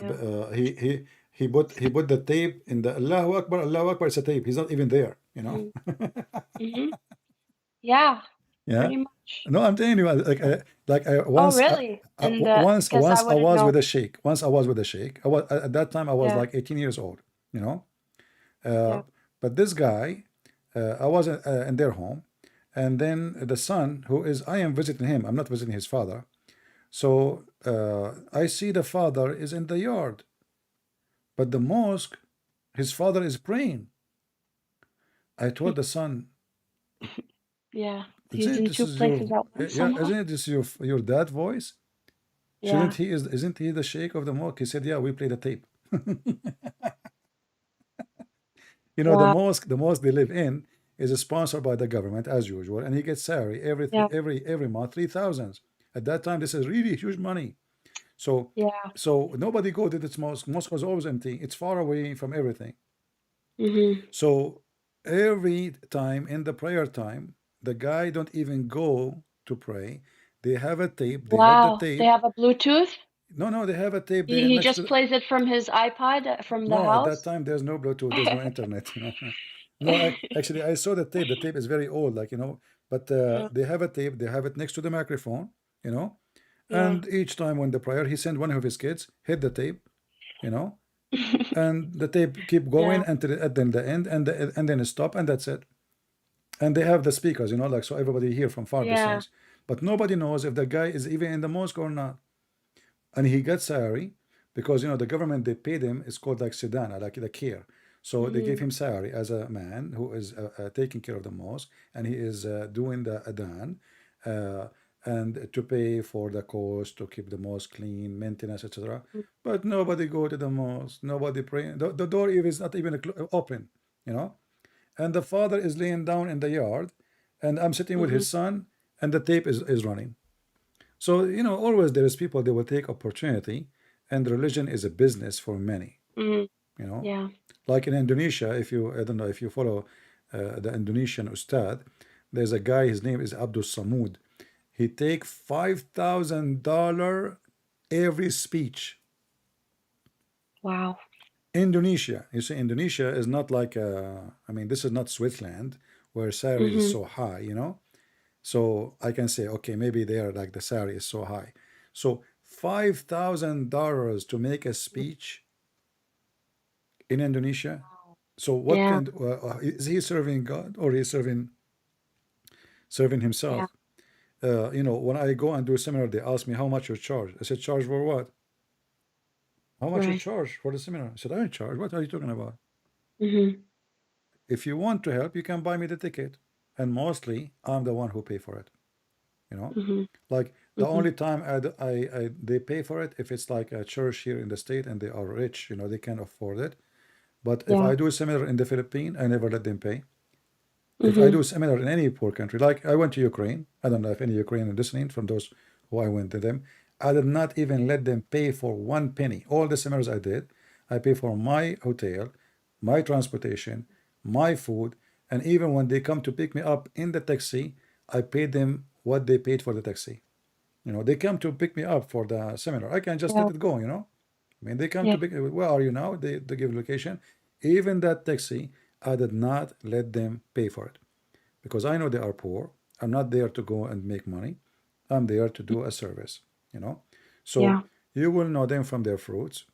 Speaker 2: yeah.
Speaker 1: He put the tape in the Allahu Akbar, Allahu Akbar. It's a tape. He's not even there. You know?
Speaker 2: hmm hmm Yeah,
Speaker 1: Yeah.
Speaker 2: pretty much.
Speaker 1: No, I'm telling you,
Speaker 2: Oh, really? Because I
Speaker 1: once I
Speaker 2: wouldn't
Speaker 1: was
Speaker 2: know.
Speaker 1: with a sheikh. Once I was with a sheikh. I was at that time I was
Speaker 2: Yeah,
Speaker 1: like 18 years old. You know, uh,
Speaker 2: yeah.
Speaker 1: but this guy, I was in their home, and then the son, I am visiting him. I'm not visiting his father. So I see the father is in the yard, but the mosque, his father is praying. I told the son,
Speaker 2: Yeah. He's
Speaker 1: isn't it
Speaker 2: in
Speaker 1: this
Speaker 2: two
Speaker 1: is your
Speaker 2: places at once
Speaker 1: yeah,
Speaker 2: somehow.
Speaker 1: isn't it this your dad voice?
Speaker 2: Yeah.
Speaker 1: Isn't he the sheikh of the mosque? He said, yeah, we play the tape.
Speaker 2: Wow.
Speaker 1: The mosque they live in is sponsored by the government as usual, and he gets salary
Speaker 2: Yeah.
Speaker 1: every month 3,000. At that time, this is really huge money. So
Speaker 2: Yeah.
Speaker 1: so nobody go to this mosque. Mosque was always empty. It's far away from everything.
Speaker 2: hmm
Speaker 1: So every time in the prayer time, the guy don't even go to pray. They have a tape. They have the
Speaker 2: Wow. They
Speaker 1: tape.
Speaker 2: have a Bluetooth?
Speaker 1: No, they have a tape there
Speaker 2: He
Speaker 1: next
Speaker 2: just
Speaker 1: to.
Speaker 2: plays it from his iPod from the
Speaker 1: No, at that
Speaker 2: house?
Speaker 1: time there's no Bluetooth, there's no internet. No, actually I saw the tape. The tape is very old, but
Speaker 2: Yeah.
Speaker 1: they have a tape. They have it next to the microphone, you know.
Speaker 2: Yeah.
Speaker 1: And each time when the prayer, he sent one of his kids hit the tape, you know, and the tape keep going
Speaker 2: Yeah.
Speaker 1: until then the end, and then it stop, and that's it. And they have the speakers, so everybody hear from far
Speaker 2: Yeah.
Speaker 1: distance. But nobody knows if the guy is even in the mosque or not. And he gets salary because the government they paid him is called like Sidana, like the care. So they
Speaker 2: hmm
Speaker 1: gave him salary as a man who is taking care of the mosque, and he is doing the adhan, uh, and to pay for the cost to keep the mosque clean, maintenance, etc. But nobody go to the mosque, nobody pray. The door is not even open, you know. And the father is laying down in the yard, and I'm sitting with
Speaker 2: hmm
Speaker 1: his son, and the tape is running. So, always there is people they will take opportunity, and religion is a business for many,
Speaker 2: hmm
Speaker 1: you know.
Speaker 2: Yeah.
Speaker 1: Like in Indonesia, I don't know if you follow the Indonesian Ustad, there's a guy, his name is Abdul Samud. He take $5,000 every speech.
Speaker 2: Wow.
Speaker 1: Indonesia, you see, Indonesia is not like I mean, this is not Switzerland where salary is
Speaker 2: Mm-hmm.
Speaker 1: so high, you know. So I can say, okay, maybe there like the salary is so high. So $5,000 to make a speech in Indonesia. So what
Speaker 2: Yeah.
Speaker 1: kind is he serving God or he's serving
Speaker 2: Yeah.
Speaker 1: himself? You know, when I go and do a seminar, they ask me how much you charge. I said, charge for what? How much you
Speaker 2: Right.
Speaker 1: charge for the seminar? I said, I don't charge. What are you talking about?
Speaker 2: Mm-hmm.
Speaker 1: If you want to help, you can buy me the ticket. And mostly, I'm the one who pay for it. You know,
Speaker 2: Mm-hmm.
Speaker 1: like the
Speaker 2: Mm-hmm.
Speaker 1: only time they pay for it if it's like a church here in the state and they are rich, you know, they can afford it. But if
Speaker 2: Yeah.
Speaker 1: I do a seminar in the Philippines, I never let them pay. If I
Speaker 2: Mm-hmm.
Speaker 1: do a seminar in any poor country, like I went to Ukraine, I don't know if any Ukrainian listening from those who I went to them, I did not even let them pay for one penny. All the seminars I did, I pay for my hotel, my transportation, my food, and even when they come to pick me up in the taxi, I paid them what they paid for the taxi. You know, they come to pick me up for the seminar. I can just
Speaker 2: Yeah.
Speaker 1: let it go, you know. I mean, they come
Speaker 2: Yeah.
Speaker 1: to pick, where are you now? They give location. Even that taxi, I did not let them pay for it because I know they are poor. I'm not there to go and make money. I'm there to do a service, you know. So
Speaker 2: Yeah.
Speaker 1: you will know them from their fruits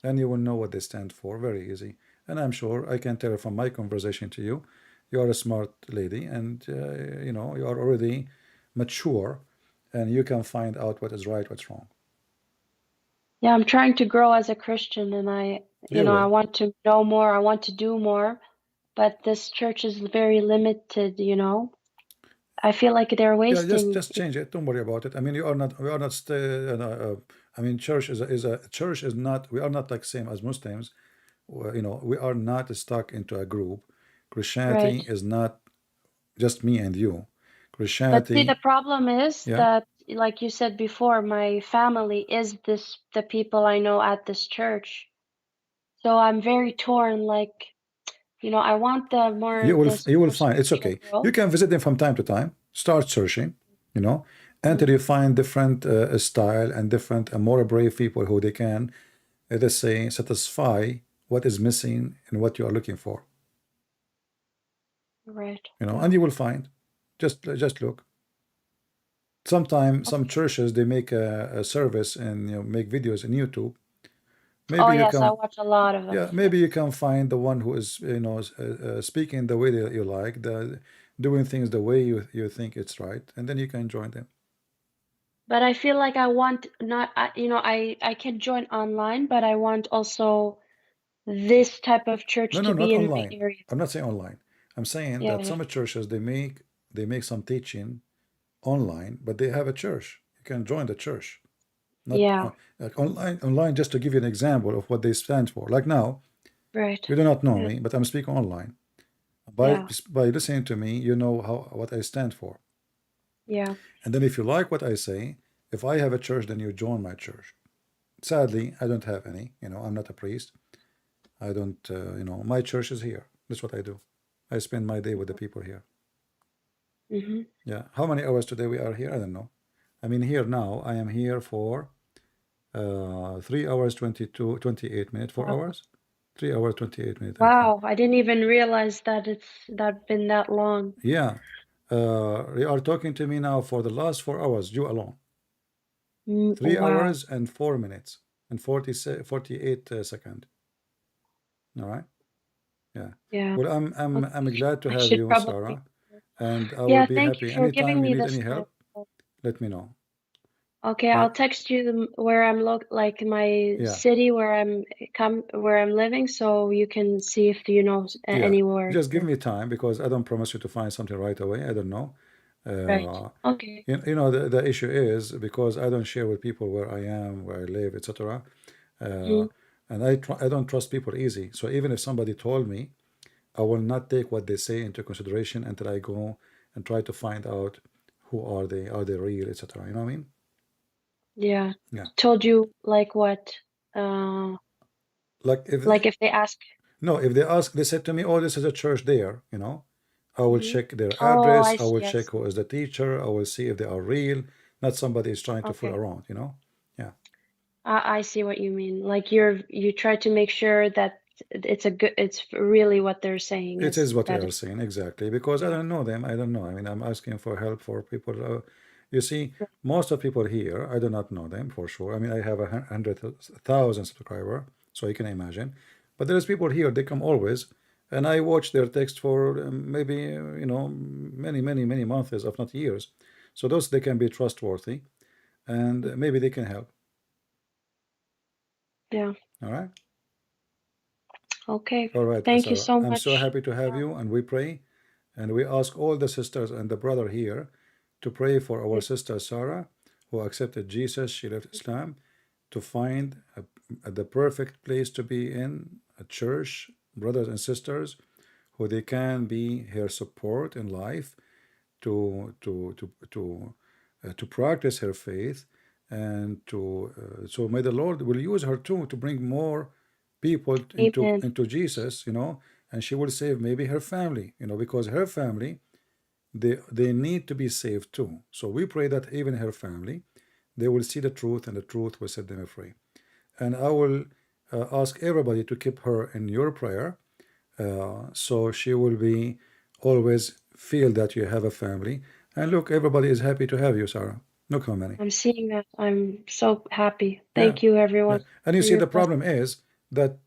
Speaker 1: and you will know what they stand for. Very easy. And I'm sure I can tell from my conversation to you, you are a smart lady and, you know, you are already mature and you can find out what is right, what's wrong.
Speaker 2: Yeah. I'm trying to grow as a Christian, and
Speaker 1: You
Speaker 2: I
Speaker 1: will.
Speaker 2: want to know more. I want to do more, but this church is very limited, you know. I feel like they're
Speaker 1: Yeah,
Speaker 2: wasting.
Speaker 1: just change it. Don't worry about it. I mean, we are not. I mean, church is a church is not. We are not like same as Muslims. You know, we are not stuck into a group.
Speaker 2: Right.
Speaker 1: Christianity is not just me and you.
Speaker 2: But see, the
Speaker 1: Christianity,
Speaker 2: problem is
Speaker 1: yeah.
Speaker 2: that, like you said before, my family is the people I know at this church. So I'm very torn. Like, I want the more this
Speaker 1: You will
Speaker 2: more
Speaker 1: find it's
Speaker 2: spiritual
Speaker 1: okay. You
Speaker 2: growth.
Speaker 1: can visit them from time to time. Start searching, you know,
Speaker 2: Mhm.
Speaker 1: until you find different style and different more brave people who they can, let's say, satisfy what is missing and what you are looking for.
Speaker 2: Right.
Speaker 1: You know,
Speaker 2: Yeah.
Speaker 1: and you will find. Just look. Sometimes some
Speaker 2: Okay.
Speaker 1: churches they make a service and make videos on YouTube.
Speaker 2: Oh,
Speaker 1: Maybe you
Speaker 2: yes, I
Speaker 1: can,
Speaker 2: watch a lot of them.
Speaker 1: yeah, maybe you can find the one who is speaking the way that you like, the doing things the way you think it's right, and then you can join them.
Speaker 2: But I feel like I want not, I can join online, but I want also this type of
Speaker 1: No,
Speaker 2: church
Speaker 1: no,
Speaker 2: to
Speaker 1: not
Speaker 2: be in my
Speaker 1: online.
Speaker 2: area.
Speaker 1: I'm not saying online. I'm saying
Speaker 2: Yeah,
Speaker 1: that
Speaker 2: yeah.
Speaker 1: some churches they make some teaching online, but they have a church. You can join the church. Not
Speaker 2: Yeah.
Speaker 1: like online. Just to give you an example of what they stand for. Like now,
Speaker 2: Right.
Speaker 1: you do not know
Speaker 2: Yeah.
Speaker 1: me, but I'm speaking online.
Speaker 2: Yeah.
Speaker 1: By listening to me, you know how what I stand for.
Speaker 2: Yeah.
Speaker 1: And then if you like what I say, if I have a church, then you join my church. Sadly, I don't have any. You know, I'm not a priest. I don't. My church is here. That's what I do. I spend my day with the people here.
Speaker 2: Mm-hmm.
Speaker 1: Yeah. How many hours today we are here? I don't know. I mean, here now, I am here for 3 hours, 28 minutes, 4 hours. 3 hours, 28 minutes, I think.
Speaker 2: Wow, I didn't even realize that it's that been that long.
Speaker 1: Yeah. You are talking to me now for the last 4 hours, you alone. Three
Speaker 2: Wow.
Speaker 1: hours and 4 minutes and 48 seconds. All right. Yeah.
Speaker 2: Yeah.
Speaker 1: Well, I'm
Speaker 2: Okay.
Speaker 1: glad to
Speaker 2: I
Speaker 1: have
Speaker 2: should
Speaker 1: you,
Speaker 2: probably.
Speaker 1: Sarah, and I will
Speaker 2: Yeah,
Speaker 1: be
Speaker 2: thank you
Speaker 1: happy
Speaker 2: for giving
Speaker 1: anytime you
Speaker 2: me
Speaker 1: need
Speaker 2: this
Speaker 1: any
Speaker 2: time.
Speaker 1: help. Let me know.
Speaker 2: Okay,
Speaker 1: All
Speaker 2: I'll
Speaker 1: right.
Speaker 2: text you where I'm like my
Speaker 1: Yeah.
Speaker 2: city where I'm living, so you can see if you know
Speaker 1: Yeah.
Speaker 2: anywhere
Speaker 1: Just give
Speaker 2: here.
Speaker 1: me time because I don't promise you to find something right away. I don't know.
Speaker 2: Right.
Speaker 1: Uh,
Speaker 2: Okay.
Speaker 1: the issue is because I don't share with people where I am, where I live, etc.
Speaker 2: Hmm.
Speaker 1: Uh, and I don't trust people easy. So even if somebody told me, I will not take what they say into consideration until I go and try to find out who are they real, etc. You know what I mean?
Speaker 2: Yeah.
Speaker 1: Yeah.
Speaker 2: Told you like what? Uh,
Speaker 1: Like if
Speaker 2: like if they ask.
Speaker 1: no, if they ask, they said to me, "Oh, this is a church there," you know. I will
Speaker 2: Hmm.
Speaker 1: check their
Speaker 2: Oh,
Speaker 1: address.
Speaker 2: I
Speaker 1: I will
Speaker 2: see. I
Speaker 1: check
Speaker 2: see.
Speaker 1: who is the teacher. I will see if they are real, not somebody is trying to fool
Speaker 2: Okay.
Speaker 1: around, you know. Yeah.
Speaker 2: I see what you mean. Like you try to make sure that it's really what they're saying
Speaker 1: It
Speaker 2: is
Speaker 1: is what they
Speaker 2: that
Speaker 1: are
Speaker 2: it's
Speaker 1: saying, exactly, because I
Speaker 2: yeah.
Speaker 1: don't know them. I don't know. I mean, I'm asking for help for people. You see,
Speaker 2: Right.
Speaker 1: most of people here, I do not know them for sure. I mean, I have 100,000 subscriber, so you can imagine. But there's people here, they come always, and I watch their text for maybe, many, many, many months, if not years. So those, they can be trustworthy, and maybe they can help.
Speaker 2: Yeah.
Speaker 1: All right?
Speaker 2: Okay.
Speaker 1: All right,
Speaker 2: Thank you
Speaker 1: Sarah.
Speaker 2: so
Speaker 1: I'm so
Speaker 2: much.
Speaker 1: happy to have you, and we pray, and we ask all the sisters and the brother here to pray for our
Speaker 2: Yeah.
Speaker 1: sister Sarah, who accepted Jesus. She left Islam to find the perfect place to be in, a church, brothers and sisters, who they can be her support in life to practice her faith, and so may the Lord will use her too to bring more people
Speaker 2: Amen.
Speaker 1: into Jesus, and she will save maybe her family, because her family, they need to be saved too. So we pray that even her family, they will see the truth, and the truth will set them free. And I will ask everybody to keep her in your prayer, so she will be always feel that you have a family. And look, everybody is happy to have you, Sarah. Look how many.
Speaker 2: I'm seeing that. I'm so happy.
Speaker 1: Yeah,
Speaker 2: Thank you,
Speaker 1: yeah.
Speaker 2: everyone,
Speaker 1: And you
Speaker 2: for
Speaker 1: see,
Speaker 2: your
Speaker 1: the
Speaker 2: blessing.
Speaker 1: problem is that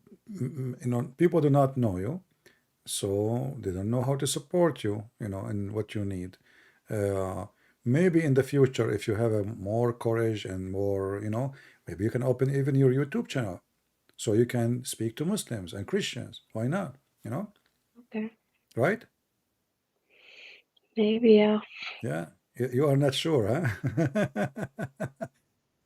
Speaker 1: people do not know you, so they don't know how to support you, and what you need. Uh, Maybe in the future, if you have a more courage and more, maybe you can open even your YouTube channel, so you can speak to Muslims and Christians. Why not?
Speaker 2: Okay.
Speaker 1: Right?
Speaker 2: Maybe, yeah.
Speaker 1: Yeah. You are not sure, huh?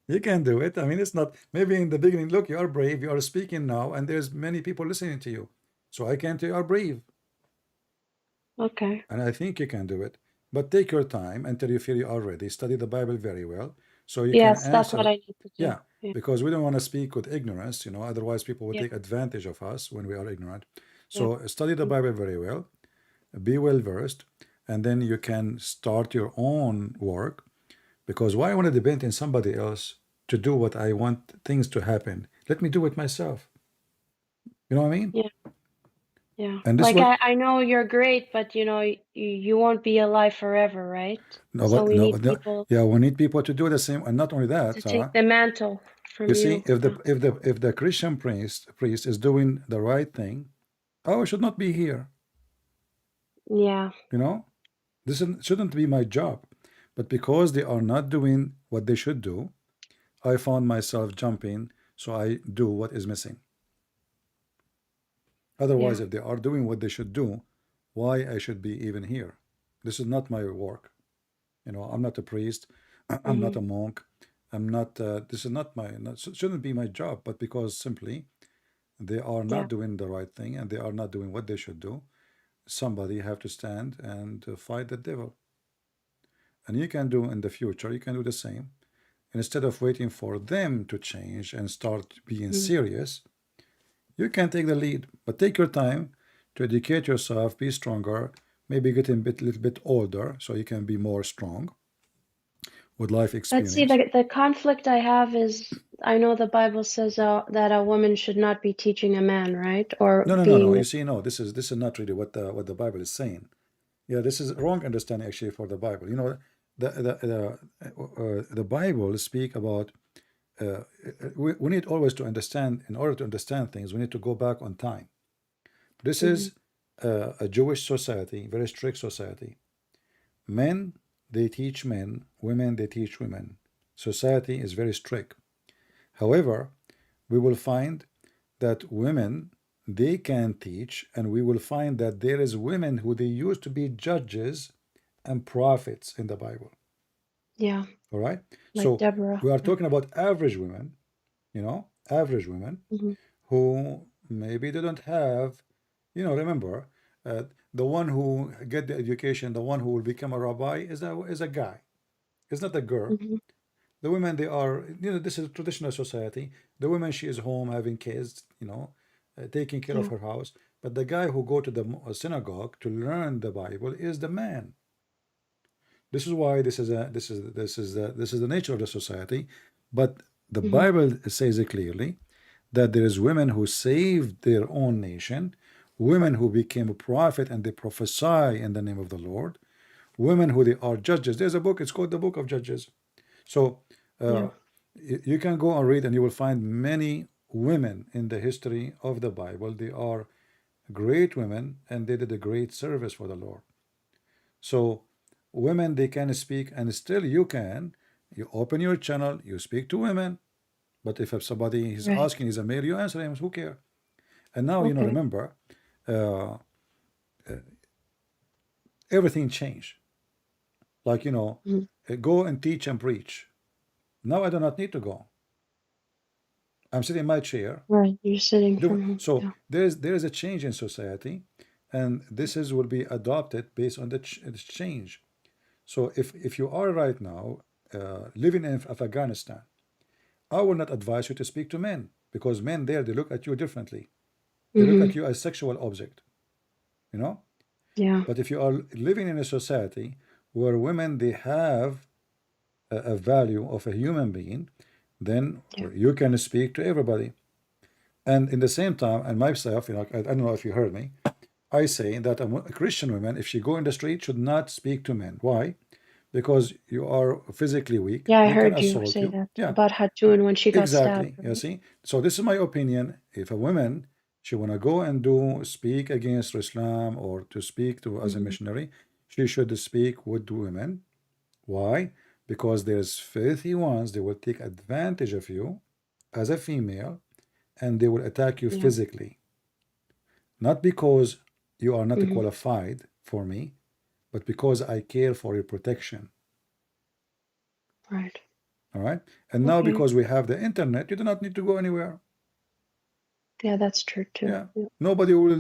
Speaker 1: You can do it. I mean, it's not, maybe in the beginning, look, you are brave, you are speaking now, and there's many people listening to you. So I can tell you are brave,
Speaker 2: Okay.
Speaker 1: and I think you can do it. But take your time until you feel you are ready. Study the Bible very well, so you can
Speaker 2: Yes, that's what
Speaker 1: answer.
Speaker 2: I need to do.
Speaker 1: Yeah,
Speaker 2: Yeah.
Speaker 1: because we don't want to speak with ignorance, otherwise people will
Speaker 2: Yeah.
Speaker 1: take advantage of us when we are ignorant.
Speaker 2: Yeah.
Speaker 1: So study the Bible very well, be well versed, and then you can start your own work. Because why I want to depend on somebody else to do what I want things to happen? Let me do it myself. You know what I mean?
Speaker 2: Yeah. Yeah.
Speaker 1: And this is
Speaker 2: Like
Speaker 1: what,
Speaker 2: I know you're great, but you won't be alive forever, right?
Speaker 1: no,
Speaker 2: So
Speaker 1: but
Speaker 2: we
Speaker 1: no,
Speaker 2: need
Speaker 1: but no,
Speaker 2: people
Speaker 1: yeah, we need people to do the same, and not only that,
Speaker 2: to take
Speaker 1: Sarah.
Speaker 2: the mantle
Speaker 1: You
Speaker 2: from
Speaker 1: see,
Speaker 2: you. Yeah.
Speaker 1: if the Christian priest is doing the right thing, oh, I should not be here.
Speaker 2: Yeah.
Speaker 1: You know, shouldn't be my job, but because they are not doing what they should do, I found myself jumping, so I do what is missing. Otherwise,
Speaker 2: Yeah.
Speaker 1: if they are doing what they should do, why I should be even here? This is not my work. I'm not a priest. I'm not
Speaker 2: Hmm.
Speaker 1: a monk. I'm not. This is not my. Not, shouldn't be my job. But because simply they are
Speaker 2: Yeah.
Speaker 1: not doing the right thing and they are not doing what they should do, somebody have to stand and fight the devil. And you can do in the future. You can do the same. Instead of waiting for them to change and start being
Speaker 2: Hmm.
Speaker 1: serious, you can take the lead, but take your time to educate yourself, be stronger, maybe get a little bit older so you can be more strong with life
Speaker 2: But see,
Speaker 1: experience.
Speaker 2: the conflict I have is I know the Bible says that a woman should not be teaching a man, right? Or
Speaker 1: No, no, no, no.
Speaker 2: being
Speaker 1: You see, no, this is not really what the Bible is saying. Yeah, this is wrong understanding actually for the Bible. The Bible speak about. We need always to understand. In order to understand things, we need to go back on time. This
Speaker 2: hmm
Speaker 1: is a Jewish society, very strict society. Men, they teach men, women, they teach women. Society is very strict. However, we will find that women, they can teach, and we will find that there is women who they used to be judges and prophets in the Bible.
Speaker 2: Yeah,
Speaker 1: All right.
Speaker 2: like
Speaker 1: So
Speaker 2: Deborah.
Speaker 1: we are
Speaker 2: Yeah.
Speaker 1: talking about average women, average women
Speaker 2: Hmm.
Speaker 1: who maybe they don't have, remember, the one who get the education, the one who will become a rabbi is a guy. It's not a girl.
Speaker 2: Hmm.
Speaker 1: The women, they are, this is a traditional society. The woman, she is home having kids, taking care of
Speaker 2: Yeah.
Speaker 1: her house. But the guy who go to the synagogue to learn the Bible is the man. This is why this is the nature of the society. But The
Speaker 2: Hmm.
Speaker 1: Bible says it clearly that there is women who saved their own nation, women who became a prophet and they prophesy in the name of the Lord, women who they are judges. There's a book, it's called the Book of Judges. So
Speaker 2: Yeah.
Speaker 1: you can go and read and you will find many women in the history of the Bible. They are great women and they did a great service for the Lord. So women, they can speak, and still you can. You open your channel, you speak to women. But if somebody is
Speaker 2: Right.
Speaker 1: asking, is a male, you answer him. Who care? And now
Speaker 2: Okay.
Speaker 1: remember, uh, everything changed. Like
Speaker 2: Mhm.
Speaker 1: go and teach and preach. Now I do not need to go. I'm sitting in my chair.
Speaker 2: Right. You're sitting from home.
Speaker 1: So
Speaker 2: Yeah.
Speaker 1: there is a change in society, and this is will be adopted based on the change. So if you are right now living in Afghanistan, I will not advise you to speak to men because men there, they look at you differently. They look
Speaker 2: Hmm.
Speaker 1: at you as sexual object, you know.
Speaker 2: Yeah.
Speaker 1: But if you are living in a society where women, they have a value of a human being, then
Speaker 2: Yeah.
Speaker 1: you can speak to everybody. And in the same time, and myself, I don't know if you heard me, I say that a Christian woman, if she go in the street, should not speak to men. Why? Because you are physically weak.
Speaker 2: Yeah. I
Speaker 1: They can
Speaker 2: heard you
Speaker 1: assault
Speaker 2: say
Speaker 1: you.
Speaker 2: that
Speaker 1: Yeah,
Speaker 2: about Hatun when she got stabbed.
Speaker 1: exactly. You
Speaker 2: Right?
Speaker 1: see. So this is my opinion. If a woman, she wanna go and do speak against Islam or to speak to as a
Speaker 2: Hmm.
Speaker 1: missionary, she should speak with women. Why? Because there's filthy ones. They will take advantage of you as a female, and they will attack you
Speaker 2: Yeah.
Speaker 1: physically. Not because you are not
Speaker 2: Hmm.
Speaker 1: qualified for me, but because I care for your protection.
Speaker 2: Right.
Speaker 1: All right. And now
Speaker 2: Okay.
Speaker 1: because we have the internet, you do not need to go anywhere.
Speaker 2: Yeah, that's true too.
Speaker 1: Yeah.
Speaker 2: Yeah.
Speaker 1: Nobody will,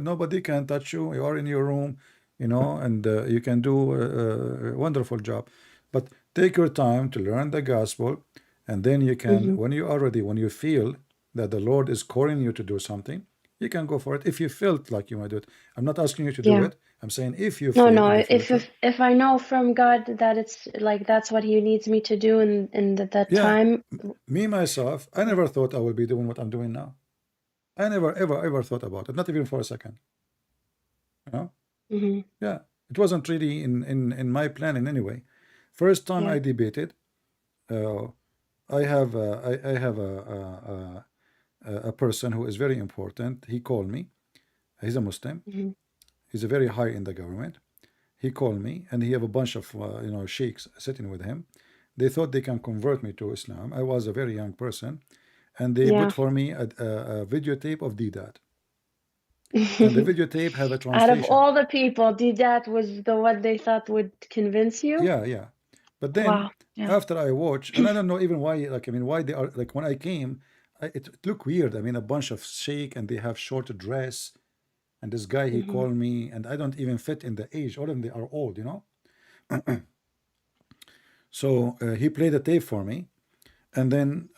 Speaker 1: nobody can touch you. You are in your room, and you can do a wonderful job. But take your time to learn the gospel, and then you can,
Speaker 2: Hmm.
Speaker 1: when you are ready, when you feel that the Lord is calling you to do something, you can go for it. If you felt like you might do it, I'm not asking you to do
Speaker 2: Yeah.
Speaker 1: it. I'm saying if you
Speaker 2: No,
Speaker 1: feel
Speaker 2: no.
Speaker 1: in the
Speaker 2: If
Speaker 1: future,
Speaker 2: if if I know from God that it's like that's what He needs me to do in that
Speaker 1: yeah.
Speaker 2: time.
Speaker 1: Me myself, I
Speaker 2: Yeah.
Speaker 1: never thought I would be doing what I'm doing now. I never, ever, ever thought about it, not even for a second. You know?
Speaker 2: Hmm.
Speaker 1: Yeah, it wasn't really in my plan in any way. First time
Speaker 2: Yeah.
Speaker 1: I debated, uh, I have a person who is very important. He called me. He's a Muslim.
Speaker 2: Hmm.
Speaker 1: He's a very high in the government. He called me, and he have a bunch of sheikhs sitting with him. They thought they can convert me to Islam. I was a very young person, and they put
Speaker 2: Yeah.
Speaker 1: for me a videotape of Didat, and the videotape have a
Speaker 2: Out of
Speaker 1: translation.
Speaker 2: all the people, Didat was the one they thought would convince you?
Speaker 1: Yeah, yeah. But then
Speaker 2: Wow. Yeah.
Speaker 1: after I watch, and I don't know even why, like, I mean, why they are, like, when I came, it looked weird. I mean, a bunch of sheikh and they have short dress, and this guy, he
Speaker 2: Hmm.
Speaker 1: called me, and I don't even fit in the age. All of them, they are old. So he played a tape for me, and then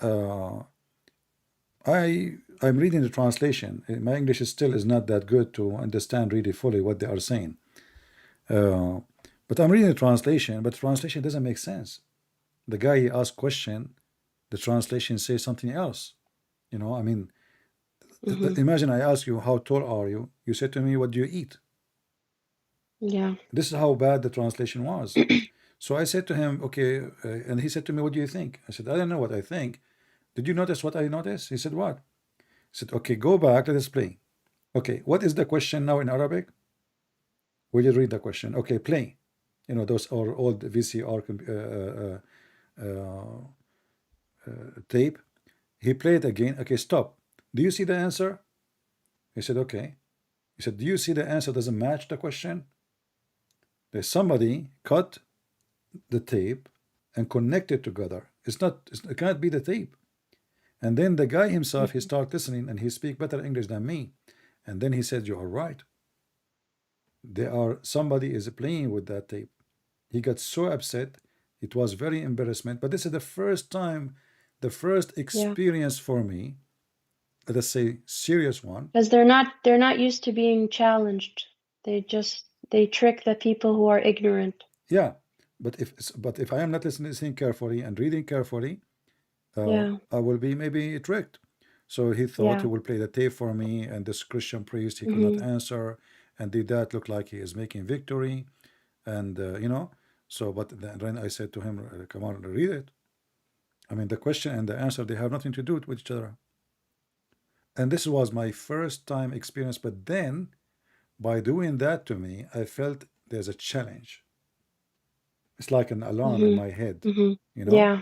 Speaker 1: I'm reading the translation. My English is not that good to understand really fully what they are saying. Uh, but I'm reading the translation, but the translation doesn't make sense. The guy, he asked question, the translation says something else. I mean,
Speaker 2: Hmm.
Speaker 1: imagine I ask you, how tall are you? You said to me, what do you eat?
Speaker 2: Yeah.
Speaker 1: This is how bad the translation was. So I said to him, okay, and he said to me, what do you think? I said, I don't know what I think. Did you notice what I noticed? He said, what? He said, okay, go back, let us play. Okay, what is the question now in Arabic? Will you read the question? Okay, play. Those are old VCR tape. He played again. Okay, stop. Do you see the answer? He said, okay. He said, do you see the answer doesn't match the question? There's somebody cut the tape and connected together. It can't be the tape. And then the guy himself, he started listening and he speak better English than me. And then he said, you are right. Somebody is playing with that tape. He got so upset. It was very embarrassment. But this is the first time, the first
Speaker 2: Yeah.
Speaker 1: experience for me, let us say serious one.
Speaker 2: Because they're not used to being challenged. They trick the people who are ignorant.
Speaker 1: Yeah. But if I am not listening carefully and reading carefully,
Speaker 2: Yeah.
Speaker 1: I will be maybe tricked. So he thought he
Speaker 2: Yeah.
Speaker 1: will play the tape for me, and this Christian priest, he could not
Speaker 2: Mm-hmm.
Speaker 1: answer, and did that look like he is making victory, and you know. So, but then I said to him, "Come on, read it. I mean, the question and the answer, they have nothing to do with each other." And this was my first time experience. But then, by doing that to me, I felt there's a challenge. It's like an alarm in my head,
Speaker 2: Mm-hmm. Mm-hmm.
Speaker 1: you know.
Speaker 2: Yeah.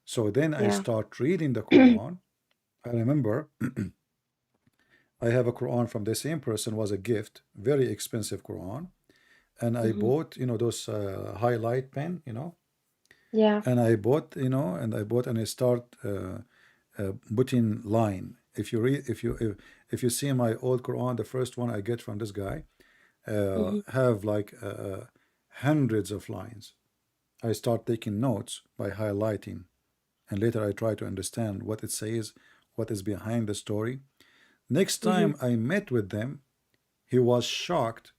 Speaker 1: So then I
Speaker 2: Yeah.
Speaker 1: start reading the Quran. I remember I have a Quran from the same person, was a gift, very expensive Quran, and I
Speaker 2: Mm-hmm.
Speaker 1: bought, those highlight pen,
Speaker 2: Yeah.
Speaker 1: and I bought, and I start putting line. If you read, if you see my old Quran, the first one I get from this guy,
Speaker 2: Mm-hmm.
Speaker 1: have like hundreds of lines. I start taking notes by highlighting, and later I try to understand what it says, what is behind the story. Next
Speaker 2: Mm-hmm.
Speaker 1: time I met with them, he was shocked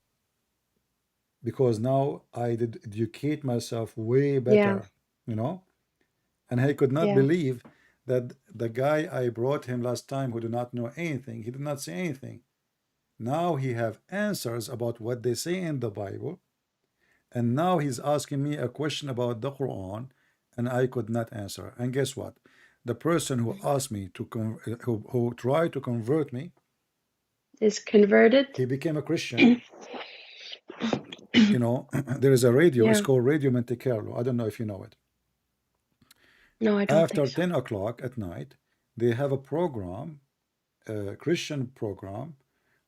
Speaker 1: because now I did educate myself way
Speaker 2: Yeah.
Speaker 1: better, and he could not
Speaker 2: Yeah.
Speaker 1: believe that the guy I brought him last time who did not know anything, he did not say anything. Now he have answers about what they say in the Bible, and now he's asking me a question about the Quran, and I could not answer. And guess what? The person who asked me to who tried to convert me,
Speaker 2: Is converted.
Speaker 1: he became a Christian. There is a radio. It's
Speaker 2: Yeah.
Speaker 1: called Radio Monte Carlo. I don't know if you know it.
Speaker 2: No, I don't think
Speaker 1: After
Speaker 2: so.
Speaker 1: 10 o'clock at night, they have a program, a Christian program,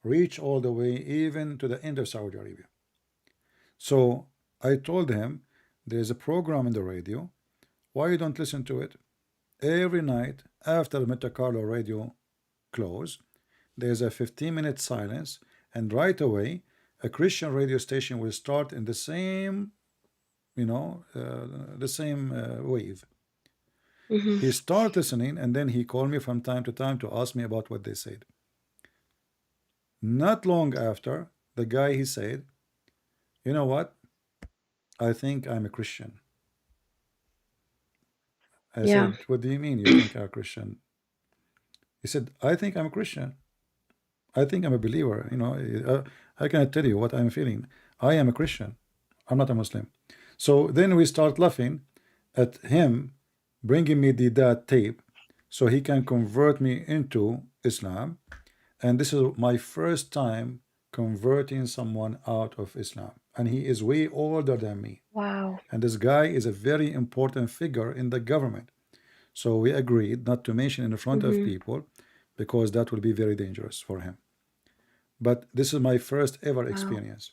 Speaker 1: reach all the way even to the end of Saudi Arabia. So I told him, there's a program in the radio. Why you don't listen to it? Every night after the Monte Carlo radio close, there's a 15-minute silence, and right away, a Christian radio station will start in the same, wave.
Speaker 2: Mm-hmm.
Speaker 1: He started listening, and then he called me from time to time to ask me about what they said. Not long after, the guy, he said, "You know what? I think I'm a Christian." I
Speaker 2: Yeah.
Speaker 1: said, "What do you mean you think I'm a Christian?" He said, "I think I'm a Christian. I think I'm a believer. How can I tell you what I'm feeling? I am a Christian. I'm not a Muslim." So then we start laughing at him bringing me that tape so he can convert me into Islam. And this is my first time converting someone out of Islam. And he is way older than me.
Speaker 2: Wow.
Speaker 1: And this guy is a very important figure in the government. So we agreed not to mention in front of
Speaker 2: Mm-hmm.
Speaker 1: people because that will be very dangerous for him. But this is my first ever
Speaker 2: Wow.
Speaker 1: experience.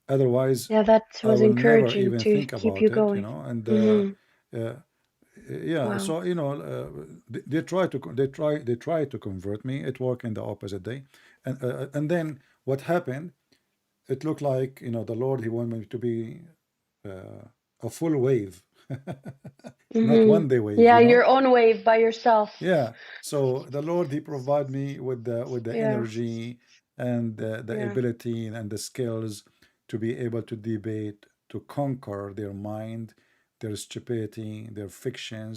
Speaker 1: Otherwise,
Speaker 2: Yeah, that
Speaker 1: I
Speaker 2: was
Speaker 1: will never
Speaker 2: encouraging
Speaker 1: even
Speaker 2: to
Speaker 1: think
Speaker 2: keep you
Speaker 1: about it,
Speaker 2: going.
Speaker 1: and
Speaker 2: Mm-hmm.
Speaker 1: uh, yeah.
Speaker 2: Wow.
Speaker 1: So they try to convert me. It worked in the opposite day, and then what happened? It looked like the Lord, he wanted me to be a full wave, not
Speaker 2: Mm-hmm.
Speaker 1: one day wave.
Speaker 2: Yeah, your own wave by yourself.
Speaker 1: Yeah. So the Lord, he provide me with the
Speaker 2: Yeah.
Speaker 1: energy and the
Speaker 2: Yeah.
Speaker 1: ability and the skills to be able to debate, to conquer their mind, their stupidity, their fictions,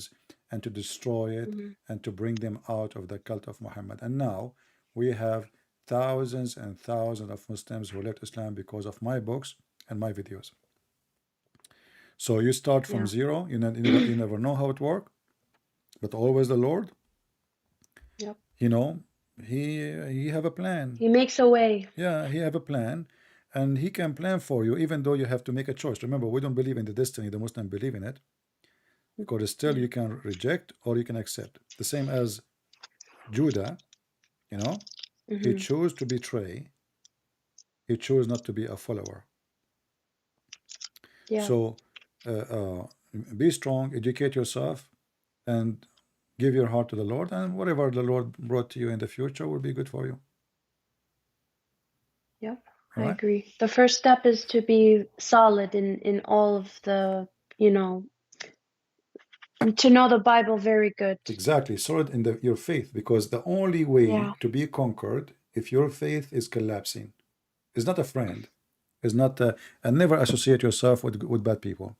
Speaker 1: and to destroy it
Speaker 2: Mm-hmm.
Speaker 1: and to bring them out of the cult of Muhammad. And now we have thousands and thousands of Muslims who left Islam because of my books and my videos. So you start from
Speaker 2: Yeah.
Speaker 1: zero, you never know how it works, but always the Lord,
Speaker 2: Yep.
Speaker 1: you know, he have a plan.
Speaker 2: He makes a way.
Speaker 1: Yeah, he have a plan, and he can plan for you, even though you have to make a choice. Remember, we don't believe in the destiny. The Muslims believe in it, because still
Speaker 2: Yeah.
Speaker 1: you can reject or you can accept. The same as Judah, you know, he
Speaker 2: Mm-hmm.
Speaker 1: chose to betray. He chose not to be a follower.
Speaker 2: Yeah.
Speaker 1: So be strong, educate yourself, and give your heart to the Lord, and whatever the Lord brought to you in the future will be good for you.
Speaker 2: Yep.
Speaker 1: All
Speaker 2: I
Speaker 1: right?
Speaker 2: agree. The first step is to be solid in all of the, to know the Bible very good.
Speaker 1: Exactly, solid in your faith, because the only way
Speaker 2: Yeah.
Speaker 1: to be conquered, if your faith is collapsing, is not a friend, is not, and never associate yourself with bad people.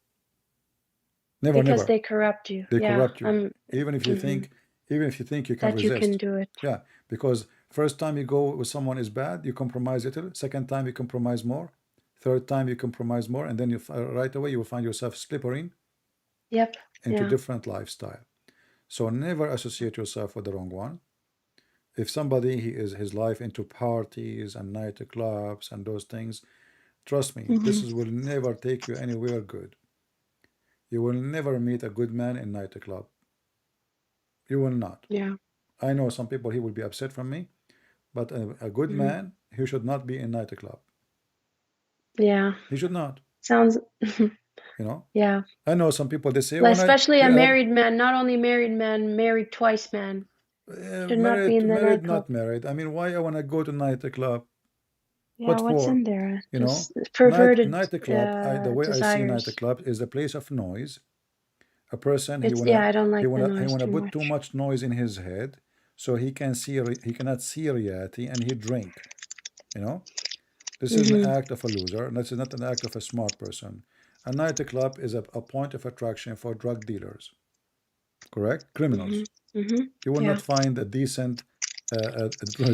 Speaker 1: Never,
Speaker 2: Because
Speaker 1: never.
Speaker 2: they corrupt you.
Speaker 1: They
Speaker 2: Yeah.
Speaker 1: corrupt you. Even if you think, even if you think you can
Speaker 2: That you can
Speaker 1: resist.
Speaker 2: do it.
Speaker 1: Yeah, because first time you go with someone is bad, you compromise a little. Second time you compromise more. Third time you compromise more, and then you right away you will find yourself slipping
Speaker 2: Yep.
Speaker 1: into
Speaker 2: Yeah.
Speaker 1: different lifestyle. So never associate yourself with the wrong one. If somebody he is his life into parties and nightclubs and those things, trust me, this is, will never take you anywhere good. You will never meet a good man in nightclub. You will not.
Speaker 2: Yeah.
Speaker 1: I know some people he will be upset from me, but a good man he should not be in nightclub.
Speaker 2: Yeah.
Speaker 1: He should not.
Speaker 2: Sounds.
Speaker 1: You know.
Speaker 2: Yeah.
Speaker 1: I know some people they say,
Speaker 2: Well,
Speaker 1: "Oh, night
Speaker 2: especially
Speaker 1: you
Speaker 2: a
Speaker 1: have
Speaker 2: married man, not only married man, married twice man. Should not be
Speaker 1: married,
Speaker 2: in the
Speaker 1: married,
Speaker 2: nightclub.
Speaker 1: not married. I mean, why I want to go to nightclub?
Speaker 2: Yeah,
Speaker 1: What
Speaker 2: what's
Speaker 1: for?
Speaker 2: in there?
Speaker 1: You know,
Speaker 2: Just perverted
Speaker 1: nightclub. The way I see
Speaker 2: desires.
Speaker 1: nightclub is a place of noise. A person
Speaker 2: It's I don't like the
Speaker 1: he
Speaker 2: noise
Speaker 1: wanna
Speaker 2: too
Speaker 1: put too
Speaker 2: much.
Speaker 1: much noise in his head, so he can see he cannot see reality, and he drink. You know, this is an act of a loser, and this is not an act of a smart person. A nightclub is a point of attraction for drug dealers, correct? Criminals. You will
Speaker 2: Yeah.
Speaker 1: not find a decent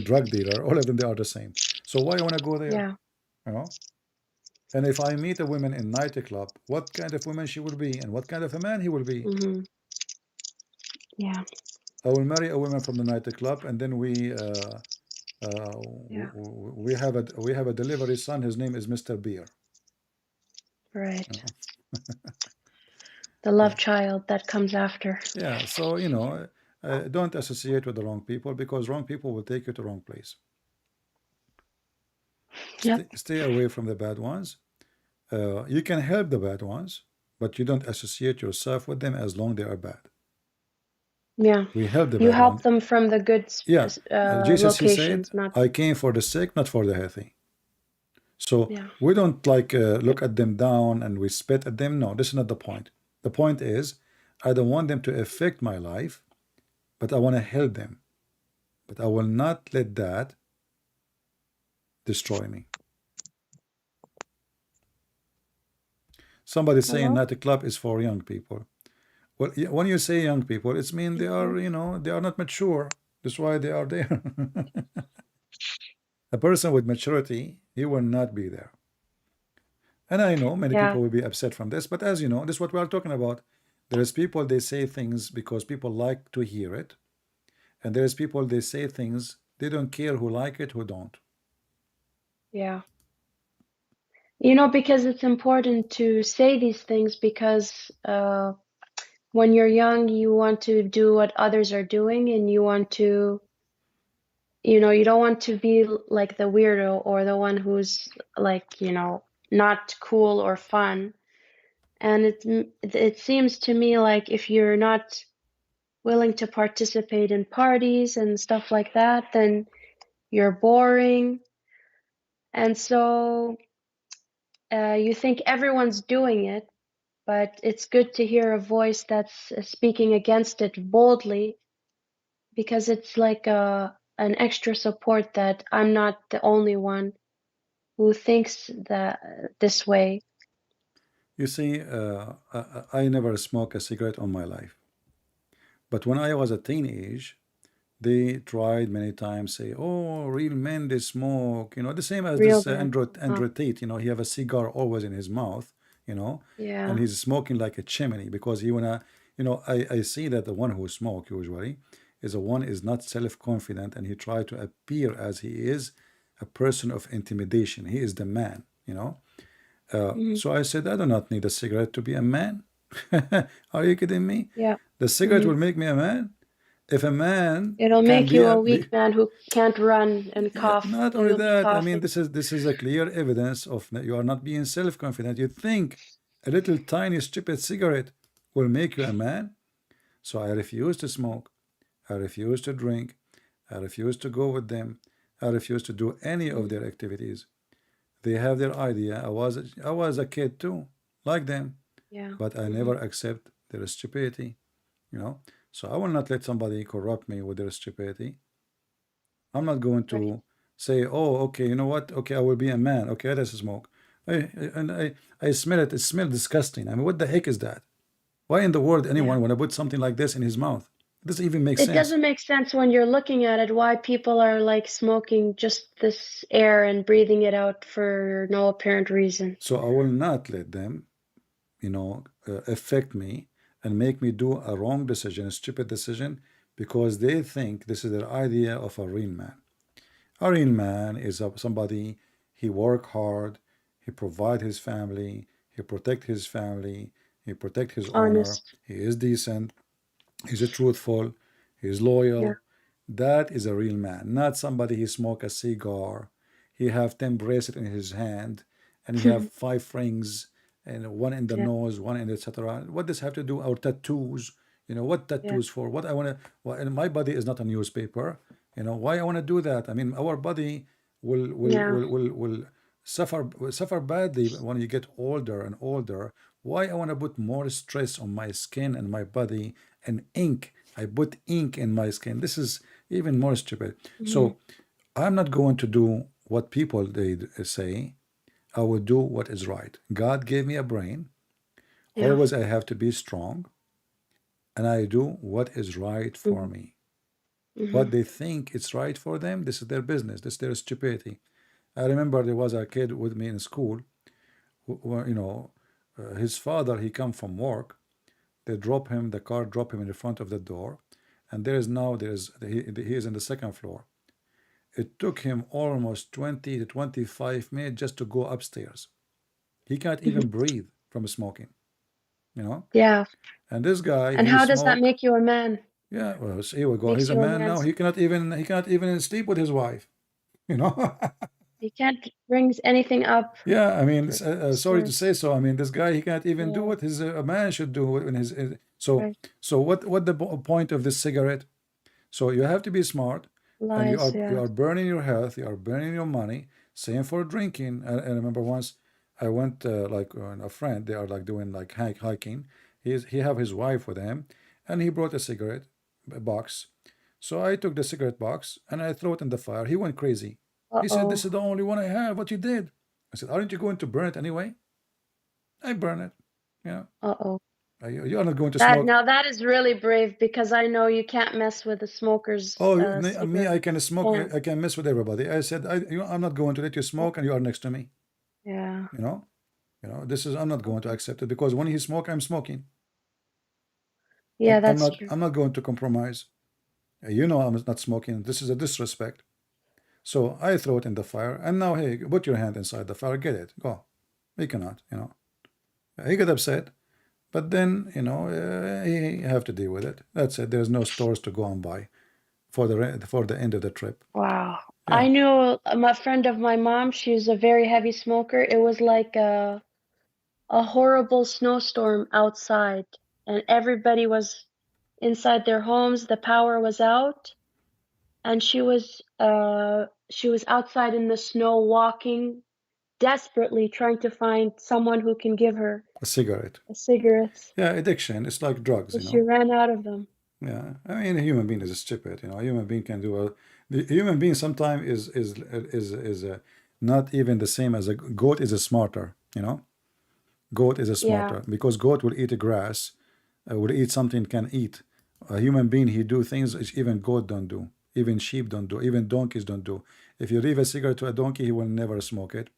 Speaker 1: drug dealer. All of them, they are the same. So why you want to go there?
Speaker 2: Yeah.
Speaker 1: You know. And if I meet a woman in nightclub, what kind of woman she will be, and what kind of a man he will be?
Speaker 2: Yeah.
Speaker 1: I will marry a woman from the nightclub, and then
Speaker 2: Yeah.
Speaker 1: we have a delivery son. His name is Mr. Beer.
Speaker 2: Right.
Speaker 1: You know?
Speaker 2: The love child that comes after.
Speaker 1: Yeah. So you know, don't associate with the wrong people, because wrong people will take you to the wrong place.
Speaker 2: Yep.
Speaker 1: Stay away from the bad ones. You can help the bad ones, but you don't associate yourself with them as long they are bad.
Speaker 2: Yeah.
Speaker 1: We help the
Speaker 2: You
Speaker 1: bad
Speaker 2: help
Speaker 1: ones.
Speaker 2: them from the good
Speaker 1: Yeah. Jesus, he said,
Speaker 2: locations, not.
Speaker 1: I came for the sick, not for the healthy. So
Speaker 2: Yeah.
Speaker 1: we don't like look at them down and we spit at them. No, this is not the point. The point is, I don't want them to affect my life, but I want to help them. But I will not let that destroy me. Somebody saying that the club is for young people. Well, when you say young people, it's mean they are, you know, they are not mature. That's why they are there. A person with maturity, he will not be there. And I know many people will be upset from this, but as you know, this is what we are talking about. There is people, they say things because people like to hear it. And there is people, they say things, they don't care who like it, who don't.
Speaker 2: Yeah. You know, because it's important to say these things, because when you're young, you want to do what others are doing, and you want to, you know, you don't want to be like the weirdo or the one who's like, you know, not cool or fun. And it seems to me like if you're not willing to participate in parties and stuff like that, then you're boring. And so you think everyone's doing it, but it's good to hear a voice that's speaking against it boldly, because it's like an extra support that I'm not the only one who thinks that this way.
Speaker 1: You see, I never smoked a cigarette on my life. But when I was a teenage, they tried many times, say, oh, real men, they smoke. You know, the same as
Speaker 2: Real
Speaker 1: this
Speaker 2: man.
Speaker 1: Andrew Tate, you know, he have a cigar always in his mouth, you know,
Speaker 2: Yeah.
Speaker 1: and he's smoking like a chimney because he wanna, you know, I see that the one who smoke usually is the one is not self-confident, and he try to appear as he is a person of intimidation. He is the man, you know. So I said, I do not need a cigarette to be a man. Are you kidding me?
Speaker 2: Yeah.
Speaker 1: The cigarette will make me a man. If a man
Speaker 2: It'll
Speaker 1: can
Speaker 2: make
Speaker 1: be
Speaker 2: you a weak man who can't run and
Speaker 1: yeah,
Speaker 2: cough.
Speaker 1: not
Speaker 2: So
Speaker 1: only
Speaker 2: you'll be
Speaker 1: that, I mean,
Speaker 2: coughing.
Speaker 1: this is a clear evidence of that you are not being self-confident. You think a little tiny stupid cigarette will make you a man? So I refuse to smoke. I refuse to drink. I refuse to go with them. I refuse to do any of their activities. They have their idea. I was a kid too, like them,
Speaker 2: Yeah.
Speaker 1: but I never accept their stupidity, you know. So I will not let somebody corrupt me with their stupidity. I'm not going to say, oh, okay, you know what? Okay, I will be a man. Okay, let us smoke. And I smell it. It smells disgusting. I mean, what the heck is that? Why in the world
Speaker 2: Yeah.
Speaker 1: anyone want to put something like this in his mouth? It doesn't even make
Speaker 2: It
Speaker 1: sense.
Speaker 2: doesn't make sense when you're looking at it why people are like smoking just this air and breathing it out for no apparent reason.
Speaker 1: So I will not let them, affect me and make me do a wrong decision, a stupid decision, because they think this is their idea of a real man. A real man is somebody, he work hard, he provide his family, he protect his family, he protect his honor,
Speaker 2: Honest.
Speaker 1: he is decent, he's truthful, he's
Speaker 2: Yeah.
Speaker 1: loyal. That is a real man, not somebody he smoke a cigar, he have 10 bracelets in his hand, and he have 5 rings, and one in the
Speaker 2: Yeah.
Speaker 1: nose, one in etc. What does have to do? Our tattoos, what
Speaker 2: Yeah.
Speaker 1: tattoos for? What I want to, well, and my body is not a newspaper. Why I want to do that? I mean, our body
Speaker 2: Yeah.
Speaker 1: will suffer badly when you get older and older. Why I want to put more stress on my skin and my body and ink? I put ink in my skin. This is even more stupid. So I'm not going to do what people they say. I will do what is right. God gave me a brain.
Speaker 2: Yeah.
Speaker 1: Always I have to be strong, and I do what is right for me. What they think it's right for them, this is their business. This is their stupidity. I remember there was a kid with me in school his father, he come from work. They drop him, the car drop him in the front of the door, and he is in the second floor. It took him almost 20 to 25 minutes just to go upstairs. He can't even breathe from smoking,
Speaker 2: Yeah.
Speaker 1: And this guy,
Speaker 2: And
Speaker 1: he
Speaker 2: how does that
Speaker 1: smoke.
Speaker 2: make you a man?
Speaker 1: Yeah, well, so here we go.
Speaker 2: Makes
Speaker 1: He's a
Speaker 2: you a
Speaker 1: man now.
Speaker 2: man.
Speaker 1: He cannot even sleep with his wife.
Speaker 2: He can't bring anything up.
Speaker 1: Yeah, I mean, sorry to
Speaker 2: Stairs.
Speaker 1: say so. I mean, this guy, he can't even do
Speaker 2: Yeah.
Speaker 1: what a man should do in so
Speaker 2: Right.
Speaker 1: so what the point of this cigarette? So you have to be smart, and you
Speaker 2: Lies.
Speaker 1: are
Speaker 2: Yeah.
Speaker 1: burning your health, you are burning your money. Same for drinking. I remember once I went a friend. They are like doing like hiking. He have his wife with him, and he brought a cigarette box. So I took the cigarette box and I threw it in the fire. He went crazy. He said, "This
Speaker 2: Uh-oh.
Speaker 1: is the only one I have. What you did?" I said, "Aren't you going to burn it anyway?" I burn it.
Speaker 2: Uh-oh.
Speaker 1: You are not going to
Speaker 2: That
Speaker 1: smoke.
Speaker 2: now that is really brave because I know you can't mess with a smoker's
Speaker 1: Oh, me,
Speaker 2: cigarette
Speaker 1: I can smoke.
Speaker 2: can.
Speaker 1: I can mess with everybody. I said, I'm not going to let you smoke, and you are next to me.
Speaker 2: Yeah.
Speaker 1: This is I'm not going to accept it because when he smoke, I'm smoking.
Speaker 2: Yeah,
Speaker 1: I'm
Speaker 2: that's
Speaker 1: not.
Speaker 2: true.
Speaker 1: I'm not going to compromise. I'm not smoking. This is a disrespect. So I throw it in the fire, and now hey, put your hand inside the fire. Get it. Go. He cannot. He got upset, but then he have to deal with it. That's it. There's no stores to go and buy for the end of the trip.
Speaker 2: Wow.
Speaker 1: Yeah.
Speaker 2: I knew a friend of my mom, she's a very heavy smoker. It was like a horrible snowstorm outside, and everybody was inside their homes. The power was out, and she was outside in the snow walking desperately trying to find someone who can give her
Speaker 1: A cigarette.
Speaker 2: a cigarette,
Speaker 1: Yeah, addiction. It's like drugs.
Speaker 2: but she ran out of them.
Speaker 1: Yeah, I mean, a human being is stupid. A human being can do the human being sometimes is not even the same as a goat is a smarter. Goat is a
Speaker 2: Yeah.
Speaker 1: smarter because goat will eat grass, will eat something can eat. A human being he do things which even goat don't do, even sheep don't do, even donkeys don't do. If you leave a cigarette to a donkey, he will never smoke it.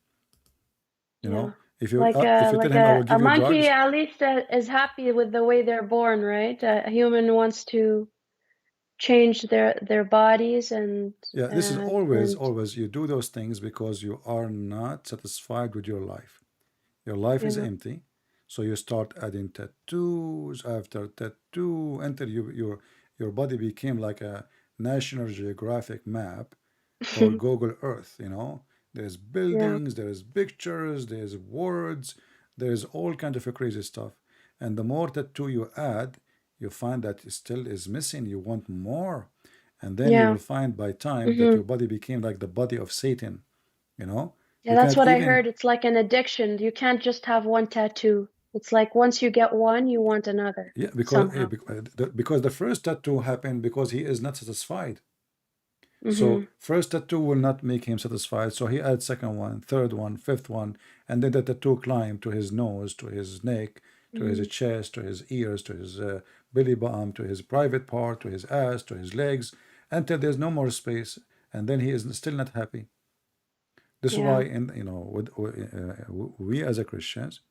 Speaker 1: You
Speaker 2: Yeah.
Speaker 1: know, if you
Speaker 2: Like
Speaker 1: tell him I will
Speaker 2: a
Speaker 1: give you
Speaker 2: monkey
Speaker 1: drugs,
Speaker 2: at least is happy with the way they're born, right? A human wants to change their bodies
Speaker 1: yeah, this is always
Speaker 2: and
Speaker 1: always you do those things because you are not satisfied with your life. Your life is
Speaker 2: yeah.
Speaker 1: empty, so you start adding tattoos after tattoo until your body became like a National Geographic map or Google Earth. There's
Speaker 2: Yeah.
Speaker 1: buildings, there's pictures, there's words, there's all kind of crazy stuff. And the more tattoo you add, you find that it still is missing. You want more, and then you
Speaker 2: Yeah.
Speaker 1: will find by time that your body became like the body of Satan. You know,
Speaker 2: Yeah,
Speaker 1: you
Speaker 2: that's
Speaker 1: cannot
Speaker 2: what I
Speaker 1: even.
Speaker 2: heard. It's like an addiction. You can't just have one tattoo. It's like once you get one, you want another
Speaker 1: Yeah,
Speaker 2: somehow.
Speaker 1: because the first tattoo happened because he is not satisfied.
Speaker 2: Mm-hmm.
Speaker 1: So first tattoo will not make him satisfied. So he adds second one, third one, fifth one, and then the tattoo climb to his nose, to his neck, to his chest, to his ears, to his belly button, to his private part, to his ass, to his legs, until there's no more space, and then he is still not happy. This is
Speaker 2: Yeah.
Speaker 1: why, we as a Christians,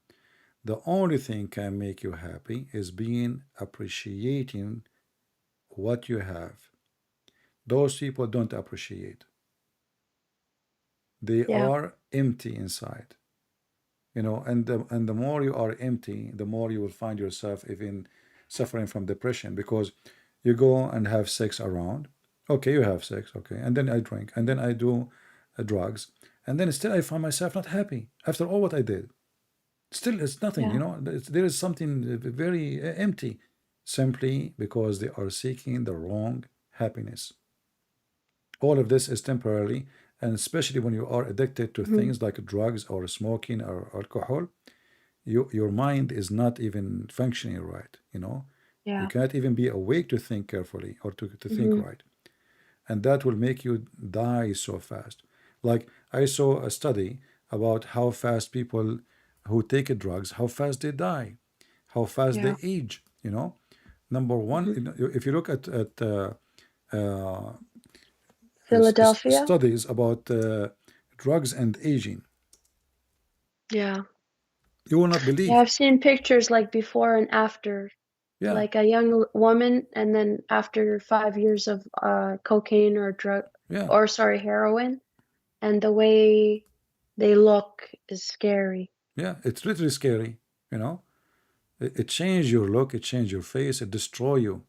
Speaker 1: the only thing can make you happy is being appreciating what you have. Those people don't appreciate. They
Speaker 2: Yeah.
Speaker 1: are empty inside. And the more you are empty, the more you will find yourself even suffering from depression, because you go and have sex around. Okay, you have sex, okay, and then I drink, and then I do drugs, and then still I find myself not happy after all what I did. Still, it's nothing,
Speaker 2: Yeah.
Speaker 1: there is something very empty, simply because they are seeking the wrong happiness. All of this is temporary, and especially when you are addicted to things like drugs or smoking or alcohol, your mind is not even functioning right. You
Speaker 2: Yeah.
Speaker 1: cannot even be awake to think carefully or to think right, and that will make you die so fast. Like, I saw a study about how fast people who take drugs, how fast they die, how fast
Speaker 2: Yeah.
Speaker 1: they age. Number one, if you look at
Speaker 2: Philadelphia.
Speaker 1: studies about drugs and aging,
Speaker 2: Yeah.
Speaker 1: you will not
Speaker 2: Yeah,
Speaker 1: believe.
Speaker 2: I've seen pictures like before and after,
Speaker 1: Yeah,
Speaker 2: like a young woman, and then after 5 years of cocaine or
Speaker 1: yeah,
Speaker 2: heroin, and the way they look is scary.
Speaker 1: yeah. It's literally scary. It change your look, it change your face, it destroy you.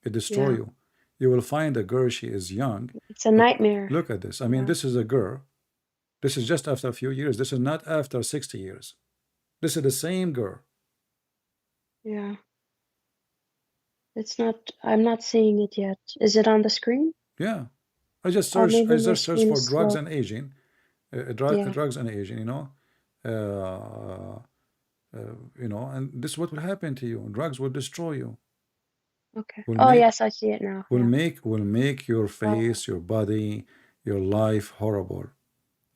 Speaker 1: It destroy
Speaker 2: Yeah.
Speaker 1: you. You will find a girl, she is young,
Speaker 2: It's a
Speaker 1: but
Speaker 2: nightmare.
Speaker 1: look at this. I mean,
Speaker 2: Yeah.
Speaker 1: this is a girl. This is just after a few years. This is not after 60 years. This is the same girl.
Speaker 2: Yeah. I'm not seeing it yet. Is it on the screen?
Speaker 1: Yeah. I just
Speaker 2: Oh,
Speaker 1: search.
Speaker 2: maybe
Speaker 1: I
Speaker 2: my
Speaker 1: just search
Speaker 2: screen
Speaker 1: for
Speaker 2: is
Speaker 1: drugs
Speaker 2: slow.
Speaker 1: and aging,
Speaker 2: Yeah.
Speaker 1: drugs and aging. And this is what will happen to you. Drugs will destroy you.
Speaker 2: Okay.
Speaker 1: Will
Speaker 2: Oh,
Speaker 1: make
Speaker 2: yes, I see it now.
Speaker 1: will
Speaker 2: Yeah.
Speaker 1: make your
Speaker 2: Oh.
Speaker 1: face, your body, your life horrible.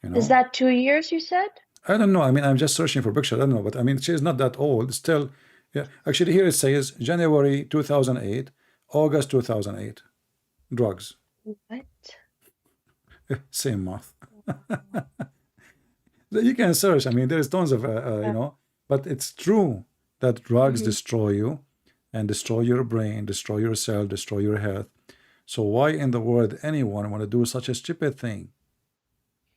Speaker 2: Is that 2 years, you said?
Speaker 1: I don't know. I mean, I'm just searching for pictures. I don't know, but I mean, she's not that old. Still, yeah. Actually, here it says January 2008, August 2008. Drugs,
Speaker 2: What?
Speaker 1: same month. You can search. I mean, there is tons of
Speaker 2: Yeah.
Speaker 1: but it's true that drugs destroy you, and destroy your brain, destroy your cell, destroy your health. So why in the world anyone want to do such a stupid thing?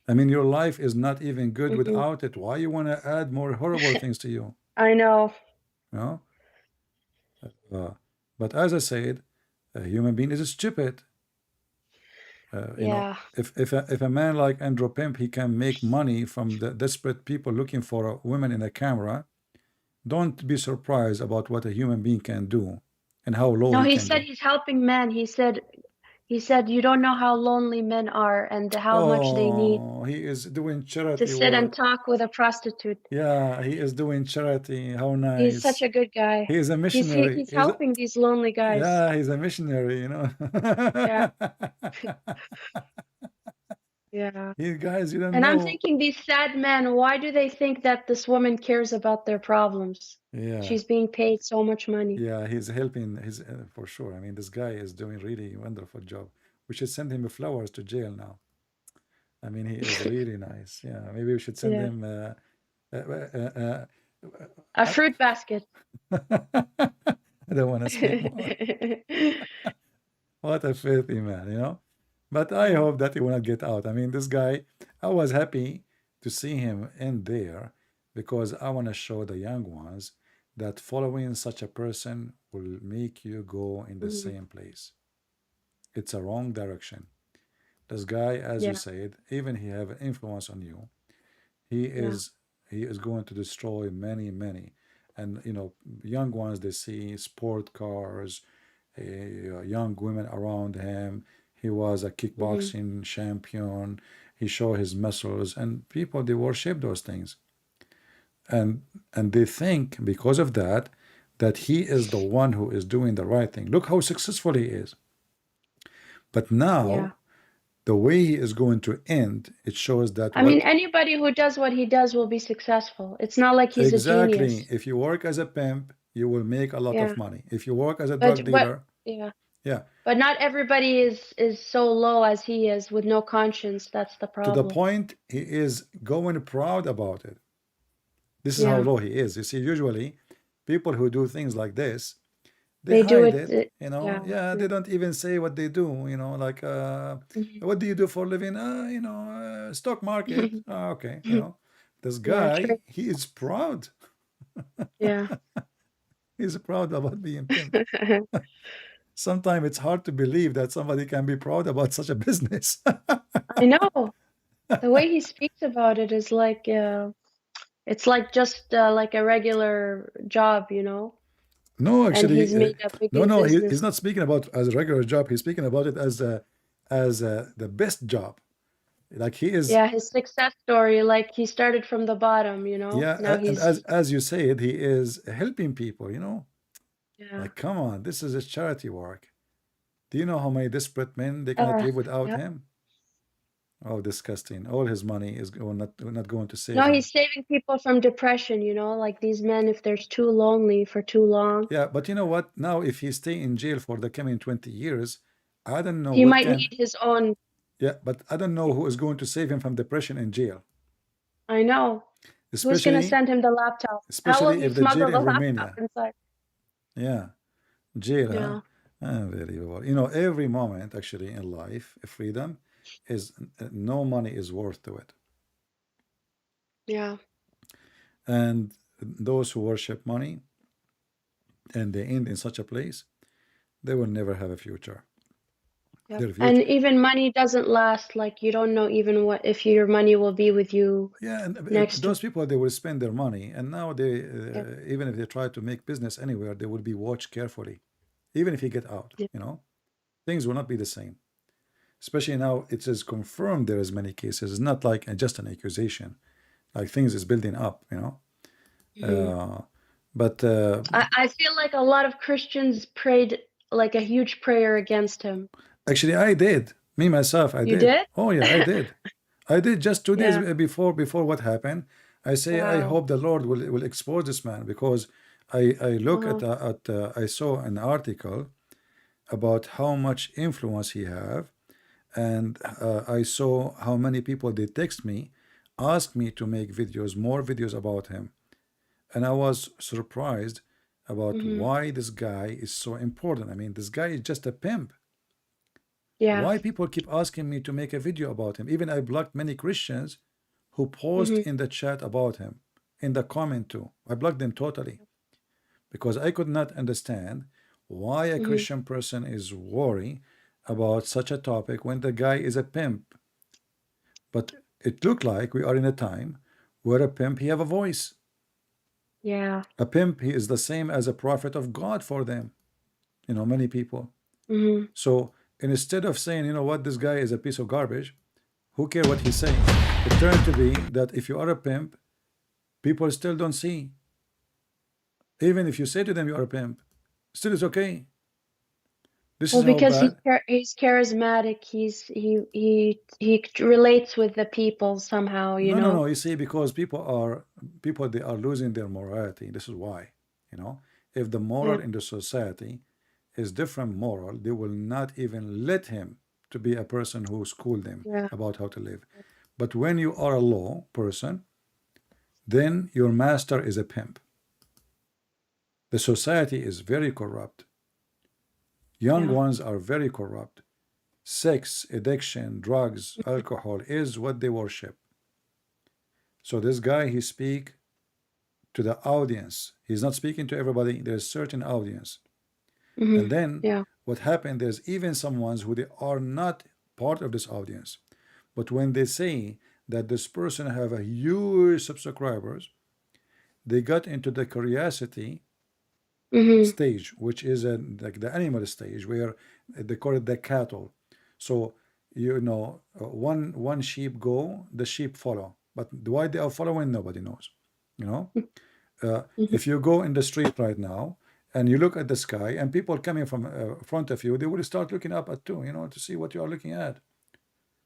Speaker 1: I mean, your life is not even good without it. Why you want to add more horrible things to you?
Speaker 2: I know.
Speaker 1: You know? But as I said, a human being is stupid.
Speaker 2: Yeah.
Speaker 1: If a man like Andrew Pimp, he can make money from the desperate people looking for a woman in a camera, don't be surprised about what a human being can do and how low
Speaker 2: No,
Speaker 1: he
Speaker 2: he
Speaker 1: can
Speaker 2: said
Speaker 1: go.
Speaker 2: he's helping men. He said you don't know how lonely men are and how much they need
Speaker 1: Oh, he is doing
Speaker 2: to
Speaker 1: charity
Speaker 2: sit and
Speaker 1: work.
Speaker 2: talk with a prostitute.
Speaker 1: Yeah, he is doing charity. How
Speaker 2: He's such
Speaker 1: nice.
Speaker 2: a good guy.
Speaker 1: He is a missionary.
Speaker 2: He's helping these lonely guys.
Speaker 1: Yeah, he's a missionary.
Speaker 2: Yeah. Yeah.
Speaker 1: You guys, you don't
Speaker 2: And I'm
Speaker 1: know.
Speaker 2: thinking, these sad men, why do they think that this woman cares about their problems?
Speaker 1: Yeah.
Speaker 2: She's being paid so much money.
Speaker 1: Yeah, he's helping his for sure. I mean, this guy is doing really wonderful job. We should send him flowers to jail now. I mean, he is really nice. Yeah, maybe we should send
Speaker 2: Yeah.
Speaker 1: him
Speaker 2: A fruit basket.
Speaker 1: I don't want to speak more. What a filthy man. But I hope that he will not get out. I mean, this guy, I was happy to see him in there, because I want to show the young ones that following such a person will make you go in the same place. It's a wrong direction. This guy, as you
Speaker 2: Yeah.
Speaker 1: said, even he have an influence on you, he is going to destroy many, many. And young ones, they see sport cars, young women around him. He was a kickboxing champion. He showed his muscles, and people, they worship those things. And they think because of that he is the one who is doing the right thing. Look how successful he is. But now,
Speaker 2: Yeah.
Speaker 1: The way he is going to end, it shows that
Speaker 2: I mean,
Speaker 1: what
Speaker 2: anybody who does what he does will be successful. It's not like he's a
Speaker 1: exactly.
Speaker 2: genius.
Speaker 1: If you work as a pimp, you will make a lot
Speaker 2: Yeah.
Speaker 1: of money. If you work as a
Speaker 2: But
Speaker 1: drug
Speaker 2: what,
Speaker 1: dealer,
Speaker 2: yeah.
Speaker 1: yeah,
Speaker 2: But not everybody is so low as he is with no conscience. That's the
Speaker 1: to the
Speaker 2: problem.
Speaker 1: point he is going proud about it. This is how
Speaker 2: Yeah.
Speaker 1: low he is. You see, usually people who do things like this, they
Speaker 2: They do
Speaker 1: hide
Speaker 2: it,
Speaker 1: it, you know.
Speaker 2: yeah.
Speaker 1: Yeah, they don't even say what they do, you know, like
Speaker 2: Mhm.
Speaker 1: what do you do for a living? You know, stock market. Okay, you know. This
Speaker 2: Yeah, true.
Speaker 1: guy, he is proud.
Speaker 2: Yeah.
Speaker 1: He's proud about being pimp. Sometimes it's hard to believe that somebody can be proud about such a business.
Speaker 2: I know. The way he speaks about it is like it's like just like a regular job, you know,
Speaker 1: No,
Speaker 2: and he's
Speaker 1: actually,
Speaker 2: made a
Speaker 1: no,
Speaker 2: bigger
Speaker 1: no.
Speaker 2: business.
Speaker 1: He's not speaking about as a regular job. He's speaking about it as the best job. Like he is,
Speaker 2: Yeah, his success story, like he started from the bottom, you know.
Speaker 1: yeah.
Speaker 2: Now
Speaker 1: And
Speaker 2: he's
Speaker 1: as you said, he is helping people. You know,
Speaker 2: yeah.
Speaker 1: like come on, this is a charity work. Do you know how many desperate men they cannot live without
Speaker 2: Yeah.
Speaker 1: him? Oh, disgusting! All his money is going not going to save
Speaker 2: No,
Speaker 1: him.
Speaker 2: he's saving people from depression, you know, like these men if they're too lonely for too long,
Speaker 1: Yeah, but you know what? Now, if he stay in jail for the coming 20 years, I don't know
Speaker 2: he
Speaker 1: what
Speaker 2: might
Speaker 1: can.
Speaker 2: need his own.
Speaker 1: Yeah, but I don't know who is going to save him from depression in jail,
Speaker 2: I know. Who's gonna
Speaker 1: especially
Speaker 2: send him the laptop? How will
Speaker 1: especially
Speaker 2: he
Speaker 1: if the jail
Speaker 2: smuggle the
Speaker 1: in
Speaker 2: laptop
Speaker 1: Romania.
Speaker 2: inside?
Speaker 1: Yeah, jail, huh?
Speaker 2: Yeah.
Speaker 1: Unbelievable. You know, every moment actually in life, freedom is no money is worth to it.
Speaker 2: Yeah.
Speaker 1: And those who worship money and they end in such a place, they will never have a future.
Speaker 2: Yep.
Speaker 1: Their
Speaker 2: And
Speaker 1: future,
Speaker 2: even money doesn't last. Like you don't know even what if your money will be with you
Speaker 1: yeah, and
Speaker 2: next to.
Speaker 1: those people they will spend their money, and now they
Speaker 2: Yeah.
Speaker 1: even if they try to make business anywhere, they will be watched carefully. Even if you get out,
Speaker 2: Yeah.
Speaker 1: you know, things will not be the same. Especially now, it is confirmed there is many cases. It's not like just an accusation. Like things is building up, you know.
Speaker 2: Mhm.
Speaker 1: But
Speaker 2: I feel like a lot of Christians prayed like a huge prayer against him.
Speaker 1: actually, I did. Me myself, I
Speaker 2: You
Speaker 1: did.
Speaker 2: did?
Speaker 1: Oh yeah, I did. I did just 2 days
Speaker 2: Yeah.
Speaker 1: before what happened. I say I
Speaker 2: Wow.
Speaker 1: hope the Lord will expose this man because I look
Speaker 2: Uh-huh.
Speaker 1: at I saw an article about how much influence he have, and I saw how many people they text me, ask me to make videos, more videos about him, and I was surprised about
Speaker 2: Hmm.
Speaker 1: why this guy is so important. I mean, this guy is just a pimp.
Speaker 2: Yeah.
Speaker 1: Why people keep asking me to make a video about him? Even I blocked many Christians who post
Speaker 2: Hmm.
Speaker 1: in the chat about him, in the comment too. I blocked them totally because I could not understand why a
Speaker 2: Hmm.
Speaker 1: Christian person is worried about such a topic when the guy is a pimp. But it looked like we are in a time where a pimp he have a voice.
Speaker 2: Yeah.
Speaker 1: A pimp he is the same as a prophet of God for them. You know, many people.
Speaker 2: Hmm.
Speaker 1: So instead of saying, you know what, this guy is a piece of garbage, who care what he's saying? It turned to be that if you are a pimp, people still don't see. Even if you say to them you are a pimp, still it's okay. This
Speaker 2: Well,
Speaker 1: is how
Speaker 2: because
Speaker 1: bad.
Speaker 2: he's charismatic. He relates with the people somehow, you
Speaker 1: No, no, no.
Speaker 2: know.
Speaker 1: You see, because people they are losing their morality. This is why. You know, if the
Speaker 2: Yeah.
Speaker 1: moral in the society is different moral, they will not even let him to be a person who school them
Speaker 2: Yeah.
Speaker 1: about how to live. But when you are a law person, then your master is a pimp. The society is very corrupt. Young
Speaker 2: Yeah.
Speaker 1: ones are very corrupt. Sex, addiction, drugs, alcohol is what they worship. So this guy, he speak to the audience. He's not speaking to everybody. There's certain audience.
Speaker 2: Hmm.
Speaker 1: And then
Speaker 2: Yeah.
Speaker 1: what happened, there's even some ones who they are not part of this audience. But when they say that this person have a huge subscribers, they got into the curiosity
Speaker 2: Hmm.
Speaker 1: stage, which is like the animal stage, where they call it the cattle. So you know, one sheep go, the sheep follow. But why they are following, nobody knows. You know,
Speaker 2: Hmm.
Speaker 1: if you go in the street right now and you look at the sky, and people coming from front of you, they will start looking up at too. You know, to see what you are looking at.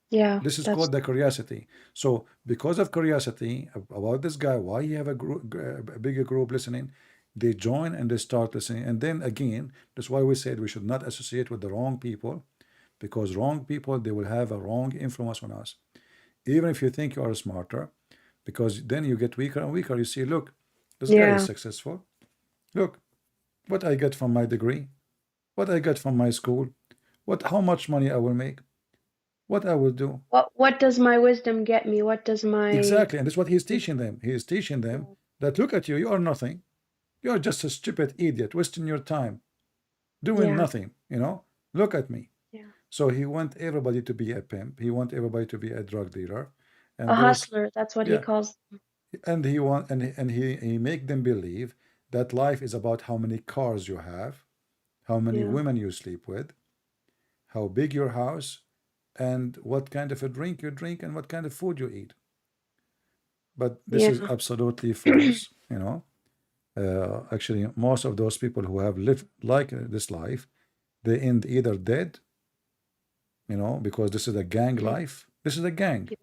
Speaker 2: Yeah,
Speaker 1: This is
Speaker 2: that's
Speaker 1: called the curiosity. So because of curiosity about this guy, why he have a bigger group listening, they join and they start listening. And then again, that's why we said we should not associate with the wrong people, because wrong people, they will have a wrong influence on us. Even if you think you are smarter, because then you get weaker and weaker. You see, look, this guy is
Speaker 2: yeah.
Speaker 1: successful. Look what I get from my degree, what I get from my school, how much money I will make, what I will do.
Speaker 2: What does my wisdom get me? What does my
Speaker 1: Exactly, and that's what he's teaching them. He is teaching them that look at you, you are nothing. You are just a stupid idiot, wasting your time, doing
Speaker 2: yeah,
Speaker 1: nothing, you know? Look at me.
Speaker 2: yeah.
Speaker 1: So he want everybody to be a pimp. He want everybody to be a drug dealer.
Speaker 2: A
Speaker 1: And those,
Speaker 2: hustler, that's what he
Speaker 1: yeah,
Speaker 2: calls
Speaker 1: and he want and he make them believe that life is about how many cars you have, how many
Speaker 2: yeah.
Speaker 1: women you sleep with, how big your house, and what kind of a drink you drink and what kind of food you eat. But this is
Speaker 2: Yeah.
Speaker 1: absolutely false, you know. Actually, most of those people who have lived like this life, they end either dead, you know, because this is a gang
Speaker 2: Mhm.
Speaker 1: life. This is a gang.
Speaker 2: Yeah.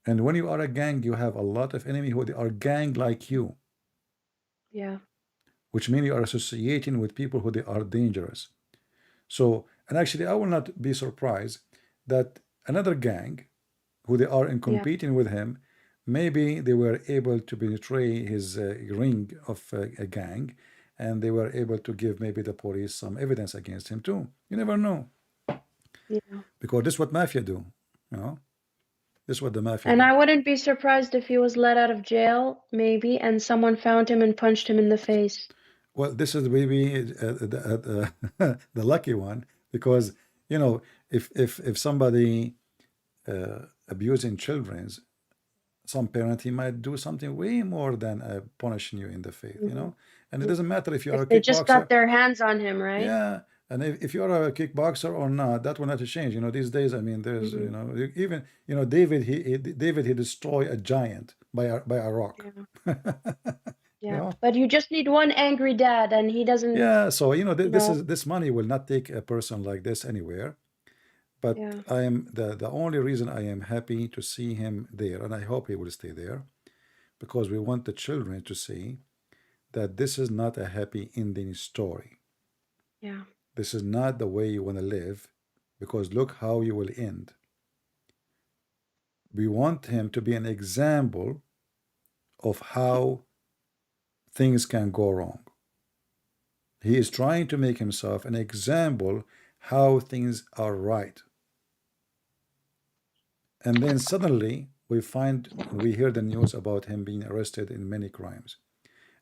Speaker 1: And when you are a gang, you have a lot of enemy who they are gang like you,
Speaker 2: Yeah.
Speaker 1: which means you are associating with people who they are dangerous. So, and actually, I will not be surprised that another gang who they are in
Speaker 2: Yeah.
Speaker 1: competing with him, maybe they were able to betray his ring of a gang, and they were able to give maybe the police some evidence against him too. You never know,
Speaker 2: Yeah.
Speaker 1: because this is what mafia do, you know. This is what the mafia
Speaker 2: And
Speaker 1: do.
Speaker 2: I wouldn't be surprised if he was let out of jail, maybe, and someone found him and punched him in the face.
Speaker 1: Well, this is maybe the lucky one, because you know if somebody abusing children, some parent he might do something way more than punishing you in the face, you
Speaker 2: Mhm.
Speaker 1: know. And it
Speaker 2: Yeah.
Speaker 1: doesn't matter if you are
Speaker 2: If
Speaker 1: a
Speaker 2: they just got
Speaker 1: kickboxer,
Speaker 2: their hands on him, right?
Speaker 1: yeah. And if you are a kickboxer or not, that will not change. You know, these days, I mean, there's
Speaker 2: Hmm.
Speaker 1: even David he destroyed a giant by a rock.
Speaker 2: Yeah.
Speaker 1: You
Speaker 2: Yeah.
Speaker 1: know,
Speaker 2: But you just need one angry dad, and he doesn't,
Speaker 1: yeah. So
Speaker 2: you
Speaker 1: this
Speaker 2: know,
Speaker 1: is this money will not take a person like this anywhere. But
Speaker 2: yeah.
Speaker 1: I am the only reason I am happy to see him there, and I hope he will stay there, because we want the children to see that this is not a happy ending story.
Speaker 2: Yeah.
Speaker 1: This is not the way you want to live, because look how you will end. We want him to be an example of how things can go wrong. He is trying to make himself an example how things are right. And then suddenly we hear the news about him being arrested in many crimes.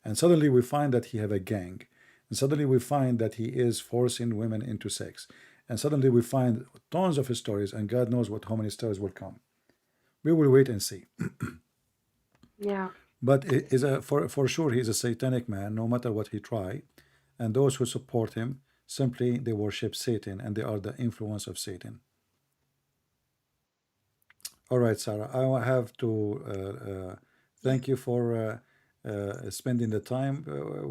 Speaker 1: And suddenly we find that he have a gang. And suddenly we find that he is forcing women into sex. And suddenly we find tons of stories, and God knows how many stories will come. We will wait and see.
Speaker 2: Yeah.
Speaker 1: But it is for sure he's a satanic man, no matter what he try. And those who support him simply they worship Satan, and they are the influence of Satan. All right, Sarah, I have to
Speaker 3: Yeah.
Speaker 1: thank you for spending the time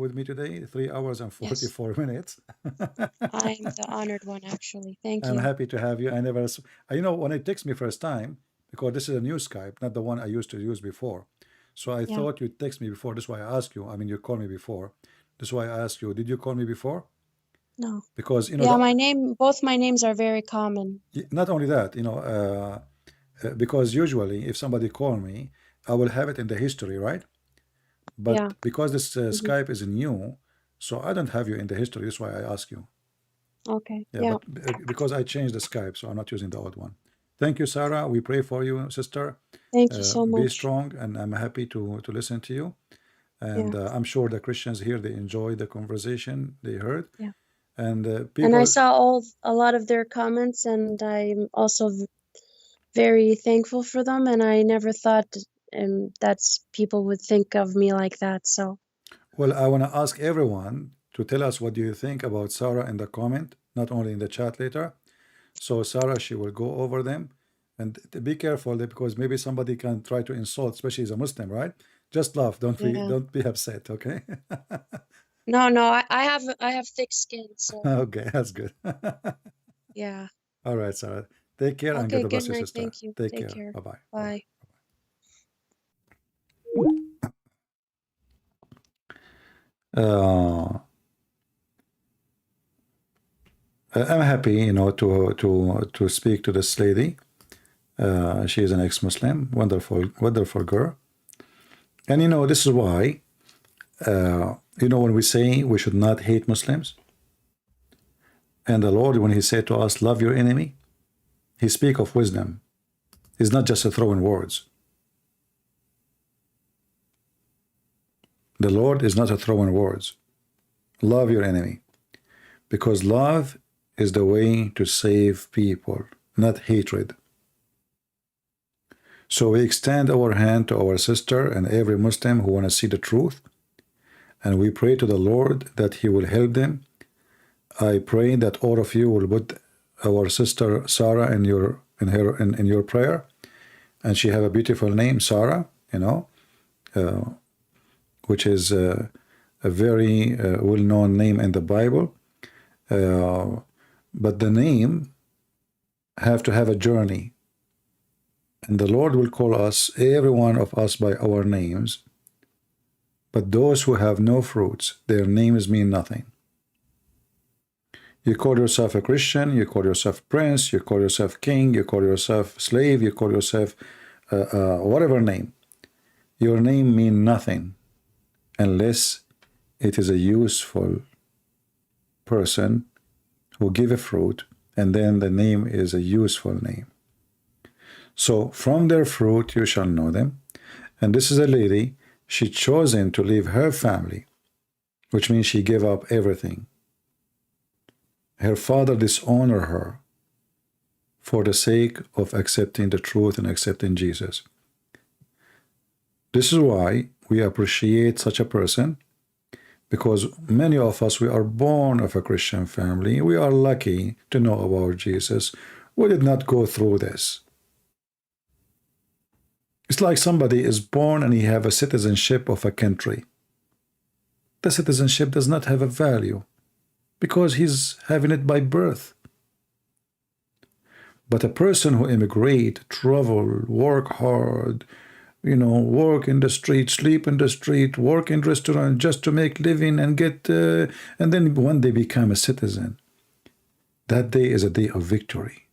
Speaker 1: with me today. 3 hours and
Speaker 3: Yes.
Speaker 1: 44 minutes.
Speaker 3: I'm the honored one, actually. Thank
Speaker 1: I'm
Speaker 3: you.
Speaker 1: happy to have you. When it text me first time, because this is a new Skype, not the one I used to use before. So I
Speaker 3: Yeah.
Speaker 1: thought you'd text me before. That's why I asked you. I mean, you called me before. That's why I asked you, did you call me before?
Speaker 3: No.
Speaker 1: Because,
Speaker 3: Yeah, both my names are very common.
Speaker 1: not only that, because usually if somebody call me, I will have it in the history, right?
Speaker 3: Yeah.
Speaker 1: But because this
Speaker 2: Hmm.
Speaker 1: Skype is new, so I don't have you in the history. That's why I ask you.
Speaker 3: Okay.
Speaker 1: Yeah,
Speaker 3: Yeah.
Speaker 1: but because I changed the Skype, so I'm not using the old one. Thank you, Sarah. We pray for you, sister.
Speaker 3: Thank you so
Speaker 1: Be
Speaker 3: much.
Speaker 1: strong, and I'm happy to listen to you. And
Speaker 3: Yeah.
Speaker 1: I'm sure the Christians here they enjoy the conversation they heard,
Speaker 3: Yeah.
Speaker 1: and
Speaker 3: And I
Speaker 1: people.
Speaker 3: saw a lot of their comments, and I'm also very thankful for them. And I never thought that's people would think of me like that. So
Speaker 1: Well, I want to ask everyone to tell us what do you think about Sarah in the comment, not only in the chat later. So Sarah, she will go over them, and be careful there, because maybe somebody can try to insult, especially as a Muslim, right? Just laugh.
Speaker 3: yeah.
Speaker 1: Don't be upset. Okay.
Speaker 3: No, no, I have thick skin, so
Speaker 1: Okay, that's good.
Speaker 3: yeah.
Speaker 1: All right, Sarah. Take care and
Speaker 3: Okay,
Speaker 1: God
Speaker 3: good
Speaker 1: bless you,
Speaker 3: night.
Speaker 1: sister.
Speaker 3: Thank you.
Speaker 1: Take
Speaker 3: Take
Speaker 1: care.
Speaker 3: care.
Speaker 1: Bye-bye.
Speaker 3: Bye.
Speaker 1: Uh, I'm happy, to speak to this lady. She is an ex-Muslim, wonderful girl. And this is why, when we say we should not hate Muslims, and the Lord, when He said to us, love your enemy, He speak of wisdom. It's not just a throwing words. The Lord is not a throwing words. Love your enemy, because love is the way to save people, not hatred. So we extend our hand to our sister and every Muslim who want to see the truth, and we pray to the Lord that He will help them. I pray that all of you will put our sister Sarah in your prayer, and she have a beautiful name, Sarah, which is a very well-known name in the Bible. But the name have to have a journey. And the Lord will call us, every one of us, by our names. But those who have no fruits, their names mean nothing. You call yourself a Christian, you call yourself prince, you call yourself king, you call yourself slave, you call yourself whatever name. Your name mean nothing unless it is a useful person who give a fruit, and then the name is a useful name. So from their fruit you shall know them. And this is a lady, she chosen to leave her family, which means she gave up everything. Her father dishonored her for the sake of accepting the truth and accepting Jesus. This is why we appreciate such a person, because many of us, we are born of a Christian family. We are lucky to know about Jesus. We did not go through this. It's like somebody is born and he have a citizenship of a country. The citizenship does not have a value because he's having it by birth. But a person who immigrate, travel, work hard, work in the street, sleep in the street, work in restaurant just to make living and get, and then when they become a citizen, that day is a day of victory.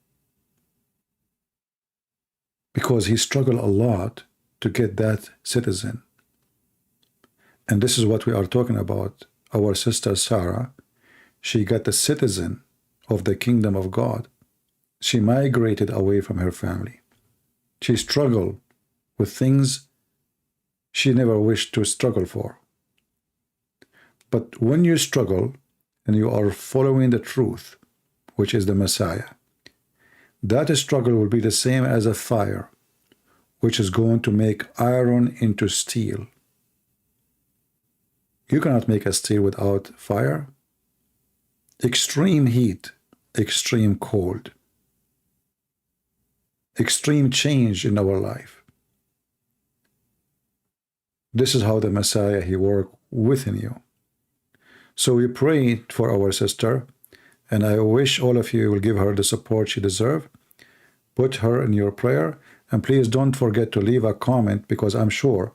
Speaker 1: Because he struggled a lot to get that citizen. And this is what we are talking about. Our sister Sarah, she got the citizen of the kingdom of God. She migrated away from her family. She struggled with things she never wished to struggle for. But when you struggle and you are following the truth, which is the Messiah, that struggle will be the same as a fire, which is going to make iron into steel. You cannot make a steel without fire. Extreme heat, extreme cold, extreme change in our life. This is how the Messiah, he worked within you. So we pray for our sister, and I wish all of you will give her the support she deserves. Put her in your prayer, and please don't forget to leave a comment, because I'm sure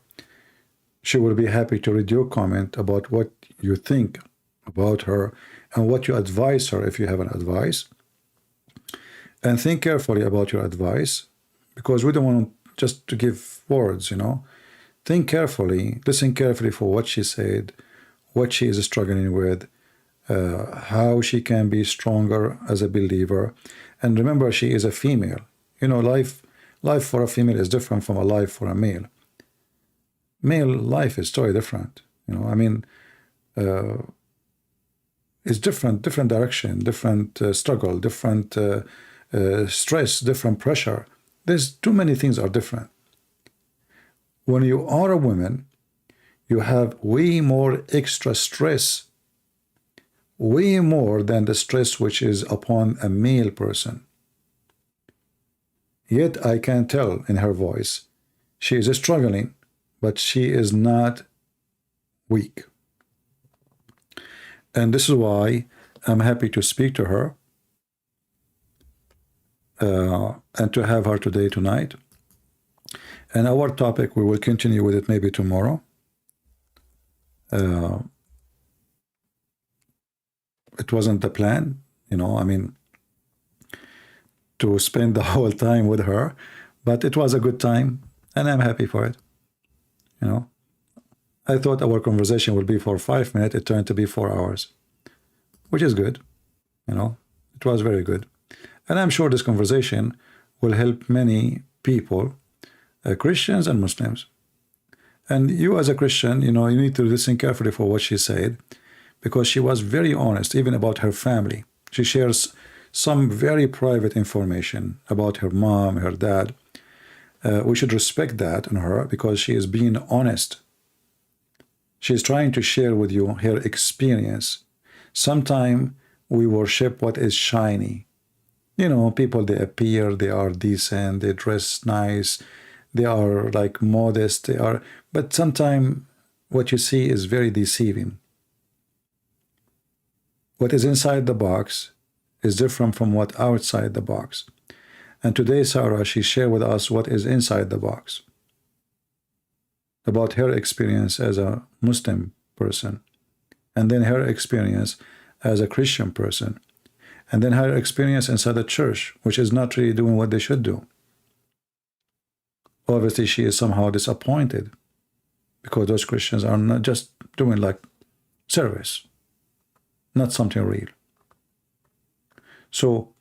Speaker 1: she will be happy to read your comment about what you think about her and what you advise her if you have an advice. And think carefully about your advice, because we don't want just to give words, Think carefully, listen carefully for what she said, what she is struggling with, how she can be stronger as a believer. And remember, she is a female. Life for a female is different from a life for a male. Male life is totally different. It's different direction, different struggle, different stress, different pressure. There's too many things are different. When you are a woman, you have way more extra stress, way more than the stress which is upon a male person. Yet I can tell in her voice, she is struggling, but she is not weak. And this is why I'm happy to speak to her. and to have her today, tonight. And our topic, we will continue with it maybe tomorrow. It wasn't the plan, you know, I mean, to spend the whole time with her, but it was a good time, and I'm happy for it, you know. I thought our conversation would be for 5 minutes. It turned to be 4 hours, which is good, you know. It was very good. And I'm sure this conversation will help many people, Christians and Muslims. And you as a Christian, you know, you need to listen carefully for what she said, because she was very honest, even about her family. She shares some very private information about her mom, her dad. We should respect that in her, because she is being honest. She is trying to share with you her experience. Sometimes we worship what is shiny. You know, people, they appear, they are decent, they dress nice, they are like modest, they are, but sometimes what you see is very deceiving. What is inside the box is different from what outside the box. And today, Sarah, she shared with us what is inside the box, about her experience as a Muslim person, and then her experience as a Christian person, and then her experience inside the church, which is not really doing what they should do. Obviously, she is somehow disappointed, because those Christians are not just doing like service, not something real. So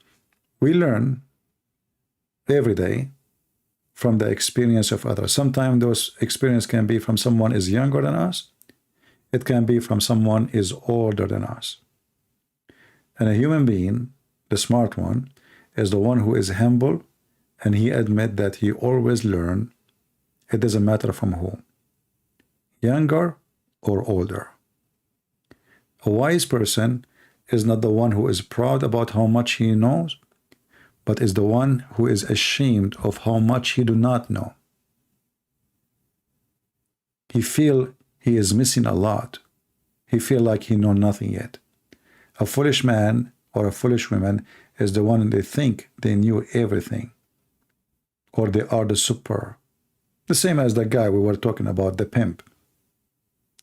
Speaker 1: we learn every day from the experience of others. Sometimes those experience can be from someone is younger than us. It can be from someone is older than us. And a human being, the smart one, is the one who is humble, and he admit that he always learn. It doesn't matter from who, younger or older. A wise person is not the one who is proud about how much he knows, but is the one who is ashamed of how much he do not know. He feel he is missing a lot. He feel like he know nothing yet. A foolish man or a foolish woman is the one they think they knew everything, or they are the super. The same as the guy we were talking about, the pimp.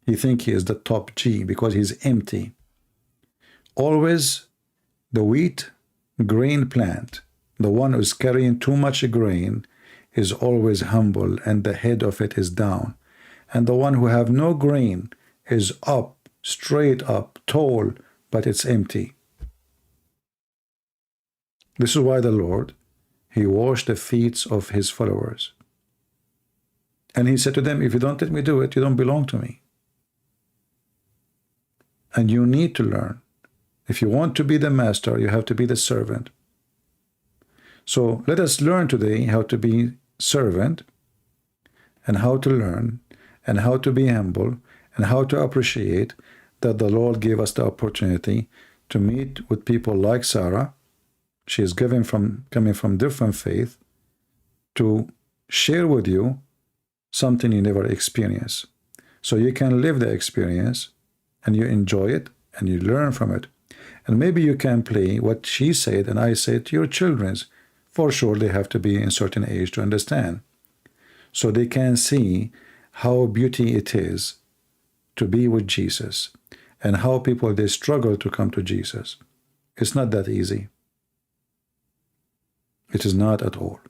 Speaker 1: He think he is the top G because he's empty. Always the wheat grain plant, the one who's carrying too much grain, is always humble, and the head of it is down. And the one who have no grain is up, straight up, tall, but it's empty. This is why the Lord, he washed the feet of his followers. And he said to them, if you don't let me do it, you don't belong to me. And you need to learn. If you want to be the master, you have to be the servant. So let us learn today how to be servant, and how to learn, and how to be humble, and how to appreciate that the Lord gave us the opportunity to meet with people like Sarah. She is coming from different faith, to share with you something you never experienced. So you can live the experience, and you enjoy it, and you learn from it. And maybe you can play what she said and I said to your children's. For sure, they have to be in a certain age to understand. So they can see how beauty it is to be with Jesus, and how people, they struggle to come to Jesus. It's not that easy. It is not at all.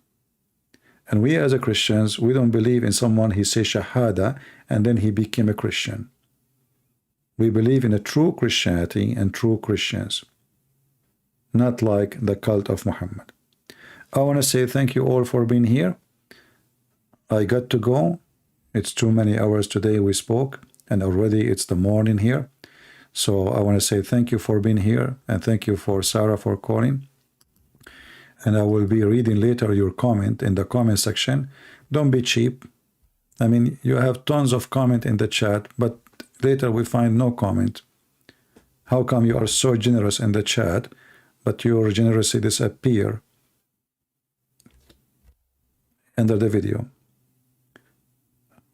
Speaker 1: And we as a Christians, we don't believe in someone, he says Shahada, and then he became a Christian. We believe in a true Christianity and true Christians, not like the cult of Muhammad. I want to say thank you all for being here. I got to go. It's too many hours today we spoke, and already it's the morning here. So I want to say thank you for being here, and thank you for Sarah for calling. And I will be reading later your comment in the comment section. Don't be cheap. I mean, you have tons of comment in the chat, but later we find no comment. How come you are so generous in the chat, but your generosity disappear under the video?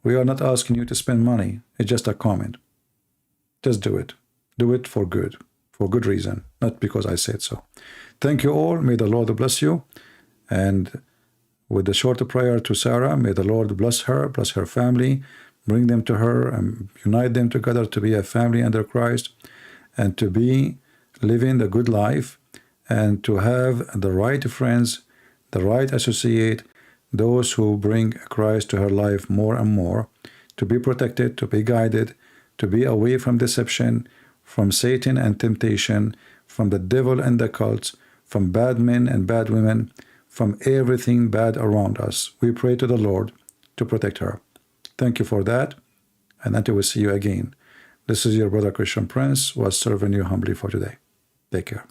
Speaker 1: We are not asking you to spend money. It's just a comment. Just do it. Do it for good reason, not because I said so. Thank you all. May the Lord bless you. And with the short prayer to Sarah, may the Lord bless her family, bring them to her, and unite them together to be a family under Christ, and to be living the good life, and to have the right friends, the right associate, those who bring Christ to her life more and more, to be protected, to be guided, to be away from deception, from Satan and temptation, from the devil and the cults, from bad men and bad women, from everything bad around us. We pray to the Lord to protect her. Thank you for that, and until we see you again. This is your brother Christian Prince, was serving you humbly for today. Take care.